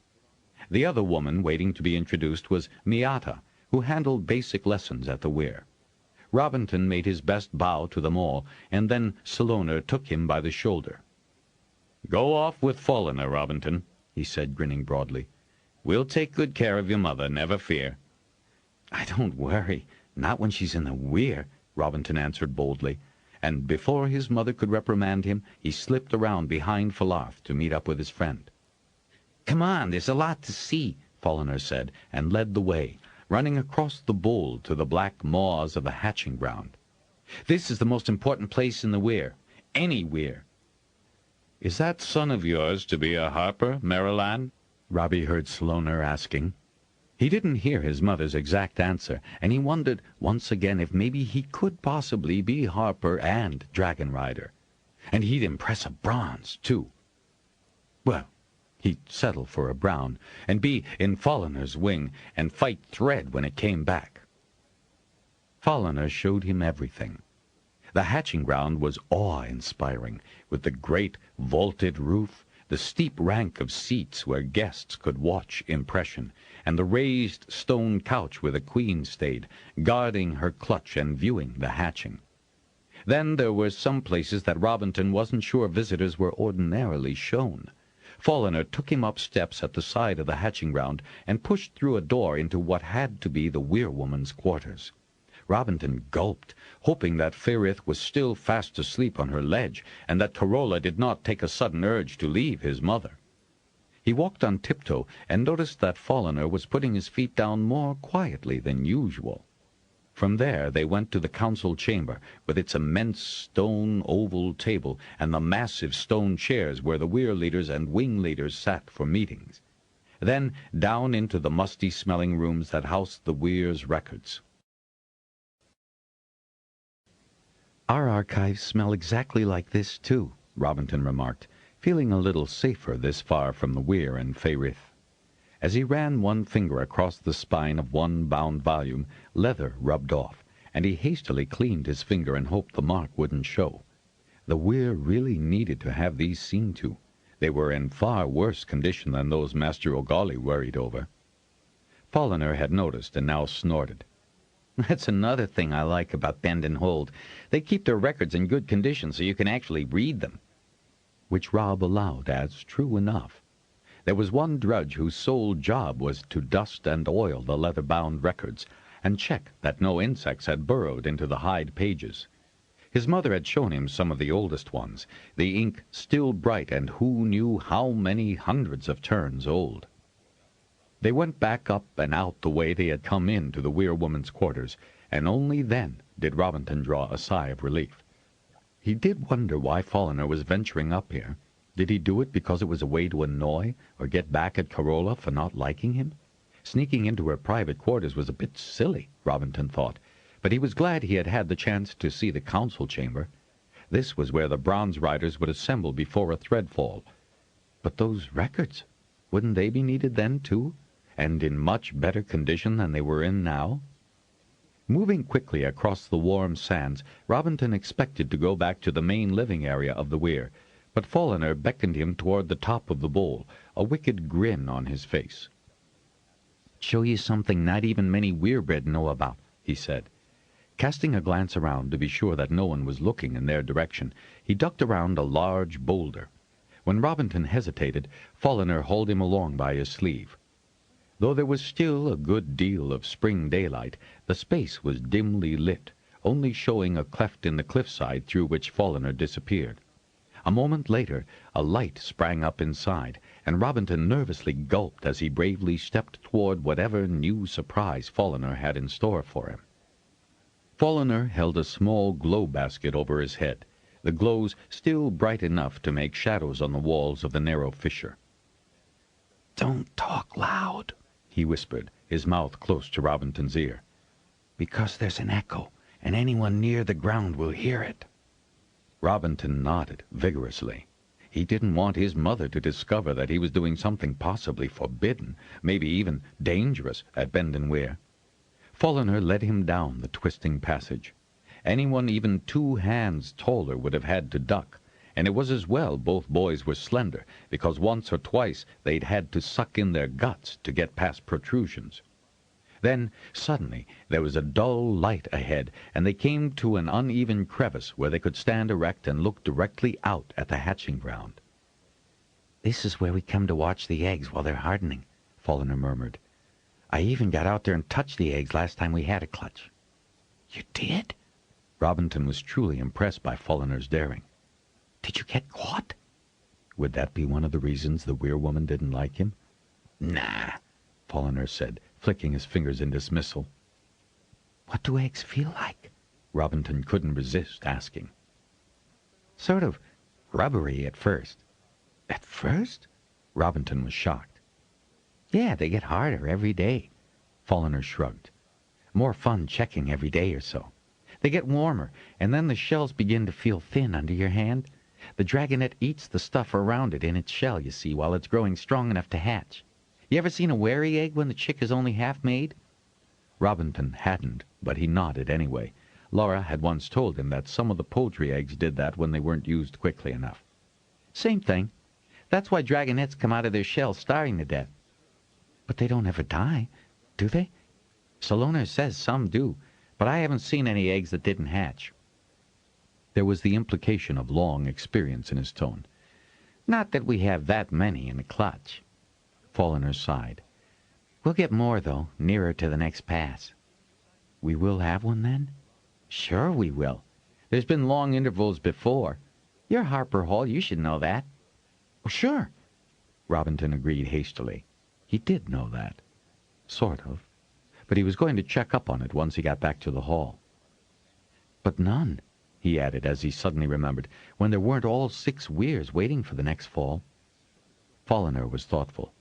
C: The other woman waiting to be introduced was Miata, who handled basic lessons at the Weir. Robinton made his best bow to them all, and then Saloner took him by the shoulder. "Go off with Folliner, Robinton," he said, grinning broadly. "We'll take good care of your mother, never fear." "I don't worry, not when she's in the Weir," Robinton answered boldly, and before his mother could reprimand him, he slipped around behind Falarth to meet up with his friend. "Come on, there's a lot to see," Folliner said, and led the way, running across the bowl to the black maws of the hatching ground. "This is the most important place in the Weir. Any Weir." "Is that son of yours to be a harper, Marilanne?" Robbie heard Saloner asking. He didn't hear his mother's exact answer, and he wondered once again if maybe he could possibly be harper and dragon-rider. And he'd impress a bronze, too. Well, he'd settle for a brown, and be in Folliner's wing, and fight Thread when it came back. Folliner showed him everything. The hatching ground was awe-inspiring, with the great vaulted roof, the steep rank of seats where guests could watch impression, and the raised stone couch where the queen stayed, guarding her clutch and viewing the hatching. Then there were some places that Robinton wasn't sure visitors were ordinarily shown. Folliner took him up steps at the side of the hatching ground and pushed through a door into what had to be the weir-woman's quarters. Robinton gulped, hoping that Feyrith was still fast asleep on her ledge, and that Corolla did not take a sudden urge to leave his mother. He walked on tiptoe and noticed that Folliner was putting his feet down more quietly than usual. From there they went to the council chamber, with its immense stone oval table and the massive stone chairs where the weir leaders and wing leaders sat for meetings. Then down into the musty-smelling rooms that housed the weir's records. "Our archives smell exactly like this, too," Robinton remarked, feeling a little safer this far from the Weir and Feyrith. As he ran one finger across the spine of one bound volume, leather rubbed off, and he hastily cleaned his finger and hoped the mark wouldn't show. The Weir really needed to have these seen to.
D: They were in far worse condition than those Master O'Galley worried over. Folliner had noticed and now snorted. That's another thing I like about Bend and Hold. They keep their records in good condition so you can actually read them. Which Rob allowed as true enough. There was one drudge whose sole job was to dust and oil the leather-bound records and check that no insects had burrowed into the hide pages. His mother had shown him some of the oldest ones, the ink still bright and who knew how many hundreds of turns old. They went back up and out the way they had come in to the Weir woman's quarters, and only then did Robinton draw a sigh of relief. He did wonder why Folliner was venturing up here. Did he do it because it was a way to annoy or get back at Carola for not liking him? Sneaking into her private quarters was a bit silly, Robinton thought, but he was glad he had had the chance to see the council chamber. This was where the bronze riders would assemble before a threadfall. But those records, wouldn't they be needed then, too, and in much better condition than they were in now? Moving quickly across the warm sands, Robinton expected to go back to the main living area of the weir, but Folliner beckoned him toward the top of the bowl, a wicked grin on his face. "Show you something not even many weir-bred know about," he said. Casting a glance around to be sure that no one was looking in their direction, he ducked around a large boulder. When Robinton hesitated, Folliner hauled him along by his sleeve. Though there was still a good deal of spring daylight, the space was dimly lit, only showing a cleft in the cliffside through which Folliner disappeared. A moment later, a light sprang up inside, and Robinton nervously gulped as he bravely stepped toward whatever new surprise Folliner had in store for him. Folliner held a small glow basket over his head, the glows still bright enough to make shadows on the walls of the narrow fissure. "Don't talk loud," he whispered, his mouth close to Robinton's ear, "because there's an echo, and anyone near the ground will hear it." Robinton nodded vigorously. He didn't want his mother to discover that he was doing something possibly forbidden, maybe even dangerous, at Bend and Weir. Folliner led him down the twisting passage. Anyone even 2 hands taller would have had to duck, and it was as well both boys were slender, because once or twice they'd had to suck in their guts to get past protrusions. Then, suddenly, there was a dull light ahead, and they came to an uneven crevice where they could stand erect and look directly out at the hatching ground. "This is where we come to watch the eggs while they're hardening," Folliner murmured. "I even got out there and touched the eggs last time we had a clutch." "You did?" Robinton was truly impressed by Folliner's daring. "Did you get caught?" Would that be one of the reasons the Weir woman didn't like him? "Nah," Folliner said, flicking his fingers in dismissal. "What do eggs feel like?" Robinton couldn't resist asking. "Sort of rubbery at first." "At first?" Robinton was shocked. "Yeah, they get harder every day." Folliner shrugged. "More fun checking every day or so. They get warmer, and then the shells begin to feel thin under your hand. The dragonet eats the stuff around it in its shell, you see, while it's growing strong enough to hatch. You ever seen a wary egg when the chick is only half made?" Robinton hadn't, but he nodded anyway. Laura had once told him that some of the poultry eggs did that when they weren't used quickly enough. "Same thing. That's why dragonets come out of their shells starving to death." "But they don't ever die, do they?" "Salona says some do, but I haven't seen any eggs that didn't hatch." There was the implication of long experience in his tone. "Not that we have that many in the clutch." Folliner sighed. "We'll get more, though, nearer to the next pass." "We will have one, then?" "Sure we will. There's been long intervals before. You're Harper Hall, you should know that." "Oh, sure," Robinton agreed hastily. He did know that. Sort of. But he was going to check up on it once he got back to the hall. "But none," he added as he suddenly remembered, "when there weren't all 6 weirs waiting for the next fall." Folliner was thoughtful.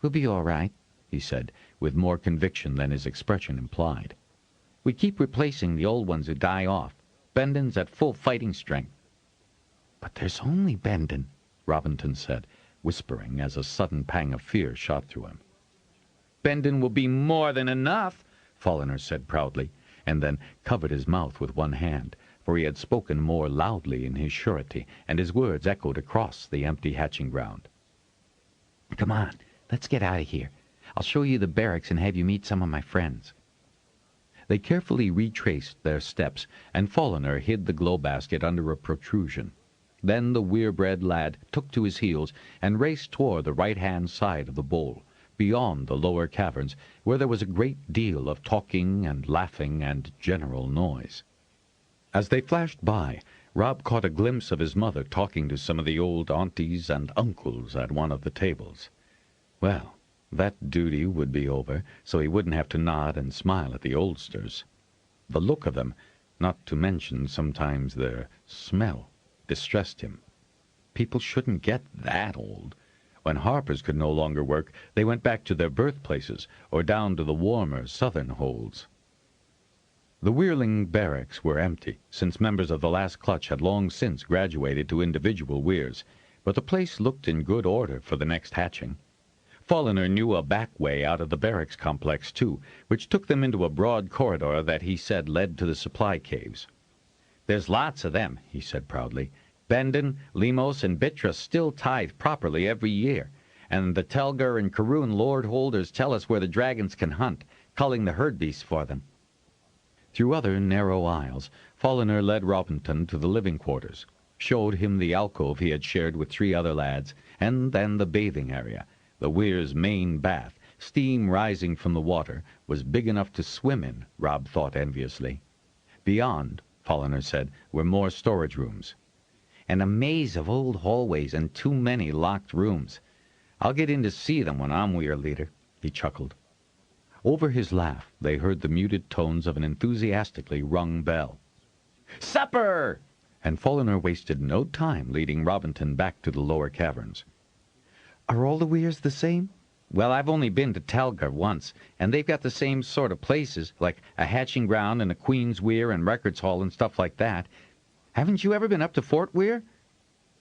D: "We'll be all right," he said, with more conviction than his expression implied. "We keep replacing the old ones who die off. Bendon's at full fighting strength." "But there's only Bendon," Robinton said, whispering as a sudden pang of fear shot through him. "Bendon will be more than enough," Folliner said proudly, and then covered his mouth with one hand.
B: for he had spoken more loudly in his surety, and his words echoed across the empty hatching ground.
D: "Come on, let's get out of here. I'll show you the barracks and have you meet some of my friends."
B: They carefully retraced their steps, and Folliner hid the glow basket under a protrusion. Then the weir-bred lad took to his heels and raced toward the right-hand side of the bowl, beyond the lower caverns, where there was a great deal of talking and laughing and general noise. As they flashed by, Rob caught a glimpse of his mother talking to some of the old aunties and uncles at one of the tables. Well, that duty would be over, so he wouldn't have to nod and smile at the oldsters. The look of them, not to mention sometimes their smell, distressed him. People shouldn't get that old. When Harpers could no longer work, they went back to their birthplaces or down to the warmer southern holds. The Weirling barracks were empty, since members of the last clutch had long since graduated to individual weirs, but the place looked in good order for the next hatching. Folliner knew a back way out of the barracks complex, too, which took them into a broad corridor that he said led to the supply caves.
D: "There's lots of them," he said proudly. "Bendon, Lemos, and Bitras still tithe properly every year, and the Telgar and Karoon lord holders tell us where the dragons can hunt, culling the herd beasts for them."
B: Through other narrow aisles, Folliner led Robinton to the living quarters, showed him the alcove he had shared with 3 other lads, and then the bathing area. The weir's main bath, steam rising from the water, was big enough to swim in, Rob thought enviously. Beyond, Folliner said, were more storage rooms.
D: "And a maze of old hallways and too many locked rooms. I'll get in to see them when I'm weir leader," he chuckled.
B: Over his laugh, they heard the muted tones of an enthusiastically rung bell.
D: "Supper!"
B: And Folliner wasted no time leading Robinton back to the lower caverns.
D: "Are all the weirs the same?" "Well, I've only been to Telgar once, and they've got the same sort of places, like a hatching ground and a Queen's Weir and Records Hall and stuff like that. Haven't you ever been up to Fort Weir?"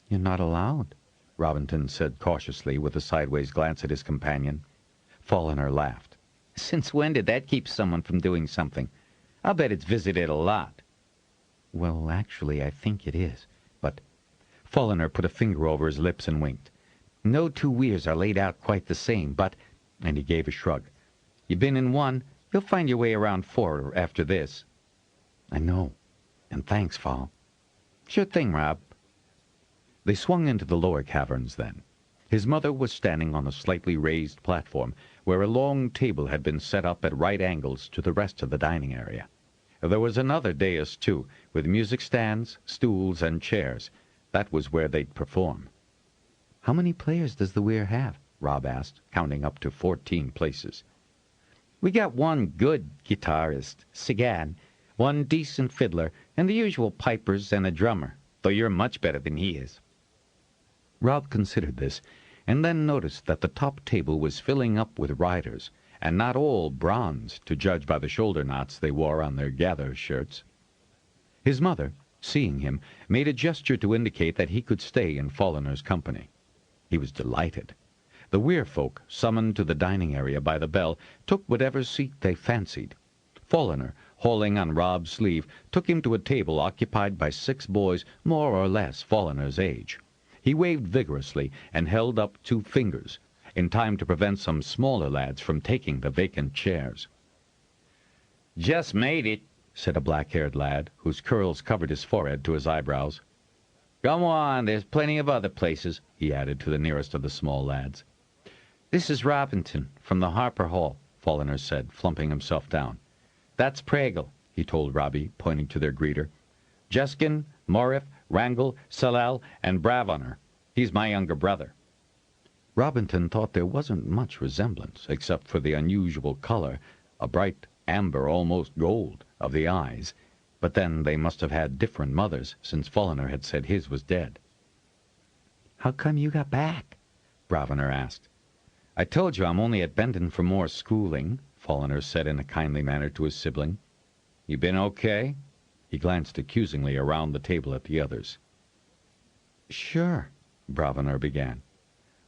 B: "You're not allowed," Robinton said cautiously with a sideways glance at his companion. Folliner laughed.
D: "Since when did that keep someone from doing something? I'll bet it's visited a lot."
B: "Well, actually, I think it is, but—" Folliner put a finger over his lips and winked.
D: "No 2 weirs are laid out quite the same, but—"
B: and he gave a shrug.
D: "You've been in one, you'll find your way around 4 after this."
B: "I know. And thanks, Foll."
D: "Sure thing, Rob."
B: They swung into the lower caverns then. His mother was standing on a slightly raised platform, where a long table had been set up at right angles to the rest of the dining area. There was another dais, too, with music stands, stools, and chairs. That was where they'd perform.
D: "How many players does the weir have?"
B: Rob asked, counting up to 14 places.
D: "We got 1 good guitarist, Sigan, 1 decent fiddler, and the usual pipers and a drummer, though you're much better than he is."
B: Rob considered this, and then noticed that the top table was filling up with riders, and not all bronze, to judge by the shoulder knots they wore on their gather shirts. His mother, seeing him, made a gesture to indicate that he could stay in Folliner's company. He was delighted. The weir folk, summoned to the dining area by the bell, took whatever seat they fancied. Folliner, hauling on Rob's sleeve, took him to a table occupied by 6 boys more or less Folliner's age. He waved vigorously and held up 2 fingers, in time to prevent some smaller lads from taking the vacant chairs.
D: "Just made it,"
B: said a black-haired lad, whose curls covered his forehead to his eyebrows.
D: "Come on, there's plenty of other places,"
B: he added to the nearest of the small lads.
D: "This is Robinton, from the Harper Hall," Folliner said, flumping himself down. "That's Pragal," he told Robbie, pointing to their greeter. "Juskin, Morif, Wrangle, Salal, and Bravonner. He's my younger brother."
B: Robinton thought there wasn't much resemblance, except for the unusual color, a bright amber, almost gold, of the eyes, but then they must have had different mothers, since Folliner had said his was dead.
D: "How come you got back?"
B: Bravonner asked.
D: "I told you I'm only at Bendon for more schooling,"
B: Folliner said in a kindly manner to his sibling.
D: "You been okay?"
B: He glanced accusingly around the table at the others.
D: "Sure,"
B: Bravonner began.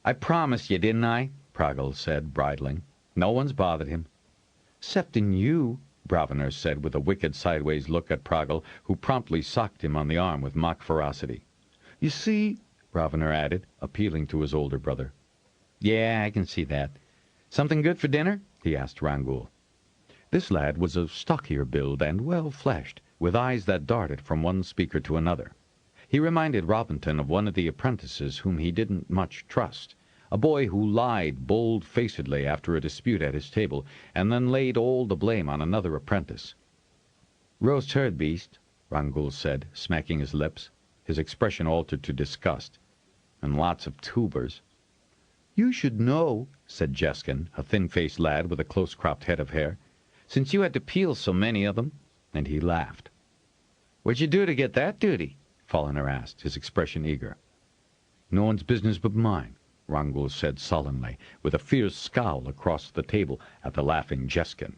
D: "I promised you, didn't I?"
B: Pragal said, bridling.
D: "No one's bothered him." "'Ceptin' you,"
B: Bravner said with a wicked sideways look at Proggle, who promptly socked him on the arm with mock ferocity. "You see," Bravner added, appealing to his older brother. "Yeah, I can see that. Something good for dinner?" he asked Rangul. This lad was of stockier build and well-fleshed, with eyes that darted from one speaker to another. He reminded Robinton of one of the apprentices whom he didn't much trust, a boy who lied bold-facedly after a dispute at his table, and then laid all the blame on another apprentice. "Roast herd beast," Rangul said, smacking his lips. His expression altered to disgust. "And lots of tubers." "You should know," said Jeskin, a thin-faced lad with a close-cropped head of hair, "since you had to peel so many of them." And he laughed. "What'd you do to get that duty?" Folliner asked, his expression eager. "No one's business but mine," Rangul said sullenly, with a fierce scowl across the table at the laughing Jeskin.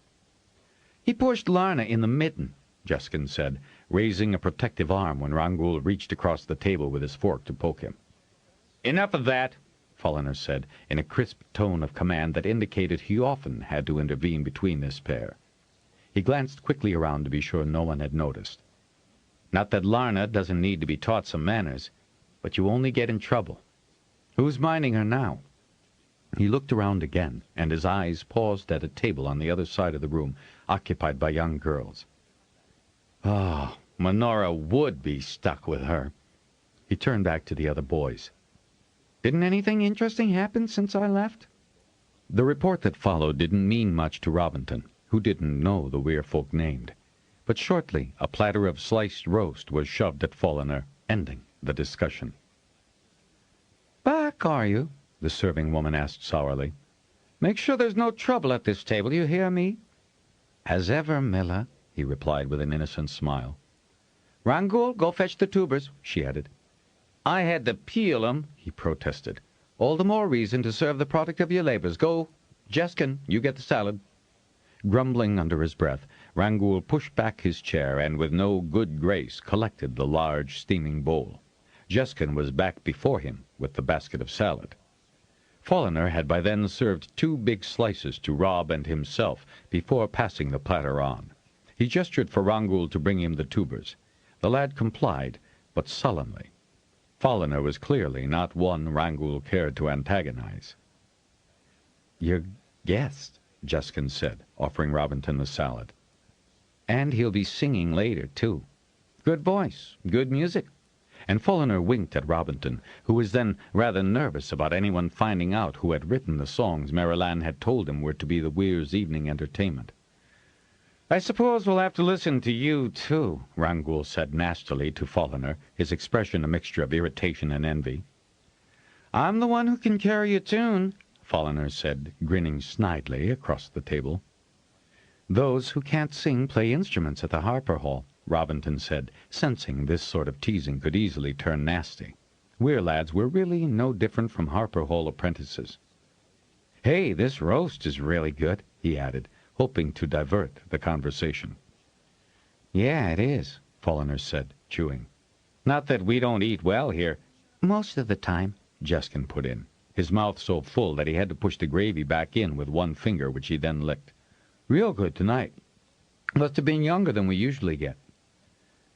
B: "He pushed Larna in the mitten," Jeskin said, raising a protective arm when Rangul reached across the table with his fork to poke him. "Enough of that," Folliner said, in a crisp tone of command that indicated he often had to intervene between this pair. He glanced quickly around to be sure no one had noticed. "Not that Larna doesn't need to be taught some manners, but you only get in trouble. Who's minding her now?" He looked around again, and his eyes paused at a table on the other side of the room, occupied by young girls. "Oh, Minora would be stuck with her." He turned back to the other boys. "Didn't anything interesting happen since I left?" The report that followed didn't mean much to Robinton, who didn't know the weir folk named. But shortly a platter of sliced roast was shoved at Folliner, ending the discussion. "Back, are you?" the serving woman asked sourly. "Make sure there's no trouble at this table, you hear me?" "As ever, Miller," he replied with an innocent smile. "Rangul, go fetch the tubers," she added. "I had to peel 'em," he protested. "All the more reason to serve the product of your labors. Go, Jeskin, you get the salad." Grumbling under his breath, Rangul pushed back his chair and with no good grace collected the large steaming bowl. Jeskin was back before him with the basket of salad. Folliner had by then served 2 big slices to Rob and himself before passing the platter on. He gestured for Rangul to bring him the tubers. The lad complied, but sullenly. Folliner was clearly not one Rangul cared to antagonize. "Your guest," Jeskin said, offering Robinton the salad. "And he'll be singing later, too. Good voice, good music." And Folliner winked at Robinton, who was then rather nervous about anyone finding out who had written the songs Marilanne had told him were to be the weir's evening entertainment. "I suppose we'll have to listen to you, too," Rangul said nastily to Folliner, his expression a mixture of irritation and envy. "I'm the one who can carry a tune," Folliner said, grinning snidely across the table. "Those who can't sing play instruments at the Harper Hall," Robinton said, sensing this sort of teasing could easily turn nasty. Weir lads were really no different from Harper Hall apprentices. "Hey, this roast is really good," he added, hoping to divert the conversation. "Yeah, it is," Folliner said, chewing. "Not that we don't eat well here." "Most of the time," Jeskin put in, his mouth so full that he had to push the gravy back in with one finger, which he then licked. "Real good tonight. Must have been younger than we usually get."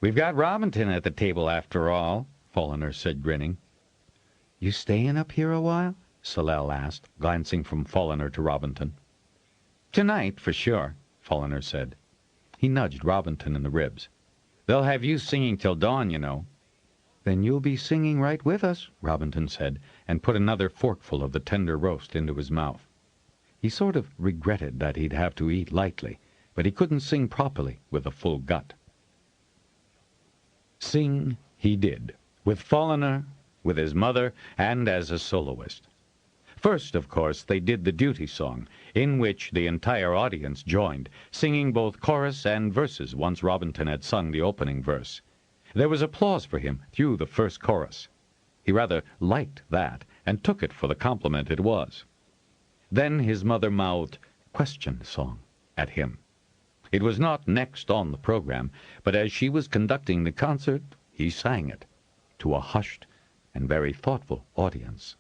B: "We've got Robinton at the table, after all," Folliner said, grinning. "You staying up here a while?" Salel asked, glancing from Folliner to Robinton. "Tonight, for sure," Folliner said. He nudged Robinton in the ribs. "They'll have you singing till dawn, you know." "Then you'll be singing right with us," Robinton said, and put another forkful of the tender roast into his mouth. He sort of regretted that he'd have to eat lightly, but he couldn't sing properly with a full gut. Sing he did, with Folliner, with his mother, and as a soloist. First, of course, they did the duty song, in which the entire audience joined, singing both chorus and verses once Robinton had sung the opening verse. There was applause for him through the first chorus. He rather liked that, and took it for the compliment it was. Then his mother mouthed "question song" at him. It was not next on the program, but as she was conducting the concert, he sang it, to a hushed and very thoughtful audience.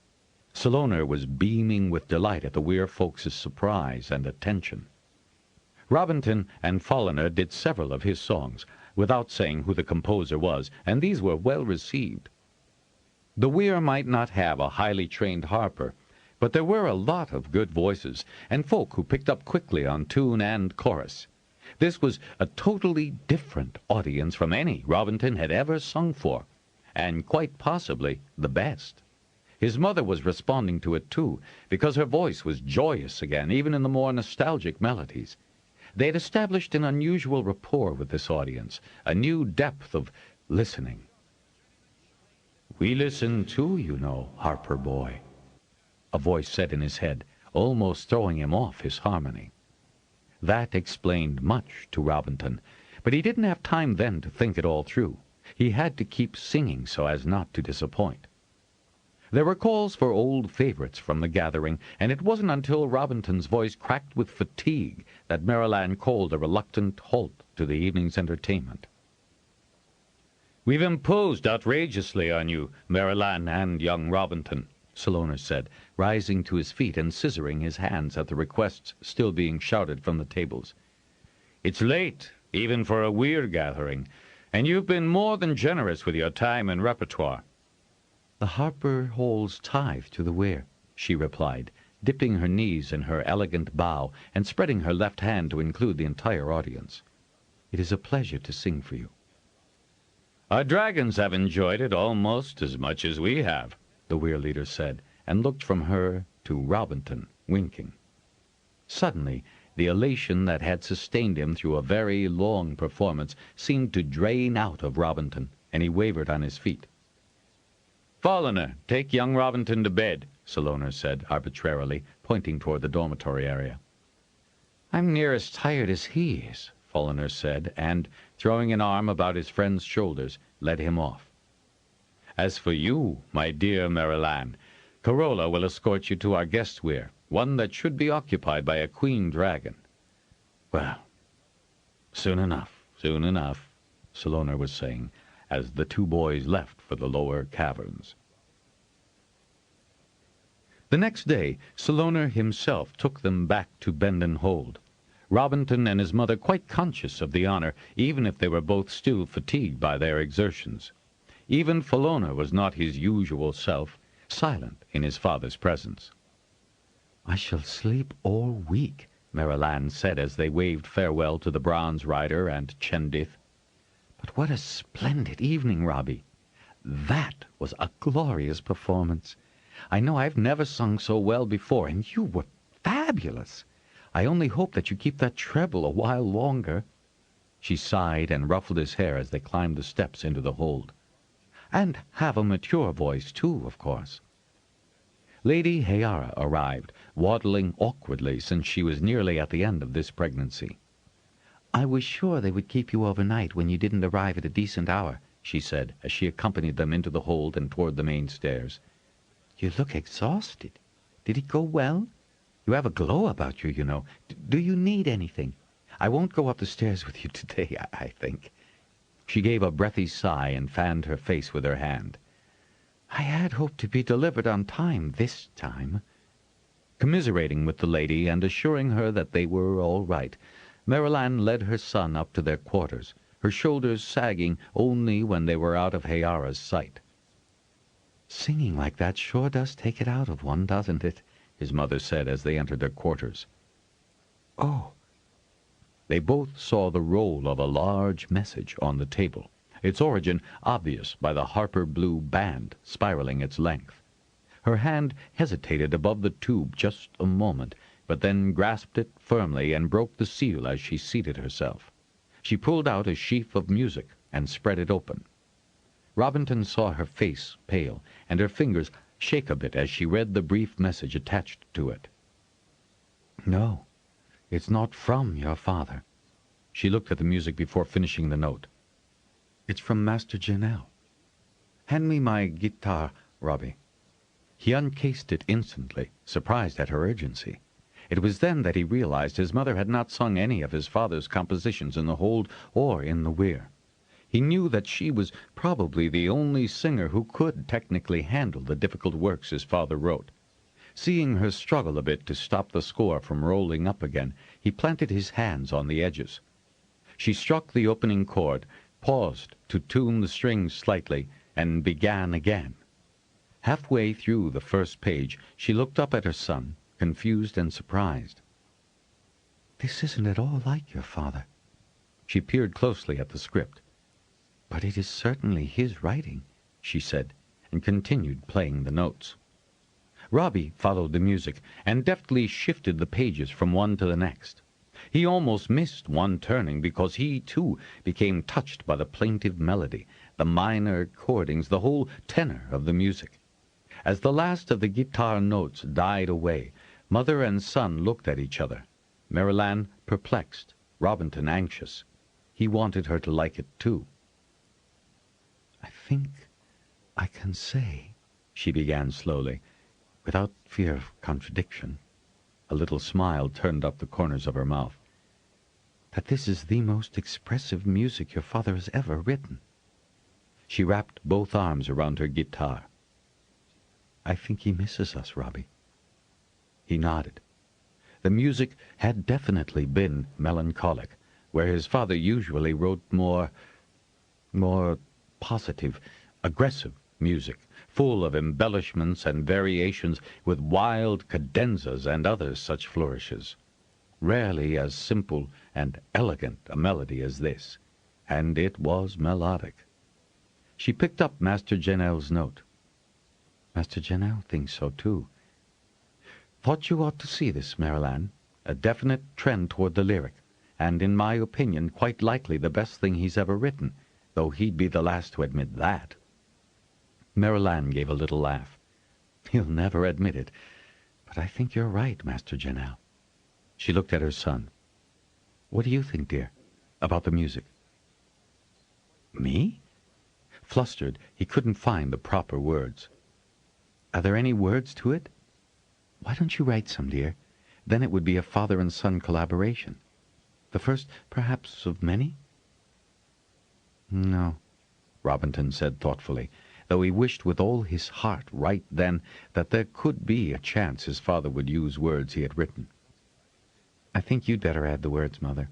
B: Saloner was beaming with delight at the weir folks' surprise and attention. Robinton and Folliner did several of his songs, without saying who the composer was, and these were well received. The Weir might not have a highly trained harper, but there were a lot of good voices, and folk who picked up quickly on tune and chorus. This was a totally different audience from any Robinton had ever sung for, and quite possibly the best. His mother was responding to it too, because her voice was joyous again, even in the more nostalgic melodies. They had established an unusual rapport with this audience, a new depth of listening. "We listen too, you know, Harper boy," a voice said in his head, almost throwing him off his harmony. That explained much to Robinton, but he didn't have time then to think it all through. He had to keep singing so as not to disappoint. There were calls for old favorites from the gathering, and it wasn't until Robinton's voice cracked with fatigue that Marilan called a reluctant halt to the evening's entertainment. "We've imposed outrageously on you, Marilan and young Robinton," Saloner said, rising to his feet and scissoring his hands at the requests still being shouted from the tables. "It's late, even for a Weir gathering, and you've been more than generous with your time and repertoire."
C: "The Harper Hall's tithe to the Weir," she replied, dipping her knees in her elegant bow and spreading her left hand to include the entire audience. "It is a pleasure to sing for you."
B: "Our dragons have enjoyed it almost as much as we have," the Weir leader said, and looked from her to Robinton, winking. Suddenly, the elation that had sustained him through a very long performance seemed to drain out of Robinton, and he wavered on his feet. "Folliner, take young Robinton to bed," Saloner said arbitrarily, pointing toward the dormitory area.
C: "I'm near as tired as he is," Folliner said, and, throwing an arm about his friend's shoulders, led him off.
B: "As for you, my dear Marilan, Corolla will escort you to our guest weir, one that should be occupied by a queen dragon."
C: "Well, soon enough, Saloner was saying, as the two boys left for the lower caverns.
B: The next day, Saloner himself took them back to Bendon Hold. Robinton and his mother quite conscious of the honor, even if they were both still fatigued by their exertions. Even Folliner was not his usual self, silent in his father's presence.
C: "I shall sleep all week," Marilan said as they waved farewell to the bronze rider and Chendith. "But what a splendid evening, Robbie! That was a glorious performance. I know I've never sung so well before, and you were fabulous. I only hope that you keep that treble a while longer." She sighed and ruffled his hair as they climbed the steps into the hold. "And have a mature voice, too, of course." Lady Hayara arrived, waddling awkwardly since she was nearly at the end of this pregnancy. "I was sure they would keep you overnight when you didn't arrive at a decent hour," she said, as she accompanied them into the hold and toward the main stairs. "You look exhausted. Did it go well? You have a glow about you, you know. Do you need anything? I won't go up the stairs with you today, I think." She gave a breathy sigh and fanned her face with her hand. "I had hoped to be delivered on time this time." Commiserating with the lady and assuring her that they were all right, Marilan led her son up to their quarters, her shoulders sagging only when they were out of Hayara's sight. "Singing like that sure does take it out of one, doesn't it?" his mother said as they entered their quarters. "Oh!" They both saw the roll of a large message on the table, its origin obvious by the Harper blue band spiraling its length. Her hand hesitated above the tube just a moment, but then grasped it firmly and broke the seal as she seated herself. She pulled out a sheaf of music and spread it open. Robinton saw her face pale, and her fingers shake a bit as she read the brief message attached to it. "No, it's not from your father." She looked at the music before finishing the note. "It's from Master Janelle. Hand me my guitar, Robbie." He uncased it instantly, surprised at her urgency. It was then that he realized his mother had not sung any of his father's compositions in the hold or in the weir. He knew that she was probably the only singer who could technically handle the difficult works his father wrote. Seeing her struggle a bit to stop the score from rolling up again,
B: he planted his hands on the edges. She struck the opening chord, paused to tune the strings slightly, and began again. Halfway through the first page, she looked up at her son, confused and surprised.
C: "This isn't at all like your father."
B: She peered closely at the script.
C: "But it is certainly his writing," she said,
B: and continued playing the notes. Robbie followed the music and deftly shifted the pages from one to the next. He almost missed one turning because he, too, became touched by the plaintive melody, the minor chordings, the whole tenor of the music. As the last of the guitar notes died away, mother and son looked at each other, Maryland perplexed, Robinton anxious. He wanted her to like it, too.
C: "I think I can say," she began slowly, without fear of contradiction.
B: A little smile turned up the corners of her mouth.
C: "That this is the most expressive music your father has ever written."
B: She wrapped both arms around her guitar.
C: "I think he misses us, Robbie."
B: He nodded. The music had definitely been melancholic, where his father usually wrote more positive, aggressive music, full of embellishments and variations, with wild cadenzas and other such flourishes. Rarely as simple and elegant a melody as this, and it was melodic. She picked up Master Janelle's note.
C: "Master Janelle thinks so, too."
B: "Thought you ought to see this, Maryland. A definite trend toward the lyric, and in my opinion quite likely the best thing he's ever written, though he'd be the last to admit that." Maryland gave a little laugh.
C: "He'll never admit it, but I think you're right, Master Janelle."
B: She looked at her son.
C: "What do you think, dear, about the music?"
B: "Me?" Flustered, he couldn't find the proper words.
C: "Are there any words to it? Why don't you write some, dear? Then it would be a father and son collaboration. The first, perhaps, of many?"
B: "No," Robinton said thoughtfully, though he wished with all his heart right then that there could be a chance his father would use words he had written.
C: "I think you'd better add the words, Mother."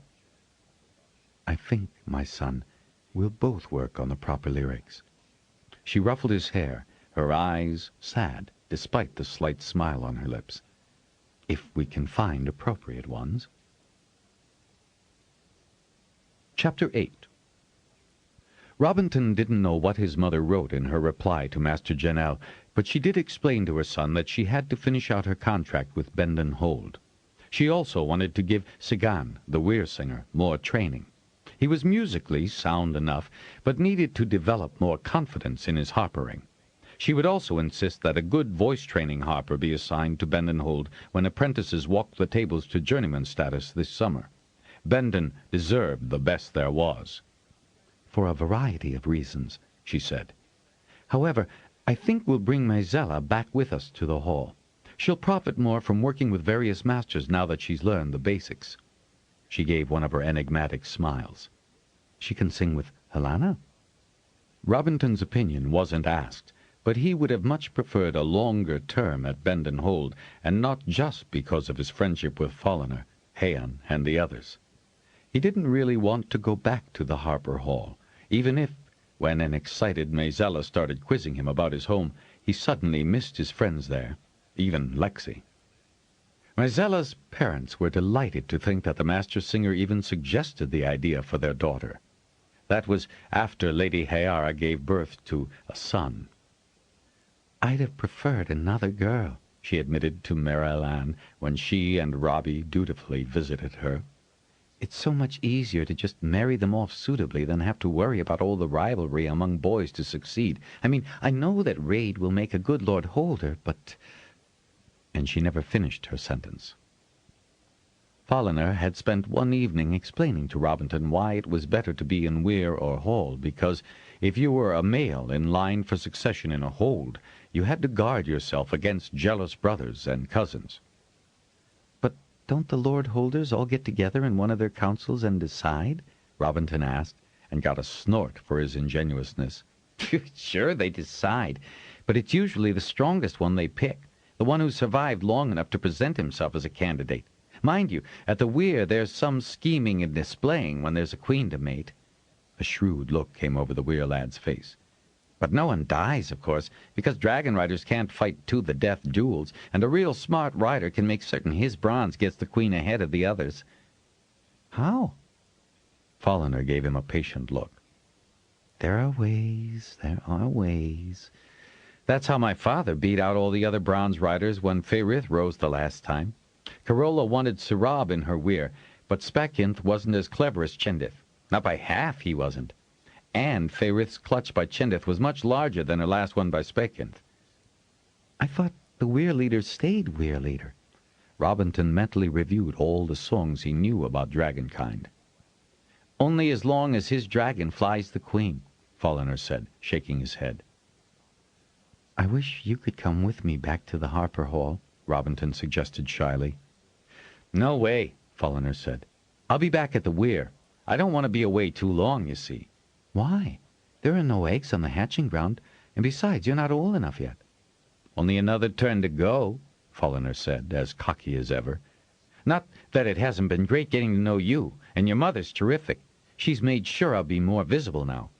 C: "I think, my son, we'll both work on the proper lyrics."
B: She ruffled his hair, her eyes sad, despite the slight smile on her lips. "If we can find appropriate ones." Chapter 8. Robinton didn't know what his mother wrote in her reply to Master Janelle, but she did explain to her son that she had to finish out her contract with Bend & Hold. She also wanted to give Sigan, the weir singer, more training. He was musically sound enough, but needed to develop more confidence in his harpering. She would also insist that a good voice-training harper be assigned to Bend & Hold when apprentices walked the tables to journeyman status this summer. Bendon deserved the best there was.
C: "For a variety of reasons," she said.
B: "However, I think we'll bring Maisella back with us to the hall. She'll profit more from working with various masters now that she's learned the basics." She gave one of her enigmatic smiles.
C: "She can sing with Helena?"
B: Robinton's opinion wasn't asked, but he would have much preferred a longer term at Bend & Hold, and not just because of his friendship with Folliner, Heian, and the others. He didn't really want to go back to the Harper Hall, even if, when an excited Maisella started quizzing him about his home, he suddenly missed his friends there, even Lexi. Maisella's parents were delighted to think that the master singer even suggested the idea for their daughter. That was after Lady Hayara gave birth to a son.
C: "I'd have preferred another girl,"
B: she admitted to Maryland when she and Robbie dutifully visited her.
C: "It's so much easier to just marry them off suitably than have to worry about all the rivalry among boys to succeed. I mean, I know that Raid will make a good Lord Holder, but—"
B: And she never finished her sentence. Folliner had spent one evening explaining to Robinton why it was better to be in Weir or Hall, because if you were a male in line for succession in a hold, you had to guard yourself against jealous brothers and cousins.
C: "But don't the Lord Holders all get together in one of their councils and decide?"
B: Robinton asked, and got a snort for his ingenuousness.
D: "Sure, they decide, but it's usually the strongest one they pick, the one who survived long enough to present himself as a candidate. Mind you, at the weir there's some scheming and displaying when there's a queen to mate."
C: A shrewd look came over the weir lad's face.
D: "But no one dies, of course, because Dragonriders can't fight to the death duels, and a real smart rider can make certain his bronze gets the queen ahead of the others."
C: "How?" Folliner gave him a patient look.
D: "There are ways, there are ways. That's how my father beat out all the other bronze riders when Feyrith rose the last time. Carola wanted Sirab in her weir, but Spacinth wasn't as clever as Chindith. Not by half, he wasn't. And Feyrith's clutch by Chindith was much larger than her last one by Spacinth."
C: "I thought the weir leader stayed weir leader." Robinton mentally reviewed all the songs he knew about dragonkind.
D: "Only as long as his dragon flies the queen," Folliner said, shaking his head.
C: "I wish you could come with me back to the Harper Hall," Robinton suggested shyly.
D: "No way," Folliner said. "I'll be back at the weir. I don't want to be away too long, you see."
C: "Why? There are no eggs on the hatching ground, and besides, you're not old enough yet."
D: "Only another turn to go," Folliner said, as cocky as ever. "Not that it hasn't been great getting to know you, and your mother's terrific. She's made sure I'll be more visible now."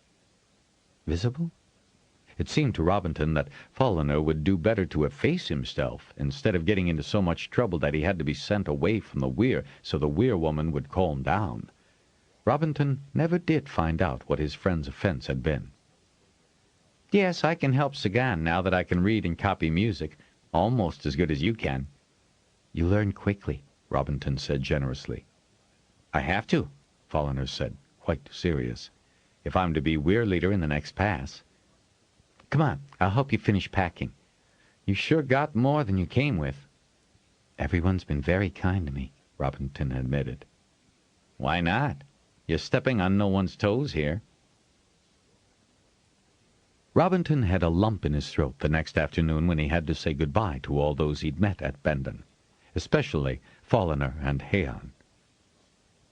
C: "Visible?"
D: It seemed to Robinton that Folliner would do better to efface himself instead of getting into so much trouble that he had to be sent away from the weir so the weir woman would calm down. Robinton never did find out what his friend's offense had been. "Yes, I can help Sagan now that I can read and copy music, almost as good as you can."
C: "You learn quickly," Robinton said generously.
D: "I have to," Folliner said, quite serious, "if I'm to be weir leader in the next pass. Come on, I'll help you finish packing. You sure got more than you came with."
C: "Everyone's been very kind to me," Robinton admitted.
D: "Why not? You're stepping on no one's toes here."
C: Robinton had a lump in his throat the next afternoon when he had to say goodbye to all those he'd met at Bendon, especially Folliner and Heian.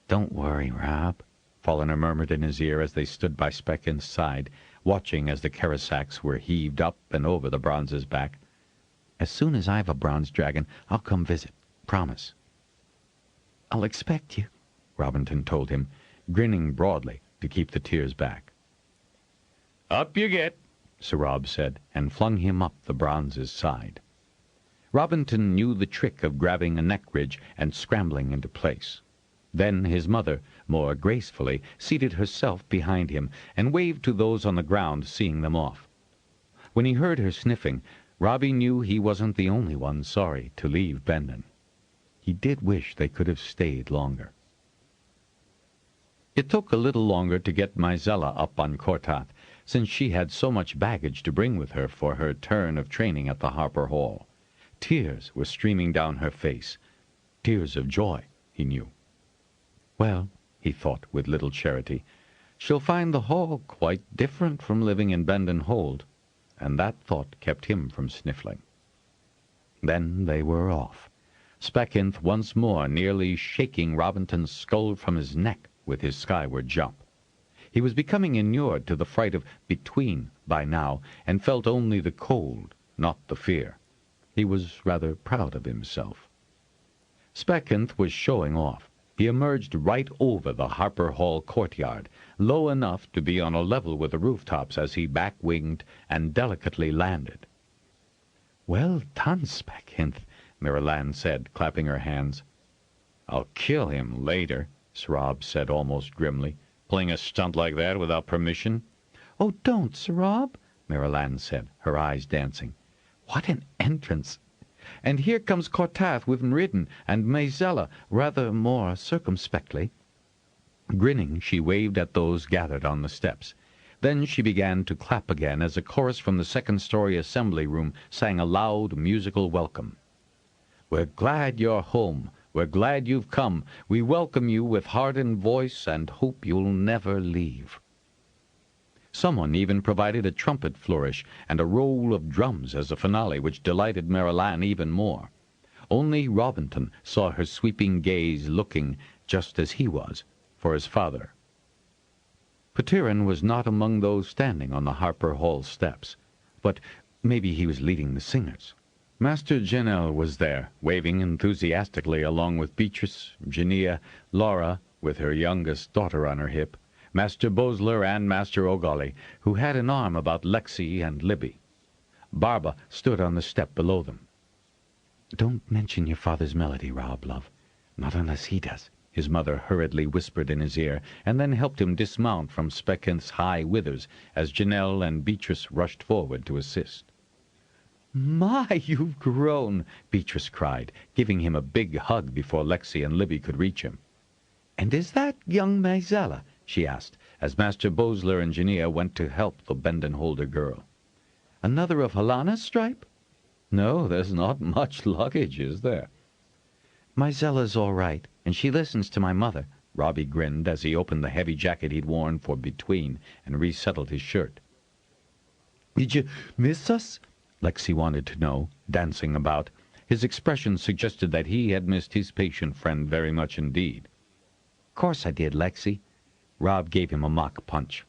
D: "Don't worry, Rob," Folliner murmured in his ear as they stood by Spacinth's side, watching as the Carisacks were heaved up and over the bronze's back.
C: "As soon as I've a bronze dragon, I'll come visit. Promise."
D: "I'll expect you," Robinton told him, grinning broadly to keep the tears back. "Up you get," Sirab said, and flung him up the bronze's side. Robinton knew the trick of grabbing a neck ridge and scrambling into place. Then his mother, more gracefully, seated herself behind him and waved to those on the ground, seeing them off. When he heard her sniffing, Robbie knew he wasn't the only one sorry to leave Bendon. He did wish they could have stayed longer. It took a little longer to get Mizella up on Kortath, since she had so much baggage to bring with her for her turn of training at the Harper Hall. Tears were streaming down her face. Tears of joy, he knew. Well, he thought with little charity, she'll find the hall quite different from living in Bendon Hold, and that thought kept him from sniffling. Then they were off, Spacinth once more nearly shaking Robinton's skull from his neck with his skyward jump. He was becoming inured to the fright of between by now, and felt only the cold, not the fear. He was rather proud of himself. Spacinth was showing off. He emerged right over the Harper Hall courtyard, low enough to be on a level with the rooftops as he back-winged and delicately landed. "Well done, Spacinth," Marilanne said, clapping her hands. "I'll kill him later," Sirab said almost grimly, "playing a stunt like that without permission." "Oh, don't, Sirab," Marilanne said, her eyes dancing. "What an entrance! And here comes Kortath with Ridden, and Mizella rather more circumspectly." Grinning, she waved at those gathered on the steps. Then she began to clap again as a chorus from the second-story assembly room sang a loud musical welcome. "We're glad you're home. We're glad you've come. We welcome you with heart and voice and hope you'll never leave." Someone even provided a trumpet flourish and a roll of drums as a finale, which delighted Marilanne even more. Only Robinton saw her sweeping gaze looking, just as he was, for his father. Petiron was not among those standing on the Harper Hall steps, but maybe he was leading the singers.
B: Master Janelle was there, waving enthusiastically along with Beatrice, Jania, Laura, with her youngest daughter on her hip, Master Bosler and Master O'Golly, who had an arm about Lexi and Libby. Barba stood on the step below them.
C: "Don't mention your father's melody, Rob, love. Not unless he does,"
B: his mother hurriedly whispered in his ear, and then helped him dismount from Speckenth's high withers as Janelle and Beatrice rushed forward to assist.
C: "My, you've grown!" Beatrice cried, giving him a big hug before Lexi and Libby could reach him. "And is that young Maisella?" she asked, as Master Bosler and Jania went to help the Bendenholder girl. "Another of Helana's stripe?"
B: "No, there's not much luggage, is there?"
C: "Maisella's all right, and she listens to my mother." Robbie grinned as he opened the heavy jacket he'd worn for between and resettled his shirt. "Did you miss us?" Lexi wanted to know, dancing about. His expression suggested that he had missed his patient friend very much indeed. "Course I did, Lexi." Rob gave him a mock punch.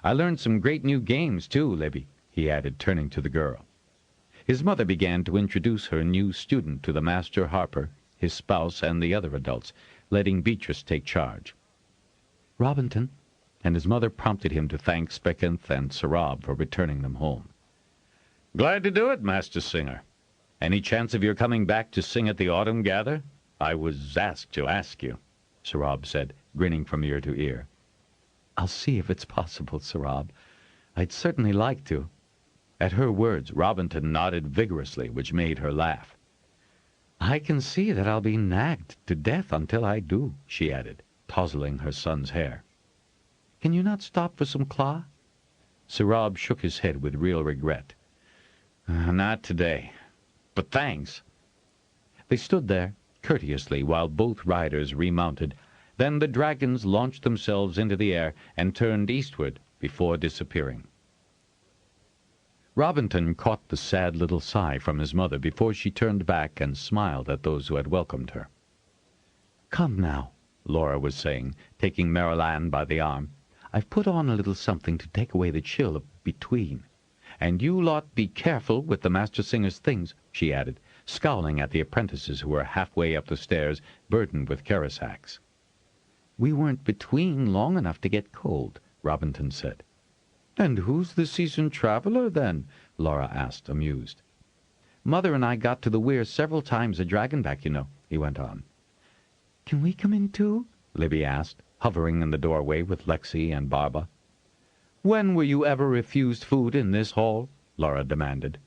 C: "I learned some great new games, too, Libby," he added, turning to the girl. His mother began to introduce her new student to the Master Harper, his spouse, and the other adults, letting Beatrice take charge. "Robinton," and his mother prompted him to thank Speckenth and Sarab for returning them home.
B: "Glad to do it, Master Singer. Any chance of your coming back to sing at the Autumn Gather? I was asked to ask you," Sarab said, grinning from ear to ear.
C: "I'll see if it's possible, Sarab. I'd certainly like to."
B: At her words, Robinton nodded vigorously, which made her laugh.
C: "I can see that I'll be nagged to death until I do," she added, tousling her son's hair. "Can you not stop for some claw?"
B: Sarab shook his head with real regret. "Not today. But thanks."
C: They stood there, courteously, while both riders remounted. Then the dragons launched themselves into the air and turned eastward before disappearing. Robinton caught the sad little sigh from his mother before she turned back and smiled at those who had welcomed her. "Come now," Laura was saying, taking Marilanne by the arm. "I've put on a little something to take away the chill of between. And you lot be careful with the Master Singer's things," she added, scowling at the apprentices who were halfway up the stairs, burdened with kerosacks. "We weren't between long enough to get cold," Robinton said. "And who's the seasoned traveler, then?" Laura asked, amused. "Mother and I got to the weir several times a dragonback, you know," he went on. "Can we come in, too?" Libby asked, hovering in the doorway with Lexi and Barba. "When were you ever refused food in this hall?" Laura demanded.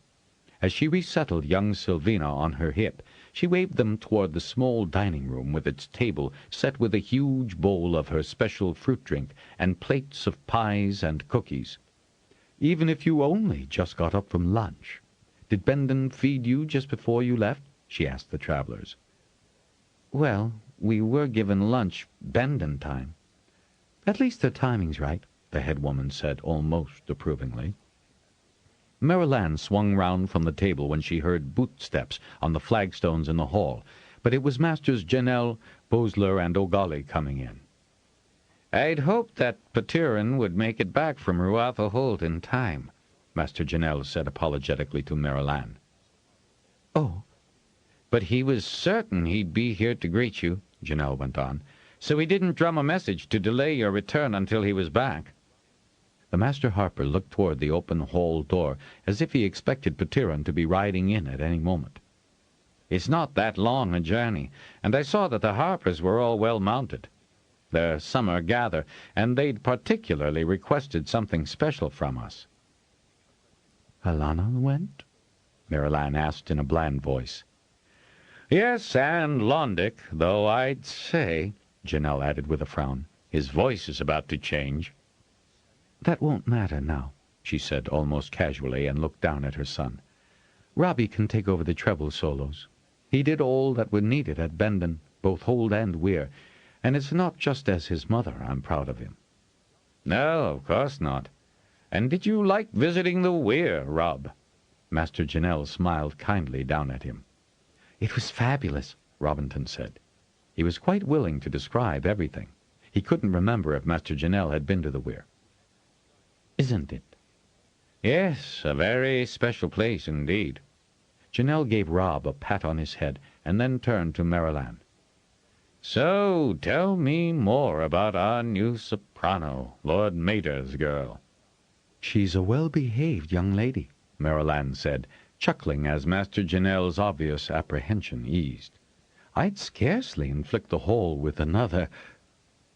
C: As she resettled young Sylvina on her hip, she waved them toward the small dining room with its table set with a huge bowl of her special fruit drink and plates of pies and cookies. "Even if you only just got up from lunch. Did Benden feed you just before you left?" she asked the travelers. "Well, we were given lunch Benden time." "At least the timing's right," the head woman said almost approvingly. Marilanne swung round from the table when she heard bootsteps on the flagstones in the hall, but it was Masters Janelle, Bosler, and O'Golly coming in. "I'd hoped that Petiron would make it back from Ruatha Holt in time," Master Janelle said apologetically to Marilanne. "Oh, but he was certain he'd be here to greet you," Janelle went on, "so he didn't drum a message to delay your return until he was back." The Master Harper looked toward the open hall door as if he expected Petiron to be riding in at any moment. "It's not that long a journey, and I saw that the Harpers were all well mounted. Their summer gather, and they'd particularly requested something special from us." "Helana went?" Marilanne asked in a bland voice.
B: "Yes, and Londic, though I'd say," Janelle added with a frown, "his voice is about to change."
C: "That won't matter now," she said almost casually, and looked down at her son. "Robbie can take over the treble solos. He did all that were needed at Benden, both hold and weir, and it's not just as his mother I'm proud of him."
B: "No, of course not. And did you like visiting the weir, Rob?"
C: Master Janelle smiled kindly down at him. "It was fabulous," Robinton said. He was quite willing to describe everything. He couldn't remember if Master Janelle had been to the weir. "Isn't it?"
B: "Yes, a very special place indeed." Janelle gave Rob a pat on his head and then turned to Marilanne. "So, tell me more about our new soprano, Lord Mater's girl."
C: "She's a well-behaved young lady,"
B: Marilanne said, chuckling as Master Janelle's obvious apprehension eased. "I'd scarcely inflict the whole with another—"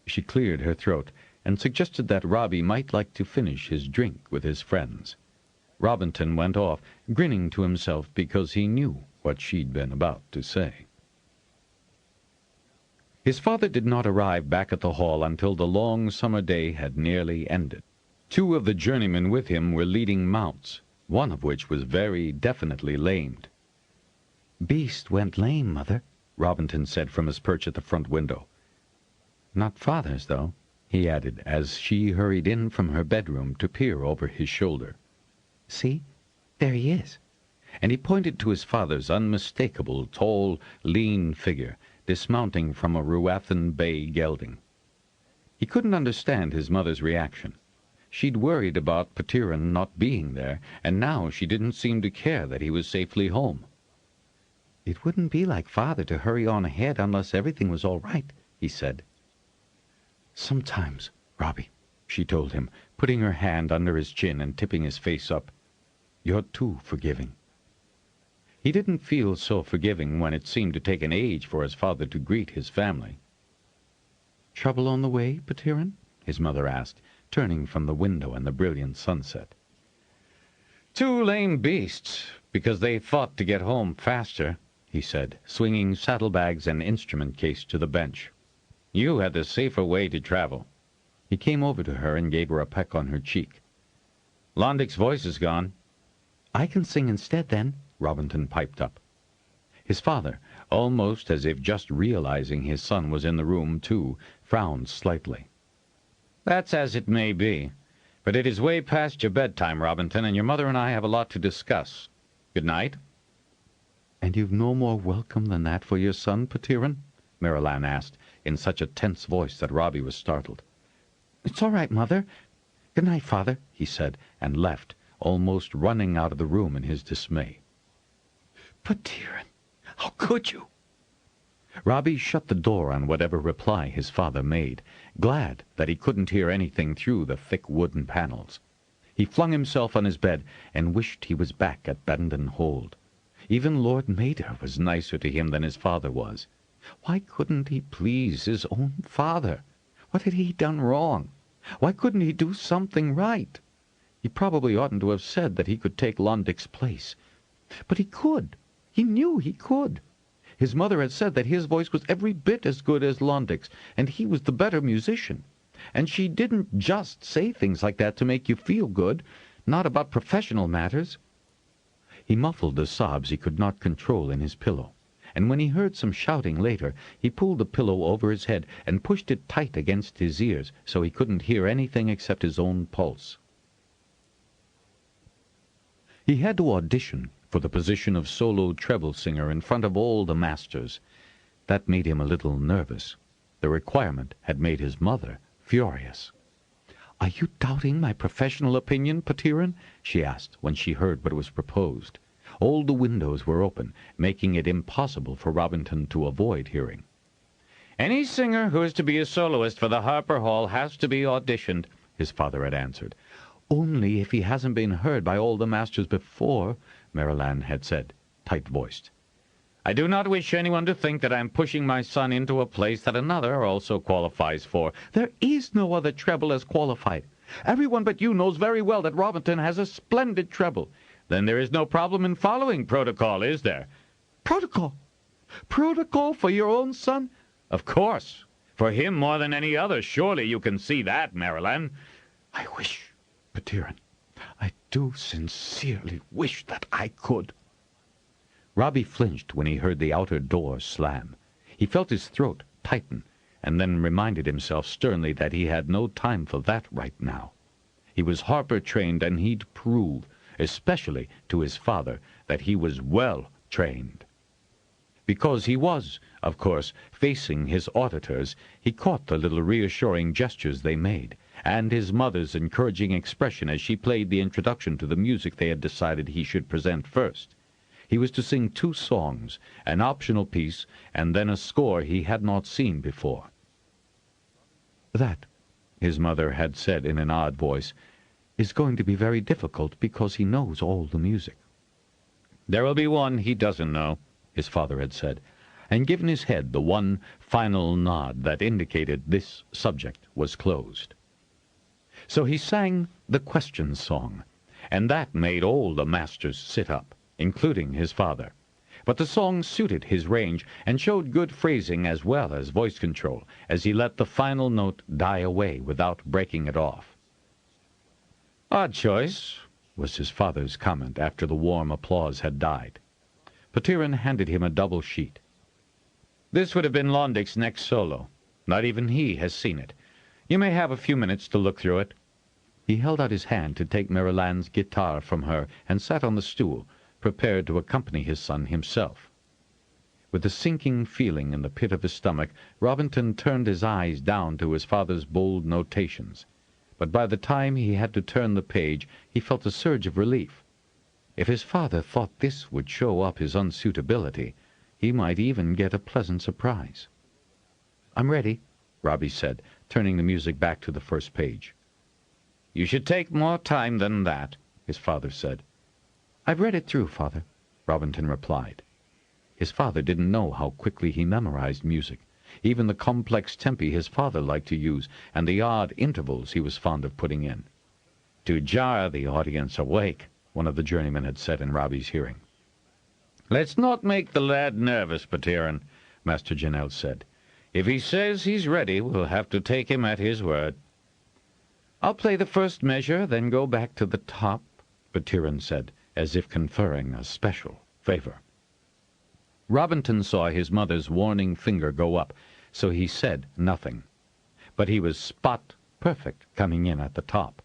B: She cleared her throat and suggested that Robbie might like to finish his drink with his friends. Robinton went off, grinning to himself because he knew what she'd been about to say. His father did not arrive back at the hall until the long summer day had nearly ended. 2 of the journeymen with him were leading mounts, one of which was very definitely lamed.
C: "Beast went lame, Mother,"
B: Robinton said from his perch at the front window.
C: "Not Father's, though,"
B: he added, as she hurried in from her bedroom to peer over his shoulder.
C: "See, there he is."
B: And he pointed to his father's unmistakable, tall, lean figure, dismounting from a Ruathan bay gelding. He couldn't understand his mother's reaction. She'd worried about Petiron not being there, and now she didn't seem to care that he was safely home.
C: "It wouldn't be like Father to hurry on ahead unless everything was all right," he said.
B: "Sometimes, Robbie," she told him, putting her hand under his chin and tipping his face up, "you're too forgiving." He didn't feel so forgiving when it seemed to take an age for his father to greet his family.
C: "Trouble on the way, Petiron?"
B: his mother asked, turning from the window and the brilliant sunset.
D: 2 lame beasts, because they thought to get home faster,"
B: he said, swinging saddlebags and instrument case to the bench.
D: "You had the safer way to travel."
B: He came over to her and gave her a peck on her cheek.
D: "Londick's voice is gone."
C: "I can sing instead, then,"
B: Robinton piped up. His father, almost as if just realizing his son was in the room too, frowned slightly.
D: "That's as it may be. But it is way past your bedtime, Robinton, and your mother and I have a lot to discuss. Good night."
C: "And you've no more welcome than that for your son, Petiron?"
B: Marilanne asked, in such a tense voice that Robbie was startled.
C: "It's all right, Mother. Good night, Father,"
B: he said, and left, almost running out of the room in his dismay.
C: "Petiron, how could you?"
B: Robbie shut the door on whatever reply his father made, glad that he couldn't hear anything through the thick wooden panels. He flung himself on his bed and wished he was back at Bandon Hold. Even Lord Mater was nicer to him than his father was. Why couldn't he please his own father? What had he done wrong? Why couldn't he do something right? He probably oughtn't to have said that he could take Londick's place. But he could. He knew he could. His mother had said that his voice was every bit as good as Londick's, and he was the better musician. And she didn't just say things like that to make you feel good, not about professional matters. He muffled the sobs he could not control in his pillow, and when he heard some shouting later, he pulled the pillow over his head and pushed it tight against his ears so he couldn't hear anything except his own pulse. He had to audition for the position of solo treble singer in front of all the masters. That made him a little nervous. The requirement had made his mother furious. "Are you doubting my professional opinion, Petiron?" she asked when she heard what was proposed. All the windows were open, making it impossible for Robinton to avoid hearing.
D: "Any singer who is to be a soloist for the Harper Hall has to be auditioned,"
B: his father had answered. "Only if he hasn't been heard by all the masters before," Marilanne had said, tight-voiced.
D: "I do not wish anyone to think that I am pushing my son into a place that another also qualifies for."
B: "There is no other treble as qualified. Everyone but you knows very well that Robinton has a splendid treble."
D: "Then there is no problem in following protocol, is there?"
B: "Protocol? Protocol for your own son?"
D: "Of course. For him more than any other. Surely you can see that, Marilanne."
B: "I wish, Petiron, I do sincerely wish that I could." Robbie flinched when he heard the outer door slam. He felt his throat tighten, and then reminded himself sternly that he had no time for that right now. He was Harper trained, and he'd prove, especially to his father, that he was well trained. Because he was, of course, facing his auditors, he caught the little reassuring gestures they made, and his mother's encouraging expression as she played the introduction to the music they had decided he should present first. He was to sing 2 songs, an optional piece, and then a score he had not seen before. "That," his mother had said in an odd voice, "is going to be very difficult because he knows all the music." "There will be one he doesn't know," his father had said, and given his head the one final nod that indicated this subject was closed. So he sang the question song, and that made all the masters sit up, including his father. But the song suited his range and showed good phrasing as well as voice control, as he let the final note die away without breaking it off. "Odd choice," was his father's comment after the warm applause had died. Petiron handed him a double sheet. "This would have been Londick's next solo. Not even he has seen it. You may have a few minutes to look through it." He held out his hand to take Marilanne's guitar from her and sat on the stool, prepared to accompany his son himself. With a sinking feeling in the pit of his stomach, Robinton turned his eyes down to his father's bold notations. But by the time he had to turn the page, he felt a surge of relief. If his father thought this would show up his unsuitability, he might even get a pleasant surprise. "I'm ready," Robbie said, turning the music back to the first page. "You should take more time than that," his father said. "I've read it through, Father," Robinton replied. His father didn't know how quickly he memorized music, even the complex tempi his father liked to use, and the odd intervals he was fond of putting in. "To jar the audience awake," one of the journeymen had said in Robbie's hearing. "Let's not make the lad nervous, Petiron," Master Janelle said. "If he says he's ready, we'll have to take him at his word." "I'll play the first measure, then go back to the top," Petiron said, as if conferring a special favor. Robinton saw his mother's warning finger go up, so he said nothing. But he was spot perfect coming in at the top.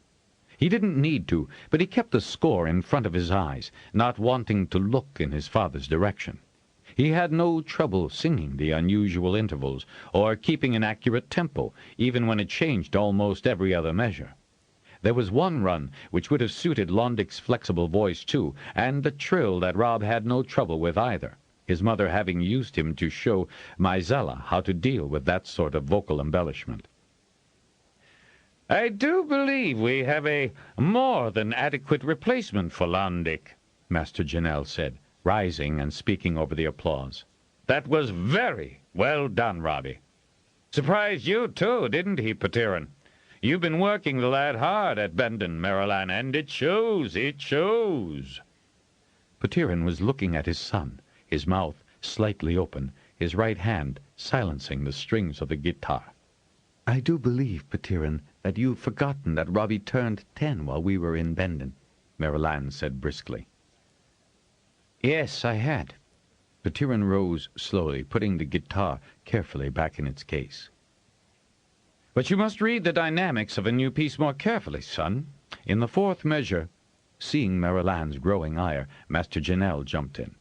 B: He didn't need to, but he kept the score in front of his eyes, not wanting to look in his father's direction. He had no trouble singing the unusual intervals, or keeping an accurate tempo, even when it changed almost every other measure. There was one run which would have suited Londick's flexible voice too, and a trill that Rob had no trouble with either, his mother having used him to show Maizella how to deal with that sort of vocal embellishment. "I do believe we have a more than adequate replacement for Londick," Master Janelle said, rising and speaking over the applause. "That was very well done, Robbie. Surprised you, too, didn't he, Petiron? You've been working the lad hard at Bendon, Marilanne, and it shows, it shows." Petiron was looking at his son, his mouth slightly open, his right hand silencing the strings of the guitar. "I do believe, Petiron, that you've forgotten that Robbie turned 10 while we were in Bendon," Marilanne said briskly. "Yes, I had." Petiron rose slowly, putting the guitar carefully back in its case. "But you must read the dynamics of a new piece more carefully, son. In the 4th measure," seeing Marilanne's growing ire, Master Janelle jumped in.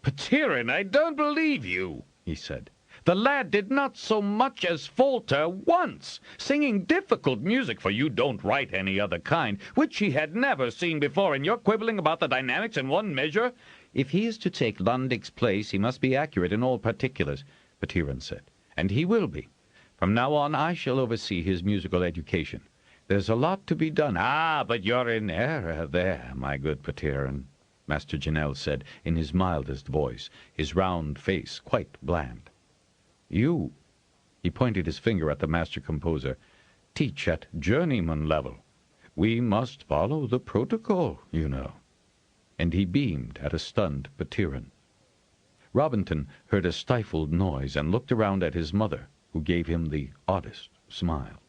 B: "Petiron, I don't believe you," he said. "The lad did not so much as falter once, singing difficult music, for you don't write any other kind, which he had never seen before, and you're quibbling about the dynamics in 1 measure. "If he is to take Londick's place, he must be accurate in all particulars," Petiron said. "And he will be. From now on, I shall oversee his musical education. There's a lot to be done." "Ah, but you're in error there, my good Petiron," Master Janelle said in his mildest voice, his round face quite bland. "You," he pointed his finger at the master composer, "teach at journeyman level. We must follow the protocol, you know." And he beamed at a stunned Petiron. Robinton heard a stifled noise and looked around at his mother, who gave him the oddest smile.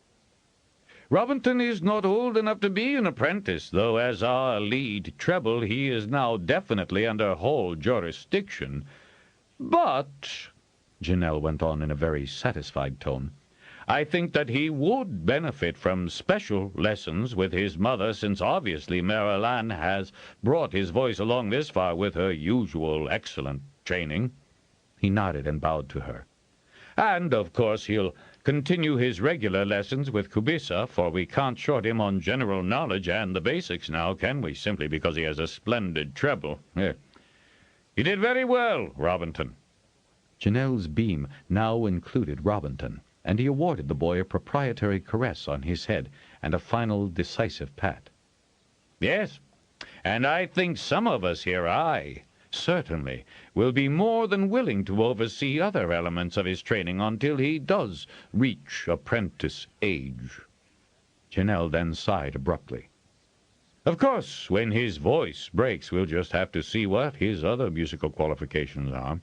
B: "Robinton is not old enough to be an apprentice, though as our lead treble he is now definitely under Hall jurisdiction. But," Janelle went on in a very satisfied tone, "I think that he would benefit from special lessons with his mother, since obviously Marilanne has brought his voice along this far with her usual excellent training." He nodded and bowed to her. "And, of course, he'll continue his regular lessons with Kubisa, for we can't short him on general knowledge and the basics now, can we, simply because he has a splendid treble. You did very well, Robinton."
C: Janelle's beam now included Robinton, and he awarded the boy a proprietary caress on his head and a final decisive pat.
B: "Yes, and I think some of us here, certainly, will be more than willing to oversee other elements of his training until he does reach apprentice age."
C: Janelle then sighed abruptly.
B: "Of course, when his voice breaks, we'll just have to see what his other musical qualifications are."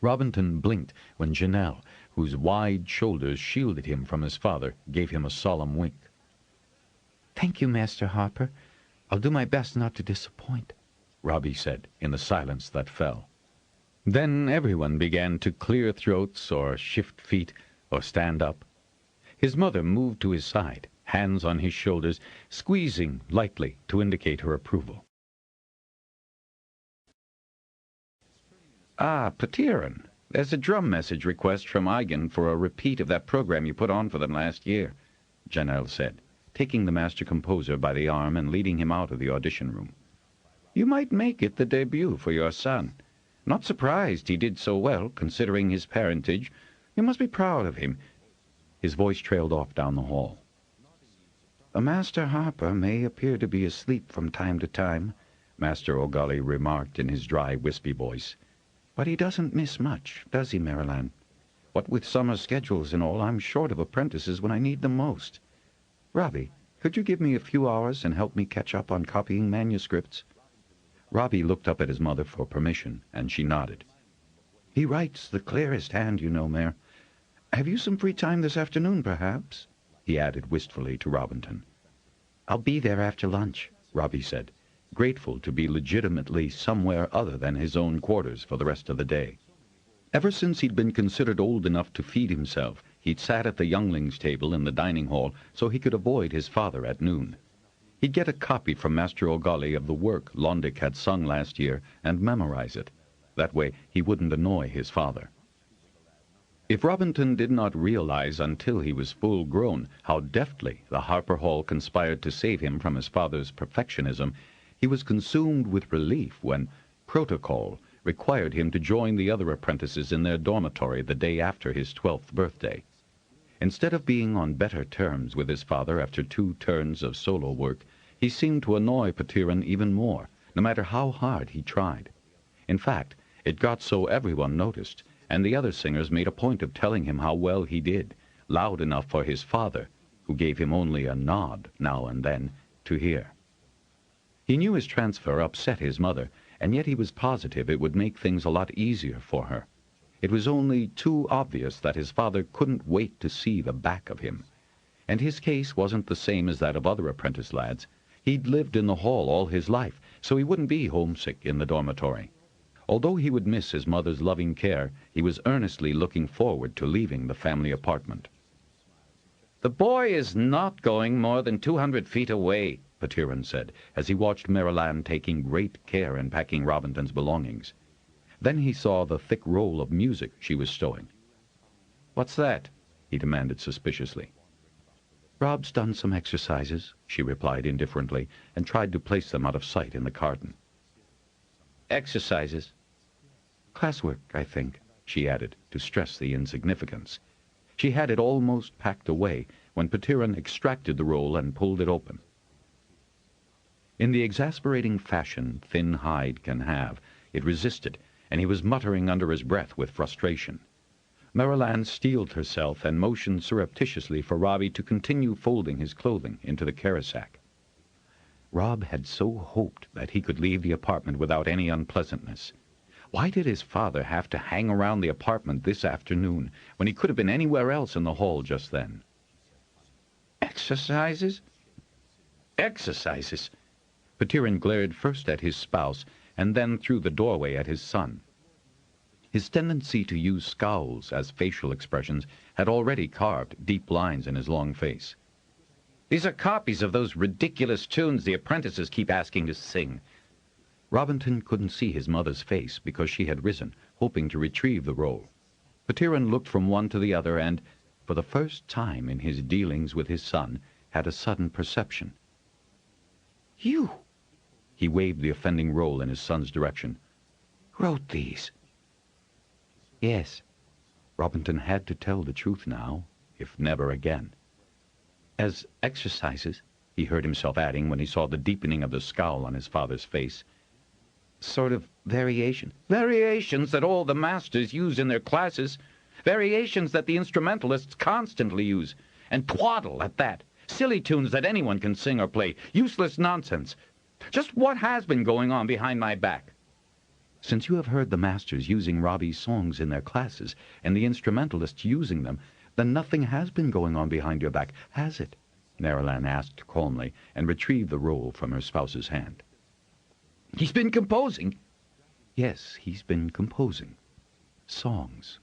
C: Robinton blinked when Janelle, whose wide shoulders shielded him from his father, gave him a solemn wink. "Thank you, Master Harper. I'll do my best not to disappoint," Robbie said in the silence that fell. Then everyone began to clear throats or shift feet or stand up. His mother moved to his side, hands on his shoulders, squeezing lightly to indicate her approval.
D: "Ah, Petiron, there's a drum message request from Eigen for a repeat of that program you put on for them last year," Janelle said, taking the master composer by the arm and leading him out of the audition room. "You might make it the debut for your son. Not surprised he did so well, considering his parentage. You must be proud of him."
C: His voice trailed off down the hall.
D: "Master Harper may appear to be asleep from time to time," Master O'Gully remarked in his dry, wispy voice. "But he doesn't miss much, does he, Maryland? What with summer schedules and all, I'm short of apprentices when I need them most. Robbie, could you give me a few hours and help me catch up on copying manuscripts?"
C: Robbie looked up at his mother for permission, and she nodded.
D: "He writes the clearest hand, you know, Mare. Have you some free time this afternoon, perhaps?" he added wistfully to Robinton.
C: "I'll be there after lunch," Robbie said, grateful to be legitimately somewhere other than his own quarters for the rest of the day. Ever since he'd been considered old enough to feed himself, he'd sat at the younglings' table in the dining hall so he could avoid his father at noon. He'd get a copy from Master O'Gully of the work Londic had sung last year and memorize it. That way he wouldn't annoy his father. If Robinton did not realize until he was full grown how deftly the Harper Hall conspired to save him from his father's perfectionism, he was consumed with relief when protocol required him to join the other apprentices in their dormitory the day after his 12th birthday. Instead of being on better terms with his father after 2 turns of solo work, he seemed to annoy Petiron even more, no matter how hard he tried. In fact, it got so everyone noticed, and the other singers made a point of telling him how well he did, loud enough for his father, who gave him only a nod now and then, to hear. He knew his transfer upset his mother, and yet he was positive it would make things a lot easier for her. It was only too obvious that his father couldn't wait to see the back of him. And his case wasn't the same as that of other apprentice lads. He'd lived in the hall all his life, so he wouldn't be homesick in the dormitory. Although he would miss his mother's loving care, he was earnestly looking forward to leaving the family apartment.
D: "The boy is not going more than 200 feet away," Petiron said, as he watched Maryland taking great care in packing Robinton's belongings. Then he saw the thick roll of music she was stowing. "What's that?" he demanded suspiciously.
C: "Rob's done some exercises," she replied indifferently, and tried to place them out of sight in the carton.
D: "Exercises?"
C: "Classwork, I think," she added, to stress the insignificance. She had it almost packed away when Petiron extracted the roll and pulled it open. In the exasperating fashion thin hide can have, it resisted, and he was muttering under his breath with frustration. Maryland steeled herself and motioned surreptitiously for Robbie to continue folding his clothing into the carasack. Rob had so hoped that he could leave the apartment without any unpleasantness. Why did his father have to hang around the apartment this afternoon when he could have been anywhere else in the hall just then?
D: "Exercises?"
C: "Exercises?" Petiron glared first at his spouse and then through the doorway at his son. His tendency to use scowls as facial expressions had already carved deep lines in his long face.
D: "These are copies of those ridiculous tunes the apprentices keep asking to sing."
C: Robinton couldn't see his mother's face because she had risen, hoping to retrieve the roll. Petiron looked from one to the other and, for the first time in his dealings with his son, had a sudden perception.
D: "You!"
C: He waved the offending roll in his son's direction. wrote these?"
D: "Yes."
C: Robinton had to tell the truth now, if never again. "As exercises," he heard himself adding when he saw the deepening of the scowl on his father's face.
D: "Sort of variation." "Variations that all the masters use in their classes. Variations that the instrumentalists constantly use. And twaddle at that. Silly tunes that anyone can sing or play. Useless nonsense. Just what has been going on behind my back?"
C: "Since you have heard the masters using Robbie's songs in their classes, and the instrumentalists using them, then nothing has been going on behind your back, has it?" Marilan asked calmly, and retrieved the roll from her spouse's hand.
D: "He's been composing?"
C: "Yes, he's been composing. Songs."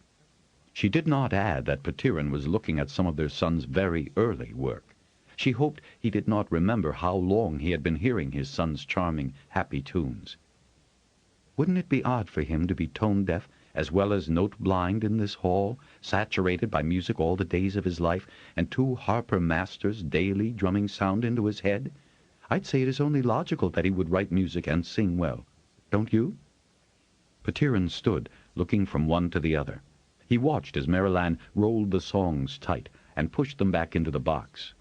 C: She did not add that Petiron was looking at some of their son's very early work. She hoped he did not remember how long he had been hearing his son's charming, happy tunes. Wouldn't it be odd for him to be tone-deaf as well as note-blind in this hall, saturated by music all the days of his life, and 2 Harper masters daily drumming sound into his head? I'd say it is only logical that he would write music and sing well. Don't you? Petiron stood, looking from one to the other. He watched as Marilan rolled the songs tight and pushed them back into the box.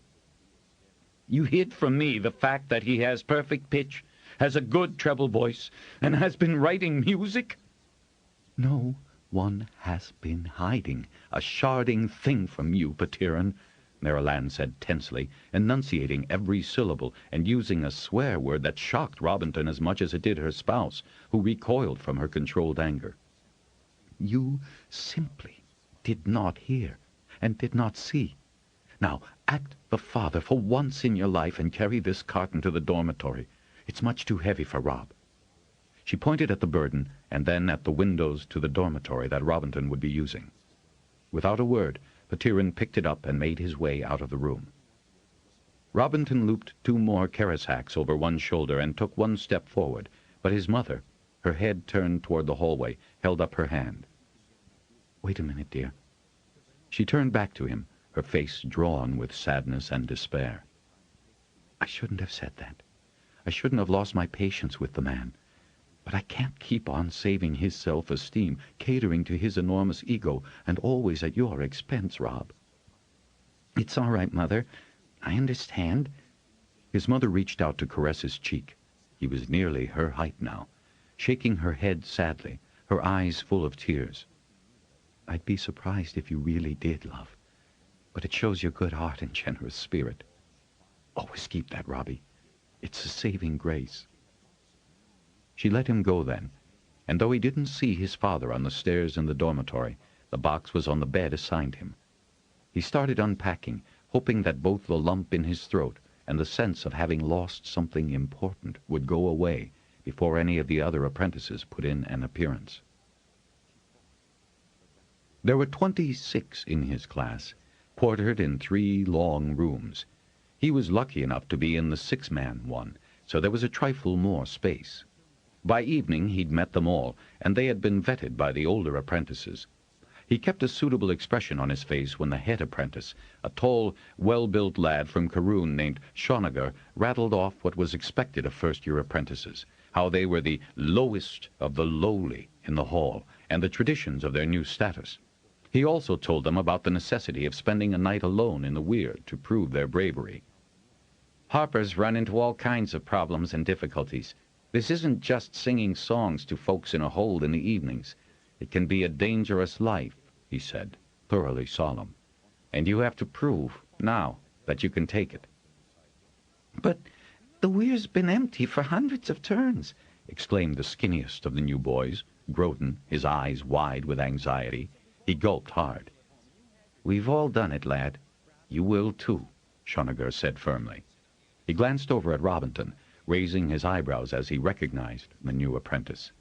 D: "You hid from me the fact that he has perfect pitch, has a good treble voice, and has been writing music?"
C: "No one has been hiding a sharding thing from you, Petiron," Marilan said tensely, enunciating every syllable and using a swear word that shocked Robinton as much as it did her spouse, who recoiled from her controlled anger. "You simply did not hear and did not see. Now, act the father for once in your life and carry this carton to the dormitory. It's much too heavy for Rob." She pointed at the burden and then at the windows to the dormitory that Robinton would be using. Without a word, Petiron picked it up and made his way out of the room. Robinton looped 2 more kerosacks over one shoulder and took 1 step forward, but his mother, her head turned toward the hallway, held up her hand. "Wait a minute, dear." She turned back to him, her face drawn with sadness and despair. "I shouldn't have said that. I shouldn't have lost my patience with the man. But I can't keep on saving his self-esteem, catering to his enormous ego, and always at your expense, Rob."
D: "It's all right, Mother. I understand."
C: His mother reached out to caress his cheek. He was nearly her height now, shaking her head sadly, her eyes full of tears. "I'd be surprised if you really did, love. But it shows your good heart and generous spirit. Always keep that, Robbie. It's a saving grace." She let him go then, and though he didn't see his father on the stairs in the dormitory, the box was on the bed assigned him. He started unpacking, hoping that both the lump in his throat and the sense of having lost something important would go away before any of the other apprentices put in an appearance. There were 26 in his class, quartered in 3 long rooms. He was lucky enough to be in the 6-man one, so there was a trifle more space. By evening he'd met them all, and they had been vetted by the older apprentices. He kept a suitable expression on his face when the head apprentice, a tall, well-built lad from Karoon named Shonagar, rattled off what was expected of first-year apprentices, how they were the lowest of the lowly in the hall, and the traditions of their new status. He also told them about the necessity of spending a night alone in the weir to prove their bravery.
D: "Harper's run into all kinds of problems and difficulties. This isn't just singing songs to folks in a hole in the evenings. It can be a dangerous life," he said, thoroughly solemn. "And you have to prove, now, that you can take it."
E: "But the weir's been empty for hundreds of turns,"
C: exclaimed the skinniest of the new boys, Groton, his eyes wide with anxiety. He gulped hard.
D: "We've all done it, lad. You will, too," Shonagar said firmly.
C: He glanced over at Robinton, raising his eyebrows as he recognized the new apprentice.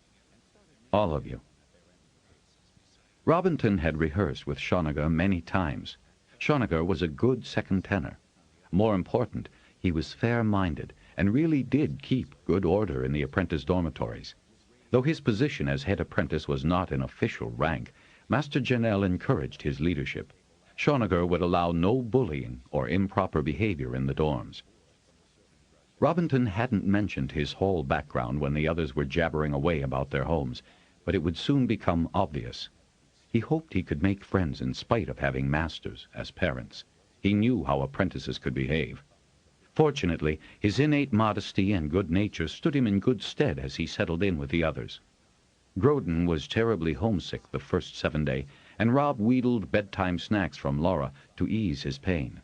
D: "All of you."
C: Robinton had rehearsed with Shonagar many times. Shonagar was a good second tenor. More important, he was fair-minded and really did keep good order in the apprentice dormitories. Though his position as head apprentice was not an official rank, Master Janelle encouraged his leadership. Shonagar would allow no bullying or improper behavior in the dorms. Robinton hadn't mentioned his hall background when the others were jabbering away about their homes,
A: but it would soon become obvious. He hoped he could make friends in spite of having masters as parents. He knew how apprentices could behave. Fortunately, his innate modesty and good nature stood him in good stead as he settled in with the others. Grodin was terribly homesick the first 7 days, and Rob wheedled bedtime snacks from Laura to ease his pain.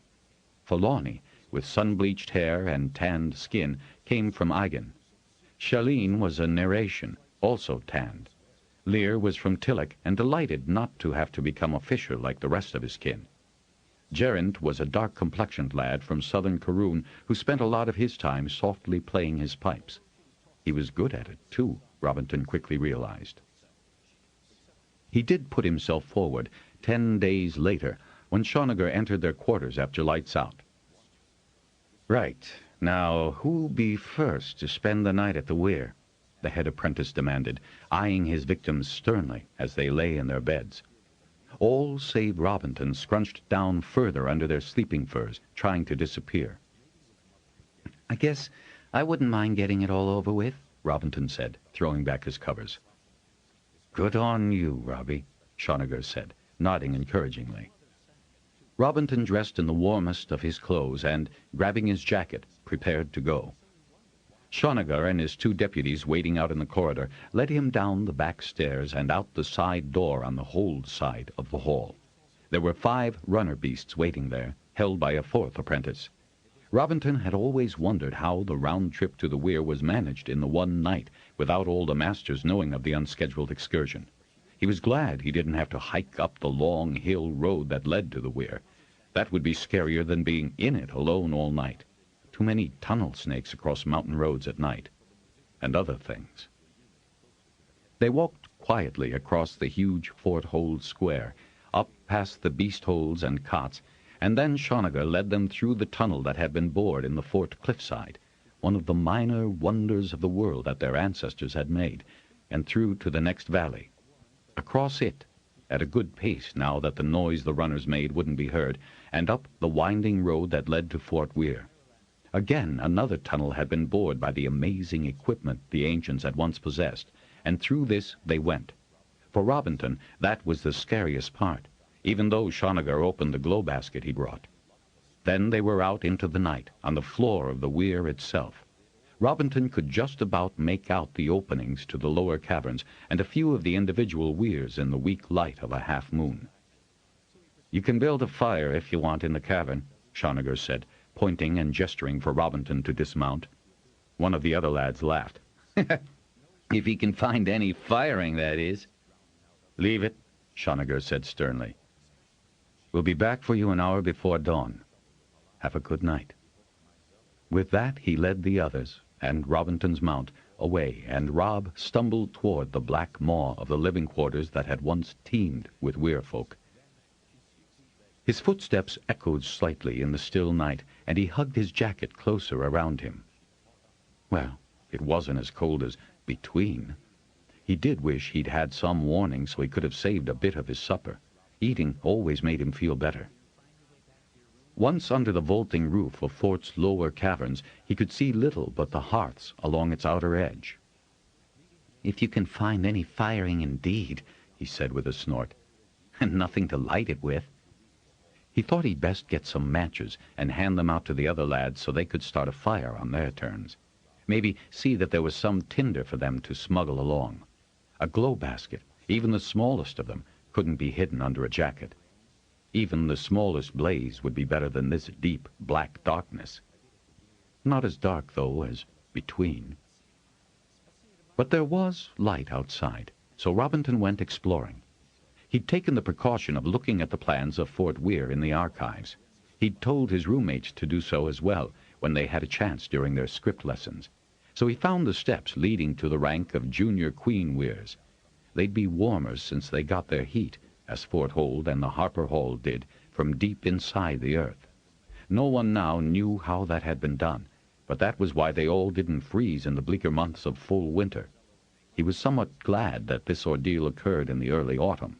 A: Forlorny, with sun-bleached hair and tanned skin, came from Eigen. Charlene was a narration, also tanned. Lear was from Tillich and delighted not to have to become a fisher like the rest of his kin. Geraint was a dark-complexioned lad from southern Caroon who spent a lot of his time softly playing his pipes. He was good at it, too, Robinton quickly realized. He did put himself forward 10 days later when Shoniger entered their quarters after lights out. "Right. Now, who'll be first to spend the night at the weir?" the head apprentice demanded, eyeing his victims sternly as they lay in their beds. All save Robinton scrunched down further under their sleeping furs, trying to disappear.
E: "I guess I wouldn't mind getting it all over with,"
A: Robinton said, throwing back his covers. "Good on you, Robbie," Shoniger said, nodding encouragingly. Robinton dressed in the warmest of his clothes and, grabbing his jacket, prepared to go. Shoniger and his 2 deputies waiting out in the corridor led him down the back stairs and out the side door on the hold side of the hall. There were 5 runner beasts waiting there, held by a 4th apprentice. Robinton had always wondered how the round trip to the weir was managed in the one night without all the masters knowing of the unscheduled excursion. He was glad he didn't have to hike up the long hill road that led to the weir. That would be scarier than being in it alone all night. Too many tunnel snakes across mountain roads at night. And other things. They walked quietly across the huge Fort Hold square, up past the beast holes and cots, and then Shoniger led them through the tunnel that had been bored in the fort cliffside, one of the minor wonders of the world that their ancestors had made, and through to the next valley. Across it, at a good pace now that the noise the runners made wouldn't be heard, and up the winding road that led to Fort Weir. Again, another tunnel had been bored by the amazing equipment the ancients had once possessed, and through this they went. For Robinton, that was the scariest part, even though Shoniger opened the glow basket he brought. Then they were out into the night, on the floor of the weir itself. Robinton could just about make out the openings to the lower caverns and a few of the individual weirs in the weak light of a half-moon. "You can build a fire if you want in the cavern," Shoniger said, pointing and gesturing for Robinton to dismount. One of the other lads laughed.
E: "If he can find any firing, that is."
A: "Leave it," Shoniger said sternly. "We'll be back for you an hour before dawn. Have a good night." With that he led the others, and Robinton's mount, away, and Rob stumbled toward the black maw of the living quarters that had once teemed with weir folk. His footsteps echoed slightly in the still night, and he hugged his jacket closer around him. Well, it wasn't as cold as between. He did wish he'd had some warning so he could have saved a bit of his supper. Eating always made him feel better. Once under the vaulting roof of Fort's lower caverns, he could see little but the hearths along its outer edge.
E: "If you can find any firing indeed," he said with a snort. "And nothing to light it with."
A: He thought he'd best get some matches and hand them out to the other lads so they could start a fire on their turns. Maybe see that there was some tinder for them to smuggle along. A glow basket, even the smallest of them, couldn't be hidden under a jacket. Even the smallest blaze would be better than this deep, black darkness. Not as dark, though, as between. But there was light outside, so Robinton went exploring. He'd taken the precaution of looking at the plans of Fort Weir in the archives. He'd told his roommates to do so as well when they had a chance during their script lessons. So he found the steps leading to the rank of junior queen weirs. They'd be warmer since they got their heat, as Fort Hold and the Harper Hall did, from deep inside the earth. No one now knew how that had been done, but that was why they all didn't freeze in the bleaker months of full winter. He was somewhat glad that this ordeal occurred in the early autumn.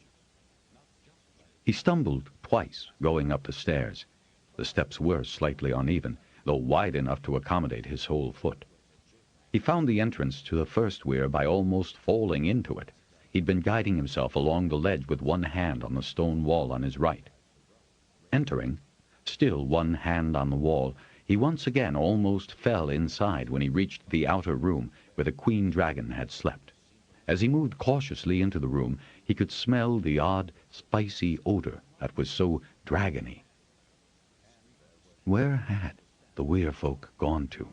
A: He stumbled twice going up the stairs. The steps were slightly uneven, though wide enough to accommodate his whole foot. He found the entrance to the first weir by almost falling into it. He'd been guiding himself along the ledge with one hand on the stone wall on his right. Entering, still one hand on the wall, he once again almost fell inside when he reached the outer room where the queen dragon had slept. As he moved cautiously into the room, he could smell the odd, spicy odor that was so dragony. Where had the Weir folk gone to?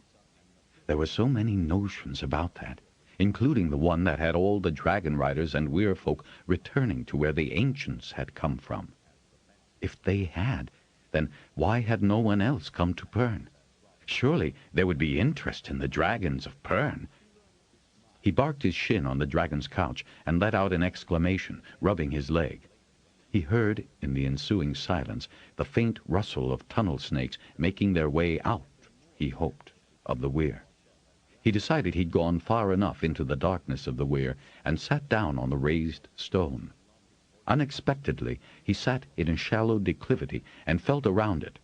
A: There were so many notions about that, including the one that had all the Dragonriders and Weir folk returning to where the ancients had come from. If they had, then why had no one else come to Pern? Surely there would be interest in the dragons of Pern. He barked his shin on the dragon's couch and let out an exclamation, rubbing his leg. He heard, in the ensuing silence, the faint rustle of tunnel snakes making their way out, he hoped, of the weir. He decided he'd gone far enough into the darkness of the weir and sat down on the raised stone. Unexpectedly, he sat in a shallow declivity and felt around it.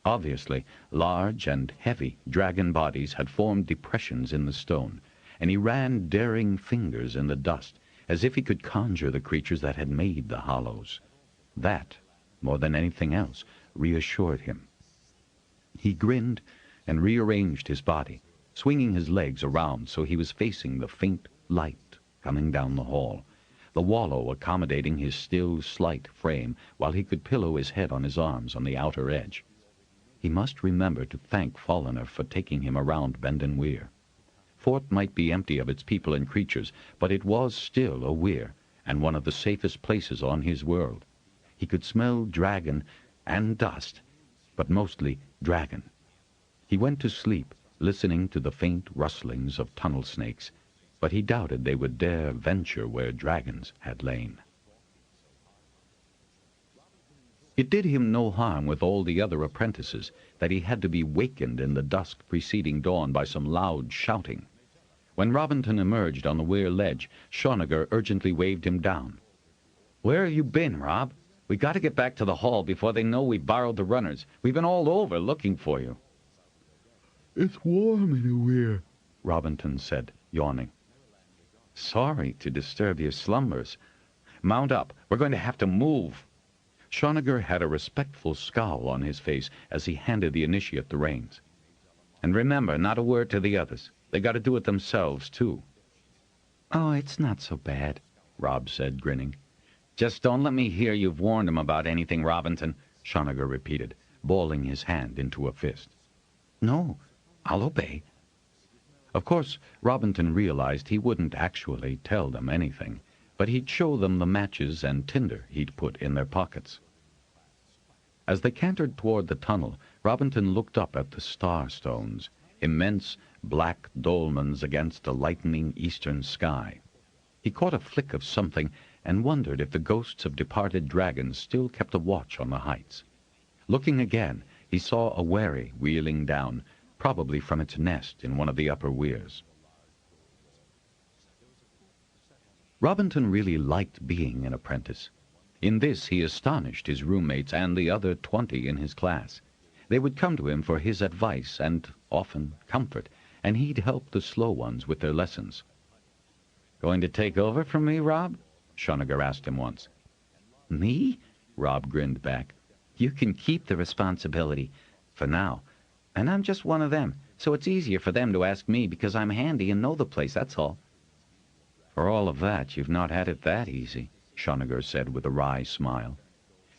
A: Obviously, large and heavy dragon bodies had formed depressions in the stone, and he ran daring fingers in the dust, as if he could conjure the creatures that had made the hollows. That, more than anything else, reassured him. He grinned and rearranged his body, swinging his legs around so he was facing the faint light coming down the hall, the wallow accommodating his still slight frame while he could pillow his head on his arms on the outer edge. He must remember to thank Folliner for taking him around Bendon Weir. Fort might be empty of its people and creatures, but it was still a weir, and one of the safest places on his world. He could smell dragon and dust, but mostly dragon. He went to sleep, listening to the faint rustlings of tunnel snakes, but he doubted they would dare venture where dragons had lain. It did him no harm with all the other apprentices that he had to be wakened in the dusk preceding dawn by some loud shouting. When Robinton emerged on the weir ledge, Shawniger urgently waved him down. "Where have you been, Rob? We got to get back to the hall before they know we borrowed the runners. We've been all over looking for you."
C: "It's warm in the weir,"
A: Robinton said, yawning. "Sorry to disturb your slumbers. Mount up. We're going to have to move." Shawniger had a respectful scowl on his face as he handed the initiate the reins. "And remember, not a word to the others. They got to do it themselves, too." "Oh, it's not so bad," Rob said, grinning. "Just don't let me hear you've warned him about anything, Robinton," Shawniger repeated, balling his hand into a fist. "No, I'll obey." Of course, Robinton realized he wouldn't actually tell them anything, but he'd show them the matches and tinder he'd put in their pockets. As they cantered toward the tunnel, Robinton looked up at the star-stones, immense black dolmens against a lightening eastern sky. He caught a flick of something and wondered if the ghosts of departed dragons still kept a watch on the heights. Looking again, he saw a wherry wheeling down, probably from its nest in one of the upper weirs. Robinton really liked being an apprentice. In this he astonished his roommates and the other 20 in his class. They would come to him for his advice and, often, comfort, and he'd help the slow ones with their lessons. "Going to take over from me, Rob?" Shawniger asked him once. "Me?" Rob grinned back. "You can keep the responsibility, for now. And I'm just one of them, so it's easier for them to ask me because I'm handy and know the place, that's all." "For all of that, you've not had it that easy," Shawniger said with a wry smile.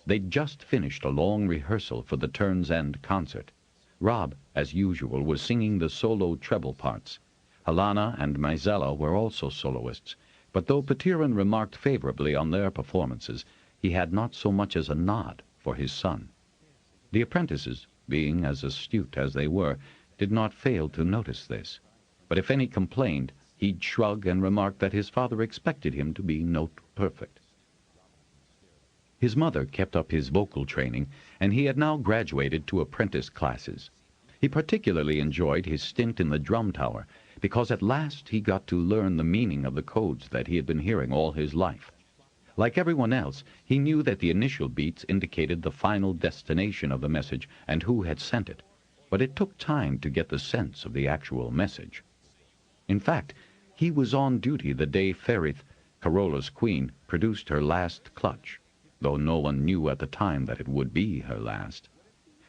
A: They'd just finished a long rehearsal for the Turn's End concert. Rob, as usual, was singing the solo treble parts. Helena and Mizella were also soloists, but though Petiron remarked favorably on their performances, he had not so much as a nod for his son. The apprentices, being as astute as they were, did not fail to notice this, but if any complained, he'd shrug and remark that his father expected him to be note-perfect. His mother kept up his vocal training, and he had now graduated to apprentice classes. He particularly enjoyed his stint in the drum tower, because at last he got to learn the meaning of the codes that he had been hearing all his life. Like everyone else, he knew that the initial beats indicated the final destination of the message and who had sent it, but it took time to get the sense of the actual message. In fact, he was on duty the day Ferrith
C: Carola's queen produced her last clutch, though no one knew at the time that it would be her last.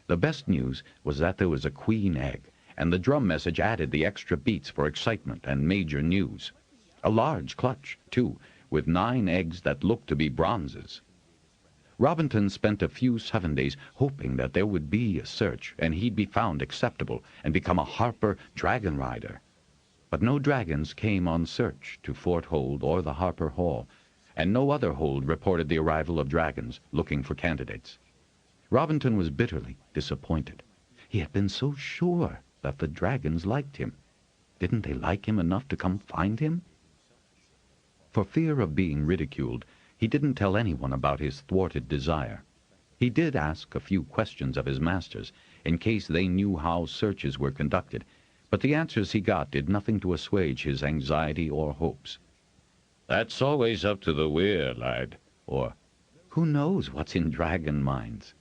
C: The best news was that there was a queen egg, and the drum message added the extra beats for excitement and major news. A large clutch, too, with 9 eggs that looked to be bronzes. Robinton spent a few 7 days hoping that there would be a search, and he'd be found acceptable and become a Harper Dragonrider. But no dragons came on search to Fort Hold or the Harper Hall, and no other hold reported the arrival of dragons looking for candidates. Robinton was bitterly disappointed. He had been so sure that the dragons liked him. Didn't they like him enough to come find him? For fear of being ridiculed, he didn't tell anyone about his thwarted desire. He did ask a few questions of his masters, in case they knew how searches were conducted, but the answers he got did nothing to assuage his anxiety or hopes.
B: "That's always up to the weir, lad,"
C: or "Who knows what's in dragon minds?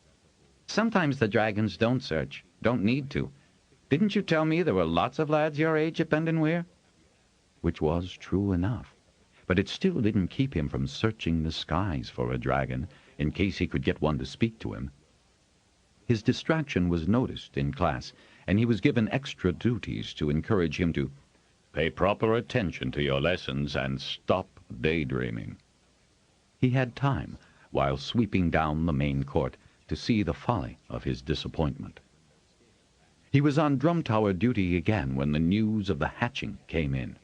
C: Sometimes the dragons don't search, don't need to. Didn't you tell me there were lots of lads your age at Bendon Weir?" Which was true enough, but it still didn't keep him from searching the skies for a dragon, in case he could get one to speak to him. His distraction was noticed in class, and he was given extra duties to encourage him to
B: pay proper attention to your lessons and stop daydreaming.
C: He had time, while sweeping down the main court, to see the folly of his disappointment. He was on drum tower duty again when the news of the hatching came in.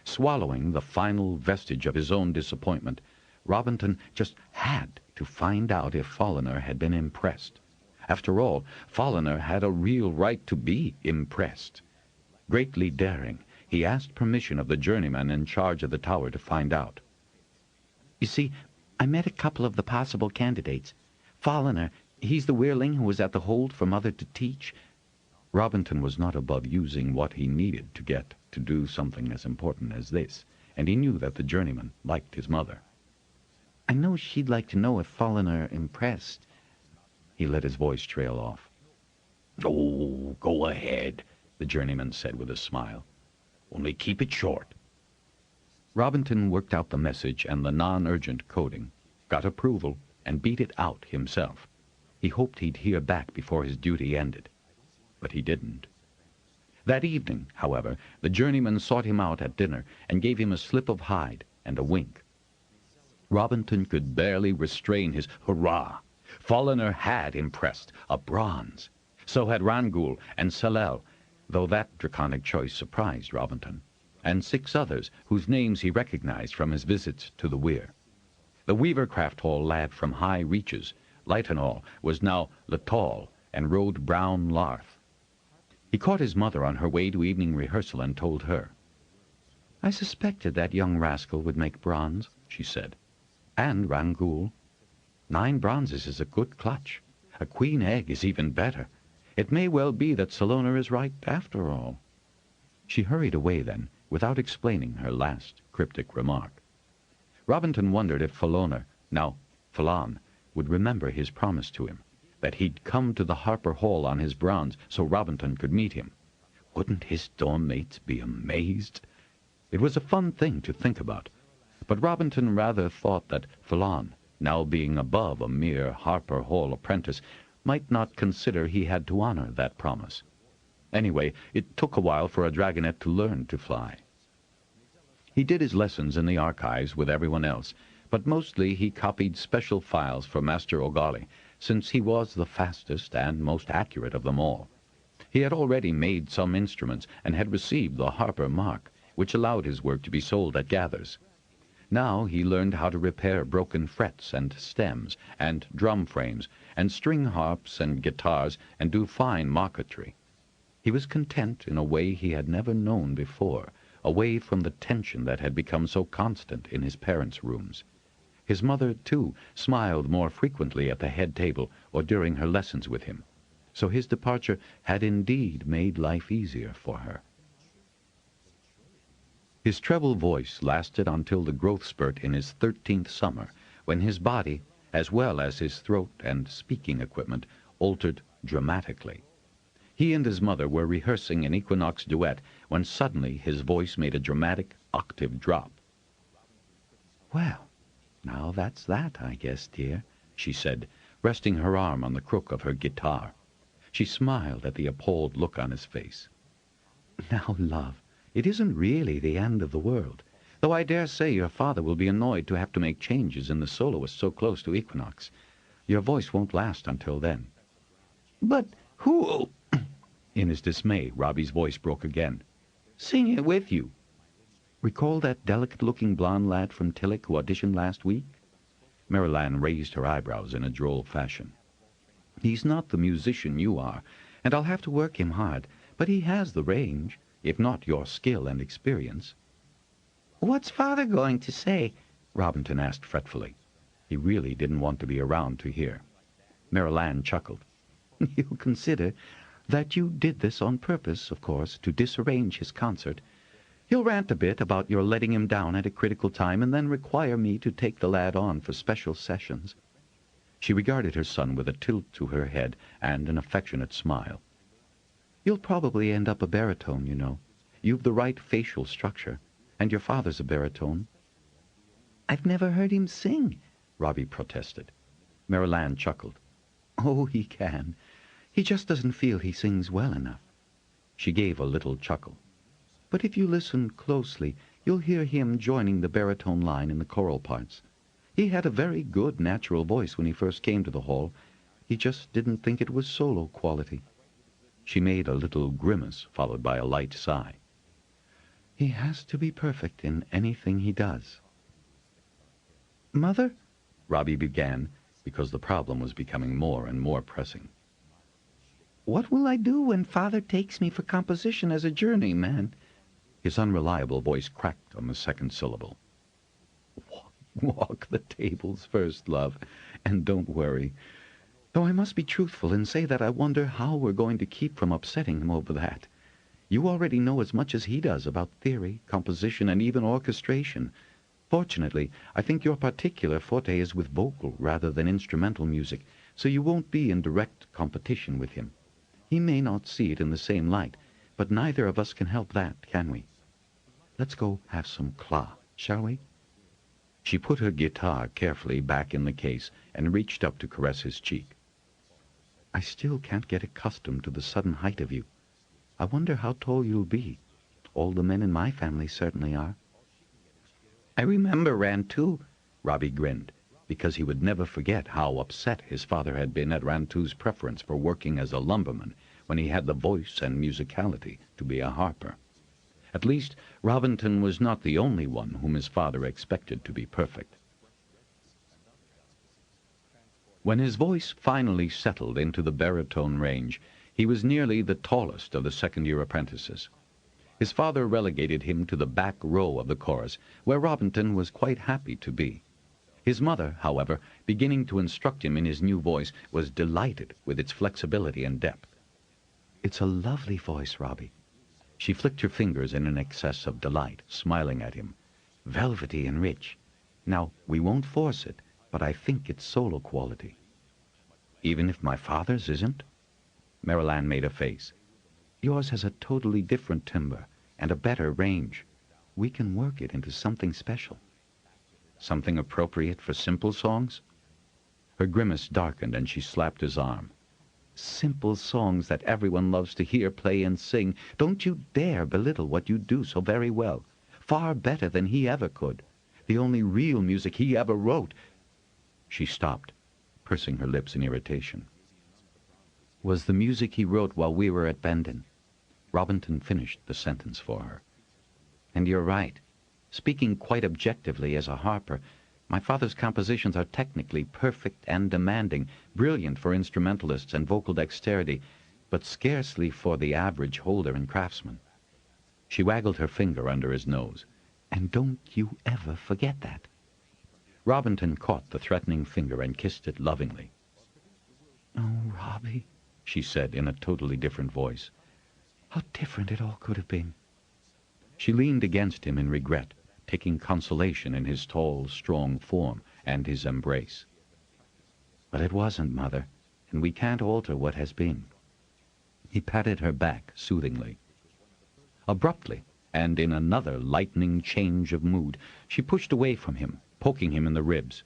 C: Swallowing the final vestige of his own disappointment, Robinton just had to find out if Folliner had been impressed. After all, Folliner had a real right to be impressed. Greatly daring, he asked permission of the journeyman in charge of the tower to find out. "You see, I met a couple of the possible candidates. Folliner, he's the weirling who was at the hold for Mother to teach." Robinton was not above using what he needed to get to do something as important as this, and he knew that the journeyman liked his mother. "I know she'd like to know if Folliner impressed." He let his voice trail off.
B: "Oh, go ahead,"
C: the journeyman said with a smile.
B: "Only keep it short."
C: Robinton worked out the message and the non-urgent coding, got approval, and beat it out himself. He hoped he'd hear back before his duty ended, but he didn't. That evening, however, the journeyman sought him out at dinner and gave him a slip of hide and a wink. Robinton could barely restrain his hurrah. Folliner had impressed, a bronze. So had Rangoul and Salel, though that draconic choice surprised Robinton, and 6 others whose names he recognized from his visits to the weir. The Weavercraft Hall lad from High Reaches, Lightenall, was now Letall and rode Brown Larth. He caught his mother on her way to evening rehearsal and told her. "I suspected that young rascal would make bronze," she said. "And Rangoul. 9 bronzes is a good clutch. A queen egg is even better. It may well be that Salona is right after all." She hurried away then, without explaining her last cryptic remark. Robinton wondered if Falona, now Falon, would remember his promise to him, that he'd come to the Harper Hall on his bronze so Robinton could meet him. Wouldn't his dorm mates be amazed? It was a fun thing to think about, but Robinton rather thought that Falon, now being above a mere Harper Hall apprentice, might not consider he had to honor that promise. Anyway, it took a while for a dragonet to learn to fly. He did his lessons in the archives with everyone else, but mostly he copied special files for Master O'Galley, since he was the fastest and most accurate of them all. He had already made some instruments and had received the Harper mark, which allowed his work to be sold at gathers. Now he learned how to repair broken frets and stems, and drum frames, and string harps and guitars, and do fine marquetry. He was content in a way he had never known before, away from the tension that had become so constant in his parents' rooms. His mother, too, smiled more frequently at the head table or during her lessons with him, so his departure had indeed made life easier for her. His treble voice lasted until the growth spurt in his 13th summer, when his body, as well as his throat and speaking equipment, altered dramatically. He and his mother were rehearsing an equinox duet when suddenly his voice made a dramatic octave drop.
E: Well, now that's that, I guess, dear, she said, resting her arm on the crook of her guitar. She smiled at the appalled look on his face. Now, love, it isn't really the end of the world, though I dare say your father will be annoyed to have to make changes in the soloist so close to equinox. Your voice won't last until then. But who'll... In his dismay, Robbie's voice broke again. Sing it with you. Recall that delicate-looking blond lad from Tillich who auditioned last week? Maryland raised her eyebrows in a droll fashion. He's not the musician you are, and I'll have to work him hard, but he has the range, if not your skill and experience. What's Father going to say? Robinton asked fretfully. He really didn't want to be around to hear. Maryland chuckled. He'll consider that you did this on purpose, of course, to disarrange his concert. He'll rant a bit about your letting him down at a critical time and then require me to take the lad on for special sessions. She regarded her son with a tilt to her head and an affectionate smile. You'll probably end up a baritone, you know. You've the right facial structure, and your father's a baritone. I've never heard him sing, Robbie protested. Maryland chuckled. Oh, he can. He just doesn't feel he sings well enough. She gave a little chuckle. But if you listen closely, you'll hear him joining the baritone line in the choral parts. He had a very good natural voice when he first came to the hall. He just didn't think it was solo quality. She made a little grimace, followed by a light sigh. He has to be perfect in anything he does. Mother, Robbie began, because the problem was becoming more and more pressing. What will I do when Father takes me for composition as a journeyman? His unreliable voice cracked on the second syllable. Walk the tables first, love, and don't worry. Though I must be truthful and say that I wonder how we're going to keep from upsetting him over that. You already know as much as he does about theory, composition, and even orchestration. Fortunately, I think your particular forte is with vocal rather than instrumental music, so you won't be in direct competition with him. He may not see it in the same light, but neither of us can help that, can we? Let's go have some claw, shall we? She put her guitar carefully back in the case and reached up to caress his cheek. I still can't get accustomed to the sudden height of you. I wonder how tall you'll be. All the men in my family certainly are. I remember Rantu, Robbie grinned, because he would never forget how upset his father had been at Rantu's preference for working as a lumberman when he had the voice and musicality to be a harper. At least, Robinton was not the only one whom his father expected to be perfect. When his voice finally settled into the baritone range, he was nearly the tallest of the second-year apprentices. His father relegated him to the back row of the chorus, where Robinton was quite happy to be. His mother, however, beginning to instruct him in his new voice, was delighted with its flexibility and depth. It's a lovely voice, Robbie. She flicked her fingers in an excess of delight, smiling at him. Velvety and rich. Now, we won't force it, but I think it's solo quality. Even if my father's isn't? Maryland made a face. Yours has a totally different timbre and a better range. We can work it into something special. Something appropriate for simple songs? Her grimace darkened and she slapped his arm. Simple songs that everyone loves to hear, play, and sing. Don't you dare belittle what you do so very well. Far better than he ever could. The only real music he ever wrote. She stopped, pursing her lips in irritation. Was the music he wrote while we were at Bendon. Robinton finished the sentence for her. And you're right. Speaking quite objectively as a harper, my father's compositions are technically perfect and demanding, brilliant for instrumentalists and vocal dexterity, but scarcely for the average holder and craftsman. She waggled her finger under his nose. And don't you ever forget that. Robinton caught the threatening finger and kissed it lovingly. Oh, Robbie, she said in a totally different voice. How different it all could have been. She leaned against him in regret, taking consolation in his tall, strong form and his embrace. But it wasn't, Mother, and we can't alter what has been. He patted her back soothingly. Abruptly, and in another lightning change of mood, she pushed away from him, poking him in the ribs.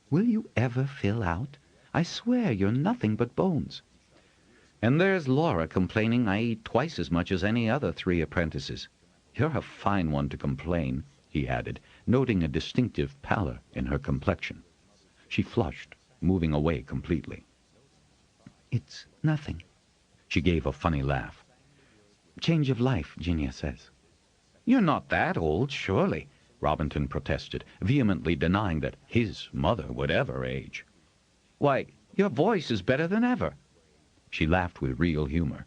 E: "Will you ever fill out? I swear you're nothing but bones." "And there's Laura complaining I eat twice as much as any other 3 apprentices. You're a fine one to complain," he added, noting a distinctive pallor in her complexion. She flushed, moving away completely. "It's nothing." She gave a funny laugh. "Change of life, Ginia says." "You're not that old, surely," Robinton protested, vehemently denying that his mother would ever age. "Why, your voice is better than ever." She laughed with real humor.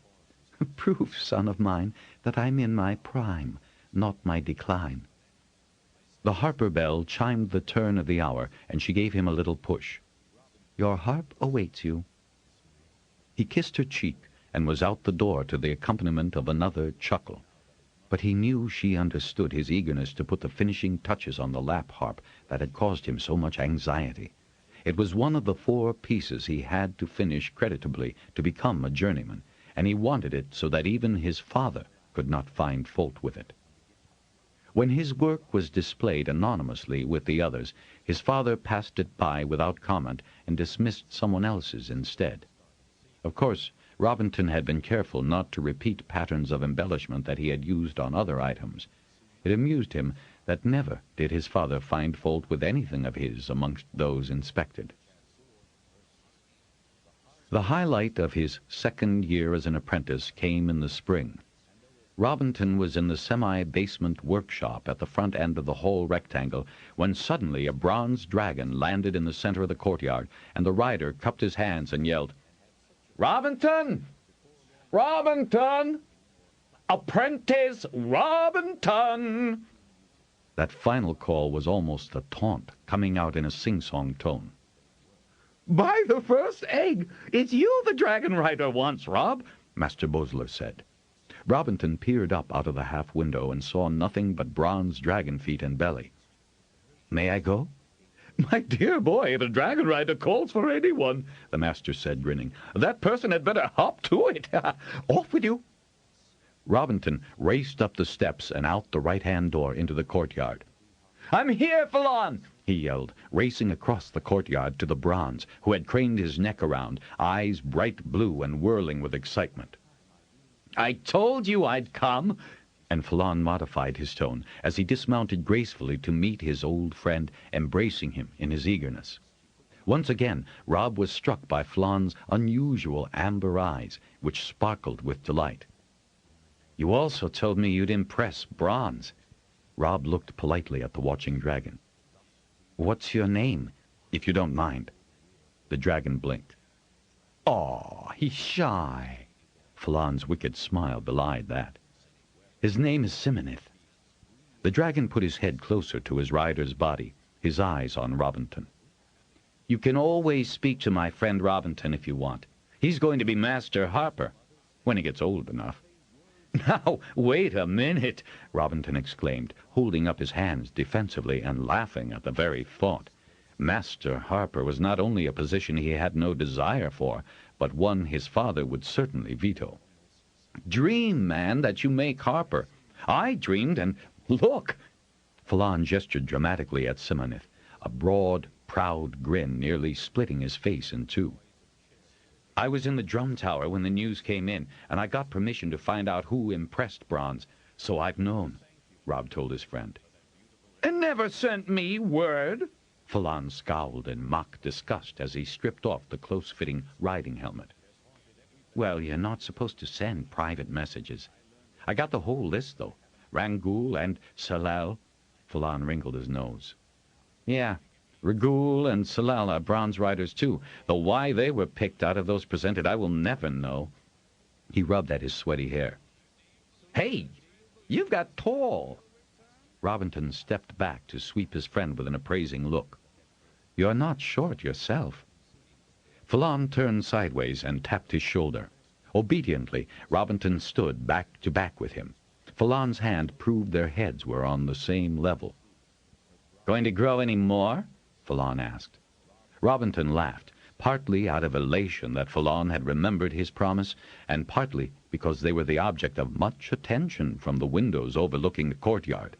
E: "Proof, son of mine, that I'm in my prime, not my decline." The Harper bell chimed the turn of the hour, and she gave him a little push. "Your harp awaits you." He kissed her cheek and was out the door to the accompaniment of another chuckle. But he knew she understood his eagerness to put the finishing touches on the lap harp that had caused him so much anxiety. It was one of the 4 pieces he had to finish creditably to become a journeyman, and he wanted it so that even his father could not find fault with it. When his work was displayed anonymously with the others, his father passed it by without comment and dismissed someone else's instead. Of course, Robinton had been careful not to repeat patterns of embellishment that he had used on other items. It amused him that never did his father find fault with anything of his amongst those inspected. The highlight of his 2nd year as an apprentice came in the spring. Robinton was in the semi-basement workshop at the front end of the hall rectangle when suddenly a bronze dragon landed in the center of the courtyard, and the rider cupped his hands and yelled, "Robinton! Robinton! Apprentice Robinton!" That final call was almost a taunt, coming out in a sing-song tone. "By the first egg, it's you the dragon rider wants, Rob," Master Bosler said. Robinton peered up out of the half-window and saw nothing but bronze dragon feet and belly. "May I go?" "My dear boy, if a dragon rider calls for anyone," the master said, grinning, "that person had better hop to it. Off with you." Robinton raced up the steps and out the right-hand door into the courtyard. "I'm here, Falon!" he yelled, racing across the courtyard to the bronze, who had craned his neck around, eyes bright blue and whirling with excitement. "I told you I'd come," and Falon modified his tone as he dismounted gracefully to meet his old friend, embracing him in his eagerness. Once again, Rob was struck by Falon's unusual amber eyes, which sparkled with delight. "You also told me you'd impress Bronze." Rob looked politely at the watching dragon. "What's your name, if you don't mind?" The dragon blinked. "Aw, he's shy." Falon's wicked smile belied that. "His name is Simonith." The dragon put his head closer to his rider's body, his eyes on Robinton. "You can always speak to my friend Robinton if you want. He's going to be Master Harper, when he gets old enough." "Now, wait a minute," Robinton exclaimed, holding up his hands defensively and laughing at the very thought. Master Harper was not only a position he had no desire for, but one his father would certainly veto. "Dream, man, that you make Harper. I dreamed, and look!" Falon gestured dramatically at Simonith, a broad, proud grin nearly splitting his face in two. "I was in the drum tower when the news came in, and I got permission to find out who impressed Bronze, so I've known," Rob told his friend. "And never sent me word?" Falon scowled in mock disgust as he stripped off the close-fitting riding helmet. "Well, you're not supposed to send private messages. I got the whole list, though. Rangul and Salal." Falon wrinkled his nose. "Yeah, Rangul and Salal are bronze riders, too, though why they were picked out of those presented I will never know." He rubbed at his sweaty hair. "Hey, you've got tall." Robinton stepped back to sweep his friend with an appraising look. "You're not short yourself." Falon turned sideways and tapped his shoulder. Obediently, Robinton stood back to back with him. Falon's hand proved their heads were on the same level. "Going to grow any more?" Falon asked. Robinton laughed, partly out of elation that Falon had remembered his promise, and partly because they were the object of much attention from the windows overlooking the courtyard,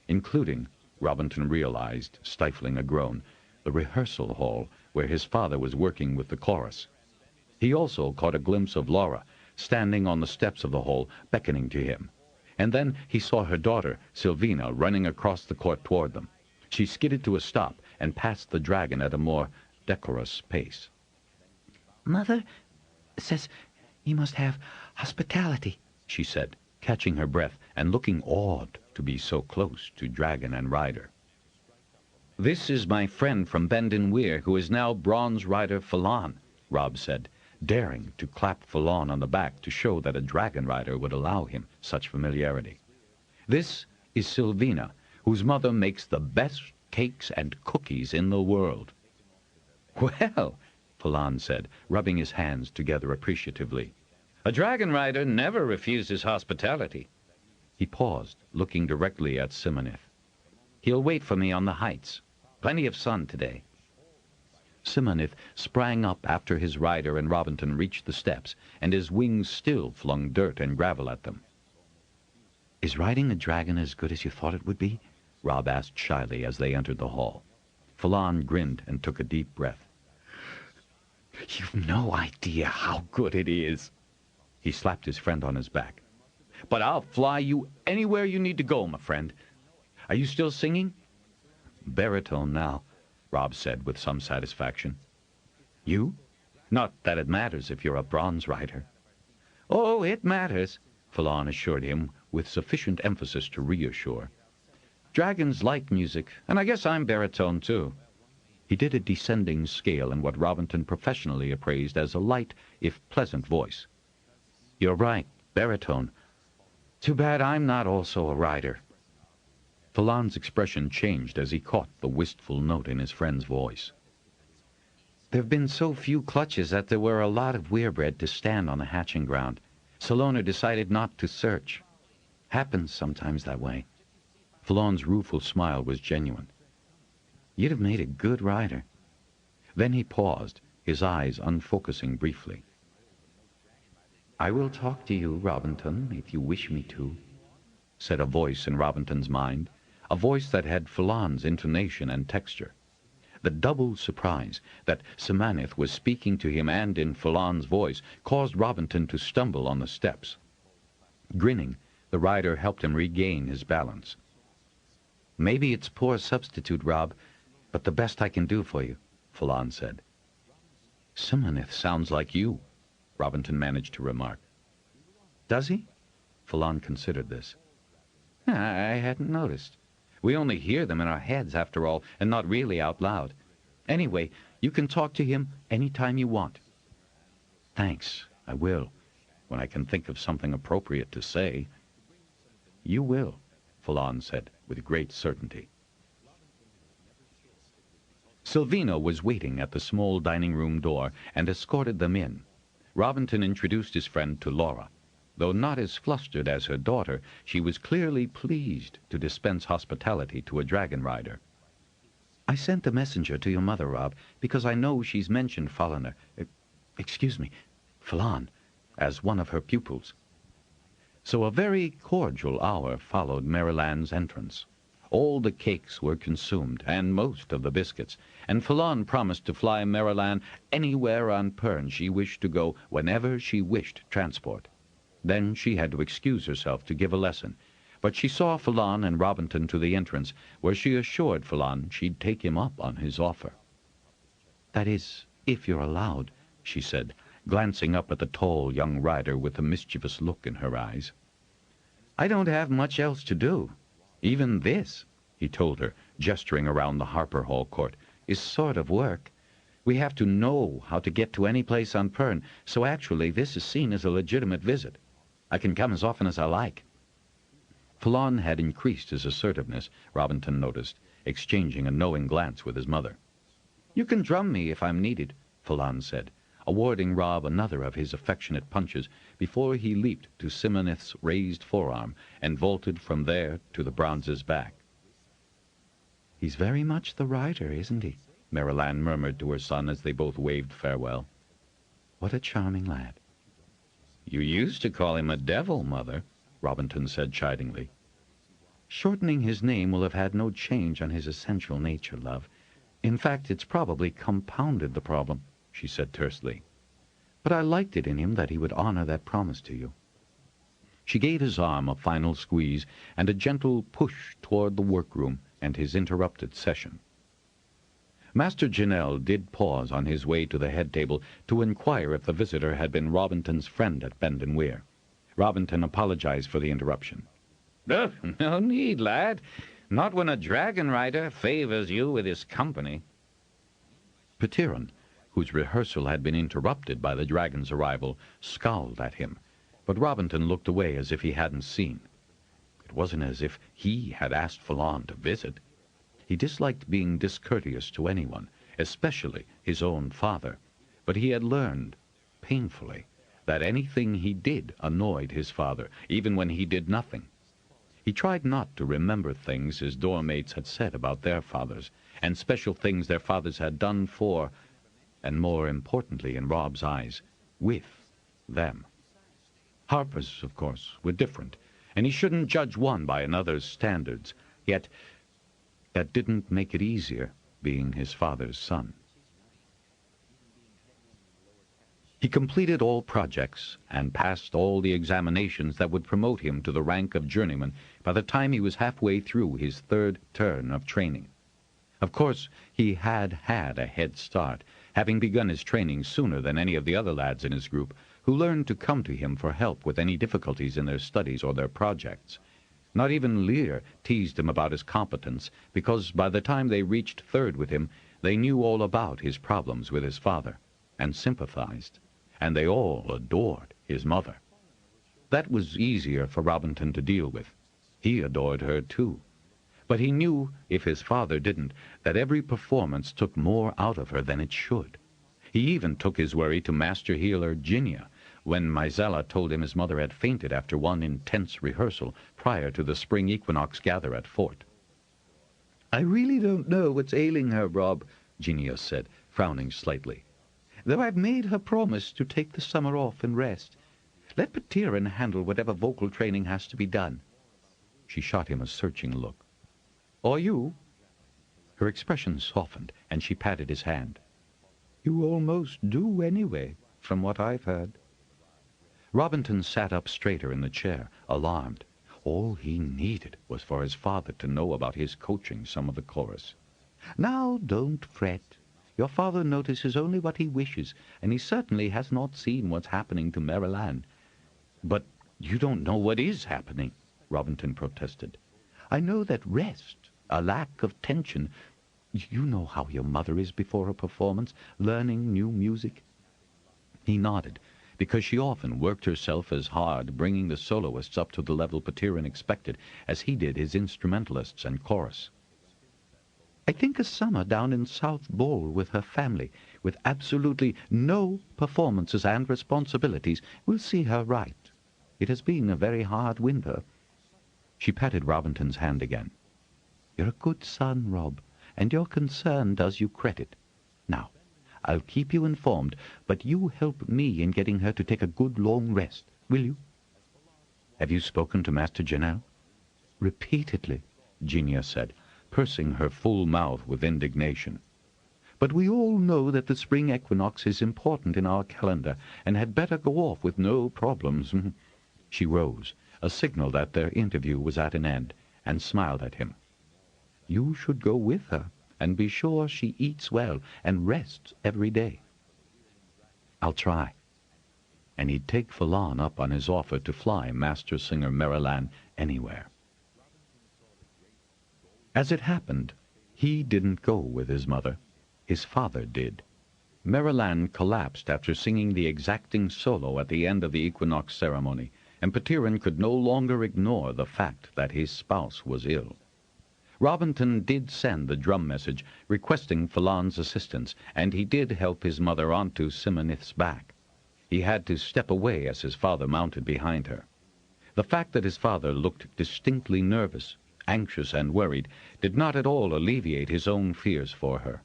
E: including Robinton realized, stifling a groan, the rehearsal hall where his father was working with the chorus. He also caught a glimpse of Laura, standing on the steps of the hall, beckoning to him. And then he saw her daughter, Sylvina, running across the court toward them. She skidded to a stop and passed the dragon at a more decorous pace.
C: "Mother says you must have hospitality," she said, catching her breath and looking awed to be so close to dragon and rider.
E: "This is my friend from Bendon Weir, who is now Bronze Rider Falon," Rob said, daring to clap Falon on the back to show that a dragon rider would allow him such familiarity. "This is Sylvina, whose mother makes the best cakes and cookies in the world." "Well," Falon said, rubbing his hands together appreciatively, "a dragon rider never refuses hospitality." He paused, looking directly at Simonith. "He'll wait for me on the heights. Plenty of sun today." Simonith sprang up after his rider, and Robinton reached the steps, and his wings still flung dirt and gravel at them.
C: "Is riding a dragon as good as you thought it would be?" Rob asked shyly as they entered the hall.
E: Falon grinned and took a deep breath.
C: "You've no idea how good it is."
E: He slapped his friend on his back. "But I'll fly you anywhere you need to go, my friend. Are you still singing?"
C: "Baritone now," Rob said with some satisfaction.
E: "You?
C: "Not that it matters if you're a bronze rider."
E: "Oh, it matters," Falon assured him with sufficient emphasis to reassure. "Dragons like music, and I guess I'm baritone too." He did a descending scale in what Robinton professionally appraised as a light, if pleasant, voice.
C: "You're right, baritone.
E: Too bad I'm not also a rider." Falon's expression changed as he caught the wistful note in his friend's voice.
C: "There've been so few clutches that there were a lot of weirbred to stand on the hatching ground. Salona decided not to search. Happens sometimes that way."
E: Falon's rueful smile was genuine.
C: "You'd have made a good rider."
E: Then he paused, his eyes unfocusing briefly.
C: "I will talk to you, Robinton, if you wish me to," said a voice in Robinton's mind, a voice that had Falon's intonation and texture. The double surprise that Simonith was speaking to him and in Falon's voice caused Robinton to stumble on the steps. Grinning, the rider helped him regain his balance. "Maybe it's poor substitute, Rob, but the best I can do for you," Falon said.
E: "Simonith sounds like you," Robinton managed to remark.
C: "Does he?"
E: Falon considered this.
C: "I hadn't noticed. We only hear them in our heads, after all, and not really out loud. Anyway, you can talk to him any time you want."
E: "Thanks, I will, when I can think of something appropriate to say."
C: "You will,"
E: Falon said with great certainty. Sylvina was waiting at the small dining-room door and escorted them in. Robinton introduced his friend to Laura. Though not as flustered as her daughter, she was clearly pleased to dispense hospitality to a dragon rider.
C: "I sent a messenger to your mother, Rob, because I know she's mentioned Falon, Falon, as one of her pupils."
E: So a very cordial hour followed Maryland's entrance. All the cakes were consumed, and most of the biscuits, and Falon promised to fly Maryland anywhere on Pern she wished to go whenever she wished transport. Then she had to excuse herself to give a lesson, but she saw Falon and Robinton to the entrance, where she assured Falon she'd take him up on his offer.
C: "That is, if you're allowed," she said,
E: glancing up at the tall young rider with a mischievous look in her eyes.
C: "I don't have much else to do. Even this," he told her, gesturing around the Harper Hall court, "is sort of work. We have to know how to get to any place on Pern, so actually this is seen as a legitimate visit. I can come as often as I like."
E: Falon had increased his assertiveness, Robinton noticed, exchanging a knowing glance with his mother.
C: "You can drum me if I'm needed," Falon said,
E: awarding Rob another of his affectionate punches before he leaped to Simonith's raised forearm and vaulted from there to the bronze's back.
C: "He's very much the rider, isn't he?"
E: Maryland murmured to her son as they both waved farewell.
C: "What a charming lad."
E: "You used to call him a devil, Mother," Robinton said chidingly. Shortening his name will have had no change on his essential nature, love. In fact, it's probably compounded the problem, she said tersely. But I liked it in him that he would honor that promise to you. She gave his arm a final squeeze and a gentle push toward the workroom and his interrupted session. Master Janelle did pause on his way to the head table to inquire if the visitor had been Robinton's friend at Bend and Weir. Robinton apologized for the interruption.
D: Oh, no need, lad. Not when a dragon-rider favors you with his company.
E: Petiron, whose rehearsal had been interrupted by the dragon's arrival, scowled at him, but Robinton looked away as if he hadn't seen. It wasn't as if he had asked Falon to visit. He disliked being discourteous to anyone, especially his own father, but he had learned, painfully, that anything he did annoyed his father, even when he did nothing. He tried not to remember things his dorm-mates had said about their fathers, and special things their fathers had done for, and more importantly in Rob's eyes, with them. Harper's, of course, were different, and he shouldn't judge one by another's standards, yet that didn't make it easier being his father's son. He completed all projects and passed all the examinations that would promote him to the rank of journeyman by the time he was halfway through his third term of training. Of course, he had had a head start, having begun his training sooner than any of the other lads in his group, who learned to come to him for help with any difficulties in their studies or their projects. Not even Lear teased him about his competence, because by the time they reached third with him, they knew all about his problems with his father, and sympathized, and they all adored his mother. That was easier for Robinton to deal with. He adored her, too. But he knew, if his father didn't, that every performance took more out of her than it should. He even took his worry to master healer Ginia, when Mizella told him his mother had fainted after one intense rehearsal prior to the spring equinox gather at Fort. "I really don't know what's ailing her, Rob," Ginia said, frowning slightly, "though I've made her promise to take the summer off and rest. Let Petiron handle whatever vocal training has to be done." She shot him a searching look. "Or you?" Her expression softened, and she patted his hand. "You almost do anyway, from what I've heard." Robinton sat up straighter in the chair, alarmed. All he needed was for his father to know about his coaching some of the chorus. "Now, don't fret. Your father notices only what he wishes, and he certainly has not seen what's happening to Maryland." "But you don't know what is happening," Robinton protested. "I know that rest, a lack of tension. You know how your mother is before a performance, learning new music." He nodded, because she often worked herself as hard bringing the soloists up to the level Petiron expected as he did his instrumentalists and chorus. "I think a summer down in South Bowl with her family, with absolutely no performances and responsibilities, will see her right. It has been a very hard winter." She patted Robinton's hand again. "You're a good son, Rob, and your concern does you credit. Now, I'll keep you informed, but you help me in getting her to take a good long rest, will you?" "Have you spoken to Master Janelle?" "Repeatedly," Ginia said, pursing her full mouth with indignation. "But we all know that the spring equinox is important in our calendar, and had better go off with no problems." She rose, a signal that their interview was at an end, and smiled at him. "You should go with her, and be sure she eats well and rests every day." "I'll try." And he'd take Falon up on his offer to fly Master Singer Maryland anywhere. As it happened, he didn't go with his mother. His father did. Maryland collapsed after singing the exacting solo at the end of the equinox ceremony, and Petiron could no longer ignore the fact that his spouse was ill. Robinton did send the drum message requesting Falon's assistance, and he did help his mother onto Simonith's back. He had to step away as his father mounted behind her. The fact that his father looked distinctly nervous, anxious, and worried did not at all alleviate his own fears for her.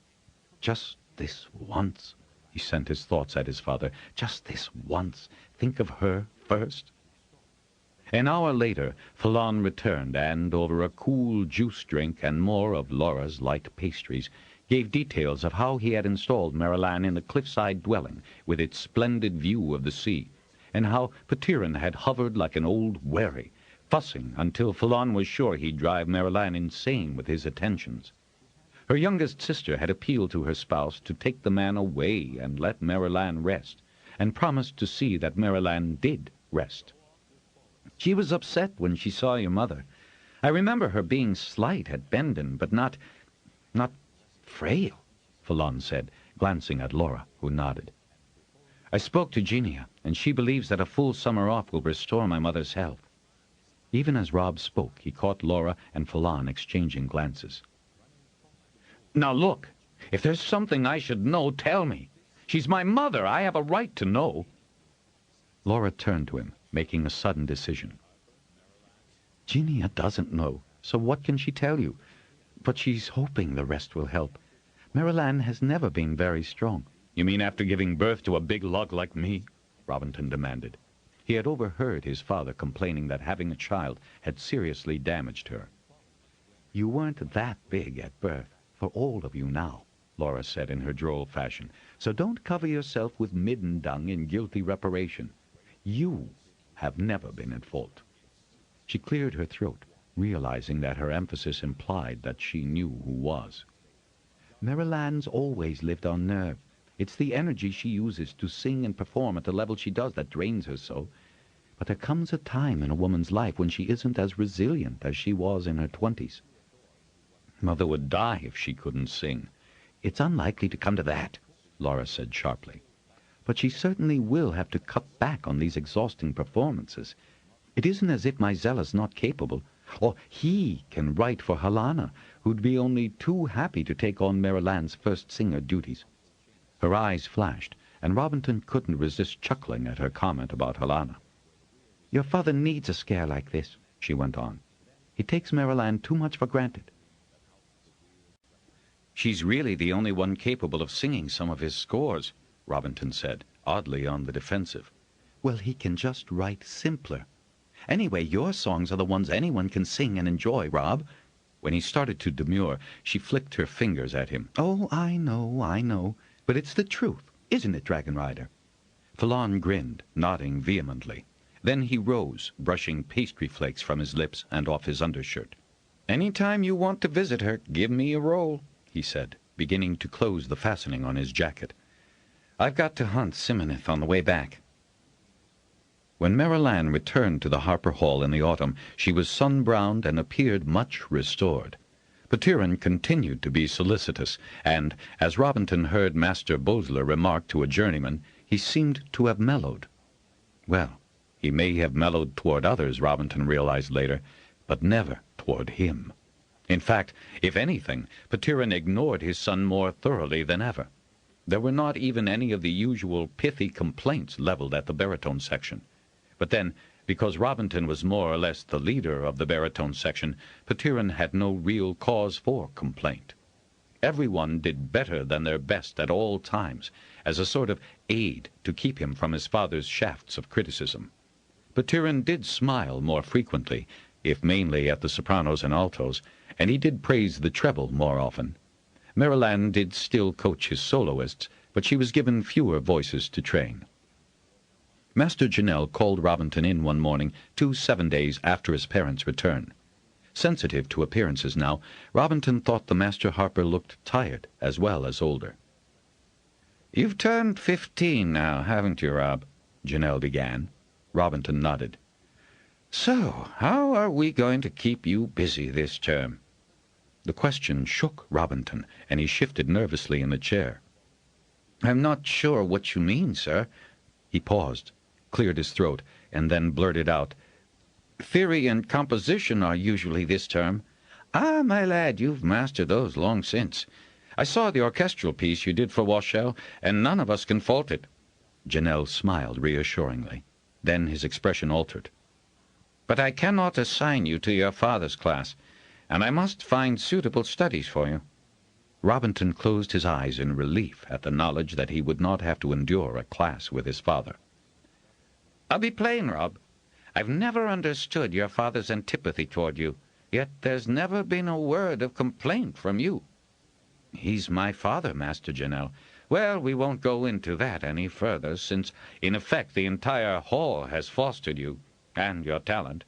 E: Just this once, he sent his thoughts at his father, just this once, think of her first. An hour later, Falon returned, and over a cool juice drink and more of Laura's light pastries, gave details of how he had installed Marilanne in the cliffside dwelling with its splendid view of the sea, and how Petiron had hovered like an old wherry, fussing until Falon was sure he'd drive Marilanne insane with his attentions. Her youngest sister had appealed to her spouse to take the man away and let Marilanne rest, and promised to see that Marilanne did rest. She was upset when she saw your mother. I remember her being slight at Bendon, but not frail, Falon said, glancing at Laura, who nodded. I spoke to Genia, and she believes that a full summer off will restore my mother's health. Even as Rob spoke, he caught Laura and Falon exchanging glances. Now look, if there's something I should know, tell me. She's my mother. I have a right to know. Laura turned to him, making a sudden decision. Genia doesn't know, so what can she tell you? But she's hoping the rest will help. Marilanne has never been very strong. You mean after giving birth to a big lug like me? Robinton demanded. He had overheard his father complaining that having a child had seriously damaged her. You weren't that big at birth, for all of you now, Laura said in her droll fashion, so don't cover yourself with midden dung in guilty reparation. You have never been at fault. She cleared her throat, realizing that her emphasis implied that she knew who was. Marilanne's always lived on nerve. It's the energy she uses to sing and perform at the level she does that drains her so. But there comes a time in a woman's life when she isn't as resilient as she was in her 20s. Mother would die if she couldn't sing. It's unlikely to come to that, Laura said sharply. But she certainly will have to cut back on these exhausting performances. It isn't as if Meisella's not capable, or he can write for Helena, who'd be only too happy to take on Marilanne's first singer duties. Her eyes flashed, and Robinton couldn't resist chuckling at her comment about Helena. Your father needs a scare like this, she went on. He takes Marilanne too much for granted. She's really the only one capable of singing some of his scores, Robinton said, oddly on the defensive. Well, he can just write simpler. Anyway, your songs are the ones anyone can sing and enjoy, Rob. When he started to demur, she flicked her fingers at him. Oh, I know, but it's the truth, isn't it, Dragonrider? Falon grinned, nodding vehemently. Then he rose, brushing pastry flakes from his lips and off his undershirt. Any time you want to visit her, give me a roll, he said, beginning to close the fastening on his jacket. I've got to hunt Simoneth on the way back. When Marilanne returned to the Harper Hall in the autumn, she was sun-browned and appeared much restored. Petiron continued to be solicitous, and, as Robinton heard Master Bosler remark to a journeyman, he seemed to have mellowed. Well, he may have mellowed toward others, Robinton realized later, but never toward him. In fact, if anything, Petiron ignored his son more thoroughly than ever. There were not even any of the usual pithy complaints leveled at the baritone section. But then, because Robinton was more or less the leader of the baritone section, Petiron had no real cause for complaint. Everyone did better than their best at all times, as a sort of aid to keep him from his father's shafts of criticism. Petiron did smile more frequently, if mainly at the sopranos and altos, and he did praise the treble more often. Marilanne did still coach his soloists, but she was given fewer voices to train. Master Janelle called Robinton in one morning 7 days after his parents' return. Sensitive to appearances now, Robinton thought the Masterharper looked tired as well as older. "You've turned 15 now, haven't you, Rob?" Janelle began. Robinton nodded. "So, how are we going to keep you busy this term?" The question shook Robinton, and he shifted nervously in the chair. "I'm not sure what you mean, sir." He paused, cleared his throat, and then blurted out, "Theory and composition are usually this term." "Ah, my lad, you've mastered those long since. I saw the orchestral piece you did for Washel, and none of us can fault it." Janelle smiled reassuringly. Then his expression altered. "But I cannot assign you to your father's class, and I must find suitable studies for you." Robinton closed his eyes in relief at the knowledge that he would not have to endure a class with his father. "I'll be plain, Rob.
D: I've never understood your father's antipathy toward you, yet there's never been a word of complaint from you." "He's my father, Master Janelle." "Well, we won't go into that any further, since, in effect, the entire hall has fostered you, and your talent."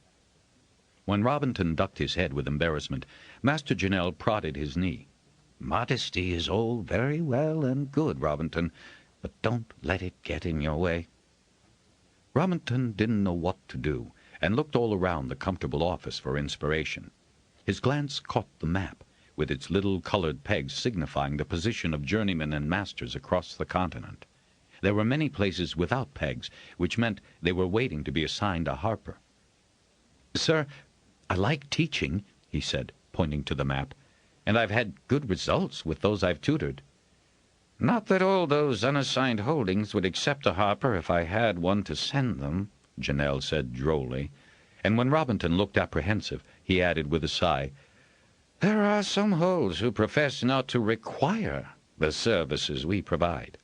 E: When Robinton ducked his head with embarrassment, Master Janelle prodded his knee. "Modesty is all very well and good, Robinton, but don't let it get in your way." Robinton didn't know what to do, and looked all around the comfortable office for inspiration. His glance caught the map, with its little colored pegs signifying the position of journeymen and masters across the continent. There were many places without pegs, which meant they were waiting to be assigned a harper. "Sir, I like teaching," he said, pointing to the map, "and I've had good results with those I've tutored." "Not that all those unassigned holdings would accept a harper if I had one to send them," Janelle said drolly, and when Robinton looked apprehensive, he added with a sigh, "There are some holds who profess not to require the services we provide."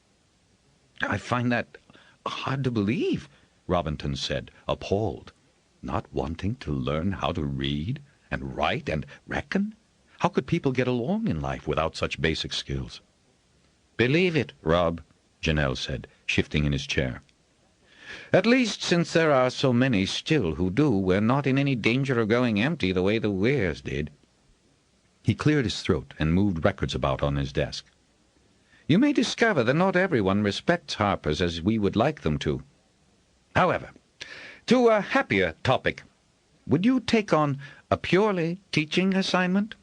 E: "I find that hard to believe," Robinton said, appalled. Not wanting to learn how to read and write and reckon? How could people get along in life without such basic skills?
D: "Believe it, Rob," Janelle said, shifting in his chair. "At least, since there are so many still who do, we're not in any danger of going empty the way the Weirs did."
E: He cleared his throat and moved records about on his desk.
D: "You may discover that not everyone respects harpers as we would like them to. However, to a happier topic, would you take on a purely teaching assignment?"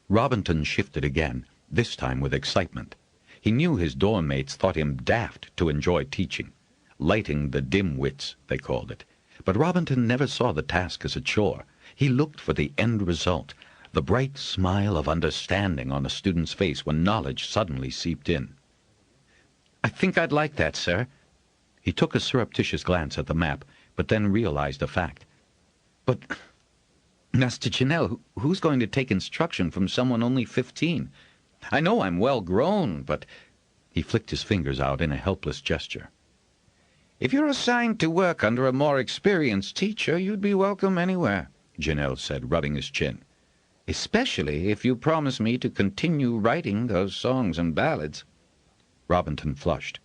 E: Robinton shifted again, this time with excitement. He knew his dorm mates thought him daft to enjoy teaching, lighting the dim wits, they called it. But Robinton never saw the task as a chore. He looked for the end result, the bright smile of understanding on a student's face when knowledge suddenly seeped in.
D: "I think I'd like that, sir."
E: He took a surreptitious glance at the map, but then realized a fact.
D: "But, Master Janelle, who's going to take instruction from someone only 15? I know I'm well grown, but—"
E: He flicked his fingers out in a helpless gesture.
D: "If you're assigned to work under a more experienced teacher, you'd be welcome anywhere," Janelle said, rubbing his chin. "Especially if you promise me to continue writing those songs and ballads."
E: Robinton flushed.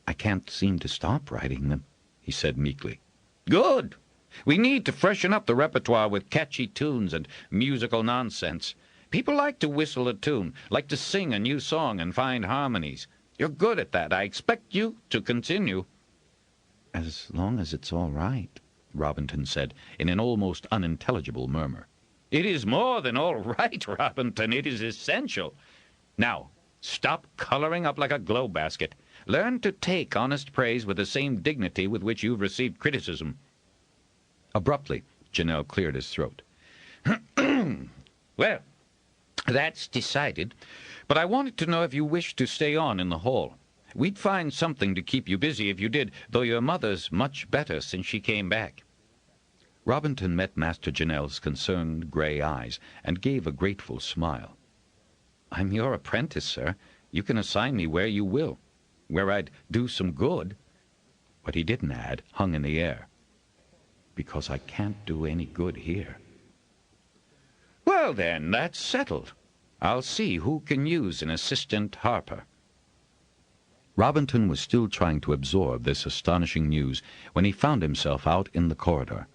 D: "I can't seem to stop writing them," he said meekly. "Good! We need to freshen up the repertoire with catchy tunes and musical nonsense. People like to whistle a tune, like to sing a new song and find harmonies. You're good at that. I expect you to continue."
E: "As long as it's all right," Robinton said in an almost unintelligible murmur.
D: "It is more than all right, Robinton. It is essential. Now, stop coloring up like a glow basket. Learn to take honest praise with the same dignity with which you've received criticism."
E: Abruptly, Janelle cleared his throat.
D: "Well, that's decided. But I wanted to know if you wished to stay on in the hall. We'd find something to keep you busy if you did, though your mother's much better since she came back."
E: Robinton met Master Janelle's concerned gray eyes and gave a grateful smile.
D: "I'm your apprentice, sir. You can assign me where you will, where I'd do some good."
E: What he didn't add hung in the air. "Because I can't do any good here."
D: "Well, then, that's settled. I'll see who can use an assistant harper."
E: Robinton was still trying to absorb this astonishing news when he found himself out in the corridor.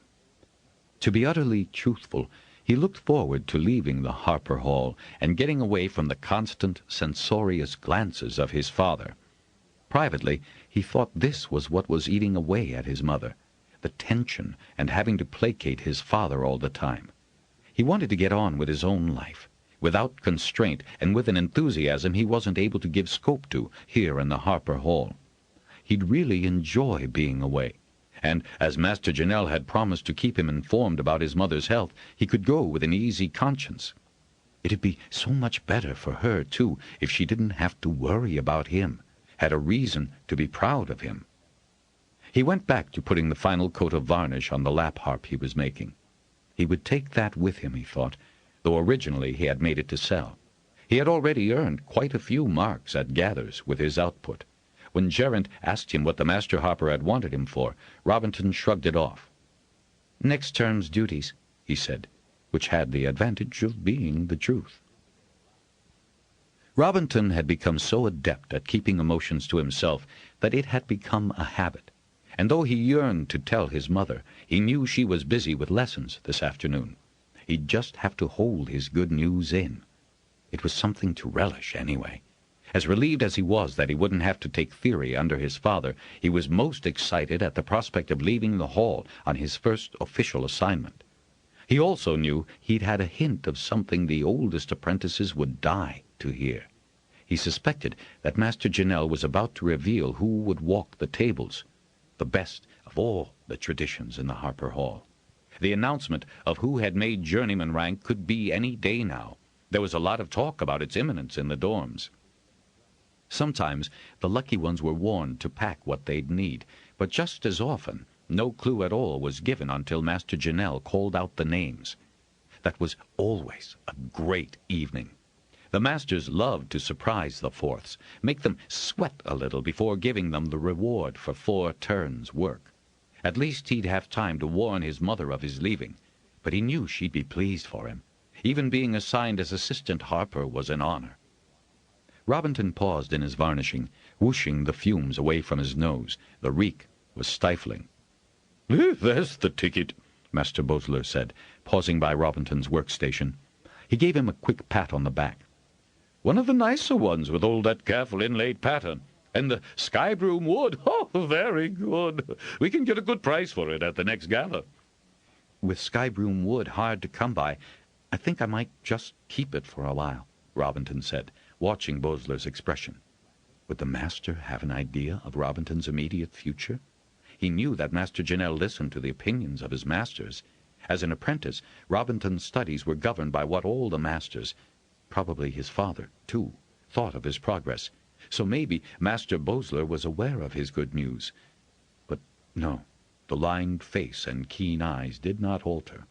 E: To be utterly truthful, he looked forward to leaving the Harper Hall and getting away from the constant, censorious glances of his father. Privately, he thought this was what was eating away at his mother, the tension and having to placate his father all the time. He wanted to get on with his own life, without constraint and with an enthusiasm he wasn't able to give scope to here in the Harper Hall. He'd really enjoy being away, and as Master Janelle had promised to keep him informed about his mother's health, he could go with an easy conscience. It'd be so much better for her, too, if she didn't have to worry about him, had a reason to be proud of him. He went back to putting the final coat of varnish on the lap harp he was making. He would take that with him, he thought, though originally he had made it to sell. He had already earned quite a few marks at gathers with his output. When Geraint asked him what the Master Harper had wanted him for, Robinton shrugged it off. "Next term's duties," he said, which had the advantage of being the truth. Robinton had become so adept at keeping emotions to himself that it had become a habit, and though he yearned to tell his mother, he knew she was busy with lessons this afternoon. He'd just have to hold his good news in. It was something to relish, anyway. As relieved as he was that he wouldn't have to take theory under his father, he was most excited at the prospect of leaving the hall on his first official assignment. He also knew he'd had a hint of something the oldest apprentices would die to hear. He suspected that Master Janelle was about to reveal who would walk the tables, the best of all the traditions in the Harper Hall. The announcement of who had made journeyman rank could be any day now. There was a lot of talk about its imminence in the dorms. Sometimes the lucky ones were warned to pack what they'd need, but just as often no clue at all was given until Master Janelle called out the names. That was always a great evening. The masters loved to surprise the fourths, make them sweat a little before giving them the reward for 4 turns' work. At least he'd have time to warn his mother of his leaving, but he knew she'd be pleased for him. Even being assigned as assistant harper was an honor. Robinton paused in his varnishing, whooshing the fumes away from his nose. The reek was stifling. "There's the ticket," Master Bosler said, pausing by Robinton's workstation. He gave him a quick pat on the back. "One of the nicer ones with all that careful inlaid pattern. And the sky-broom wood, oh, very good. We can get a good price for it at the next gala." "With sky-broom wood hard to come by, I think I might just keep it for a while," Robinton said, watching Bosler's expression. Would the master have an idea of Robinton's immediate future? He knew that Master Janelle listened to the opinions of his masters. As an apprentice, Robinton's studies were governed by what all the masters, probably his father, too, thought of his progress. So maybe Master Bosler was aware of his good news. But no, the lined face and keen eyes did not alter.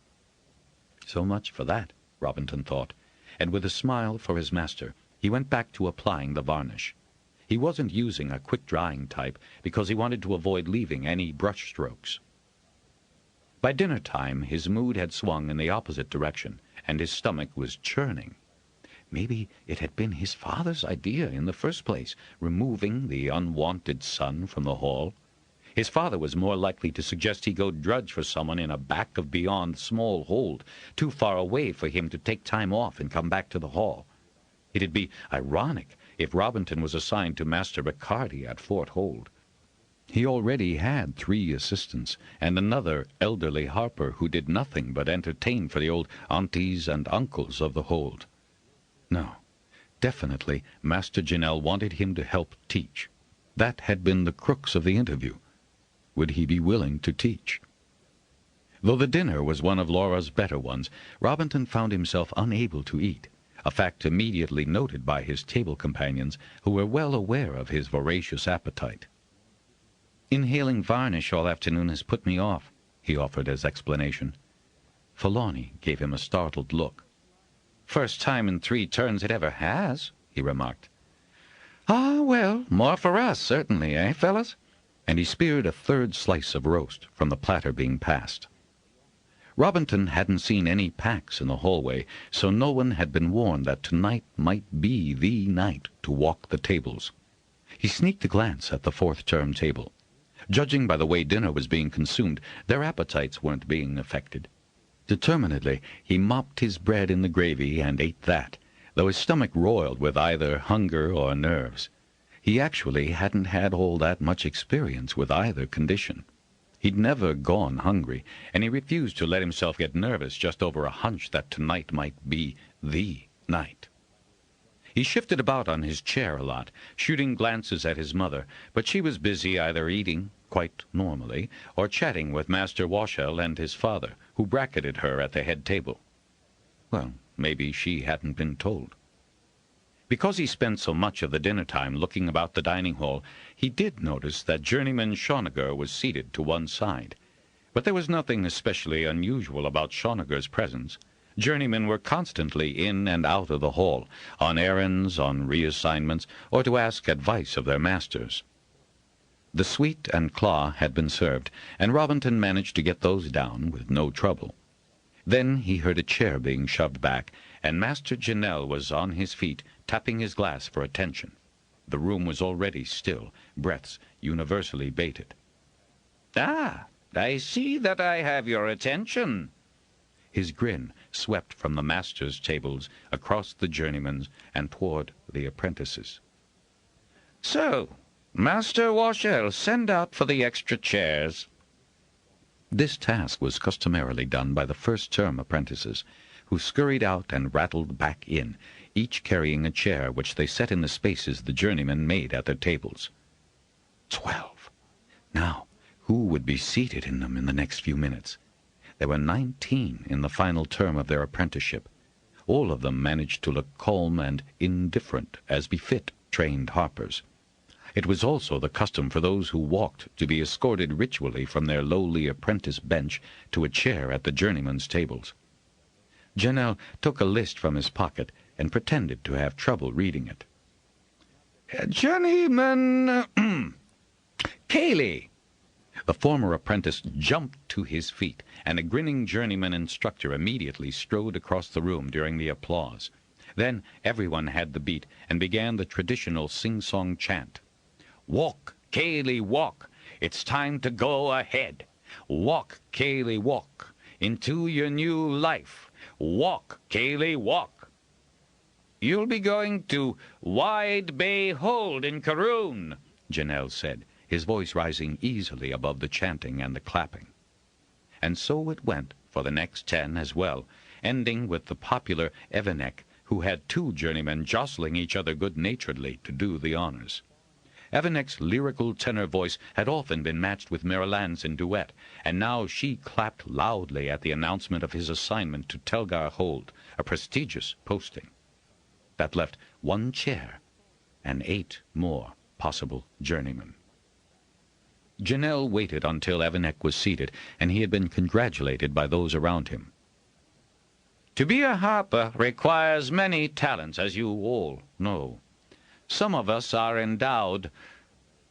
E: So much for that, Robinton thought, and with a smile for his master, he went back to applying the varnish. He wasn't using a quick-drying type because he wanted to avoid leaving any brush strokes. By dinner time, his mood had swung in the opposite direction, and his stomach was churning. Maybe it had been his father's idea in the first place, removing the unwanted son from the hall. His father was more likely to suggest he go drudge for someone in a back of beyond small hold, too far away for him to take time off and come back to the hall. It'd be ironic if Robinton was assigned to Master Riccardi at Fort Hold. He already had 3 assistants, and another elderly harper who did nothing but entertain for the old aunties and uncles of the hold. No, definitely Master Janelle wanted him to help teach. That had been the crux of the interview. Would he be willing to teach? Though the dinner was one of Laura's better ones, Robinton found himself unable to eat, a fact immediately noted by his table companions, who were well aware of his voracious appetite. "Inhaling varnish all afternoon has put me off," he offered as explanation. Forlani gave him a startled look. "First time in 3 turns it ever has," he remarked. "Ah, well, more for us, certainly, eh, fellas?" And he speared a 3rd slice of roast from the platter being passed. Robinton hadn't seen any packs in the hallway, so no one had been warned that tonight might be the night to walk the tables. He sneaked a glance at the 4th term table. Judging by the way dinner was being consumed, their appetites weren't being affected. Determinedly, he mopped his bread in the gravy and ate that, though his stomach roiled with either hunger or nerves. He actually hadn't had all that much experience with either condition. He'd never gone hungry, and he refused to let himself get nervous just over a hunch that tonight might be the night. He shifted about on his chair a lot, shooting glances at his mother, but she was busy either eating, quite normally, or chatting with Master Washel and his father, who bracketed her at the head table. Well, maybe she hadn't been told. Because he spent so much of the dinner time looking about the dining hall, he did notice that Journeyman Shaunagar was seated to one side. But there was nothing especially unusual about Shaunagar's presence. Journeymen were constantly in and out of the hall, on errands, on reassignments, or to ask advice of their masters. The sweet and claw had been served, and Robinton managed to get those down with no trouble. Then he heard a chair being shoved back, and Master Janelle was on his feet, tapping his glass for attention. The room was already still, breaths universally bated. "Ah, I see that I have your attention." His grin swept from the master's tables across the journeymen's and toward the apprentices. "So, Master Washel, send out for the extra chairs." This task was customarily done by the first-term apprentices, who scurried out and rattled back in, each carrying a chair which they set in the spaces the journeymen made at their tables. 12. Now, who would be seated in them in the next few minutes? There were 19 in the final term of their apprenticeship. All of them managed to look calm and indifferent, as befit trained harpers. It was also the custom for those who walked to be escorted ritually from their lowly apprentice bench to a chair at the journeymen's tables. Janelle took a list from his pocket and pretended to have trouble reading it. "Journeyman Cayley." The former apprentice jumped to his feet, and a grinning journeyman instructor immediately strode across the room during the applause. Then everyone had the beat and began the traditional sing-song chant. "Walk, Cayley, walk. It's time to go ahead. Walk, Cayley, walk into your new life. Walk, Cayley, walk. You'll be going to Wide Bay Hold in Caroon," Janelle said, his voice rising easily above the chanting and the clapping. And so it went for the next 10 as well, ending with the popular Evanek, who had 2 journeymen jostling each other good-naturedly to do the honors. Evanek's lyrical tenor voice had often been matched with Marilanne's in duet, and now she clapped loudly at the announcement of his assignment to Telgar Hold, a prestigious posting. That left 1 chair and 8 more possible journeymen. Janelle waited until Evanek was seated, and he had been congratulated by those around him. "To be a harper requires many talents, as you all know. Some of us are endowed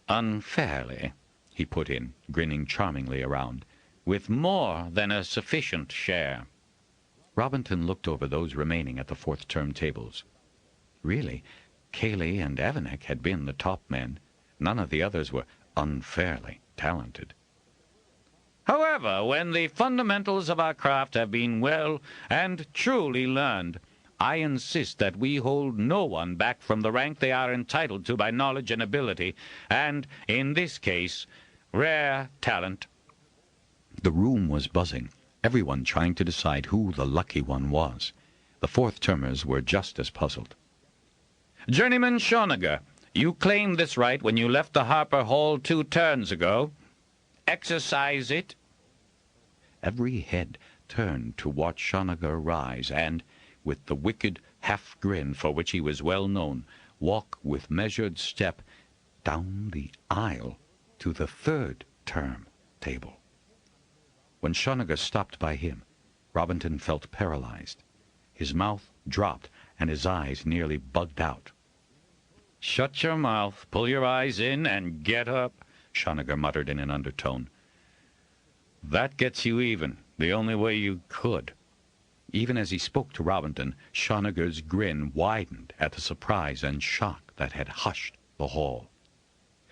E: unfairly," he put in, grinning charmingly around, "with more than a sufficient share." Robinton looked over those remaining at the fourth-term tables. Really, Cayley and Evanek had been the top men. None of the others were unfairly talented. "However, when the fundamentals of our craft have been well and truly learned, I insist that we hold no one back from the rank they are entitled to by knowledge and ability, and, in this case, rare talent." The room was buzzing, everyone trying to decide who the lucky one was. The fourth-termers were just as puzzled. "Journeyman Shonager, you claimed this right when you left the Harper Hall 2 turns ago. Exercise it." Every head turned to watch Shonager rise and, with the wicked half-grin for which he was well known, walk with measured step down the aisle to the 3rd-term table. When Shonager stopped by him, Robinton felt paralyzed. His mouth dropped, and his eyes nearly bugged out. "Shut your mouth, pull your eyes in, and get up," Shonager muttered in an undertone. "That gets you even, the only way you could." Even as he spoke to Robinton, Shonager's grin widened at the surprise and shock that had hushed the hall.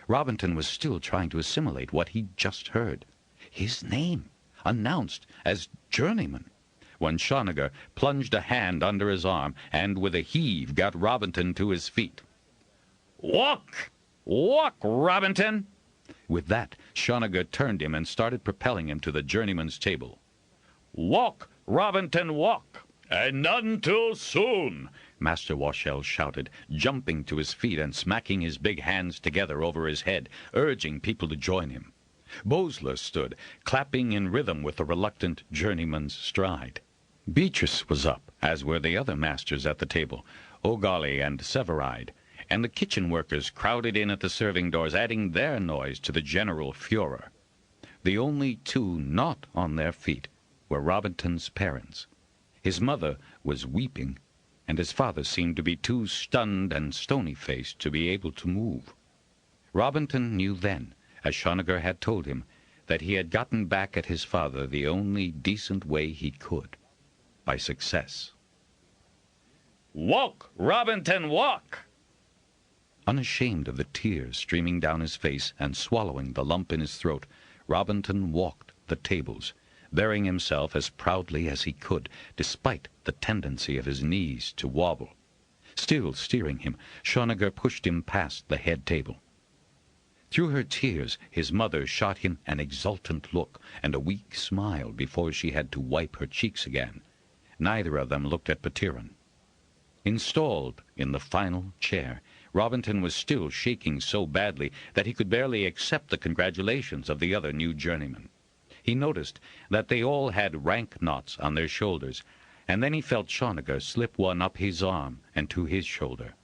E: Robinton was still trying to assimilate what he'd just heard. His name, announced as journeyman, when Shonager plunged a hand under his arm and with a heave got Robinton to his feet. "Walk! Walk, Robinton!" With that, Shonager turned him and started propelling him to the journeyman's table. "Walk, Robinton, walk! And none till soon!" Master Washel shouted, jumping to his feet and smacking his big hands together over his head, urging people to join him. Bosler stood, clapping in rhythm with the reluctant journeyman's stride. Beatrice was up, as were the other masters at the table, O'Golly and Severide, and the kitchen workers crowded in at the serving doors, adding their noise to the general furor. The only 2 not on their feet were Robinton's parents. His mother was weeping, and his father seemed to be too stunned and stony-faced to be able to move. Robinton knew then, as Shonager had told him, that he had gotten back at his father the only decent way he could, by success. "Walk, Robinton, walk!" Unashamed of the tears streaming down his face and swallowing the lump in his throat, Robinton walked the tables, bearing himself as proudly as he could, despite the tendency of his knees to wobble. Still steering him, Shonager pushed him past the head table. Through her tears his mother shot him an exultant look and a weak smile before she had to wipe her cheeks again. Neither of them looked at Petiron. Installed in the final chair, Robinton was still shaking so badly that he could barely accept the congratulations of the other new journeymen. He noticed that they all had rank knots on their shoulders, and then he felt Shonager slip one up his arm and to his shoulder.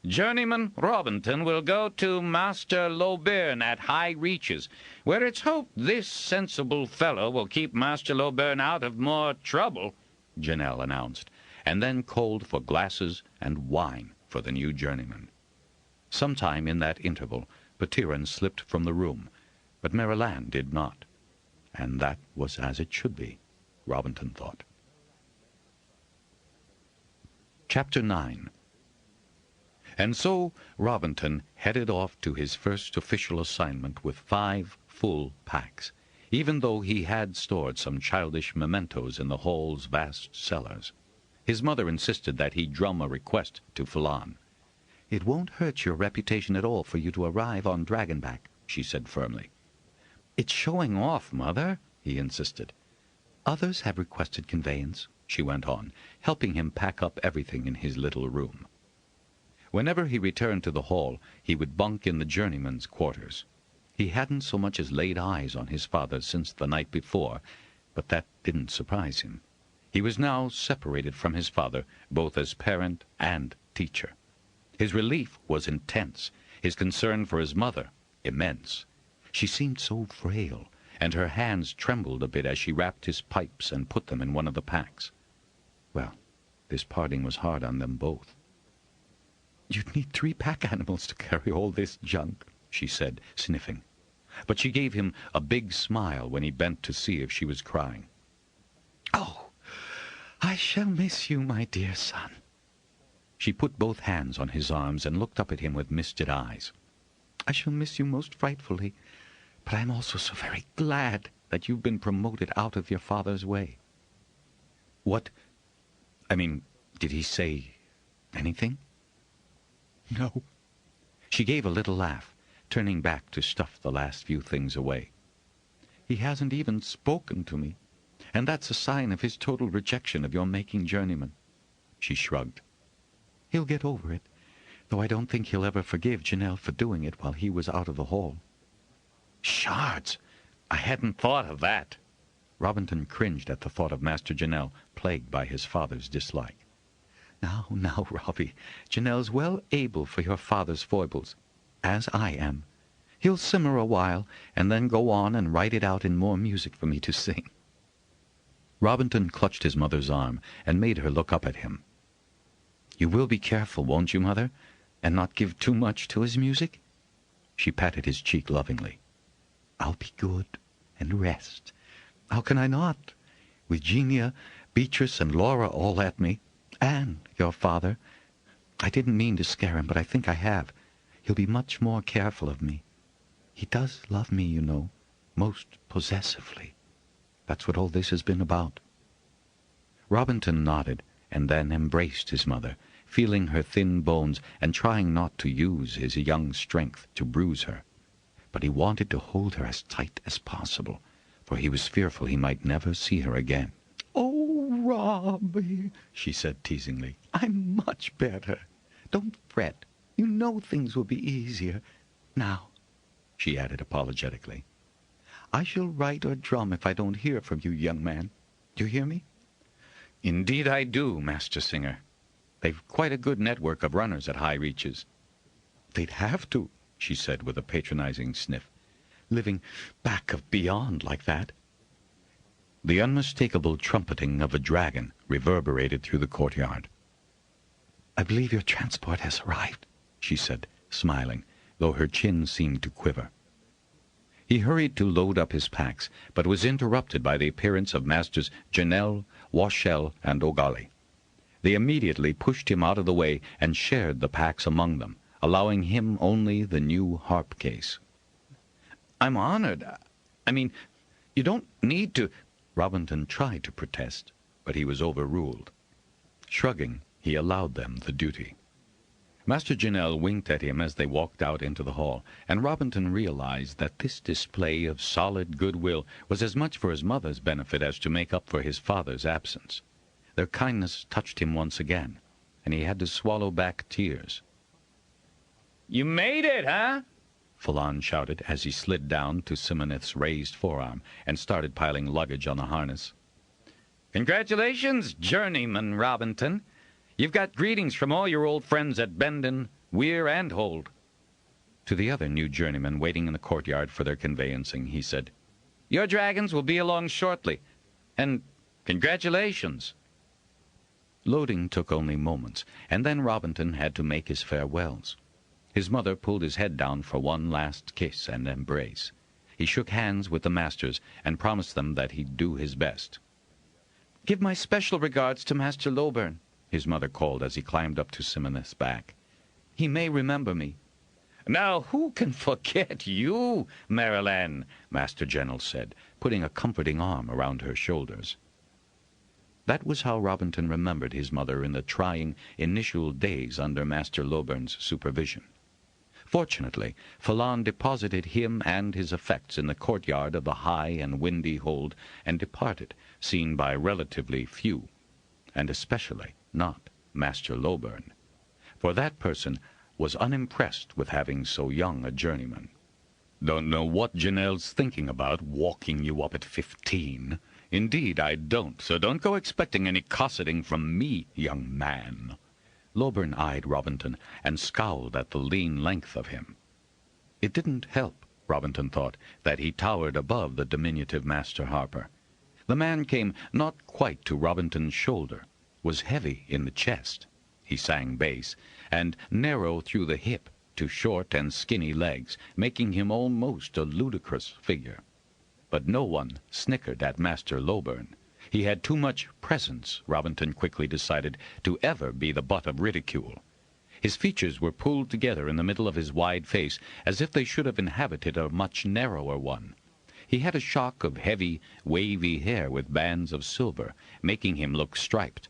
E: "Journeyman Robinton will go to Master Loburn at High Reaches, where it's hoped this sensible fellow will keep Master Loburn out of more trouble," Janelle announced, and then called for glasses and wine for the new journeyman. Sometime in that interval, Petiron slipped from the room, but Marilanne did not, and that was as it should be, Robinton thought. Chapter 9. And so Robinton headed off to his first official assignment with 5 full packs, even though he had stored some childish mementos in the hall's vast cellars. His mother insisted that he drum a request to Phelan. "It won't hurt your reputation at all for you to arrive on Dragonback," she said firmly. "It's showing off, Mother," he insisted. "Others have requested conveyance," she went on, helping him pack up everything in his little room. Whenever he returned to the hall, he would bunk in the journeyman's quarters. He hadn't so much as laid eyes on his father since the night before, but that didn't surprise him. He was now separated from his father, both as parent and teacher. His relief was intense, his concern for his mother immense. She seemed so frail, and her hands trembled a bit as she wrapped his pipes and put them in one of the packs. Well, this parting was hard on them both. "You'd need 3 pack animals to carry all this junk," she said, sniffing. But she gave him a big smile when he bent to see if she was crying. "Oh, I shall miss you, my dear son." She put both hands on his arms and looked up at him with misted eyes. "I shall miss you most frightfully, but I'm also so very glad that you've been promoted out of your father's way." Did he say anything? "No." She gave a little laugh, turning back to stuff the last few things away. "He hasn't even spoken to me, and that's a sign of his total rejection of your making journeyman." She shrugged. "He'll get over it, though I don't think he'll ever forgive Janelle for doing it while he was out of the hall." "Shards! I hadn't thought of that." Robinton cringed at the thought of Master Janelle, plagued by his father's dislike. Now, Robbie, Janelle's well able for your father's foibles, as I am. He'll simmer a while, and then go on and write it out in more music for me to sing." Robinton clutched his mother's arm and made her look up at him. "You will be careful, won't you, Mother, and not give too much to his music?" She patted his cheek lovingly. "I'll be good and rest. How can I not? With Genia, Beatrice, and Laura all at me, and your father. I didn't mean to scare him, but I think I have. He'll be much more careful of me. He does love me, you know, most possessively. That's what all this has been about." Robinton nodded and then embraced his mother, feeling her thin bones and trying not to use his young strength to bruise her. But he wanted to hold her as tight as possible, for he was fearful he might never see her again. "Oh, Robbie," she said teasingly, "I'm much better. Don't fret. You know things will be easier. Now," she added apologetically, "I shall write or drum if I don't hear from you, young man. Do you hear me?" "Indeed I do, Master Singer. They've quite a good network of runners at High Reaches." "They'd have to," she said with a patronizing sniff, "living back of beyond like that." The unmistakable trumpeting of a dragon reverberated through the courtyard. "I believe your transport has arrived," she said, smiling, though her chin seemed to quiver. He hurried to load up his packs, but was interrupted by the appearance of Masters Janelle, Washel, and O'Galley. They immediately pushed him out of the way and shared the packs among them, allowing him only the new harp case. "I'm honored. I mean, you don't need to—" Robinton tried to protest, but he was overruled. Shrugging, he allowed them the duty. Master Janelle winked at him as they walked out into the hall, and Robinton realized that this display of solid goodwill was as much for his mother's benefit as to make up for his father's absence. Their kindness touched him once again, and he had to swallow back tears. "You made it, huh?" Phelan shouted as he slid down to Simoneth's raised forearm and started piling luggage on the harness. "Congratulations, journeyman Robinton. You've got greetings from all your old friends at Bendon, Weir, and Hold." To the other new journeymen waiting in the courtyard for their conveyancing, he said, "Your dragons will be along shortly, and congratulations." Loading took only moments, and then Robinton had to make his farewells. His mother pulled his head down for one last kiss and embrace. He shook hands with the masters and promised them that he'd do his best. "Give my special regards to Master Lowburn," his mother called as he climbed up to Simoneth's back. "He may remember me." "Now who can forget you, Marilyn?" Master General said, putting a comforting arm around her shoulders. That was how Robinton remembered his mother in the trying initial days under Master Lowburn's supervision. Fortunately, Phelan deposited him and his effects in the courtyard of the high and windy Hold and departed, seen by relatively few, and especially not Master Lowburn, for that person was unimpressed with having so young a journeyman. "Don't know what Janelle's thinking about, walking you up at 15. Indeed, I don't, so don't go expecting any cosseting from me, young man." Lowburn eyed Robinton and scowled at the lean length of him. It didn't help, Robinton thought, that he towered above the diminutive Master Harper. The man came not quite to Robinton's shoulder, was heavy in the chest, he sang bass, and narrow through the hip to short and skinny legs, making him almost a ludicrous figure. But no one snickered at Master Lowburn. He had too much presence, Robinton quickly decided, to ever be the butt of ridicule. His features were pulled together in the middle of his wide face, as if they should have inhabited a much narrower one. He had a shock of heavy, wavy hair with bands of silver, making him look striped.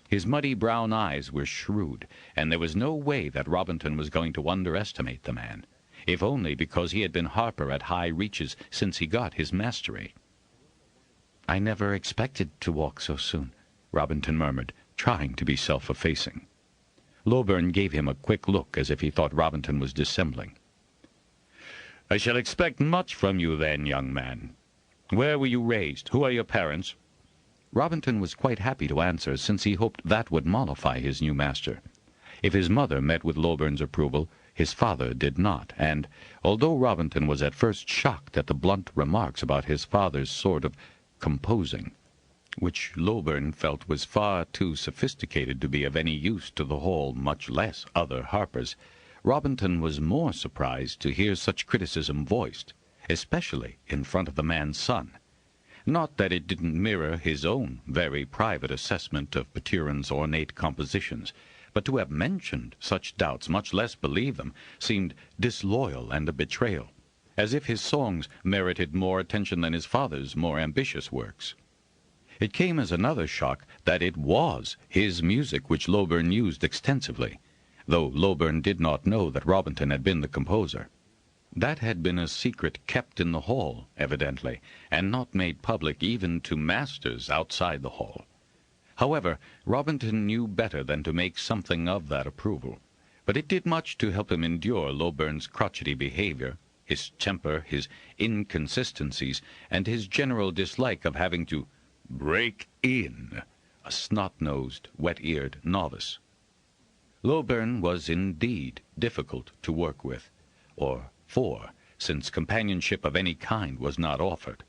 E: His muddy brown eyes were shrewd, and there was no way that Robinton was going to underestimate the man, if only because he had been Harper at high reaches since he got his mastery. "I never expected to walk so soon," Robinton murmured, trying to be self-effacing. Lowburn gave him a quick look as if he thought Robinton was dissembling. "I shall expect much from you then, young man. Where were you raised? Who are your parents?" Robinton was quite happy to answer, since he hoped that would mollify his new master. If his mother met with Lowburn's approval, his father did not, and, although Robinton was at first shocked at the blunt remarks about his father's sort of composing, which Lowburn felt was far too sophisticated to be of any use to the Hall, much less other Harpers, Robinton was more surprised to hear such criticism voiced, especially in front of the man's son. Not that it didn't mirror his own very private assessment of Petiron's ornate compositions, but to have mentioned such doubts, much less believe them, seemed disloyal and a betrayal, as if his songs merited more attention than his father's more ambitious works. It came as another shock that it was his music which Lowburn used extensively, though Lowburn did not know that Robinton had been the composer. That had been a secret kept in the Hall, evidently, and not made public even to masters outside the Hall. However, Robinton knew better than to make something of that approval, but it did much to help him endure Lowburn's crotchety behavior, his temper, his inconsistencies, and his general dislike of having to break in a snot-nosed, wet-eared novice. Lowburn was indeed difficult to work with, or for, since companionship of any kind was not offered.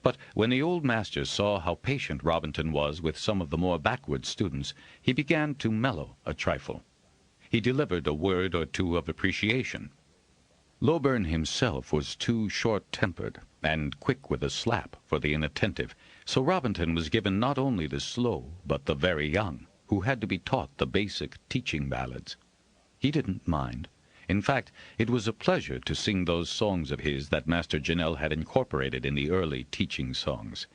E: But when the old master saw how patient Robinton was with some of the more backward students, he began to mellow a trifle. He delivered a word or two of appreciation. Lowburn himself was too short-tempered and quick with a slap for the inattentive, so Robinton was given not only the slow but the very young, who had to be taught the basic teaching ballads. He didn't mind. In fact, it was a pleasure to sing those songs of his that Master Janelle had incorporated in the early teaching songs.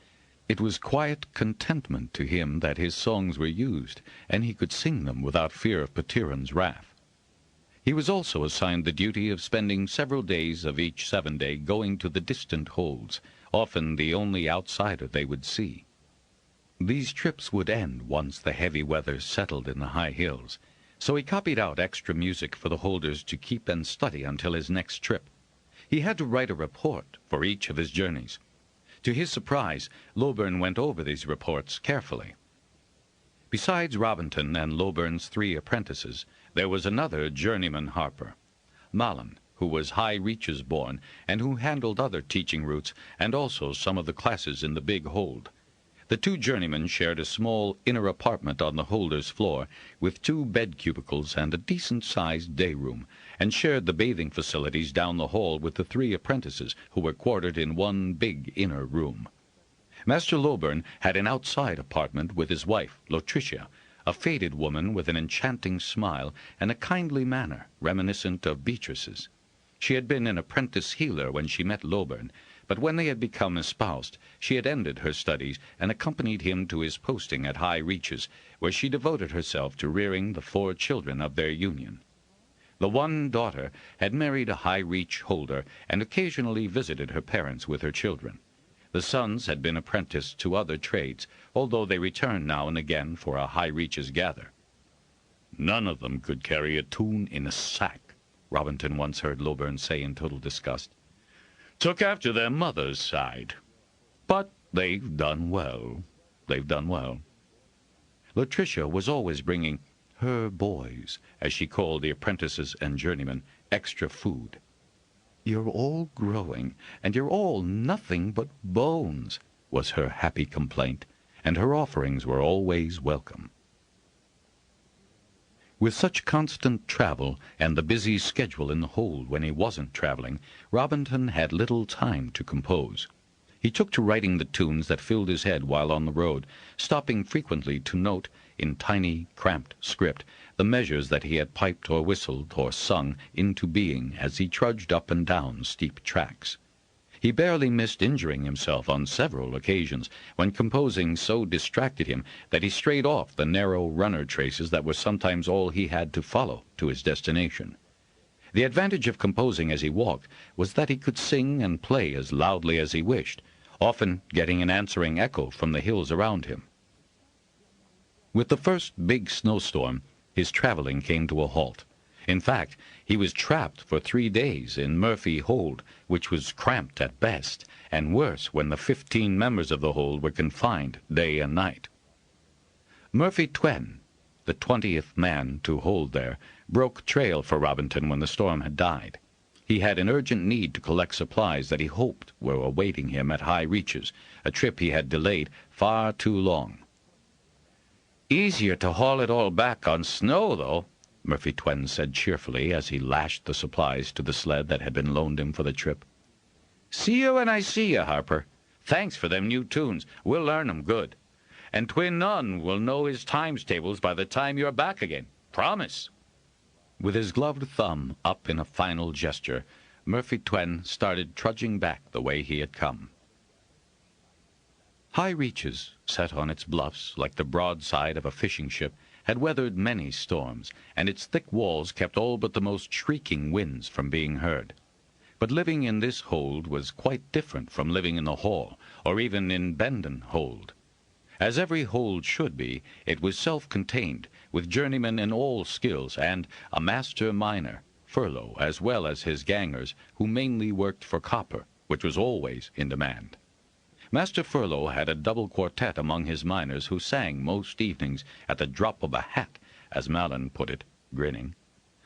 E: It was quiet contentment to him that his songs were used, and he could sing them without fear of Petiron's wrath. He was also assigned the duty of spending several days of each 7-day going to the distant holds, often the only outsider they would see. These trips would end once the heavy weather settled in the high hills, so he copied out extra music for the holders to keep and study until his next trip. He had to write a report for each of his journeys. To his surprise, Lowburn went over these reports carefully. Besides Robinton and Lowburn's 3 apprentices, there was another journeyman harper, Malin, who was High Reaches born, and who handled other teaching routes and also some of the classes in the big hold. The 2 journeymen shared a small inner apartment on the holder's floor, with 2 bed cubicles and a decent-sized day room, and shared the bathing facilities down the hall with the 3 apprentices, who were quartered in one big inner room. Master Lowburn had an outside apartment with his wife, Latricia, a faded woman with an enchanting smile and a kindly manner reminiscent of Beatrice's. She had been an apprentice healer when she met Lowburn, but when they had become espoused, she had ended her studies and accompanied him to his posting at High Reaches, where she devoted herself to rearing the 4 children of their union. The one daughter had married a High Reach holder and occasionally visited her parents with her children. The sons had been apprenticed to other trades, although they returned now and again for a High Reaches gather. "None of them could carry a tune in a sack," Robinton once heard Lowburn say in total disgust. "Took after their mother's side. But they've done well. They've done well." Latricia was always bringing her boys, as she called the apprentices and journeymen, extra food. "You're all growing, and you're all nothing but bones," was her happy complaint, and her offerings were always welcome. With such constant travel and the busy schedule in the hold when he wasn't traveling, Robinton had little time to compose. He took to writing the tunes that filled his head while on the road, stopping frequently to note, in tiny, cramped script, the measures that he had piped or whistled or sung into being as he trudged up and down steep tracks. He barely missed injuring himself on several occasions, when composing so distracted him that he strayed off the narrow runner traces that were sometimes all he had to follow to his destination. The advantage of composing as he walked was that he could sing and play as loudly as he wished, often getting an answering echo from the hills around him. With the first big snowstorm, his traveling came to a halt. In fact, he was trapped for 3 days in Murphy Hold, which was cramped at best, and worse when the 15 members of the hold were confined day and night. Murphy Twen, the 20th man to hold there, broke trail for Robinton when the storm had died. He had an urgent need to collect supplies that he hoped were awaiting him at High Reaches, a trip he had delayed far too long. "Easier to haul it all back on snow, though," Murphy Twen said cheerfully as he lashed the supplies to the sled that had been loaned him for the trip. "See you when I see you, Harper. Thanks for them new tunes. We'll learn 'em good. And Twin Nun will know his times tables by the time you're back again. Promise." With his gloved thumb up in a final gesture, Murphy Twen started trudging back the way he had come. High Reaches, set on its bluffs like the broadside of a fishing ship, had weathered many storms, and its thick walls kept all but the most shrieking winds from being heard. But living in this hold was quite different from living in the hall, or even in Bendon Hold. As every hold should be, it was self-contained, with journeymen in all skills, and a master miner, Furlough, as well as his gangers, who mainly worked for copper, which was always in demand. Master Furlough had a double quartet among his miners who sang most evenings at the drop of a hat, as Malin put it, grinning.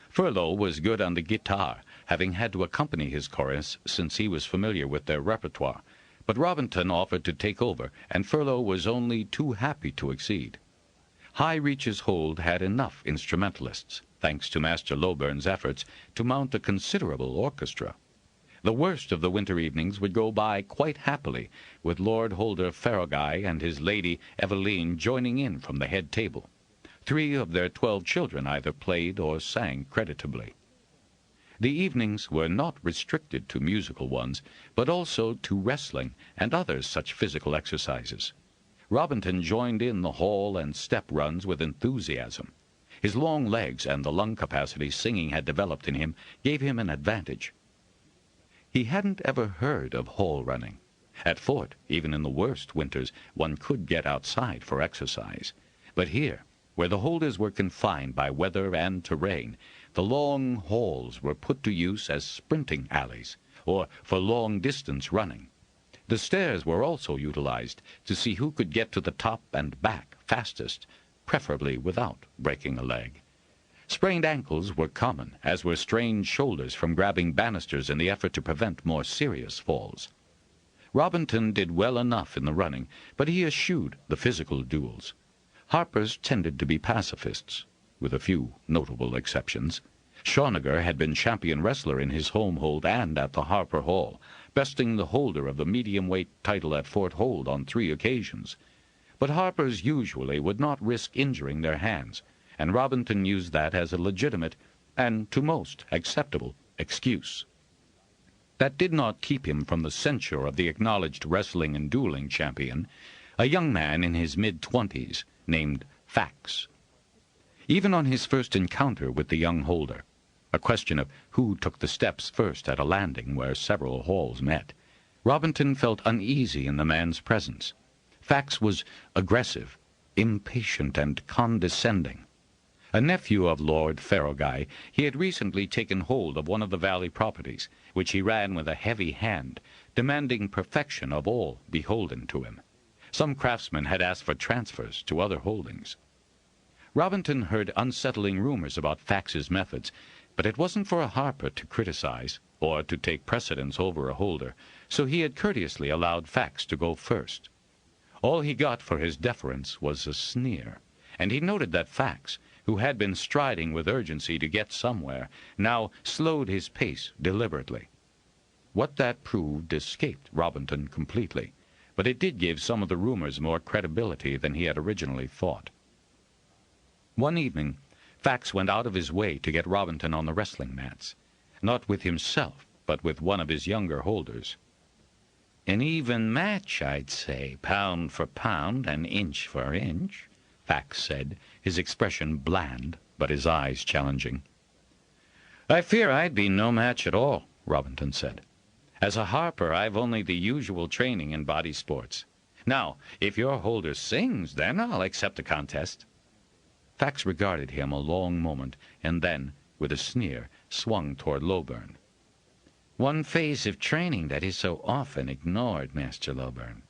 E: Furlough was good on the guitar, having had to accompany his chorus since he was familiar with their repertoire, but Robinton offered to take over, and Furlough was only too happy to accede. High Reaches Hold had enough instrumentalists. thanks to Master Lowburn's efforts to mount a considerable orchestra. The worst of the winter evenings would go by quite happily, with Lord Holder Farrowguy and his lady Eveline joining in from the head table. 3 of their 12 children either played or sang creditably. The evenings were not restricted to musical ones, but also to wrestling and other such physical exercises. Robinton joined in the hall and step runs with enthusiasm. His long legs and the lung capacity singing had developed in him gave him an advantage. He hadn't ever heard of hall running. At Fort, even in the worst winters, one could get outside for exercise. But here, where the holders were confined by weather and terrain, the long halls were put to use as sprinting alleys, or for long-distance running. The stairs were also utilized to see who could get to the top and back fastest, preferably without breaking a leg. Sprained ankles were common, as were strained shoulders from grabbing banisters in the effort to prevent more serious falls. Robinton did well enough in the running, but he eschewed the physical duels. Harpers tended to be pacifists, with a few notable exceptions. Shawniger had been champion wrestler in his home hold and at the Harper Hall, besting the holder of the medium-weight title at Fort Hold on 3 occasions. But Harpers usually would not risk injuring their hands, and Robinton used that as a legitimate and, to most, acceptable excuse. That did not keep him from the censure of the acknowledged wrestling and dueling champion, a young man in his mid-20s named Fax. Even on his first encounter with the young holder, a question of who took the steps first at a landing where several halls met, Robinton felt uneasy in the man's presence. Fax was aggressive, impatient, and condescending. A nephew of Lord Farrowguy, he had recently taken hold of one of the valley properties, which he ran with a heavy hand, demanding perfection of all beholden to him. Some craftsmen had asked for transfers to other holdings. Robinton heard unsettling rumors about Fax's methods, but it wasn't for a harper to criticize or to take precedence over a holder, so he had courteously allowed Fax to go first. All he got for his deference was a sneer, and he noted that Fax, who had been striding with urgency to get somewhere, now slowed his pace deliberately. What that proved escaped Robinton completely, but it did give some of the rumors more credibility than he had originally thought. One evening, Fax went out of his way to get Robinton on the wrestling mats, not with himself, but with one of his younger holders. "An even match, I'd say, pound for pound and inch for inch," Fax said, his expression bland, but his eyes challenging. "I fear I'd be no match at all," Robinton said. "As a harper, I've only the usual training in body sports. Now, if your holder sings, then I'll accept the contest." Fax regarded him a long moment, and then, with a sneer, swung toward Lowburn. "One phase of training that is so often ignored, Master Lowburn."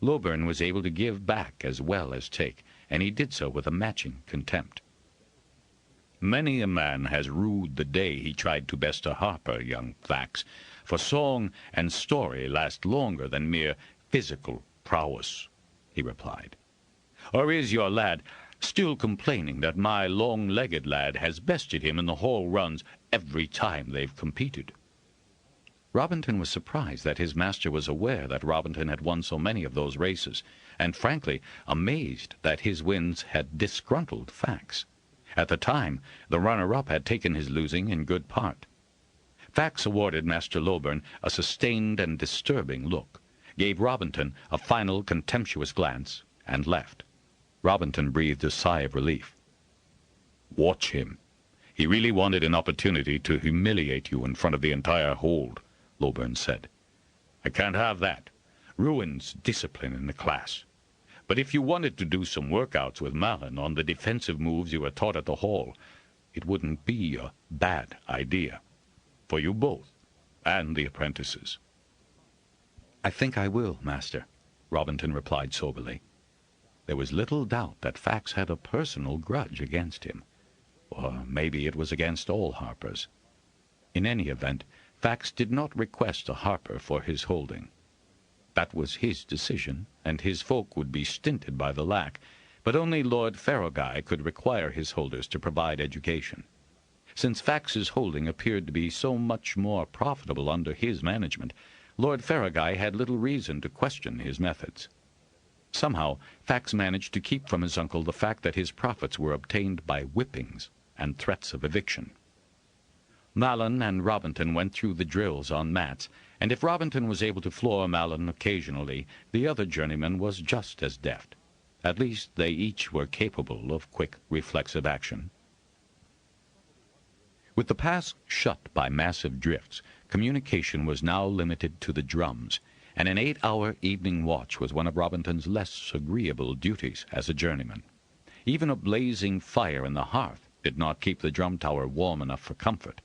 E: Lowburn was able to give back as well as take, and he did so with a matching contempt. "Many a man has rued the day he tried to best a harper, young Fax, for song and story last longer than mere physical prowess," he replied. "Or is your lad still complaining that my long-legged lad has bested him in the hall runs every time they've competed?" Robinton was surprised that his master was aware that Robinton had won so many of those races, and frankly amazed that his wins had disgruntled Fax. At the time, the runner-up had taken his losing in good part. Fax awarded Master Lowburn a sustained and disturbing look, gave Robinton a final contemptuous glance, and left. Robinton breathed a sigh of relief. "Watch him. He really wanted an opportunity to humiliate you in front of the entire hold," Lowburn said. "I can't have that. Ruins discipline in the class. But if you wanted to do some workouts with Malin on the defensive moves you were taught at the hall, it wouldn't be a bad idea. For you both, and the apprentices." "I think I will, Master," Robinton replied soberly. There was little doubt that Fax had a personal grudge against him, or maybe it was against all harpers. In any event, Fax did not request a harper for his holding. That was his decision, and his folk would be stinted by the lack, But only Lord Farragher could require his holders to provide education. Since Fax's holding appeared to be so much more profitable under his management, Lord Farragher had little reason to question his methods. Somehow, Fax managed to keep from his uncle the fact that his profits were obtained by whippings and threats of eviction. Mallon and Robinton went through the drills on mats, and if Robinton was able to floor Mallon occasionally, the other journeyman was just as deft. At least they each were capable of quick, reflexive action. With the pass shut by massive drifts, communication was now limited to the drums, and an 8-hour evening watch was one of Robinton's less agreeable duties as a journeyman. Even a blazing fire in the hearth did not keep the drum tower warm enough for comfort.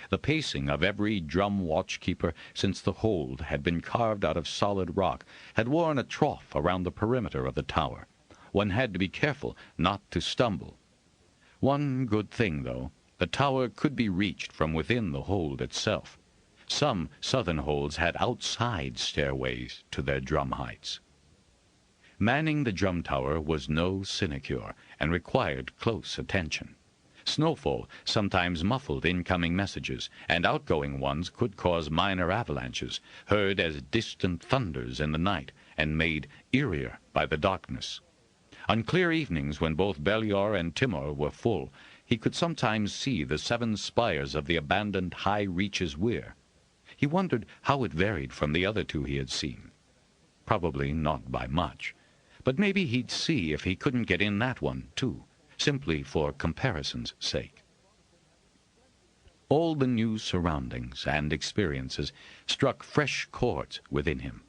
E: The pacing of every drum watchkeeper since the hold had been carved out of solid rock had worn a trough around the perimeter of the tower. One had to be careful not to stumble. One good thing, though, the tower could be reached from within the hold itself. Some southern holds had outside stairways to their drum heights. Manning the drum tower was no sinecure and required close attention. Snowfall sometimes muffled incoming messages, and outgoing ones could cause minor avalanches, heard as distant thunders in the night, and made eerier by the darkness. On clear evenings, when both Beliar and Timor were full, he could sometimes see the 7 spires of the abandoned High Reaches Weir. He wondered how it varied from the other 2 he had seen. Probably not by much, but maybe he'd see if he couldn't get in that one, too, simply for comparison's sake. All the new surroundings and experiences struck fresh chords within him.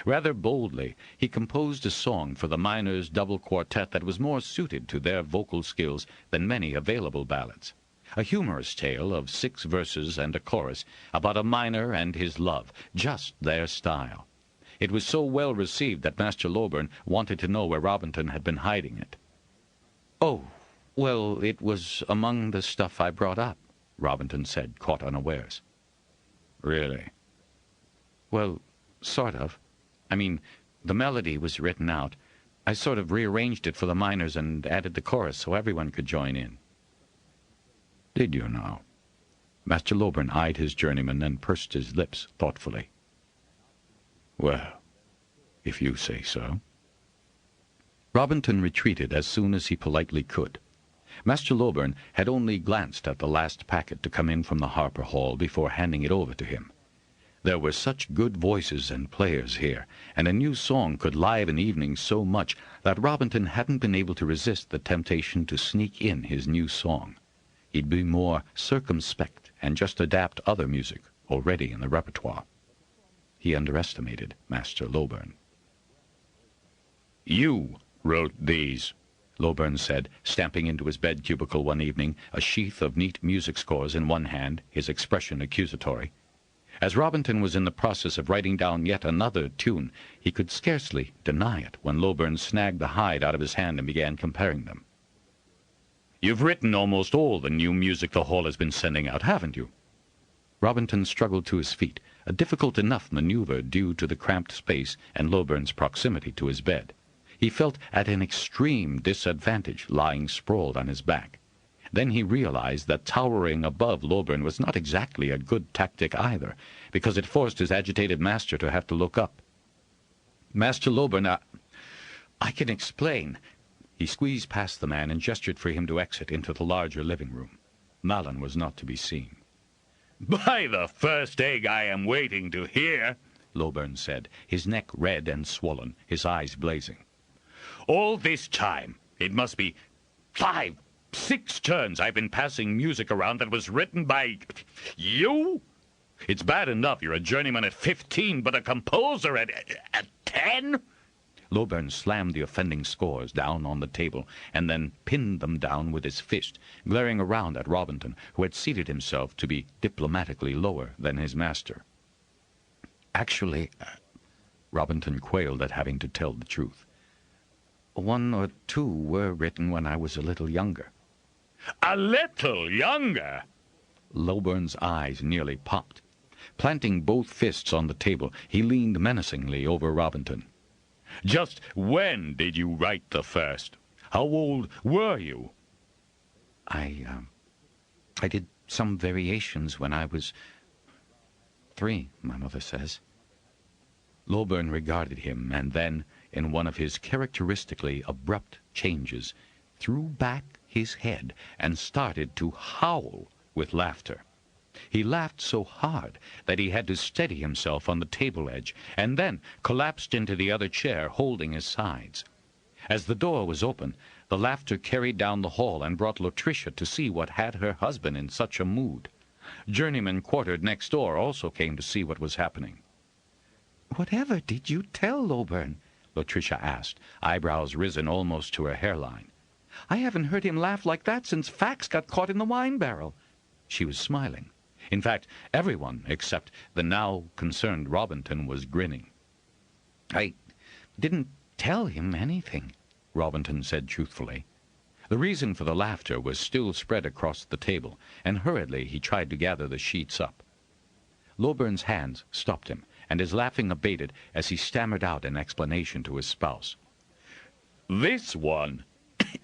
E: Rather boldly, he composed a song for the miners' double quartet that was more suited to their vocal skills than many available ballads. A humorous tale of 6 verses and a chorus about a miner and his love, just their style. It was so well received that Master Lowburn wanted to know where Robinton had been hiding it. "Oh, well, it was among the stuff I brought up," Robinton said, caught unawares. "Really?" "Well, sort of. I mean, the melody was written out. I sort of rearranged it for the miners and added the chorus so everyone could join in." "Did you now?" Master Lowburn eyed his journeyman and pursed his lips thoughtfully. "Well, if you say so." Robinton retreated as soon as he politely could. Master Lowburn had only glanced at the last packet to come in from the Harper Hall before handing it over to him. There were such good voices and players here, and a new song could liven evenings so much that Robinton hadn't been able to resist the temptation to sneak in his new song. He'd be more circumspect and just adapt other music already in the repertoire. He underestimated Master Lowburn. "You wrote these," Lowburn said, stamping into his bed cubicle one evening, a sheath of neat music scores in one hand, his expression accusatory. As Robinton was in the process of writing down yet another tune, he could scarcely deny it when Lowburn snagged the hide out of his hand and began comparing them. "You've written almost all the new music the Hall has been sending out, haven't you?" Robinton struggled to his feet, a difficult enough maneuver due to the cramped space and Lowburn's proximity to his bed. He felt at an extreme disadvantage lying sprawled on his back. Then he realized that towering above Lowburn was not exactly a good tactic either, because it forced his agitated master to have to look up. "Master Lowburn, I can explain." He squeezed past the man and gestured for him to exit into the larger living room. Mallon was not to be seen. "By the first egg I am waiting to hear," Lowburn said, his neck red and swollen, his eyes blazing. "All this time, it must be 5, 6 turns I've been passing music around that was written by you? It's bad enough you're a journeyman at 15, but a composer at 10? Lowburn slammed the offending scores down on the table and then pinned them down with his fist, glaring around at Robinton, who had seated himself to be diplomatically lower than his master. "Actually," Robinton quailed at having to tell the truth, 1 or 2 were written when I was a little younger." "A little younger?" Lowburn's eyes nearly popped. Planting both fists on the table, he leaned menacingly over Robinton. "Just when did you write the first?
B: How old were you?
D: I did some variations when I was 3, my mother says. Lowburn regarded him, and then, in one of his characteristically abrupt changes, threw back his head and started to howl with laughter. He laughed so hard that he had to steady himself on the table edge, and then collapsed into the other chair, holding his sides. As the door was open, the laughter carried down the hall and brought Latricia to see what had her husband in such a mood. Journeymen quartered next door also came to see what was happening. "Whatever did you tell Lowburn?" Latricia asked, eyebrows risen almost to her hairline. "I haven't heard him laugh like that since Fax got caught in the wine barrel." She was smiling. In fact, everyone except the now concerned Robinton was grinning. "I didn't tell him anything," Robinton said truthfully. The reason for the laughter was still spread across the table, and hurriedly he tried to gather the sheets up. Lowburn's hands stopped him, and his laughing abated as he stammered out an explanation to his spouse.
B: This one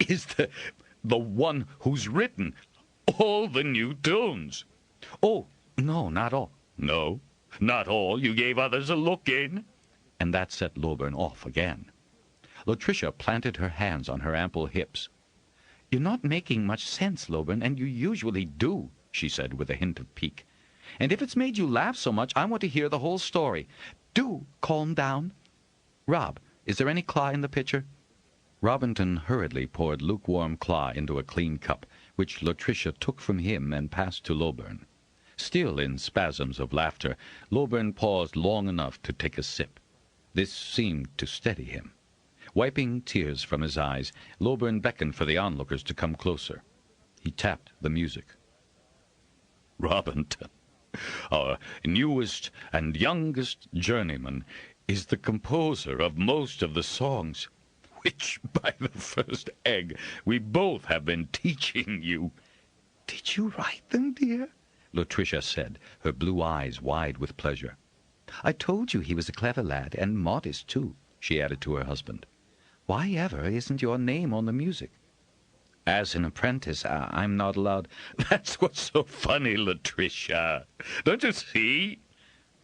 B: is the one who's written all the new tunes.
D: "Oh, no, not all."
B: No, not all. You gave others a look in.
D: And that set Lowburn off again. Latricia planted her hands on her ample hips. "You're not making much sense, Lowburn, and you usually do," she said with a hint of pique. "And if it's made you laugh so much, I want to hear the whole story. Do calm down. Rob, is there any claw in the pitcher?" Robinton hurriedly poured lukewarm claw into a clean cup, which Latricia took from him and passed to Lowburn. Still in spasms of laughter, Lowburn paused long enough to take a sip. This seemed to steady him. Wiping tears from his eyes, Lowburn beckoned for the onlookers to come closer. He tapped the music.
B: Robinton, our newest and youngest journeyman, is the composer of most of the songs, which, by the first egg, we both have been teaching you.
D: "Did you write them, dear?" Latricia said, her blue eyes wide with pleasure. "I told you he was a clever lad, and modest, too," she added to her husband. "Why ever isn't your name on the music?" "As an apprentice, I'm not allowed—"
B: That's what's so funny, Latricia. Don't you see?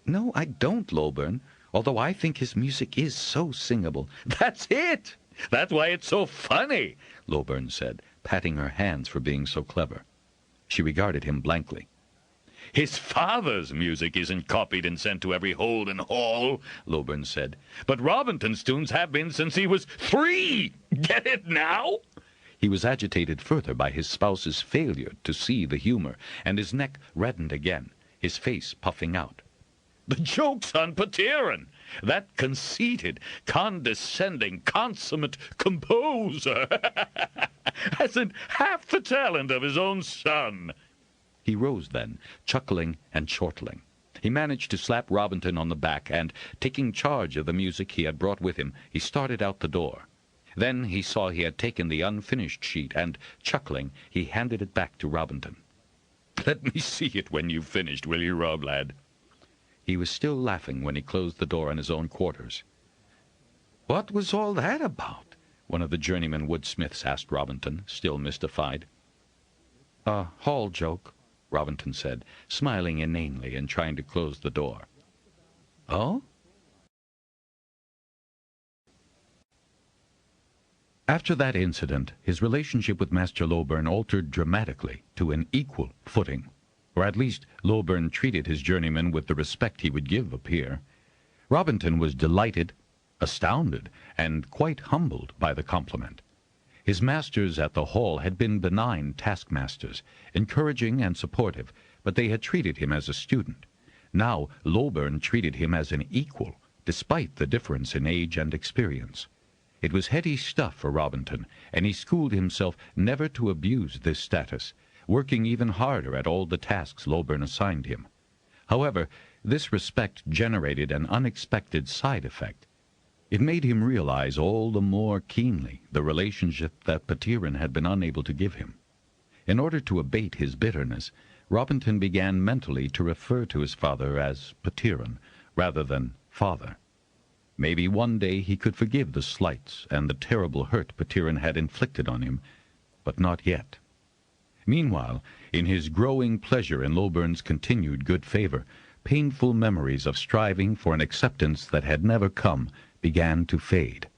D: "No, I don't, Lowburn, although I think his music is so singable."
B: That's it. That's why it's so funny,
D: Lowburn said, patting her hands for being so clever. She regarded him blankly.
B: His father's music isn't copied and sent to every hole in hall, Lowburn said. But Robinton's tunes have been since he was 3. Get it now?
D: He was agitated further by his spouse's failure to see the humor, and his neck reddened again, his face puffing out.
B: The joke's on Petiron, that conceited, condescending, consummate composer. Hasn't half the talent of his own son.
D: He rose then, chuckling and chortling. He managed to slap Robinton on the back, and, taking charge of the music he had brought with him, he started out the door. Then he saw he had taken the unfinished sheet, and, chuckling, he handed it back to Robinton.
B: "Let me see it when you've finished, will you, Rob, lad?"
D: He was still laughing when he closed the door on his own quarters. "What was all that about?" one of the journeyman woodsmiths asked Robinton, still mystified. "A hall joke," Robinton said, smiling inanely and trying to close the door. "Oh?" After that incident, his relationship with Master Lowburn altered dramatically to an equal footing, or at least Lowburn treated his journeyman with the respect he would give a peer. Robinton was delighted, astounded, and quite humbled by the compliment. His masters at the hall had been benign taskmasters, encouraging and supportive, but they had treated him as a student. Now Lowburn treated him as an equal, despite the difference in age and experience. It was heady stuff for Robinton, and he schooled himself never to abuse this status, working even harder at all the tasks Lowburn assigned him. However, this respect generated an unexpected side effect. It made him realize all the more keenly the relationship that Petiron had been unable to give him. In order to abate his bitterness, Robinton began mentally to refer to his father as Petiron, rather than father.
E: Maybe one day he could forgive the slights and the terrible hurt Petiron had inflicted on him, but not yet. Meanwhile, in his growing pleasure in Loburn's continued good favor, painful memories of striving for an acceptance that had never come began to fade.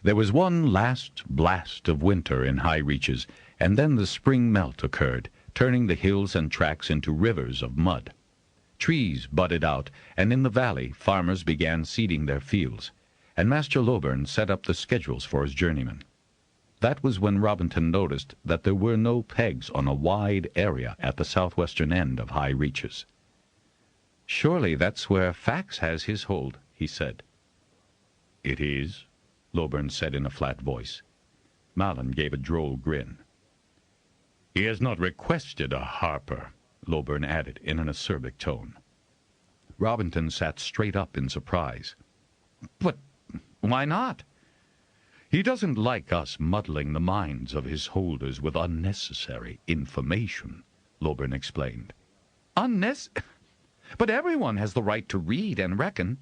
E: There was one last blast of winter in High Reaches, and then the spring melt occurred, turning the hills and tracks into rivers of mud. Trees budded out, and in the valley farmers began seeding their fields, and Master Loburn set up the schedules for his journeymen. That was when Robinton noticed that there were no pegs on a wide area at the southwestern end of High Reaches. "Surely that's where Fax has his hold," he said. "It is," Loburn said in a flat voice. Malin gave a droll grin. "He has not requested a harper," Loburn added in an acerbic tone. Robinton sat straight up in surprise. "But why not?" "He doesn't like us muddling the minds of his holders with unnecessary information," Loburn explained. But everyone has the right to read and reckon."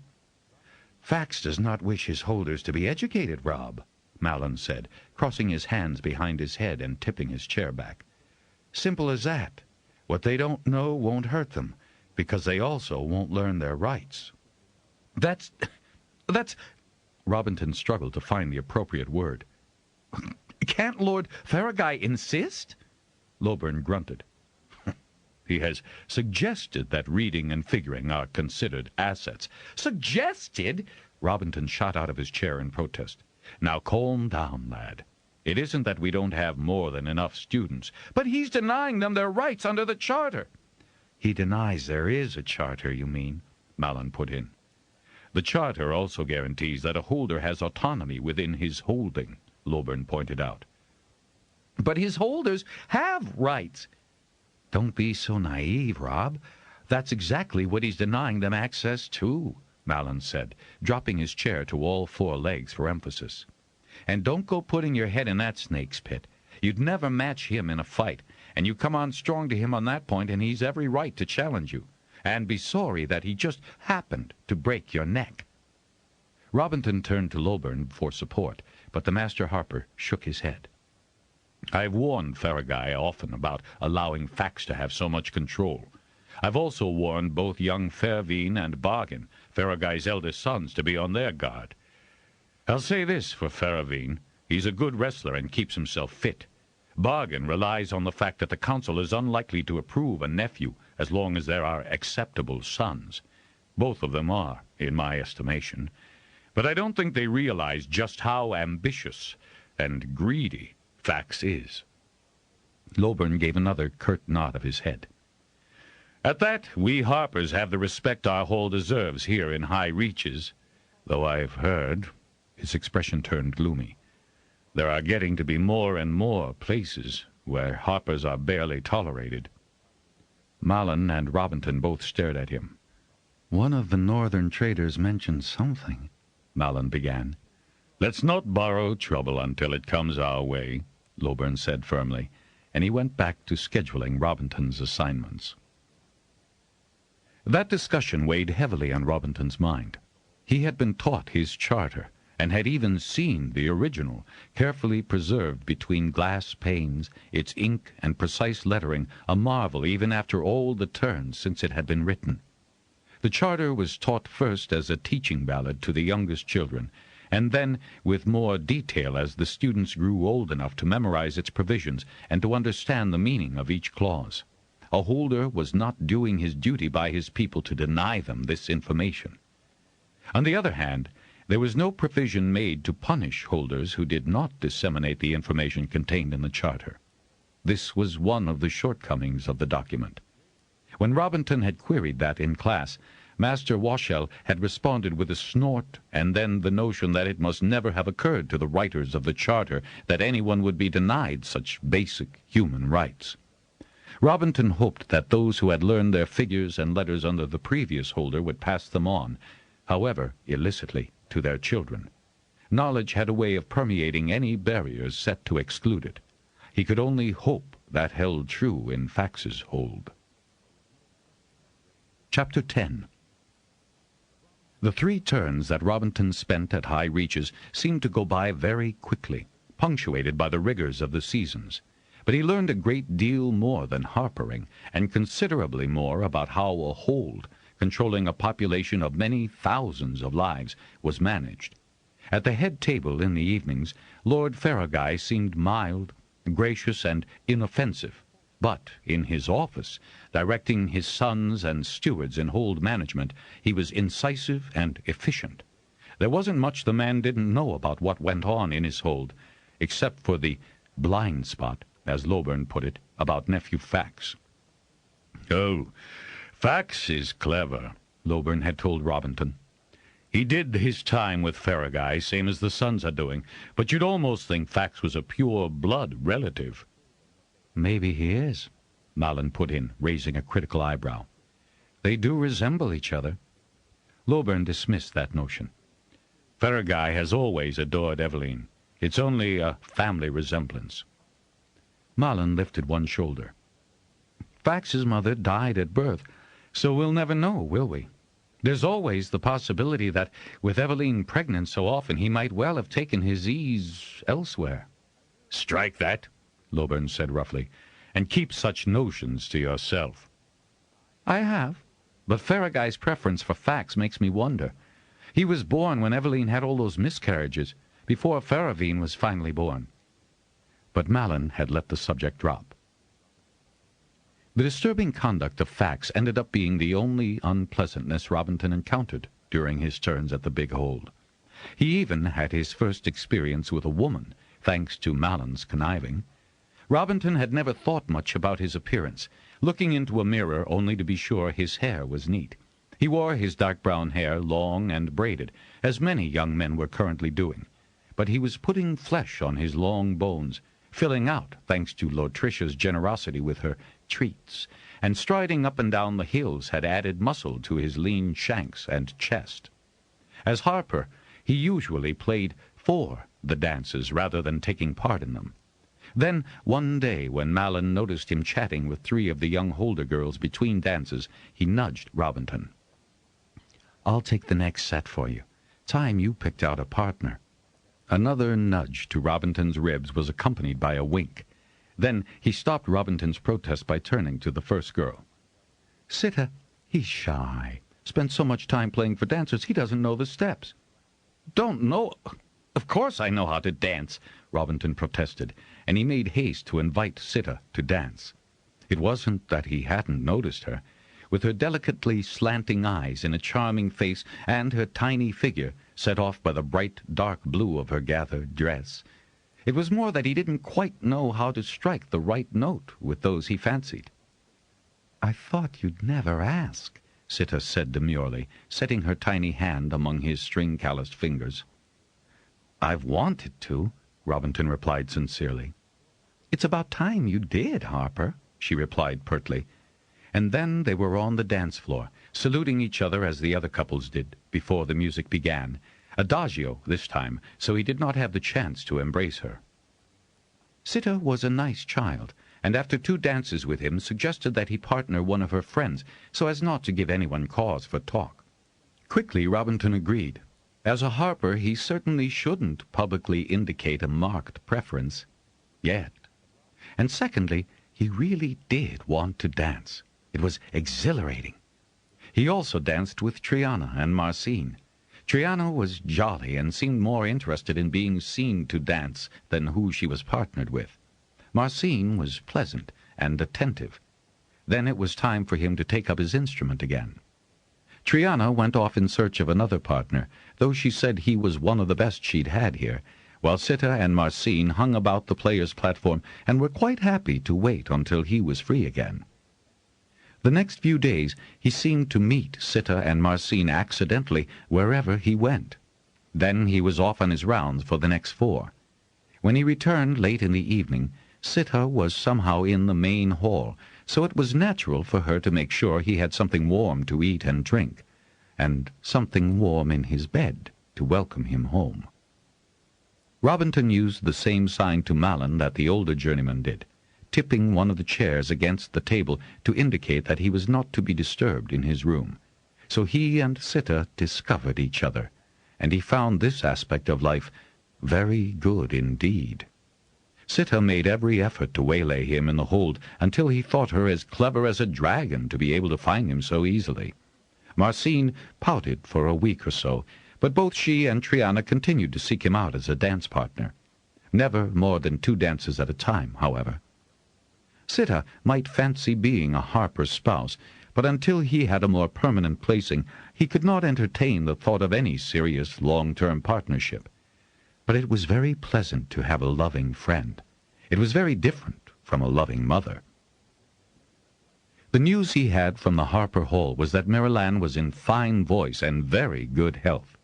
E: "Fax does not wish his holders to be educated, Rob," Malin said, crossing his hands behind his head and tipping his chair back. "Simple as that. What they don't know won't hurt them, because they also won't learn their rights." That's... Robinton struggled to find the appropriate word. "Can't Lord Farraguy insist?" Loburn grunted. "He has suggested that reading and figuring are considered assets." "Suggested?" Robinton shot out of his chair in protest. "Now calm down, lad. It isn't that we don't have more than enough students." "But he's denying them their rights under the charter." "He denies there is a charter, you mean?" Malin put in. "The charter also guarantees that a holder has autonomy within his holding," Loburn pointed out. "But his holders have rights." "Don't be so naive, Rob. That's exactly what he's denying them access to," Malin said, dropping his chair to all four legs for emphasis. "And don't go putting your head in that snake's pit. You'd never match him in a fight, and you come on strong to him on that point, and he's every right to challenge you, and be sorry that he just happened to break your neck." Robinton turned to Loburn for support, but the Master Harper shook his head. "I've warned Farraguy often about allowing Fax to have so much control. I've also warned both young Fairveen and Bargain, Farraguy's eldest sons, to be on their guard. I'll say this for Fairveen. He's a good wrestler and keeps himself fit. Bargain relies on the fact that the council is unlikely to approve a nephew as long as there are acceptable sons. Both of them are, in my estimation. But I don't think they realize just how ambitious and greedy Fax is." Loburn gave another curt nod of his head. "At that, we Harpers have the respect our hall deserves here in High Reaches, though I've heard," his expression turned gloomy, "there are getting to be more and more places where Harpers are barely tolerated." Malin and Robinton both stared at him.
C: "One of the northern traders mentioned something,"
E: Malin began. "Let's not borrow trouble until it comes our way," Loburn said firmly, and he went back to scheduling Robinton's assignments. That discussion weighed heavily on Robinton's mind. He had been taught his charter, and had even seen the original, carefully preserved between glass panes, its ink and precise lettering a marvel even after all the turns since it had been written. The charter was taught first as a teaching ballad to the youngest children, and then with more detail as the students grew old enough to memorize its provisions and to understand the meaning of each clause. A holder was not doing his duty by his people to deny them this information. On the other hand, there was no provision made to punish holders who did not disseminate the information contained in the charter. This was one of the shortcomings of the document. When Robinton had queried that in class, Master Washel had responded with a snort, and then the notion that it must never have occurred to the writers of the charter that anyone would be denied such basic human rights. Robinton hoped that those who had learned their figures and letters under the previous holder would pass them on, however illicitly, to their children. Knowledge had a way of permeating any barriers set to exclude it. He could only hope that held true in Fax's hold. Chapter 10. The 3 turns that Robinton spent at high reaches seemed to go by very quickly, punctuated by the rigors of the seasons. But he learned a great deal more than harpering, and considerably more about how a hold, controlling a population of many thousands of lives, was managed. At the head table in the evenings, Lord Farragut seemed mild, gracious, and inoffensive. But in his office, directing his sons and stewards in hold management, he was incisive and efficient. There wasn't much the man didn't know about what went on in his hold, except for the blind spot, as Lowburn put it, about nephew Fax.
B: "Oh, Fax is clever,"
E: Lowburn had told Robinton.
B: "He did his time with Farragut, same as the sons are doing, but you'd almost think Fax was a pure-blood relative."
E: "Maybe he is," Malin put in, raising a critical eyebrow. "They do resemble each other." Lowburn dismissed that notion.
B: "Farragut has always adored Eveline. It's only a family resemblance."
E: Malin lifted one shoulder. "Fax's mother died at birth, so we'll never know, will we? There's always the possibility that, with Eveline pregnant so often, he might well have taken his ease elsewhere."
B: "Strike that," Lowburn said roughly, "and keep such notions to yourself."
E: "I have, but Farragut's preference for Fax makes me wonder. He was born when Eveline had all those miscarriages, before Faravine was finally born." But Malin had let the subject drop. The disturbing conduct of Fax ended up being the only unpleasantness Robinton encountered during his turns at the big hold. He even had his first experience with a woman, thanks to Malin's conniving. Robinton had never thought much about his appearance, looking into a mirror only to be sure his hair was neat. He wore his dark brown hair long and braided, as many young men were currently doing. But he was putting flesh on his long bones, filling out thanks to Lord Tricia's generosity with her treats, and striding up and down the hills had added muscle to his lean shanks and chest. As Harper, he usually played for the dances rather than taking part in them. Then, one day, when Malin noticed him chatting with 3 of the young Holder girls between dances, he nudged Robinton. "I'll take the next set for you. Time you picked out a partner." Another nudge to Robinton's ribs was accompanied by a wink. Then he stopped Robinton's protest by turning to the first girl. "Sitta, he's shy. Spent so much time playing for dancers he doesn't know the steps." "Don't know? Of course I know how to dance," Robinton protested, and he made haste to invite Sitta to dance. It wasn't that he hadn't noticed her. With her delicately slanting eyes and a charming face and her tiny figure, set off by the bright dark blue of her gathered dress, it was more that he didn't quite know how to strike the right note with those he fancied. "I thought you'd never ask," Sitta said demurely, setting her tiny hand among his string-calloused fingers. "I've wanted to," Robinton replied sincerely. "It's about time you did, Harper," she replied pertly. And then they were on the dance floor, saluting each other as the other couples did before the music began. Adagio this time, so he did not have the chance to embrace her. Sitta was a nice child, and after 2 dances with him suggested that he partner one of her friends so as not to give anyone cause for talk. Quickly Robinton agreed. As a Harper, he certainly shouldn't publicly indicate a marked preference. Yet. And secondly, he really did want to dance. It was exhilarating. He also danced with Triana and Marcine. Triana was jolly and seemed more interested in being seen to dance than who she was partnered with. Marcine was pleasant and attentive. Then it was time for him to take up his instrument again. Triana went off in search of another partner, though she said he was one of the best she'd had here, while Sitta and Marcine hung about the players' platform and were quite happy to wait until he was free again. The next few days he seemed to meet Sitta and Marcine accidentally wherever he went. Then he was off on his rounds for the next 4. When he returned late in the evening, Sitta was somehow in the main hall, so it was natural for her to make sure he had something warm to eat and drink, and something warm in his bed to welcome him home. Robinton used the same sign to Malin that the older journeyman did, tipping one of the chairs against the table to indicate that he was not to be disturbed in his room. So he and Sita discovered each other, and he found this aspect of life very good indeed. Sita made every effort to waylay him in the hold until he thought her as clever as a dragon to be able to find him so easily. Marcine pouted for a week or so, but both she and Triana continued to seek him out as a dance partner. Never more than 2 dances at a time, however. Sita might fancy being a Harper's spouse, but until he had a more permanent placing, he could not entertain the thought of any serious long-term partnership. But it was very pleasant to have a loving friend. It was very different from a loving mother. The news he had from the Harper Hall was that Marilanne was in fine voice and very good health.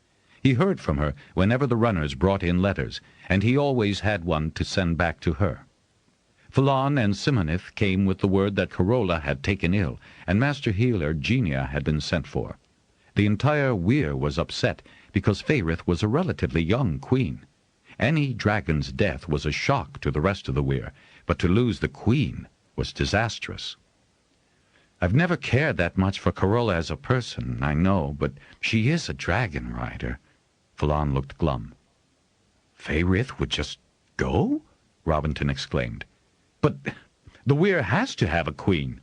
E: He heard from her whenever the runners brought in letters, and he always had one to send back to her. Phelan and Simoneth came with the word that Corolla had taken ill, and Master Healer Genia had been sent for. The entire weir was upset, because Faerith was a relatively young queen. Any dragon's death was a shock to the rest of the weir, but to lose the queen was disastrous. I've never cared that much for Corolla as a person, I know, but she is a dragon rider. Phelan looked glum. Faerith would just go? Robinton exclaimed. But the weir has to have a queen.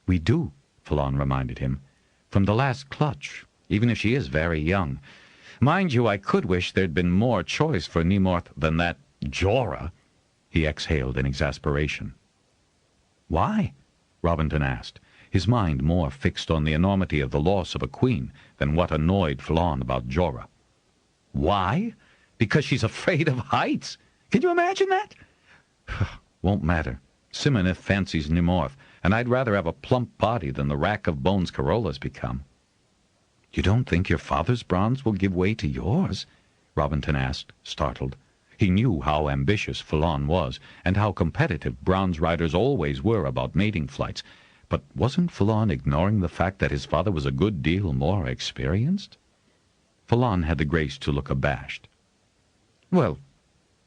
E: We do, Phelan reminded him. From the last clutch, even if she is very young. Mind you, I could wish there'd been more choice for Nemorth than that Jorah. He exhaled in exasperation. Why? Robinton asked, his mind more fixed on the enormity of the loss of a queen than what annoyed Phelan about Jorah. Why? Because she's afraid of heights. Can you imagine that? Won't matter. Simoneth fancies Nemorth, and I'd rather have a plump body than the rack of bones Corolla's become. You don't think your father's bronze will give way to yours? Robinton asked, startled. He knew how ambitious Phelan was, and how competitive bronze riders always were about mating flights, but wasn't Phelan ignoring the fact that his father was a good deal more experienced? Phelan had the grace to look abashed. Well,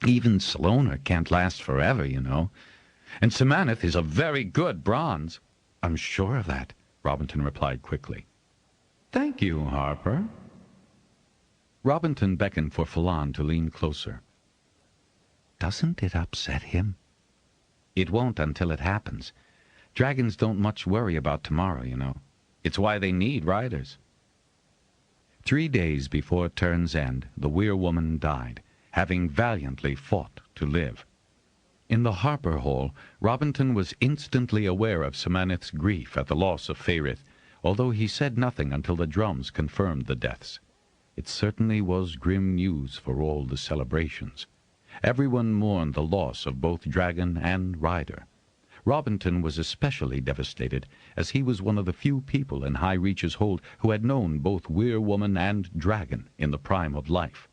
E: even Salona can't last forever, you know. And Simoneth is a very good bronze. I'm sure of that, Robinton replied quickly. Thank you, Harper. Robinton beckoned for Phelan to lean closer. Doesn't it upset him? It won't until it happens. Dragons don't much worry about tomorrow, you know. It's why they need riders. 3 days before turn's end, the weir woman died, having valiantly fought to live. In the Harper Hall, Robinton was instantly aware of Simoneth's grief at the loss of Faerith, although he said nothing until the drums confirmed the deaths. It certainly was grim news for all the celebrations. Everyone mourned the loss of both dragon and rider. Robinton was especially devastated, as he was one of the few people in High Reach's hold who had known both weir-woman and dragon in the prime of life.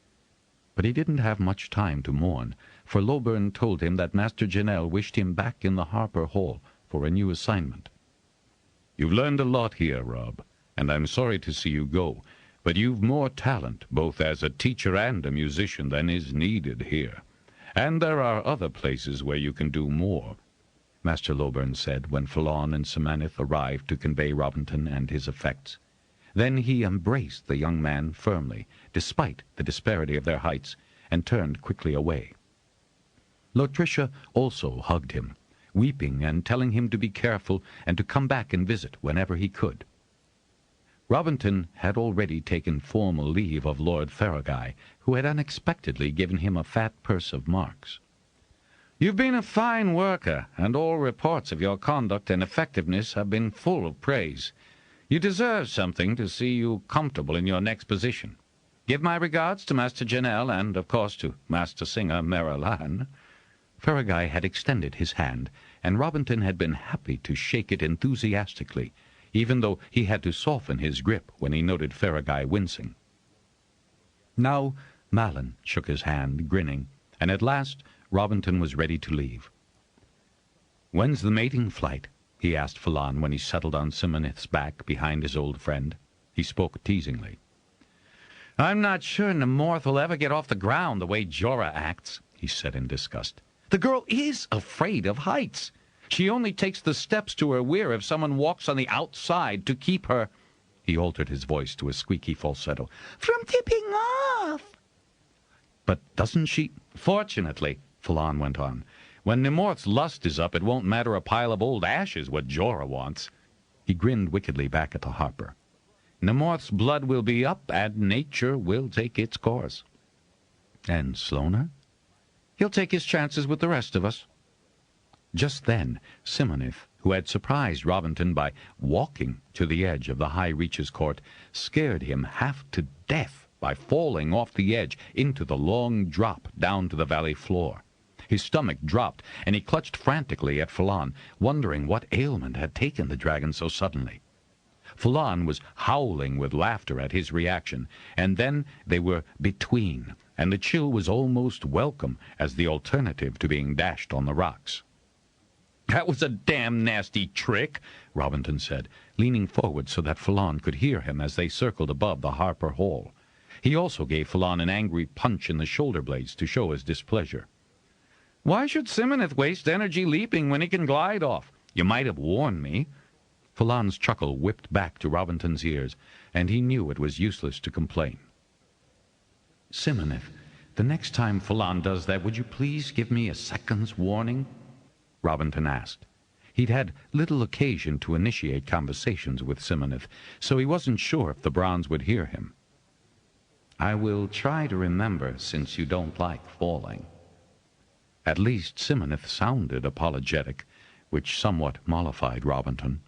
E: But he didn't have much time to mourn, for Loburn told him that Master Janelle wished him back in the Harper Hall for a new assignment. You've learned a lot here, Rob, and I'm sorry to see you go, but you've more talent, both as a teacher and a musician, than is needed here. And there are other places where you can do more, Master Loburn said when Phelan and Simoneth arrived to convey Robinton and his effects. Then he embraced the young man firmly, despite the disparity of their heights, and turned quickly away. Latricia also hugged him, weeping and telling him to be careful and to come back and visit whenever he could. Robinton had already taken formal leave of Lord Farragai, who had unexpectedly given him a fat purse of marks. You've been a fine worker, and all reports of your conduct and effectiveness have been full of praise. You deserve something to see you comfortable in your next position. Give my regards to Master Janelle and, of course, to Master Singer Marilanne. Farragai had extended his hand, and Robinton had been happy to shake it enthusiastically, even though he had to soften his grip when he noted Farragai wincing. Now Malin shook his hand, grinning, and at last Robinton was ready to leave. "When's the mating flight?" he asked Phelan when he settled on Simoneth's back behind his old friend. He spoke teasingly. "I'm not sure Nemorth will ever get off the ground the way Jorah acts," he said in disgust. "The girl is afraid of heights. She only takes the steps to her weir if someone walks on the outside to keep her—" He altered his voice to a squeaky falsetto. "From tipping off." "But doesn't she—" "Fortunately," Phelan went on, "when Nimorth's lust is up, it won't matter a pile of old ashes what Jorah wants." He grinned wickedly back at the Harper. "Nimorth's blood will be up, and nature will take its course." "And Sloaner?" "He'll take his chances with the rest of us." Just then, Simonith, who had surprised Robinton by walking to the edge of the High Reaches Court, scared him half to death by falling off the edge into the long drop down to the valley floor. His stomach dropped, and he clutched frantically at Phelan, wondering what ailment had taken the dragon so suddenly. Phelan was howling with laughter at his reaction, and then they were between, and the chill was almost welcome as the alternative to being dashed on the rocks. "That was a damn nasty trick," Robinton said, leaning forward so that Phelan could hear him as they circled above the Harper Hall. He also gave Phelan an angry punch in the shoulder blades to show his displeasure. "Why should Simonith waste energy leaping when he can glide off? You might have warned me." Phelan's chuckle whipped back to Robinton's ears, and he knew it was useless to complain. "Simonith, the next time Phelan does that, would you please give me a second's warning?" Robinton asked. He'd had little occasion to initiate conversations with Simonith, so he wasn't sure if the bronze would hear him. "I will try to remember, since you don't like falling." At least Simonith sounded apologetic, which somewhat mollified Robinton.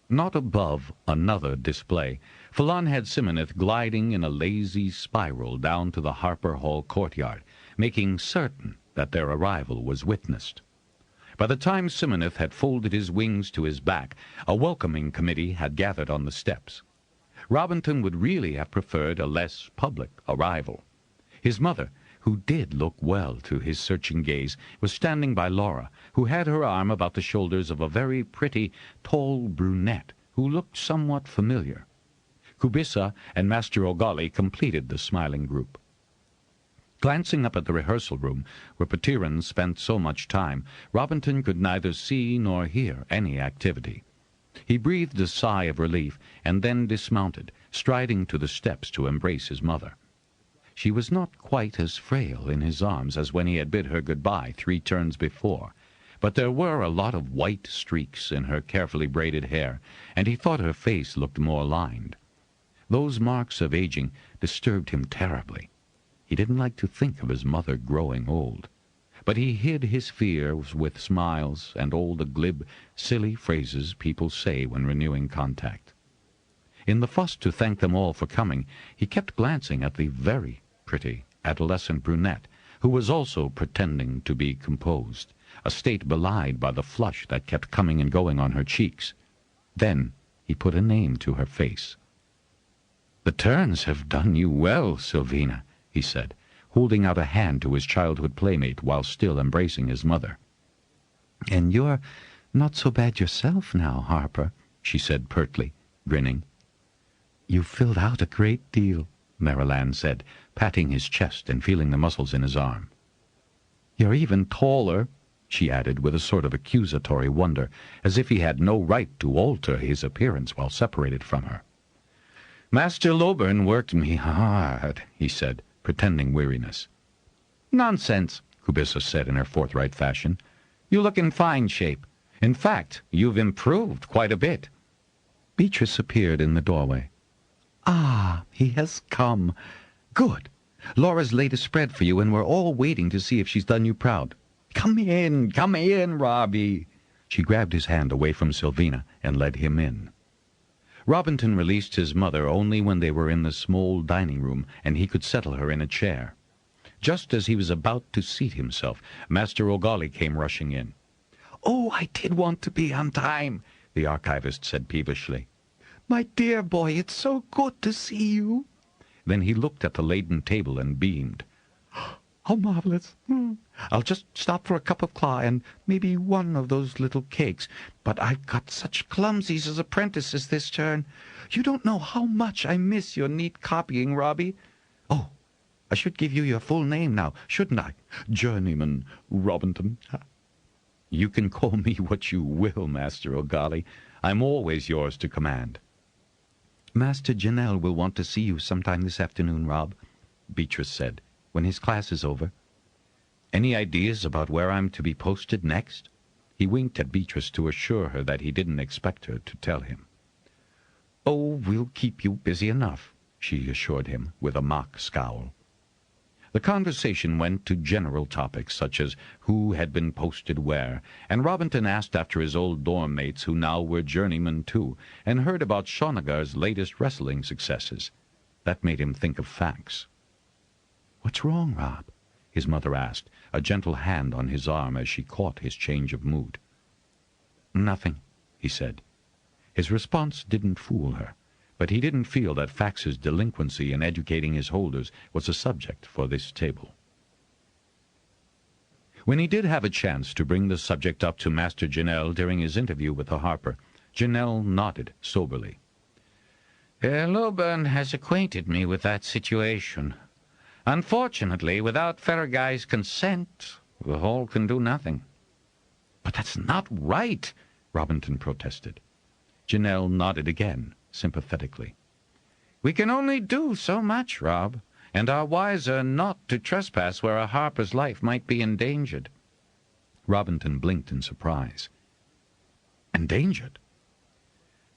E: Not above another display, Phelan had Simonith gliding in a lazy spiral down to the Harper Hall courtyard, making certain that their arrival was witnessed. By the time Simonith had folded his wings to his back, a welcoming committee had gathered on the steps. Robinton would really have preferred a less public arrival. His mother, who did look well to his searching gaze, was standing by Laura, who had her arm about the shoulders of a very pretty, tall brunette who looked somewhat familiar. Kubissa and Master O'Golly completed the smiling group. Glancing up at the rehearsal room, where Petiron spent so much time, Robinton could neither see nor hear any activity. He breathed a sigh of relief, and then dismounted, striding to the steps to embrace his mother. She was not quite as frail in his arms as when he had bid her good-bye 3 turns before, but there were a lot of white streaks in her carefully braided hair, and he thought her face looked more lined. Those marks of aging disturbed him terribly. He didn't like to think of his mother growing old, but he hid his fears with smiles and all the glib, silly phrases people say when renewing contact. In the fuss to thank them all for coming, he kept glancing at the very pretty adolescent brunette, who was also pretending to be composed, a state belied by the flush that kept coming and going on her cheeks. Then he put a name to her face. "The turns have done you well, Sylvina," he said, holding out a hand to his childhood playmate while still embracing his mother. "And you're not so bad yourself now, Harper," she said pertly, grinning. "You've filled out a great deal," Marilanne said, patting his chest and feeling the muscles in his arm. "You're even taller," she added with a sort of accusatory wonder, as if he had no right to alter his appearance while separated from her. "Master Loburn worked me hard," he said, pretending weariness. "Nonsense," Kubissa said in her forthright fashion. "You look in fine shape. In fact, you've improved quite a bit." Beatrice appeared in the doorway. "Ah, he has come. Good. Laura's laid a spread for you, and we're all waiting to see if she's done you proud. Come in, Robbie." She grabbed his hand away from Sylvina and led him in. Robinton released his mother only when they were in the small dining room and he could settle her in a chair. Just as he was about to seat himself, Master O'Golly came rushing in. "Oh, I did want to be on time," the archivist said peevishly. "My dear boy, it's so good to see you." Then he looked at the laden table and beamed. "How marvelous. I'll just stop for a cup of claw and maybe one of those little cakes. But I've got such clumsies as apprentices this turn. You don't know how much I miss your neat copying, Robbie. Oh, I should give you your full name now, shouldn't I? Journeyman Robinton." "You can call me what you will, Master O'Golly. I'm always yours to command."
C: "Master Janelle will want to see you sometime this afternoon, Rob," Beatrice said, "when his class is over."
E: "Any ideas about where I'm to be posted next?" He winked at Beatrice to assure her that he didn't expect her to tell him. "Oh, we'll keep you busy enough," she assured him with a mock scowl. The conversation went to general topics such as who had been posted where, and Robinton asked after his old dorm mates who now were journeymen too, and heard about Shaunagar's latest wrestling successes. That made him think of facts. "What's wrong, Rob?" his mother asked, a gentle hand on his arm as she caught his change of mood. "Nothing," he said. His response didn't fool her, but he didn't feel that Fax's delinquency in educating his holders was a subject for this table. When he did have a chance to bring the subject up to Master Janelle during his interview with the Harper, Janelle nodded soberly. "Loburn has acquainted me with that situation. Unfortunately, without Farragut's consent, the Hall can do nothing." "But that's not right," Robinton protested. Janelle nodded again, sympathetically. "We can only do so much, Rob, and are wiser not to trespass where a Harper's life might be endangered." Robinton blinked in surprise. "Endangered?"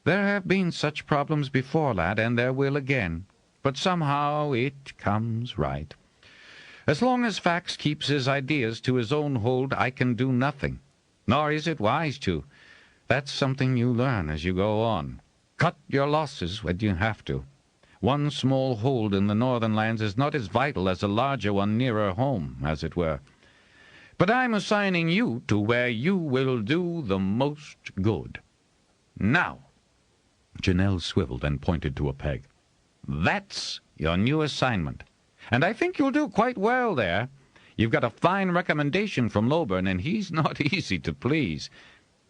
E: "There have been such problems before, lad, and there will again. But somehow it comes right. As long as Fax keeps his ideas to his own hold, I can do nothing. Nor is it wise to. That's something you learn as you go on. Cut your losses when you have to. One small hold in the northern lands is not as vital as a larger one nearer home, as it were. But I'm assigning you to where you will do the most good. Now," Janelle swiveled and pointed to a peg, "that's your new assignment. And I think you'll do quite well there. You've got a fine recommendation from Loburn, and he's not easy to please.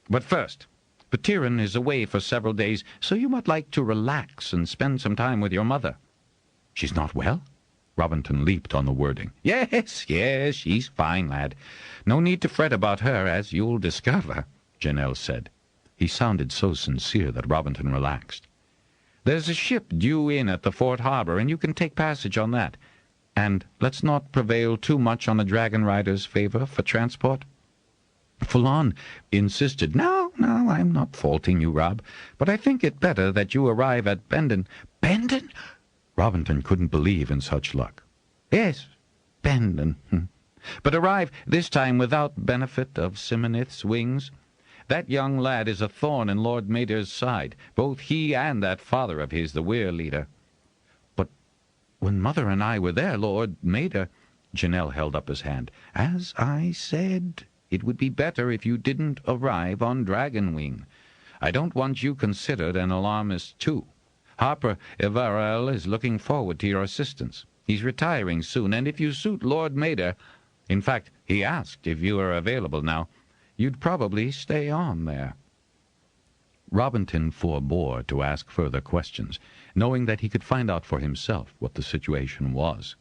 E: But first, Petiron is away for several days, so you might like to relax and spend some time with your mother." "She's not well?" Robinton leaped on the wording. Yes, she's fine, lad. No need to fret about her, as you'll discover," Janelle said. He sounded so sincere that Robinton relaxed. "There's a ship due in at the Fort Harbor, and you can take passage on that. And let's not prevail too much on the Dragonriders' favor for transport." Fallon insisted. No, I'm not faulting you, Rob, but I think it better that you arrive at Bendon." "Bendon?" Robinton couldn't believe in such luck. "Yes, Bendon. But arrive this time without benefit of Simonith's wings. That young lad is a thorn in Lord Mader's side, both he and that father of his, the Weir leader." "But when Mother and I were there, Lord Mader—" Janelle held up his hand. "As I said, it would be better if you didn't arrive on Dragonwing. I don't want you considered an alarmist, too. Harper Everell is looking forward to your assistance. He's retiring soon, and if you suit Lord Mader— in fact, he asked if you are available now— you'd probably stay on there." Robinton forbore to ask further questions, knowing that he could find out for himself what the situation was.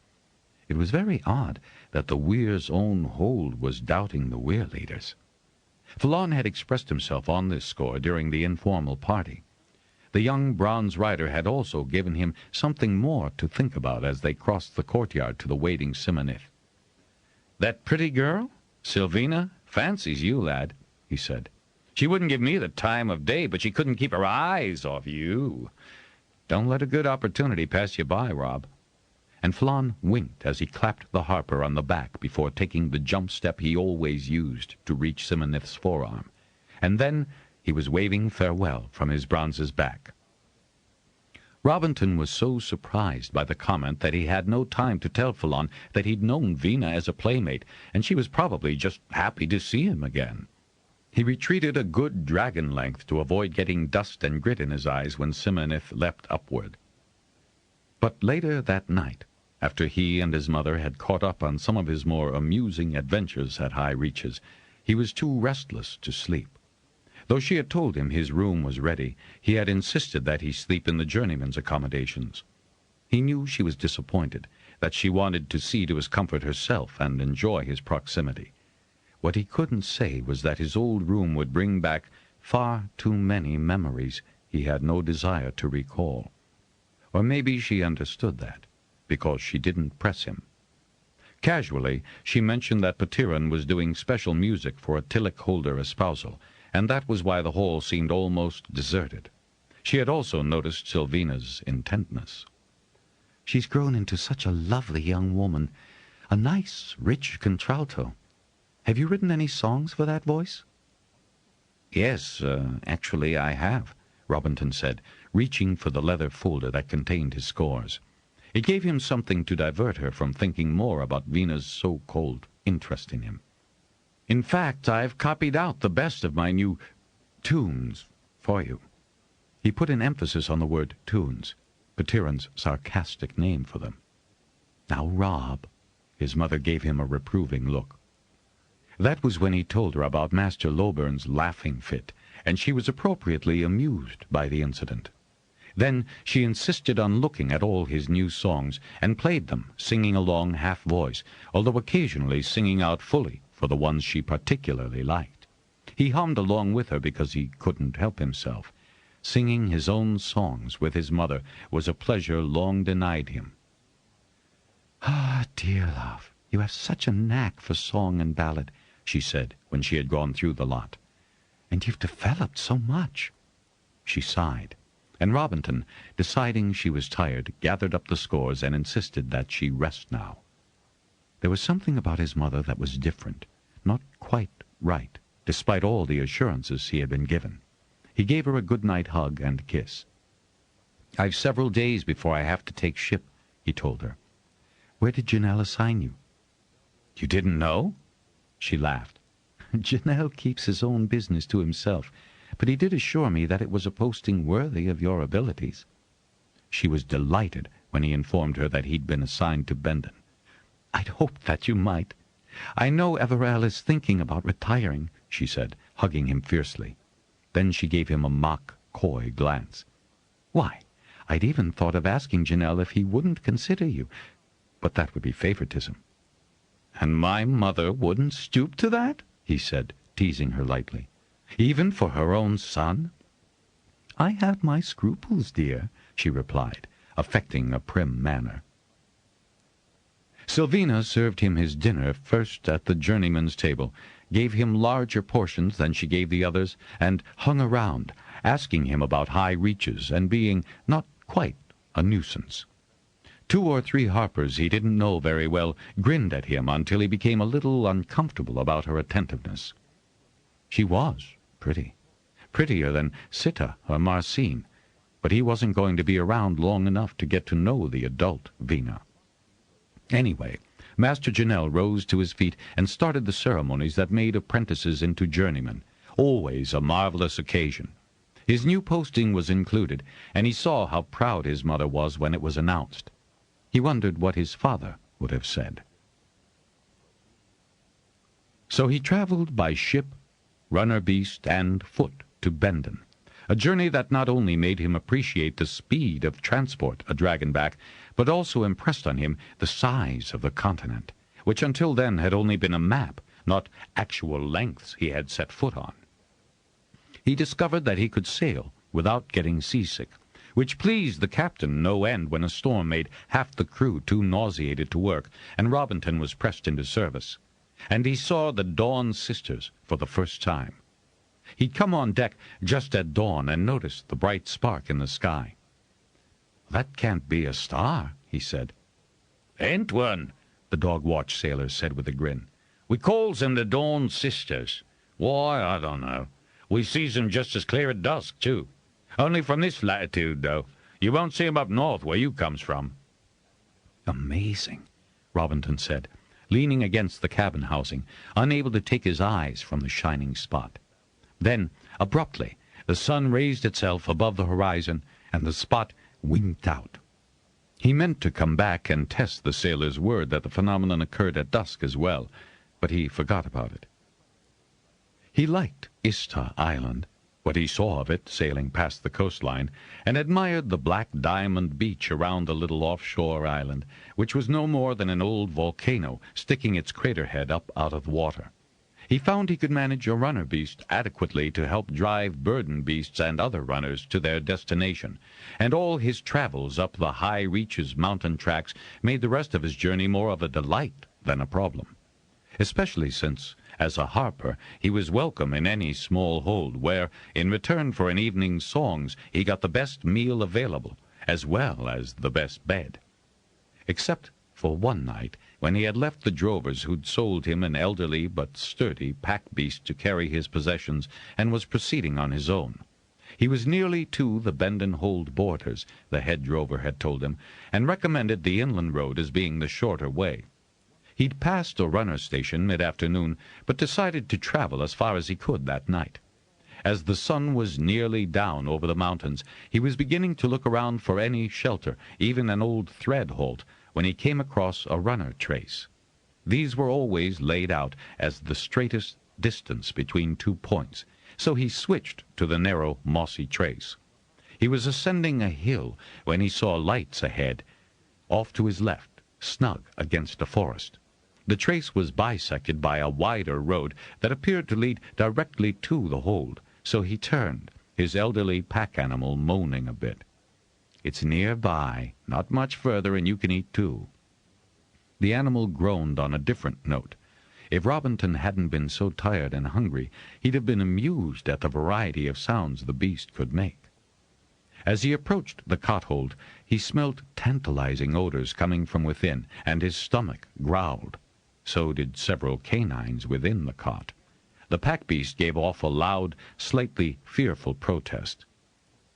E: It was very odd that the Weir's own hold was doubting the Weir leaders. Fallon had expressed himself on this score during the informal party. The young bronze rider had also given him something more to think about as they crossed the courtyard to the waiting Simonith. "That pretty girl, Sylvina, fancies you, lad," he said. "She wouldn't give me the time of day, but she couldn't keep her eyes off you. Don't let a good opportunity pass you by, Rob." And Fallon winked as he clapped the Harper on the back before taking the jump step he always used to reach Simonith's forearm. And then he was waving farewell from his bronze's back. Robinton was so surprised by the comment that he had no time to tell Fallon that he'd known Vina as a playmate, and she was probably just happy to see him again. He retreated a good dragon length to avoid getting dust and grit in his eyes when Simonith leapt upward. But later that night, after he and his mother had caught up on some of his more amusing adventures at High Reaches, he was too restless to sleep. Though she had told him his room was ready, he had insisted that he sleep in the journeyman's accommodations. He knew she was disappointed, that she wanted to see to his comfort herself and enjoy his proximity. What he couldn't say was that his old room would bring back far too many memories he had no desire to recall. Or maybe she understood that, because she didn't press him. Casually, she mentioned that Petiron was doing special music for a Tillich-Holder espousal, and that was why the hall seemed almost deserted. She had also noticed Sylvina's intentness. "She's grown into such a lovely young woman, a nice, rich contralto. Have you written any songs for that voice?" "Yes, actually I have," Robinton said, reaching for the leather folder that contained his scores. It gave him something to divert her from thinking more about Vina's so-called interest in him. "In fact, I've copied out the best of my new tunes for you." He put an emphasis on the word tunes, Petiron's sarcastic name for them. "Now, Rob," his mother gave him a reproving look. That was when he told her about Master Loburn's laughing fit, and she was appropriately amused by the incident. Then she insisted on looking at all his new songs, and played them, singing along half-voice, although occasionally singing out fully for the ones she particularly liked. He hummed along with her because he couldn't help himself. Singing his own songs with his mother was a pleasure long denied him. "Ah, dear love, you have such a knack for song and ballad," she said when she had gone through the lot. "And you've developed so much." She sighed, and Robinton, deciding she was tired, gathered up the scores and insisted that she rest now. There was something about his mother that was different, not quite right, despite all the assurances he had been given. He gave her a good-night hug and kiss. "I've several days before I have to take ship," he told her. "Where did Janelle assign you?" "You didn't know?" She laughed. "Janelle keeps his own business to himself, but he did assure me that it was a posting worthy of your abilities." She was delighted when he informed her that he'd been assigned to Bendon. "I'd hoped that you might. I know Everell is thinking about retiring," she said, hugging him fiercely. Then she gave him a mock, coy glance. "Why, I'd even thought of asking Janelle if he wouldn't consider you, but that would be favoritism." "And my mother wouldn't stoop to that?" he said, teasing her lightly. "Even for her own son?" "I have my scruples, dear," she replied, affecting a prim manner. Sylvina served him his dinner first at the journeyman's table, gave him larger portions than she gave the others, and hung around, asking him about high reaches and being not quite a nuisance. 2 or 3 Harpers he didn't know very well grinned at him until he became a little uncomfortable about her attentiveness. She was pretty, prettier than Sita or Marcine, but he wasn't going to be around long enough to get to know the adult Vina. Anyway, Master Janelle rose to his feet and started the ceremonies that made apprentices into journeymen, always a marvelous occasion. His new posting was included, and he saw how proud his mother was when it was announced. He wondered what his father would have said. So he traveled by ship, runner beast, and foot to Bendon, a journey that not only made him appreciate the speed of transport a dragonback, but also impressed on him the size of the continent, which until then had only been a map, not actual lengths he had set foot on. He discovered that he could sail without getting seasick, which pleased the captain no end when a storm made half the crew too nauseated to work, and Robinton was pressed into service. And he saw the Dawn Sisters for the first time. He'd come on deck just at dawn and noticed the bright spark in the sky. "That can't be a star," he said. "Ain't one," the dog-watch sailor said with a grin. "We calls them the Dawn Sisters. Why, I don't know. We sees them just as clear at dusk, too. Only from this latitude, though. You won't see 'em up north where you comes from." "Amazing," Robinton said, leaning against the cabin housing, unable to take his eyes from the shining spot. Then, abruptly, the sun raised itself above the horizon, and the spot winked out. He meant to come back and test the sailor's word that the phenomenon occurred at dusk as well, but he forgot about it. He liked Ista Island, what he saw of it sailing past the coastline, and admired the black diamond beach around the little offshore island, which was no more than an old volcano sticking its crater head up out of the water. He found he could manage a runner beast adequately to help drive burden beasts and other runners to their destination, and all his travels up the high reaches mountain tracks made the rest of his journey more of a delight than a problem, especially since, as a harper, he was welcome in any small hold where, in return for an evening's songs, he got the best meal available, as well as the best bed. Except for one night, when he had left the drovers who'd sold him an elderly but sturdy pack beast to carry his possessions, and was proceeding on his own. He was nearly to the Bend-and-Hold borders, the head drover had told him, and recommended the inland road as being the shorter way. He'd passed a runner station mid-afternoon, but decided to travel as far as he could that night. As the sun was nearly down over the mountains, he was beginning to look around for any shelter, even an old thread halt, when he came across a runner trace. These were always laid out as the straightest distance between 2 points, so he switched to the narrow, mossy trace. He was ascending a hill when he saw lights ahead, off to his left, snug against a forest. The trace was bisected by a wider road that appeared to lead directly to the hold, so he turned, his elderly pack animal moaning a bit. "It's nearby, not much further, and you can eat too." The animal groaned on a different note. If Robinton hadn't been so tired and hungry, he'd have been amused at the variety of sounds the beast could make. As he approached the cot-hold, he smelt tantalizing odors coming from within, and his stomach growled. So did several canines within the cot. The pack beast gave off a loud, slightly fearful protest.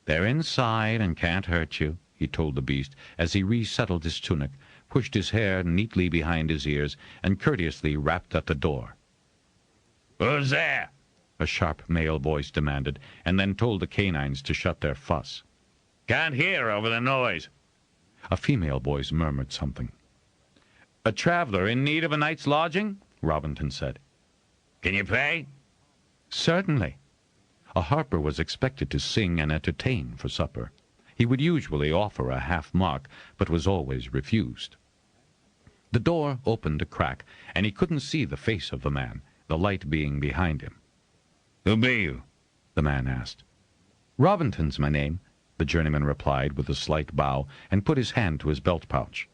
E: "They're inside and can't hurt you," he told the beast as he resettled his tunic, pushed his hair neatly behind his ears, and courteously rapped at the door. "Who's there?" a sharp male voice demanded, and then told the canines to shut their fuss. "Can't hear over the noise." A female voice murmured something. "A traveler in need of a night's lodging?" Robinton said. "Can you pay?" "Certainly." A harper was expected to sing and entertain for supper. He would usually offer a half-mark, but was always refused. The door opened a crack, and he couldn't see the face of the man, the light being behind him. "Who be you?" the man asked. "Robinton's my name," the journeyman replied with a slight bow, and put his hand to his belt pouch.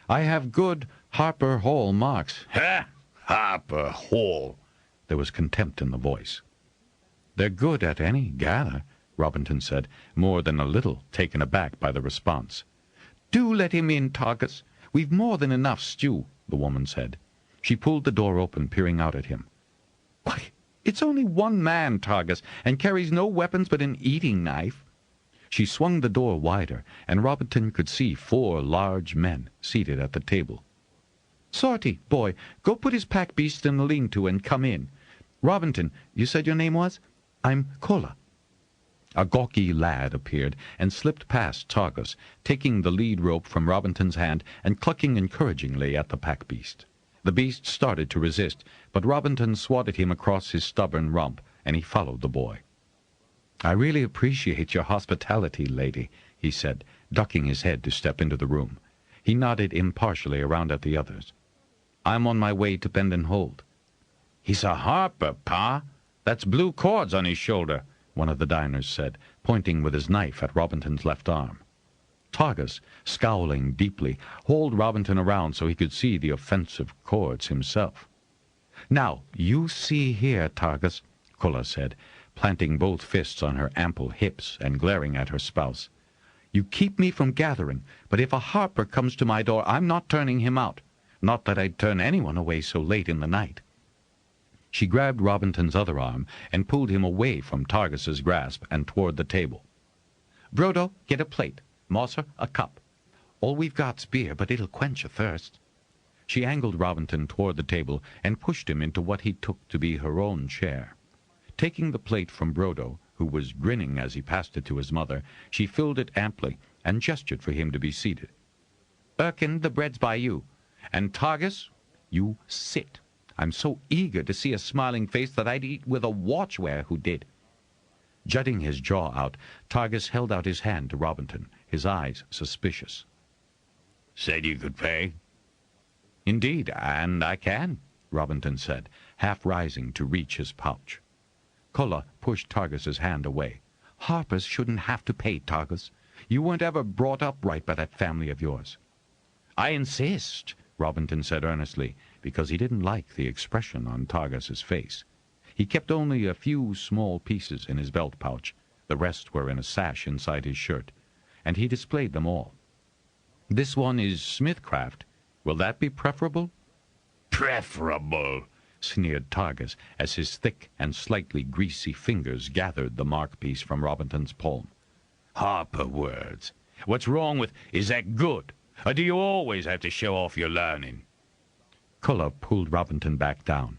E: "I have good Harper Hall marks." "Ha! Harper Hall!" There was contempt in the voice. "They're good at any gather," Robinton said, more than a little taken aback by the response. "Do let him in, Targus. We've more than enough stew," the woman said. She pulled the door open, peering out at him. "Why, it's only one man, Targus, and carries no weapons but an eating knife." She swung the door wider, and Robinton could see 4 large men seated at the table. "Sorty, boy, go put his pack beast in the lean-to and come in. Robinton, you said your name was? I'm Kola." A gawky lad appeared and slipped past Targus, taking the lead rope from Robinton's hand and clucking encouragingly at the pack beast. The beast started to resist, but Robinton swatted him across his stubborn rump, and he followed the boy. "I really appreciate your hospitality, lady," he said, ducking his head to step into the room. He nodded impartially around at the others. "I'm on my way to Bend-and-Hold." "He's a harper, Pa. That's blue cords on his shoulder," one of the diners said, pointing with his knife at Robinton's left arm. Targus, scowling deeply, hauled Robinton around so he could see the offensive cords himself. "Now, you see here, Targus," Kola said, planting both fists on her ample hips and glaring at her spouse. "You keep me from gathering, but if a harper comes to my door, I'm not turning him out. Not that I'd turn anyone away so late in the night." She grabbed Robinton's other arm and pulled him away from Targus's grasp and toward the table. "Brodo, get a plate. Mosser, a cup. All we've got's beer, but it'll quench your thirst." She angled Robinton toward the table and pushed him into what he took to be her own chair. Taking the plate from Brodo, who was grinning as he passed it to his mother, she filled it amply and gestured for him to be seated. "Erkin, the bread's by you. And Targus, you sit. I'm so eager to see a smiling face that I'd eat with a watchware who did." Jutting his jaw out, Targus held out his hand to Robinton, his eyes suspicious. "Said you could pay?" "Indeed, and I can." Robinton said, half rising to reach his pouch. Culla pushed Targus's hand away. "Harpers shouldn't have to pay, Targus. You weren't ever brought up right by that family of yours." "I insist," Robinton said earnestly, because he didn't like the expression on Targus's face. He kept only a few small pieces in his belt pouch. The rest were in a sash inside his shirt, and he displayed them all. "This one is smithcraft. Will that be preferable?"
B: "Preferable,"
E: sneered Targus as his thick and slightly greasy fingers gathered the mark-piece from Robinton's palm.
B: "Harper words. What's wrong with, is that good? Or do you always have to show off your learning?"
E: Culla pulled Robinton back down.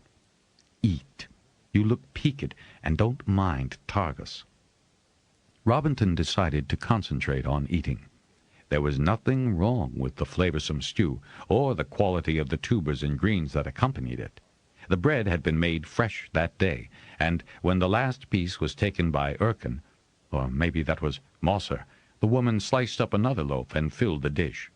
E: "Eat. You look peaked and don't mind Targus." Robinton decided to concentrate on eating. There was nothing wrong with the flavorsome stew or the quality of the tubers and greens that accompanied it. The bread had been made fresh that day, and when the last piece was taken by Erkin, or maybe that was Mosser, the woman sliced up another loaf and filled the dish.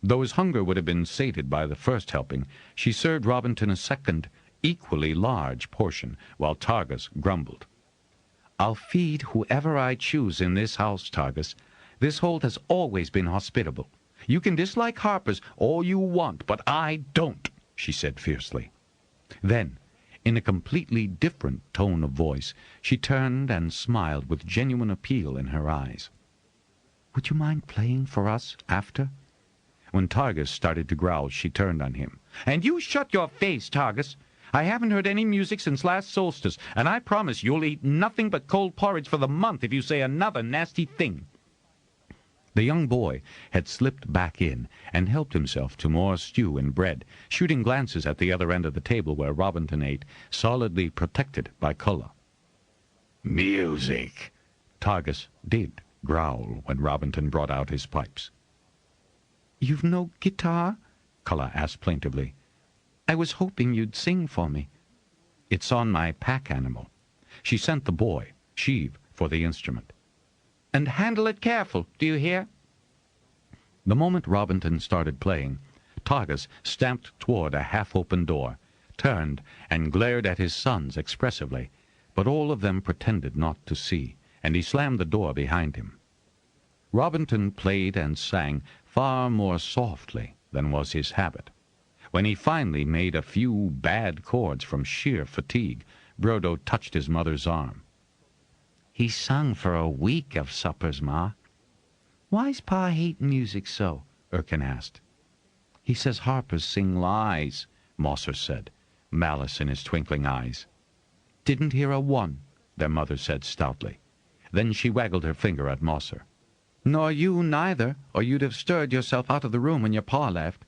E: Though his hunger would have been sated by the first helping, she served Robinton a second, equally large portion, while Targus grumbled. "I'll feed whoever I choose in this house, Targus. This hold has always been hospitable. You can dislike Harpers all you want, but I don't," she said fiercely. Then, in a completely different tone of voice, she turned and smiled with genuine appeal in her eyes. "Would you mind playing for us after?" When Targus started to growl, she turned on him. "And you shut your face, Targus. I haven't heard any music since last solstice, and I promise you'll eat nothing but cold porridge for the month if you say another nasty thing." The young boy had slipped back in and helped himself to more stew and bread, shooting glances at the other end of the table where Robinton ate, solidly protected by Culla.
B: "Music."
E: Targus did growl when Robinton brought out his pipes. "You've no guitar?" Culla asked plaintively. "I was hoping you'd sing for me." "It's on my pack animal." She sent the boy, Sheev, for the instrument. "And handle it careful, do you hear?" The moment Robinton started playing, Targus stamped toward a half-open door, turned, and glared at his sons expressively, but all of them pretended not to see, and he slammed the door behind him. Robinton played and sang far more softly than was his habit. When he finally made a few bad chords from sheer fatigue, Brodo touched his mother's arm. "He sung for a week of suppers, Ma." "Why's Pa hate music so?" Erkin asked. "He says Harpers sing lies," Mosser said, malice in his twinkling eyes. "Didn't hear a one," their mother said stoutly. Then she waggled her finger at Mosser. "Nor you neither, or you'd have stirred yourself out of the room when your pa left.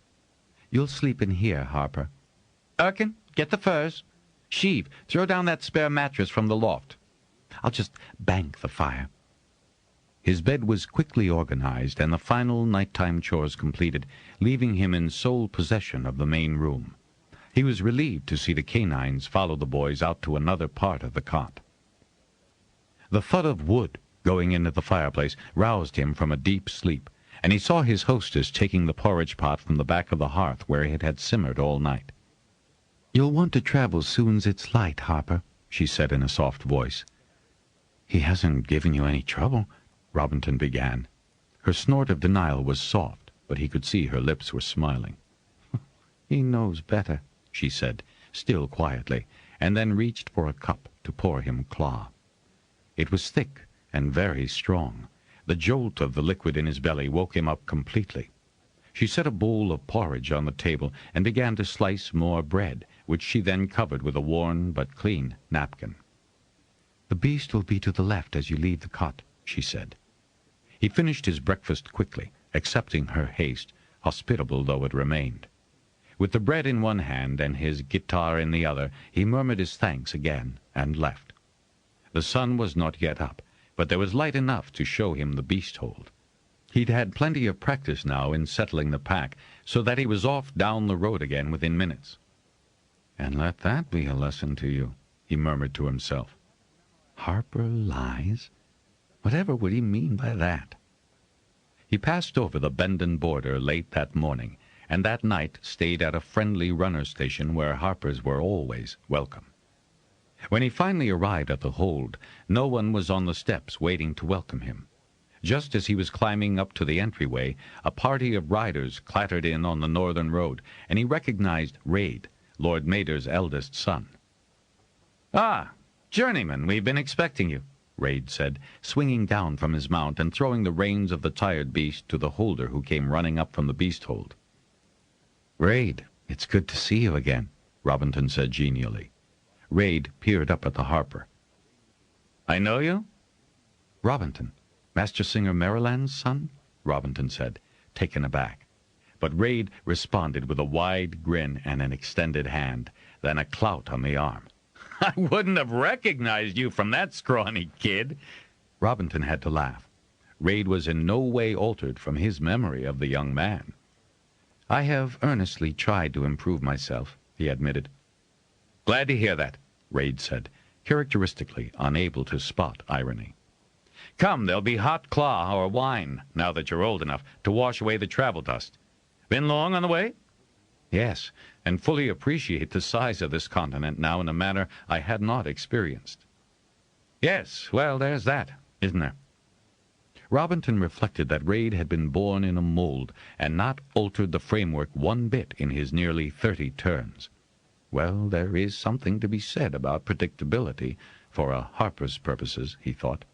E: You'll sleep in here, Harper. Erkin, get the furs. Sheev, throw down that spare mattress from the loft. I'll just bank the fire." His bed was quickly organized and the final nighttime chores completed, leaving him in sole possession of the main room. He was relieved to see the canines follow the boys out to another part of the cot. The thud of wood going into the fireplace roused him from a deep sleep, and he saw his hostess taking the porridge pot from the back of the hearth where it had simmered all night. "You'll want to travel soon's it's light, Harper," she said in a soft voice. "He hasn't given you any trouble," Robinton began. Her snort of denial was soft, but he could see her lips were smiling. "He knows better," she said, still quietly, and then reached for a cup to pour him claw. It was thick and very strong. The jolt of the liquid in his belly woke him up completely. She set a bowl of porridge on the table and began to slice more bread, which she then covered with a worn but clean napkin. "The beast will be to the left as you leave the cot," she said. He finished his breakfast quickly, accepting her haste, hospitable though it remained. With the bread in one hand and his guitar in the other, he murmured his thanks again and left. The sun was not yet up, but there was light enough to show him the beast hold. He'd had plenty of practice now in settling the pack, so that he was off down the road again within minutes. "And let that be a lesson to you," he murmured to himself. Harper lies? Whatever would he mean by that? He passed over the Bendon border late that morning, and that night stayed at a friendly runner station where Harpers were always welcome. When he finally arrived at the hold, no one was on the steps waiting to welcome him. Just as he was climbing up to the entryway, a party of riders clattered in on the northern road, and he recognized Raid, Lord Mader's eldest son. "Ah, journeyman, we've been expecting you," Raid said, swinging down from his mount and throwing the reins of the tired beast to the holder who came running up from the beast-hold. "Raid, it's good to see you again," Robinton said genially. Raid peered up at the Harper. "I know you?" "Robinton, Master Singer Maryland's son?" Robinton said, taken aback. But Raid responded with a wide grin and an extended hand, then a clout on the arm. "I wouldn't have recognized you from that scrawny kid." Robinton had to laugh. Raid was in no way altered from his memory of the young man. "I have earnestly tried to improve myself," he admitted. "Glad to hear that," Raid said, characteristically unable to spot irony. "Come, there'll be hot claw or wine, now that you're old enough to wash away the travel dust. Been long on the way?" "Yes, and fully appreciate the size of this continent now in a manner I had not experienced." "Yes, well, there's that, isn't there?" Robinton reflected that Raid had been born in a mold and not altered the framework one bit in his nearly 30 turns. Well, there is something to be said about predictability for a Harper's purposes, he thought.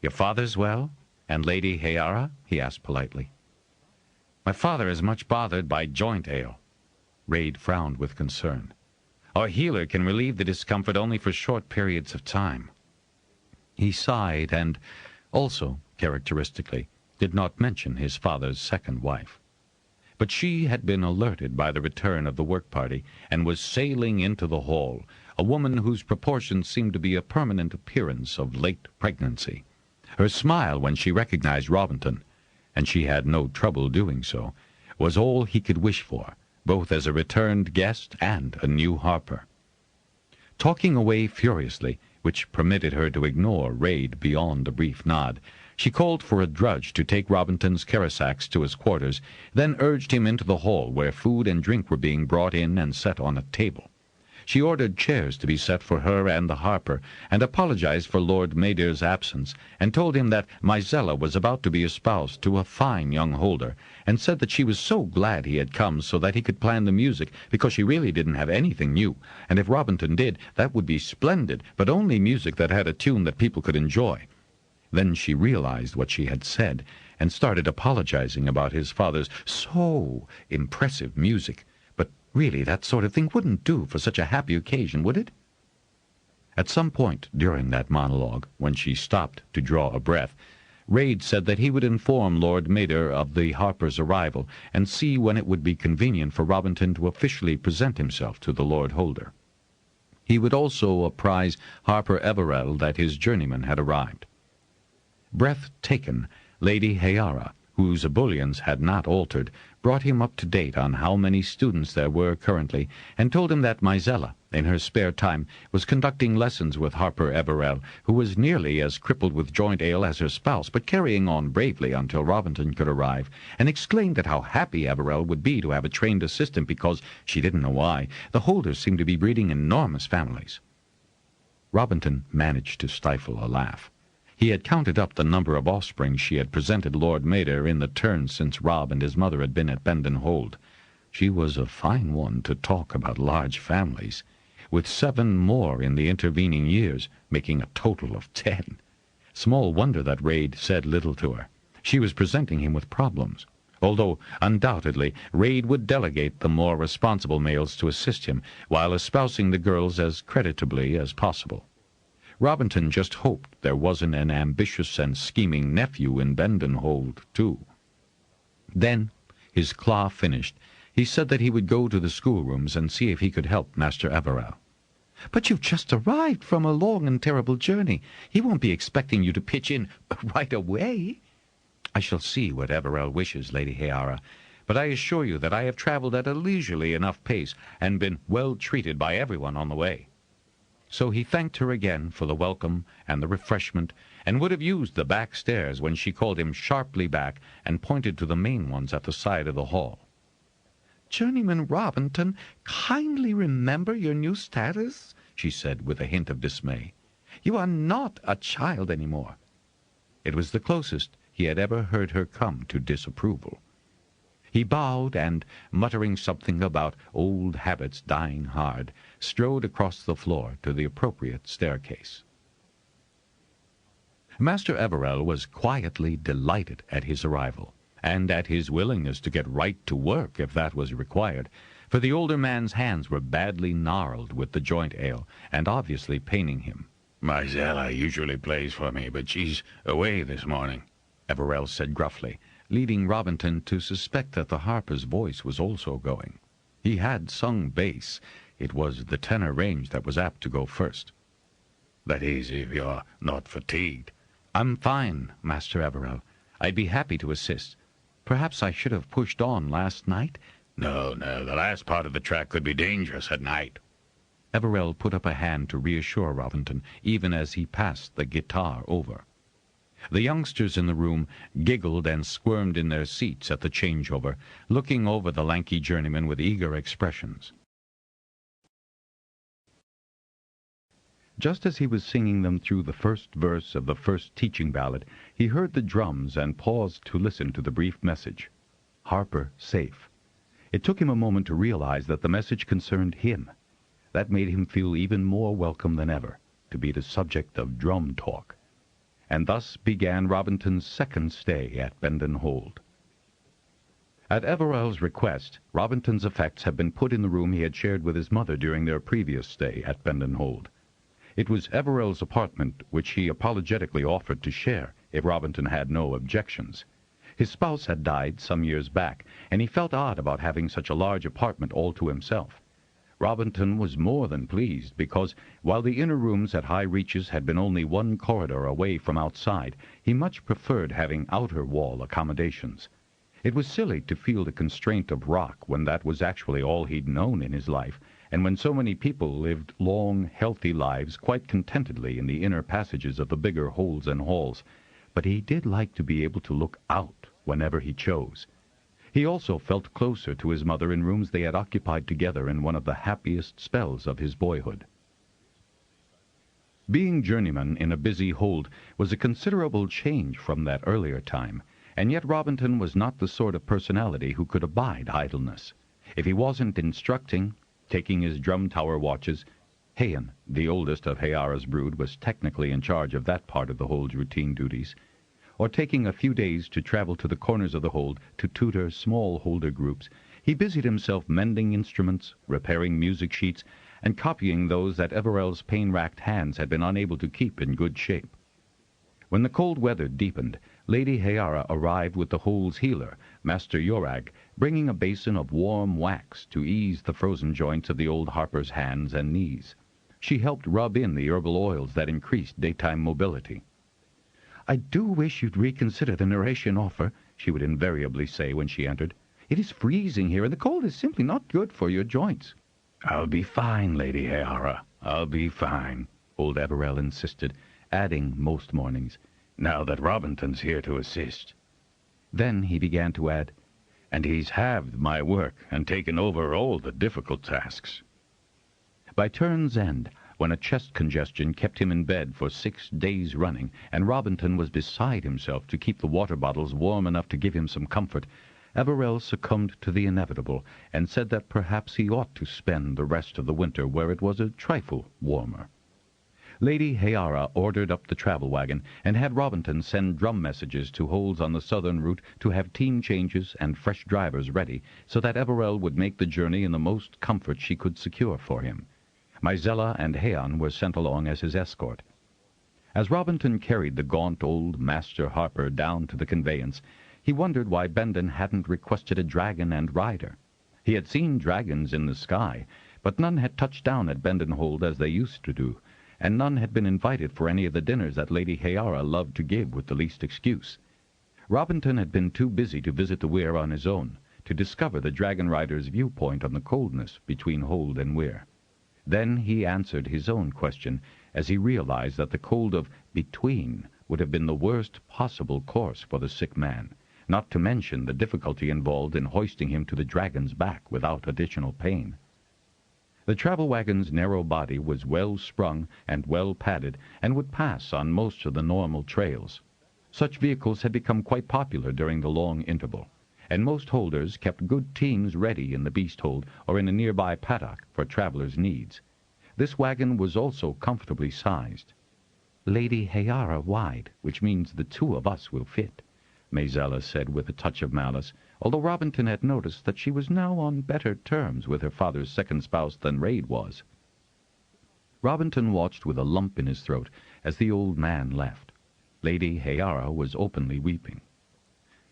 E: "Your father's well? And Lady Hayara?" he asked politely. "My father is much bothered by joint ail." Raid frowned with concern. "Our healer can relieve the discomfort only for short periods of time." He sighed and, also characteristically, did not mention his father's second wife. But she had been alerted by the return of the work party and was sailing into the hall, a woman whose proportions seemed to be a permanent appearance of late pregnancy. Her smile when she recognized Robinton, and she had no trouble doing so, was all he could wish for, both as a returned guest and a new Harper. Talking away furiously, which permitted her to ignore Raid beyond a brief nod, she called for a drudge to take Robinton's Keresaks to his quarters, then urged him into the hall where food and drink were being brought in and set on a table. She ordered chairs to be set for her and the Harper, and apologized for Lord Mader's absence, and told him that Mizella was about to be espoused to a fine young holder, and said that she was so glad he had come so that he could plan the music, because she really didn't have anything new, and if Robinton did, that would be splendid, but only music that had a tune that people could enjoy. Then she realized what she had said, and started apologizing about his father's so impressive music. But really, that sort of thing wouldn't do for such a happy occasion, would it? At some point during that monologue, when she stopped to draw a breath, Raid said that he would inform Lord Mader of the Harper's arrival and see when it would be convenient for Robinton to officially present himself to the Lord Holder. He would also apprise Harper Everell that his journeyman had arrived. Breath taken, Lady Hayara, whose ebullience had not altered, brought him up to date on how many students there were currently, and told him that Mizella, in her spare time, was conducting lessons with Harper Everell, who was nearly as crippled with joint ail as her spouse, but carrying on bravely until Robinton could arrive, and exclaimed at how happy Everell would be to have a trained assistant because, she didn't know why, the Holders seemed to be breeding enormous families. Robinton managed to stifle a laugh. He had counted up the number of offspring she had presented Lord Mader in the turn since Rob and his mother had been at Bendon Hold. She was a fine one to talk about large families, with 7 more in the intervening years, making a total of 10. Small wonder that Raid said little to her. She was presenting him with problems, although undoubtedly Raid would delegate the more responsible males to assist him, while espousing the girls as creditably as possible. Robinton just hoped there wasn't an ambitious and scheming nephew in Bendon Hold, too. Then, his claw finished, he said that he would go to the schoolrooms and see if he could help Master Everell. "But you've just arrived from a long and terrible journey. He won't be expecting you to pitch in right away." "I shall see what Everell wishes, Lady Hayara, but I assure you that I have traveled at a leisurely enough pace and been well treated by everyone on the way." So he thanked her again for the welcome and the refreshment, and would have used the back stairs when she called him sharply back and pointed to the main ones at the side of the hall. "Journeyman Robinton, kindly remember your new status," she said with a hint of dismay. "You are not a child any more." It was the closest he had ever heard her come to disapproval. He bowed and, muttering something about old habits dying hard, strode across the floor to the appropriate staircase. Master Everell was quietly delighted at his arrival, and at his willingness to get right to work if that was required, for the older man's hands were badly gnarled with the joint ale, and obviously paining him.
B: "My Zella usually plays for me, but she's away this morning,"
E: Everell said gruffly, leading Robinton to suspect that the harper's voice was also going. He had sung bass. It was the tenor range that was apt to go first.
B: "That is, if you're not fatigued."
E: "I'm fine, Master Everell. I'd be happy to assist. Perhaps I should have pushed on last night?"
B: No, the last part of the track could be dangerous at night."
E: Everell put up a hand to reassure Robinton, even as he passed the guitar over. The youngsters in the room giggled and squirmed in their seats at the changeover, looking over the lanky journeyman with eager expressions. Just as he was singing them through the first verse of the first teaching ballad, he heard the drums and paused to listen to the brief message. Harper safe. It took him a moment to realize that the message concerned him. That made him feel even more welcome than ever, to be the subject of drum talk. And thus began Robinton's second stay at Bendon Hold. At Everell's request, Robinton's effects had been put in the room he had shared with his mother during their previous stay at Bendon Hold. It was Everell's apartment, which he apologetically offered to share if Robinton had no objections. His spouse had died some years back, and he felt odd about having such a large apartment all to himself. Robinton was more than pleased, because, while the inner rooms at High Reaches had been only one corridor away from outside, he much preferred having outer wall accommodations. It was silly to feel the constraint of rock when that was actually all he'd known in his life, and when so many people lived long, healthy lives quite contentedly in the inner passages of the bigger holds and halls. But he did like to be able to look out whenever he chose. He also felt closer to his mother in rooms they had occupied together in one of the happiest spells of his boyhood. Being journeyman in a busy hold was a considerable change from that earlier time, and yet Robinton was not the sort of personality who could abide idleness. If he wasn't instructing, taking his drum tower watches, Hayan, the oldest of Hayara's brood, was technically in charge of that part of the hold's routine duties, or taking a few days to travel to the corners of the hold to tutor small holder groups, he busied himself mending instruments, repairing music sheets, and copying those that Everell's pain-racked hands had been unable to keep in good shape. When the cold weather deepened, Lady Hayara arrived with the hold's healer, Master Yorag, bringing a basin of warm wax to ease the frozen joints of the old harper's hands and knees. She helped rub in the herbal oils that increased daytime mobility. "I do wish you'd reconsider the narration offer," she would invariably say when she entered. "It is freezing here, and the cold is simply not good for your joints."
B: "I'll be fine, Lady Hayara. I'll be fine," old Everell insisted, adding most mornings, "now that Robinton's here to assist."
E: Then he began to add,
B: "And he's halved my work and taken over all the difficult tasks."
E: By turn's end, when a chest congestion kept him in bed for 6 days running, and Robinton was beside himself to keep the water bottles warm enough to give him some comfort, Everell succumbed to the inevitable, and said that perhaps he ought to spend the rest of the winter where it was a trifle warmer. Lady Hayara ordered up the travel wagon, and had Robinton send drum messages to holds on the southern route to have team changes and fresh drivers ready, so that Everell would make the journey in the most comfort she could secure for him. Mizella and Hayan were sent along as his escort. As Robinton carried the gaunt old Master Harper down to the conveyance, he wondered why Bendon hadn't requested a dragon and rider. He had seen dragons in the sky, but none had touched down at Bendon Hold as they used to do, and none had been invited for any of the dinners that Lady Hayara loved to give with the least excuse. Robinton had been too busy to visit the weir on his own, to discover the Dragonriders' viewpoint on the coldness between Hold and weir. Then he answered his own question, as he realized that the cold of between would have been the worst possible course for the sick man, not to mention the difficulty involved in hoisting him to the dragon's back without additional pain. The travel wagon's narrow body was well sprung and well padded, and would pass on most of the normal trails. Such vehicles had become quite popular during the long interval, and most holders kept good teams ready in the beast hold or in a nearby paddock for travelers' needs. This wagon was also comfortably sized. "Lady Hayara wide, which means the two of us will fit," Maizella said with a touch of malice, although Robinton had noticed that she was now on better terms with her father's second spouse than Raid was. Robinton watched with a lump in his throat as the old man left. Lady Hayara was openly weeping.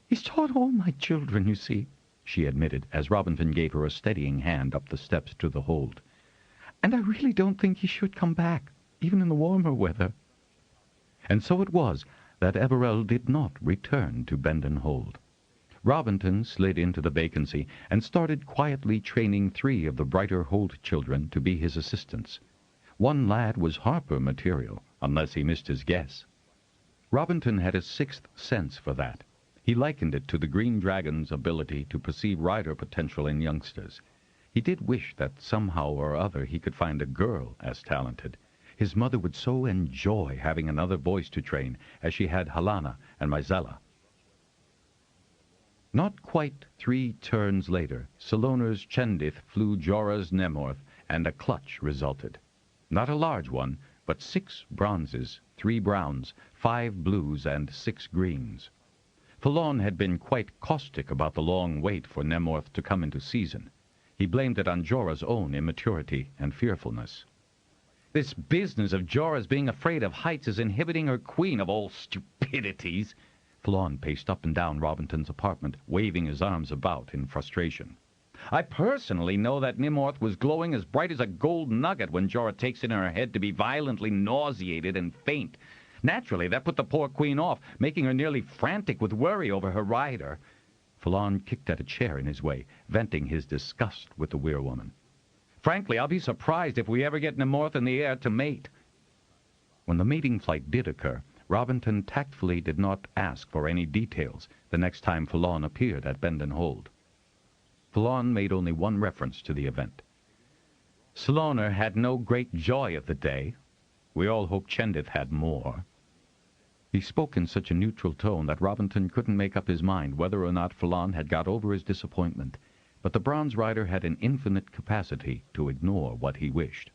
E: "He's taught all my children, you see," she admitted, as Robinton gave her a steadying hand up the steps to the hold. "And I really don't think he should come back, even in the warmer weather." And so it was that Everell did not return to Bendon Hold. Robinton slid into the vacancy and started quietly training 3 of the brighter Holt children to be his assistants. One lad was Harper material, unless he missed his guess. Robinton had a 6th sense for that. He likened it to the Green Dragon's ability to perceive rider potential in youngsters. He did wish that somehow or other he could find a girl as talented. His mother would so enjoy having another voice to train as she had Halana and Maizella. Not quite 3 turns later, Saloner's Chendith flew Jorah's Nemorth, and a clutch resulted. Not a large one, but 6 bronzes, 3 browns, 5 blues, and 6 greens. Falon had been quite caustic about the long wait for Nemorth to come into season. He blamed it on Jorah's own immaturity and fearfulness. "This business of Jorah's being afraid of heights is inhibiting her queen of all stupidities." Falon paced up and down Robinton's apartment, waving his arms about in frustration. "I personally know that Nimorth was glowing as bright as a gold nugget when Jorah takes it in her head to be violently nauseated and faint. Naturally, that put the poor queen off, making her nearly frantic with worry over her rider." Falon kicked at a chair in his way, venting his disgust with the weirwoman. "Frankly, I'll be surprised if we ever get Nemorth in the air to mate." When the mating flight did occur, Robinton tactfully did not ask for any details the next time Falon appeared at Bendon Hold. Falon made only one reference to the event. "Saloner had no great joy of the day. We all hope Chendith had more." He spoke in such a neutral tone that Robinton couldn't make up his mind whether or not Falon had got over his disappointment, but the bronze rider had an infinite capacity to ignore what he wished.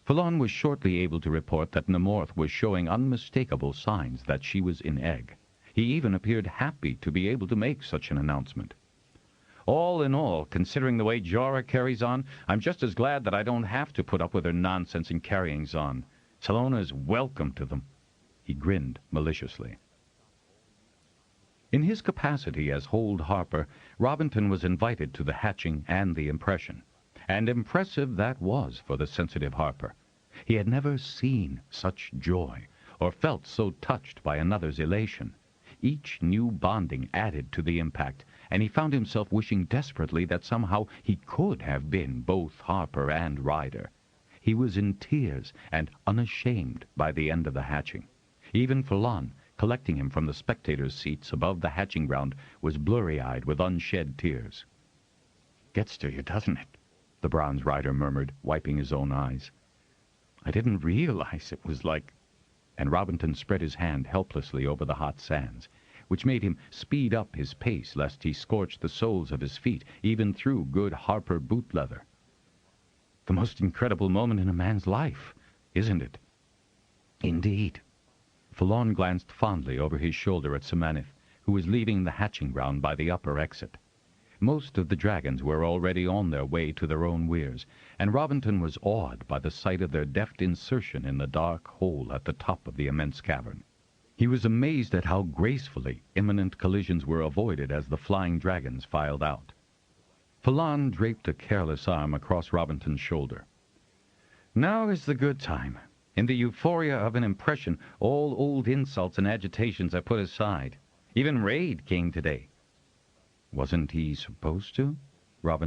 E: Falon was shortly able to report that Nemorth was showing unmistakable signs that she was in egg. He even appeared happy to be able to make such an announcement. "All in all, considering the way Jorah carries on, I'm just as glad that I don't have to put up with her nonsense and carryings on. Saloner's welcome to them." He grinned maliciously. In his capacity as Hold Harper, Robinton was invited to the hatching and the impression. And impressive that was for the sensitive Harper. He had never seen such joy, or felt so touched by another's elation. Each new bonding added to the impact, and he found himself wishing desperately that somehow he could have been both Harper and rider. He was in tears and unashamed by the end of the hatching. Even Falon, collecting him from the spectators' seats above the hatching ground, was blurry-eyed with unshed tears. "Gets to you, doesn't it?" the bronze rider murmured, wiping his own eyes. "I didn't realize it was like—" And Robinton spread his hand helplessly over the hot sands, which made him speed up his pace lest he scorch the soles of his feet, even through good Harper boot leather. "The most incredible moment in a man's life, isn't it?" "Indeed." Falon glanced fondly over his shoulder at Semanith, who was leaving the hatching ground by the upper exit. Most of the dragons were already on their way to their own weirs, and Robinton was awed by the sight of their deft insertion in the dark hole at the top of the immense cavern. He was amazed at how gracefully imminent collisions were avoided as the flying dragons filed out. Falon draped a careless arm across Robinton's shoulder. "Now is the good time. In the euphoria of an impression, all old insults and agitations are put aside. Even Raid came today." "Wasn't he supposed to?" Robinton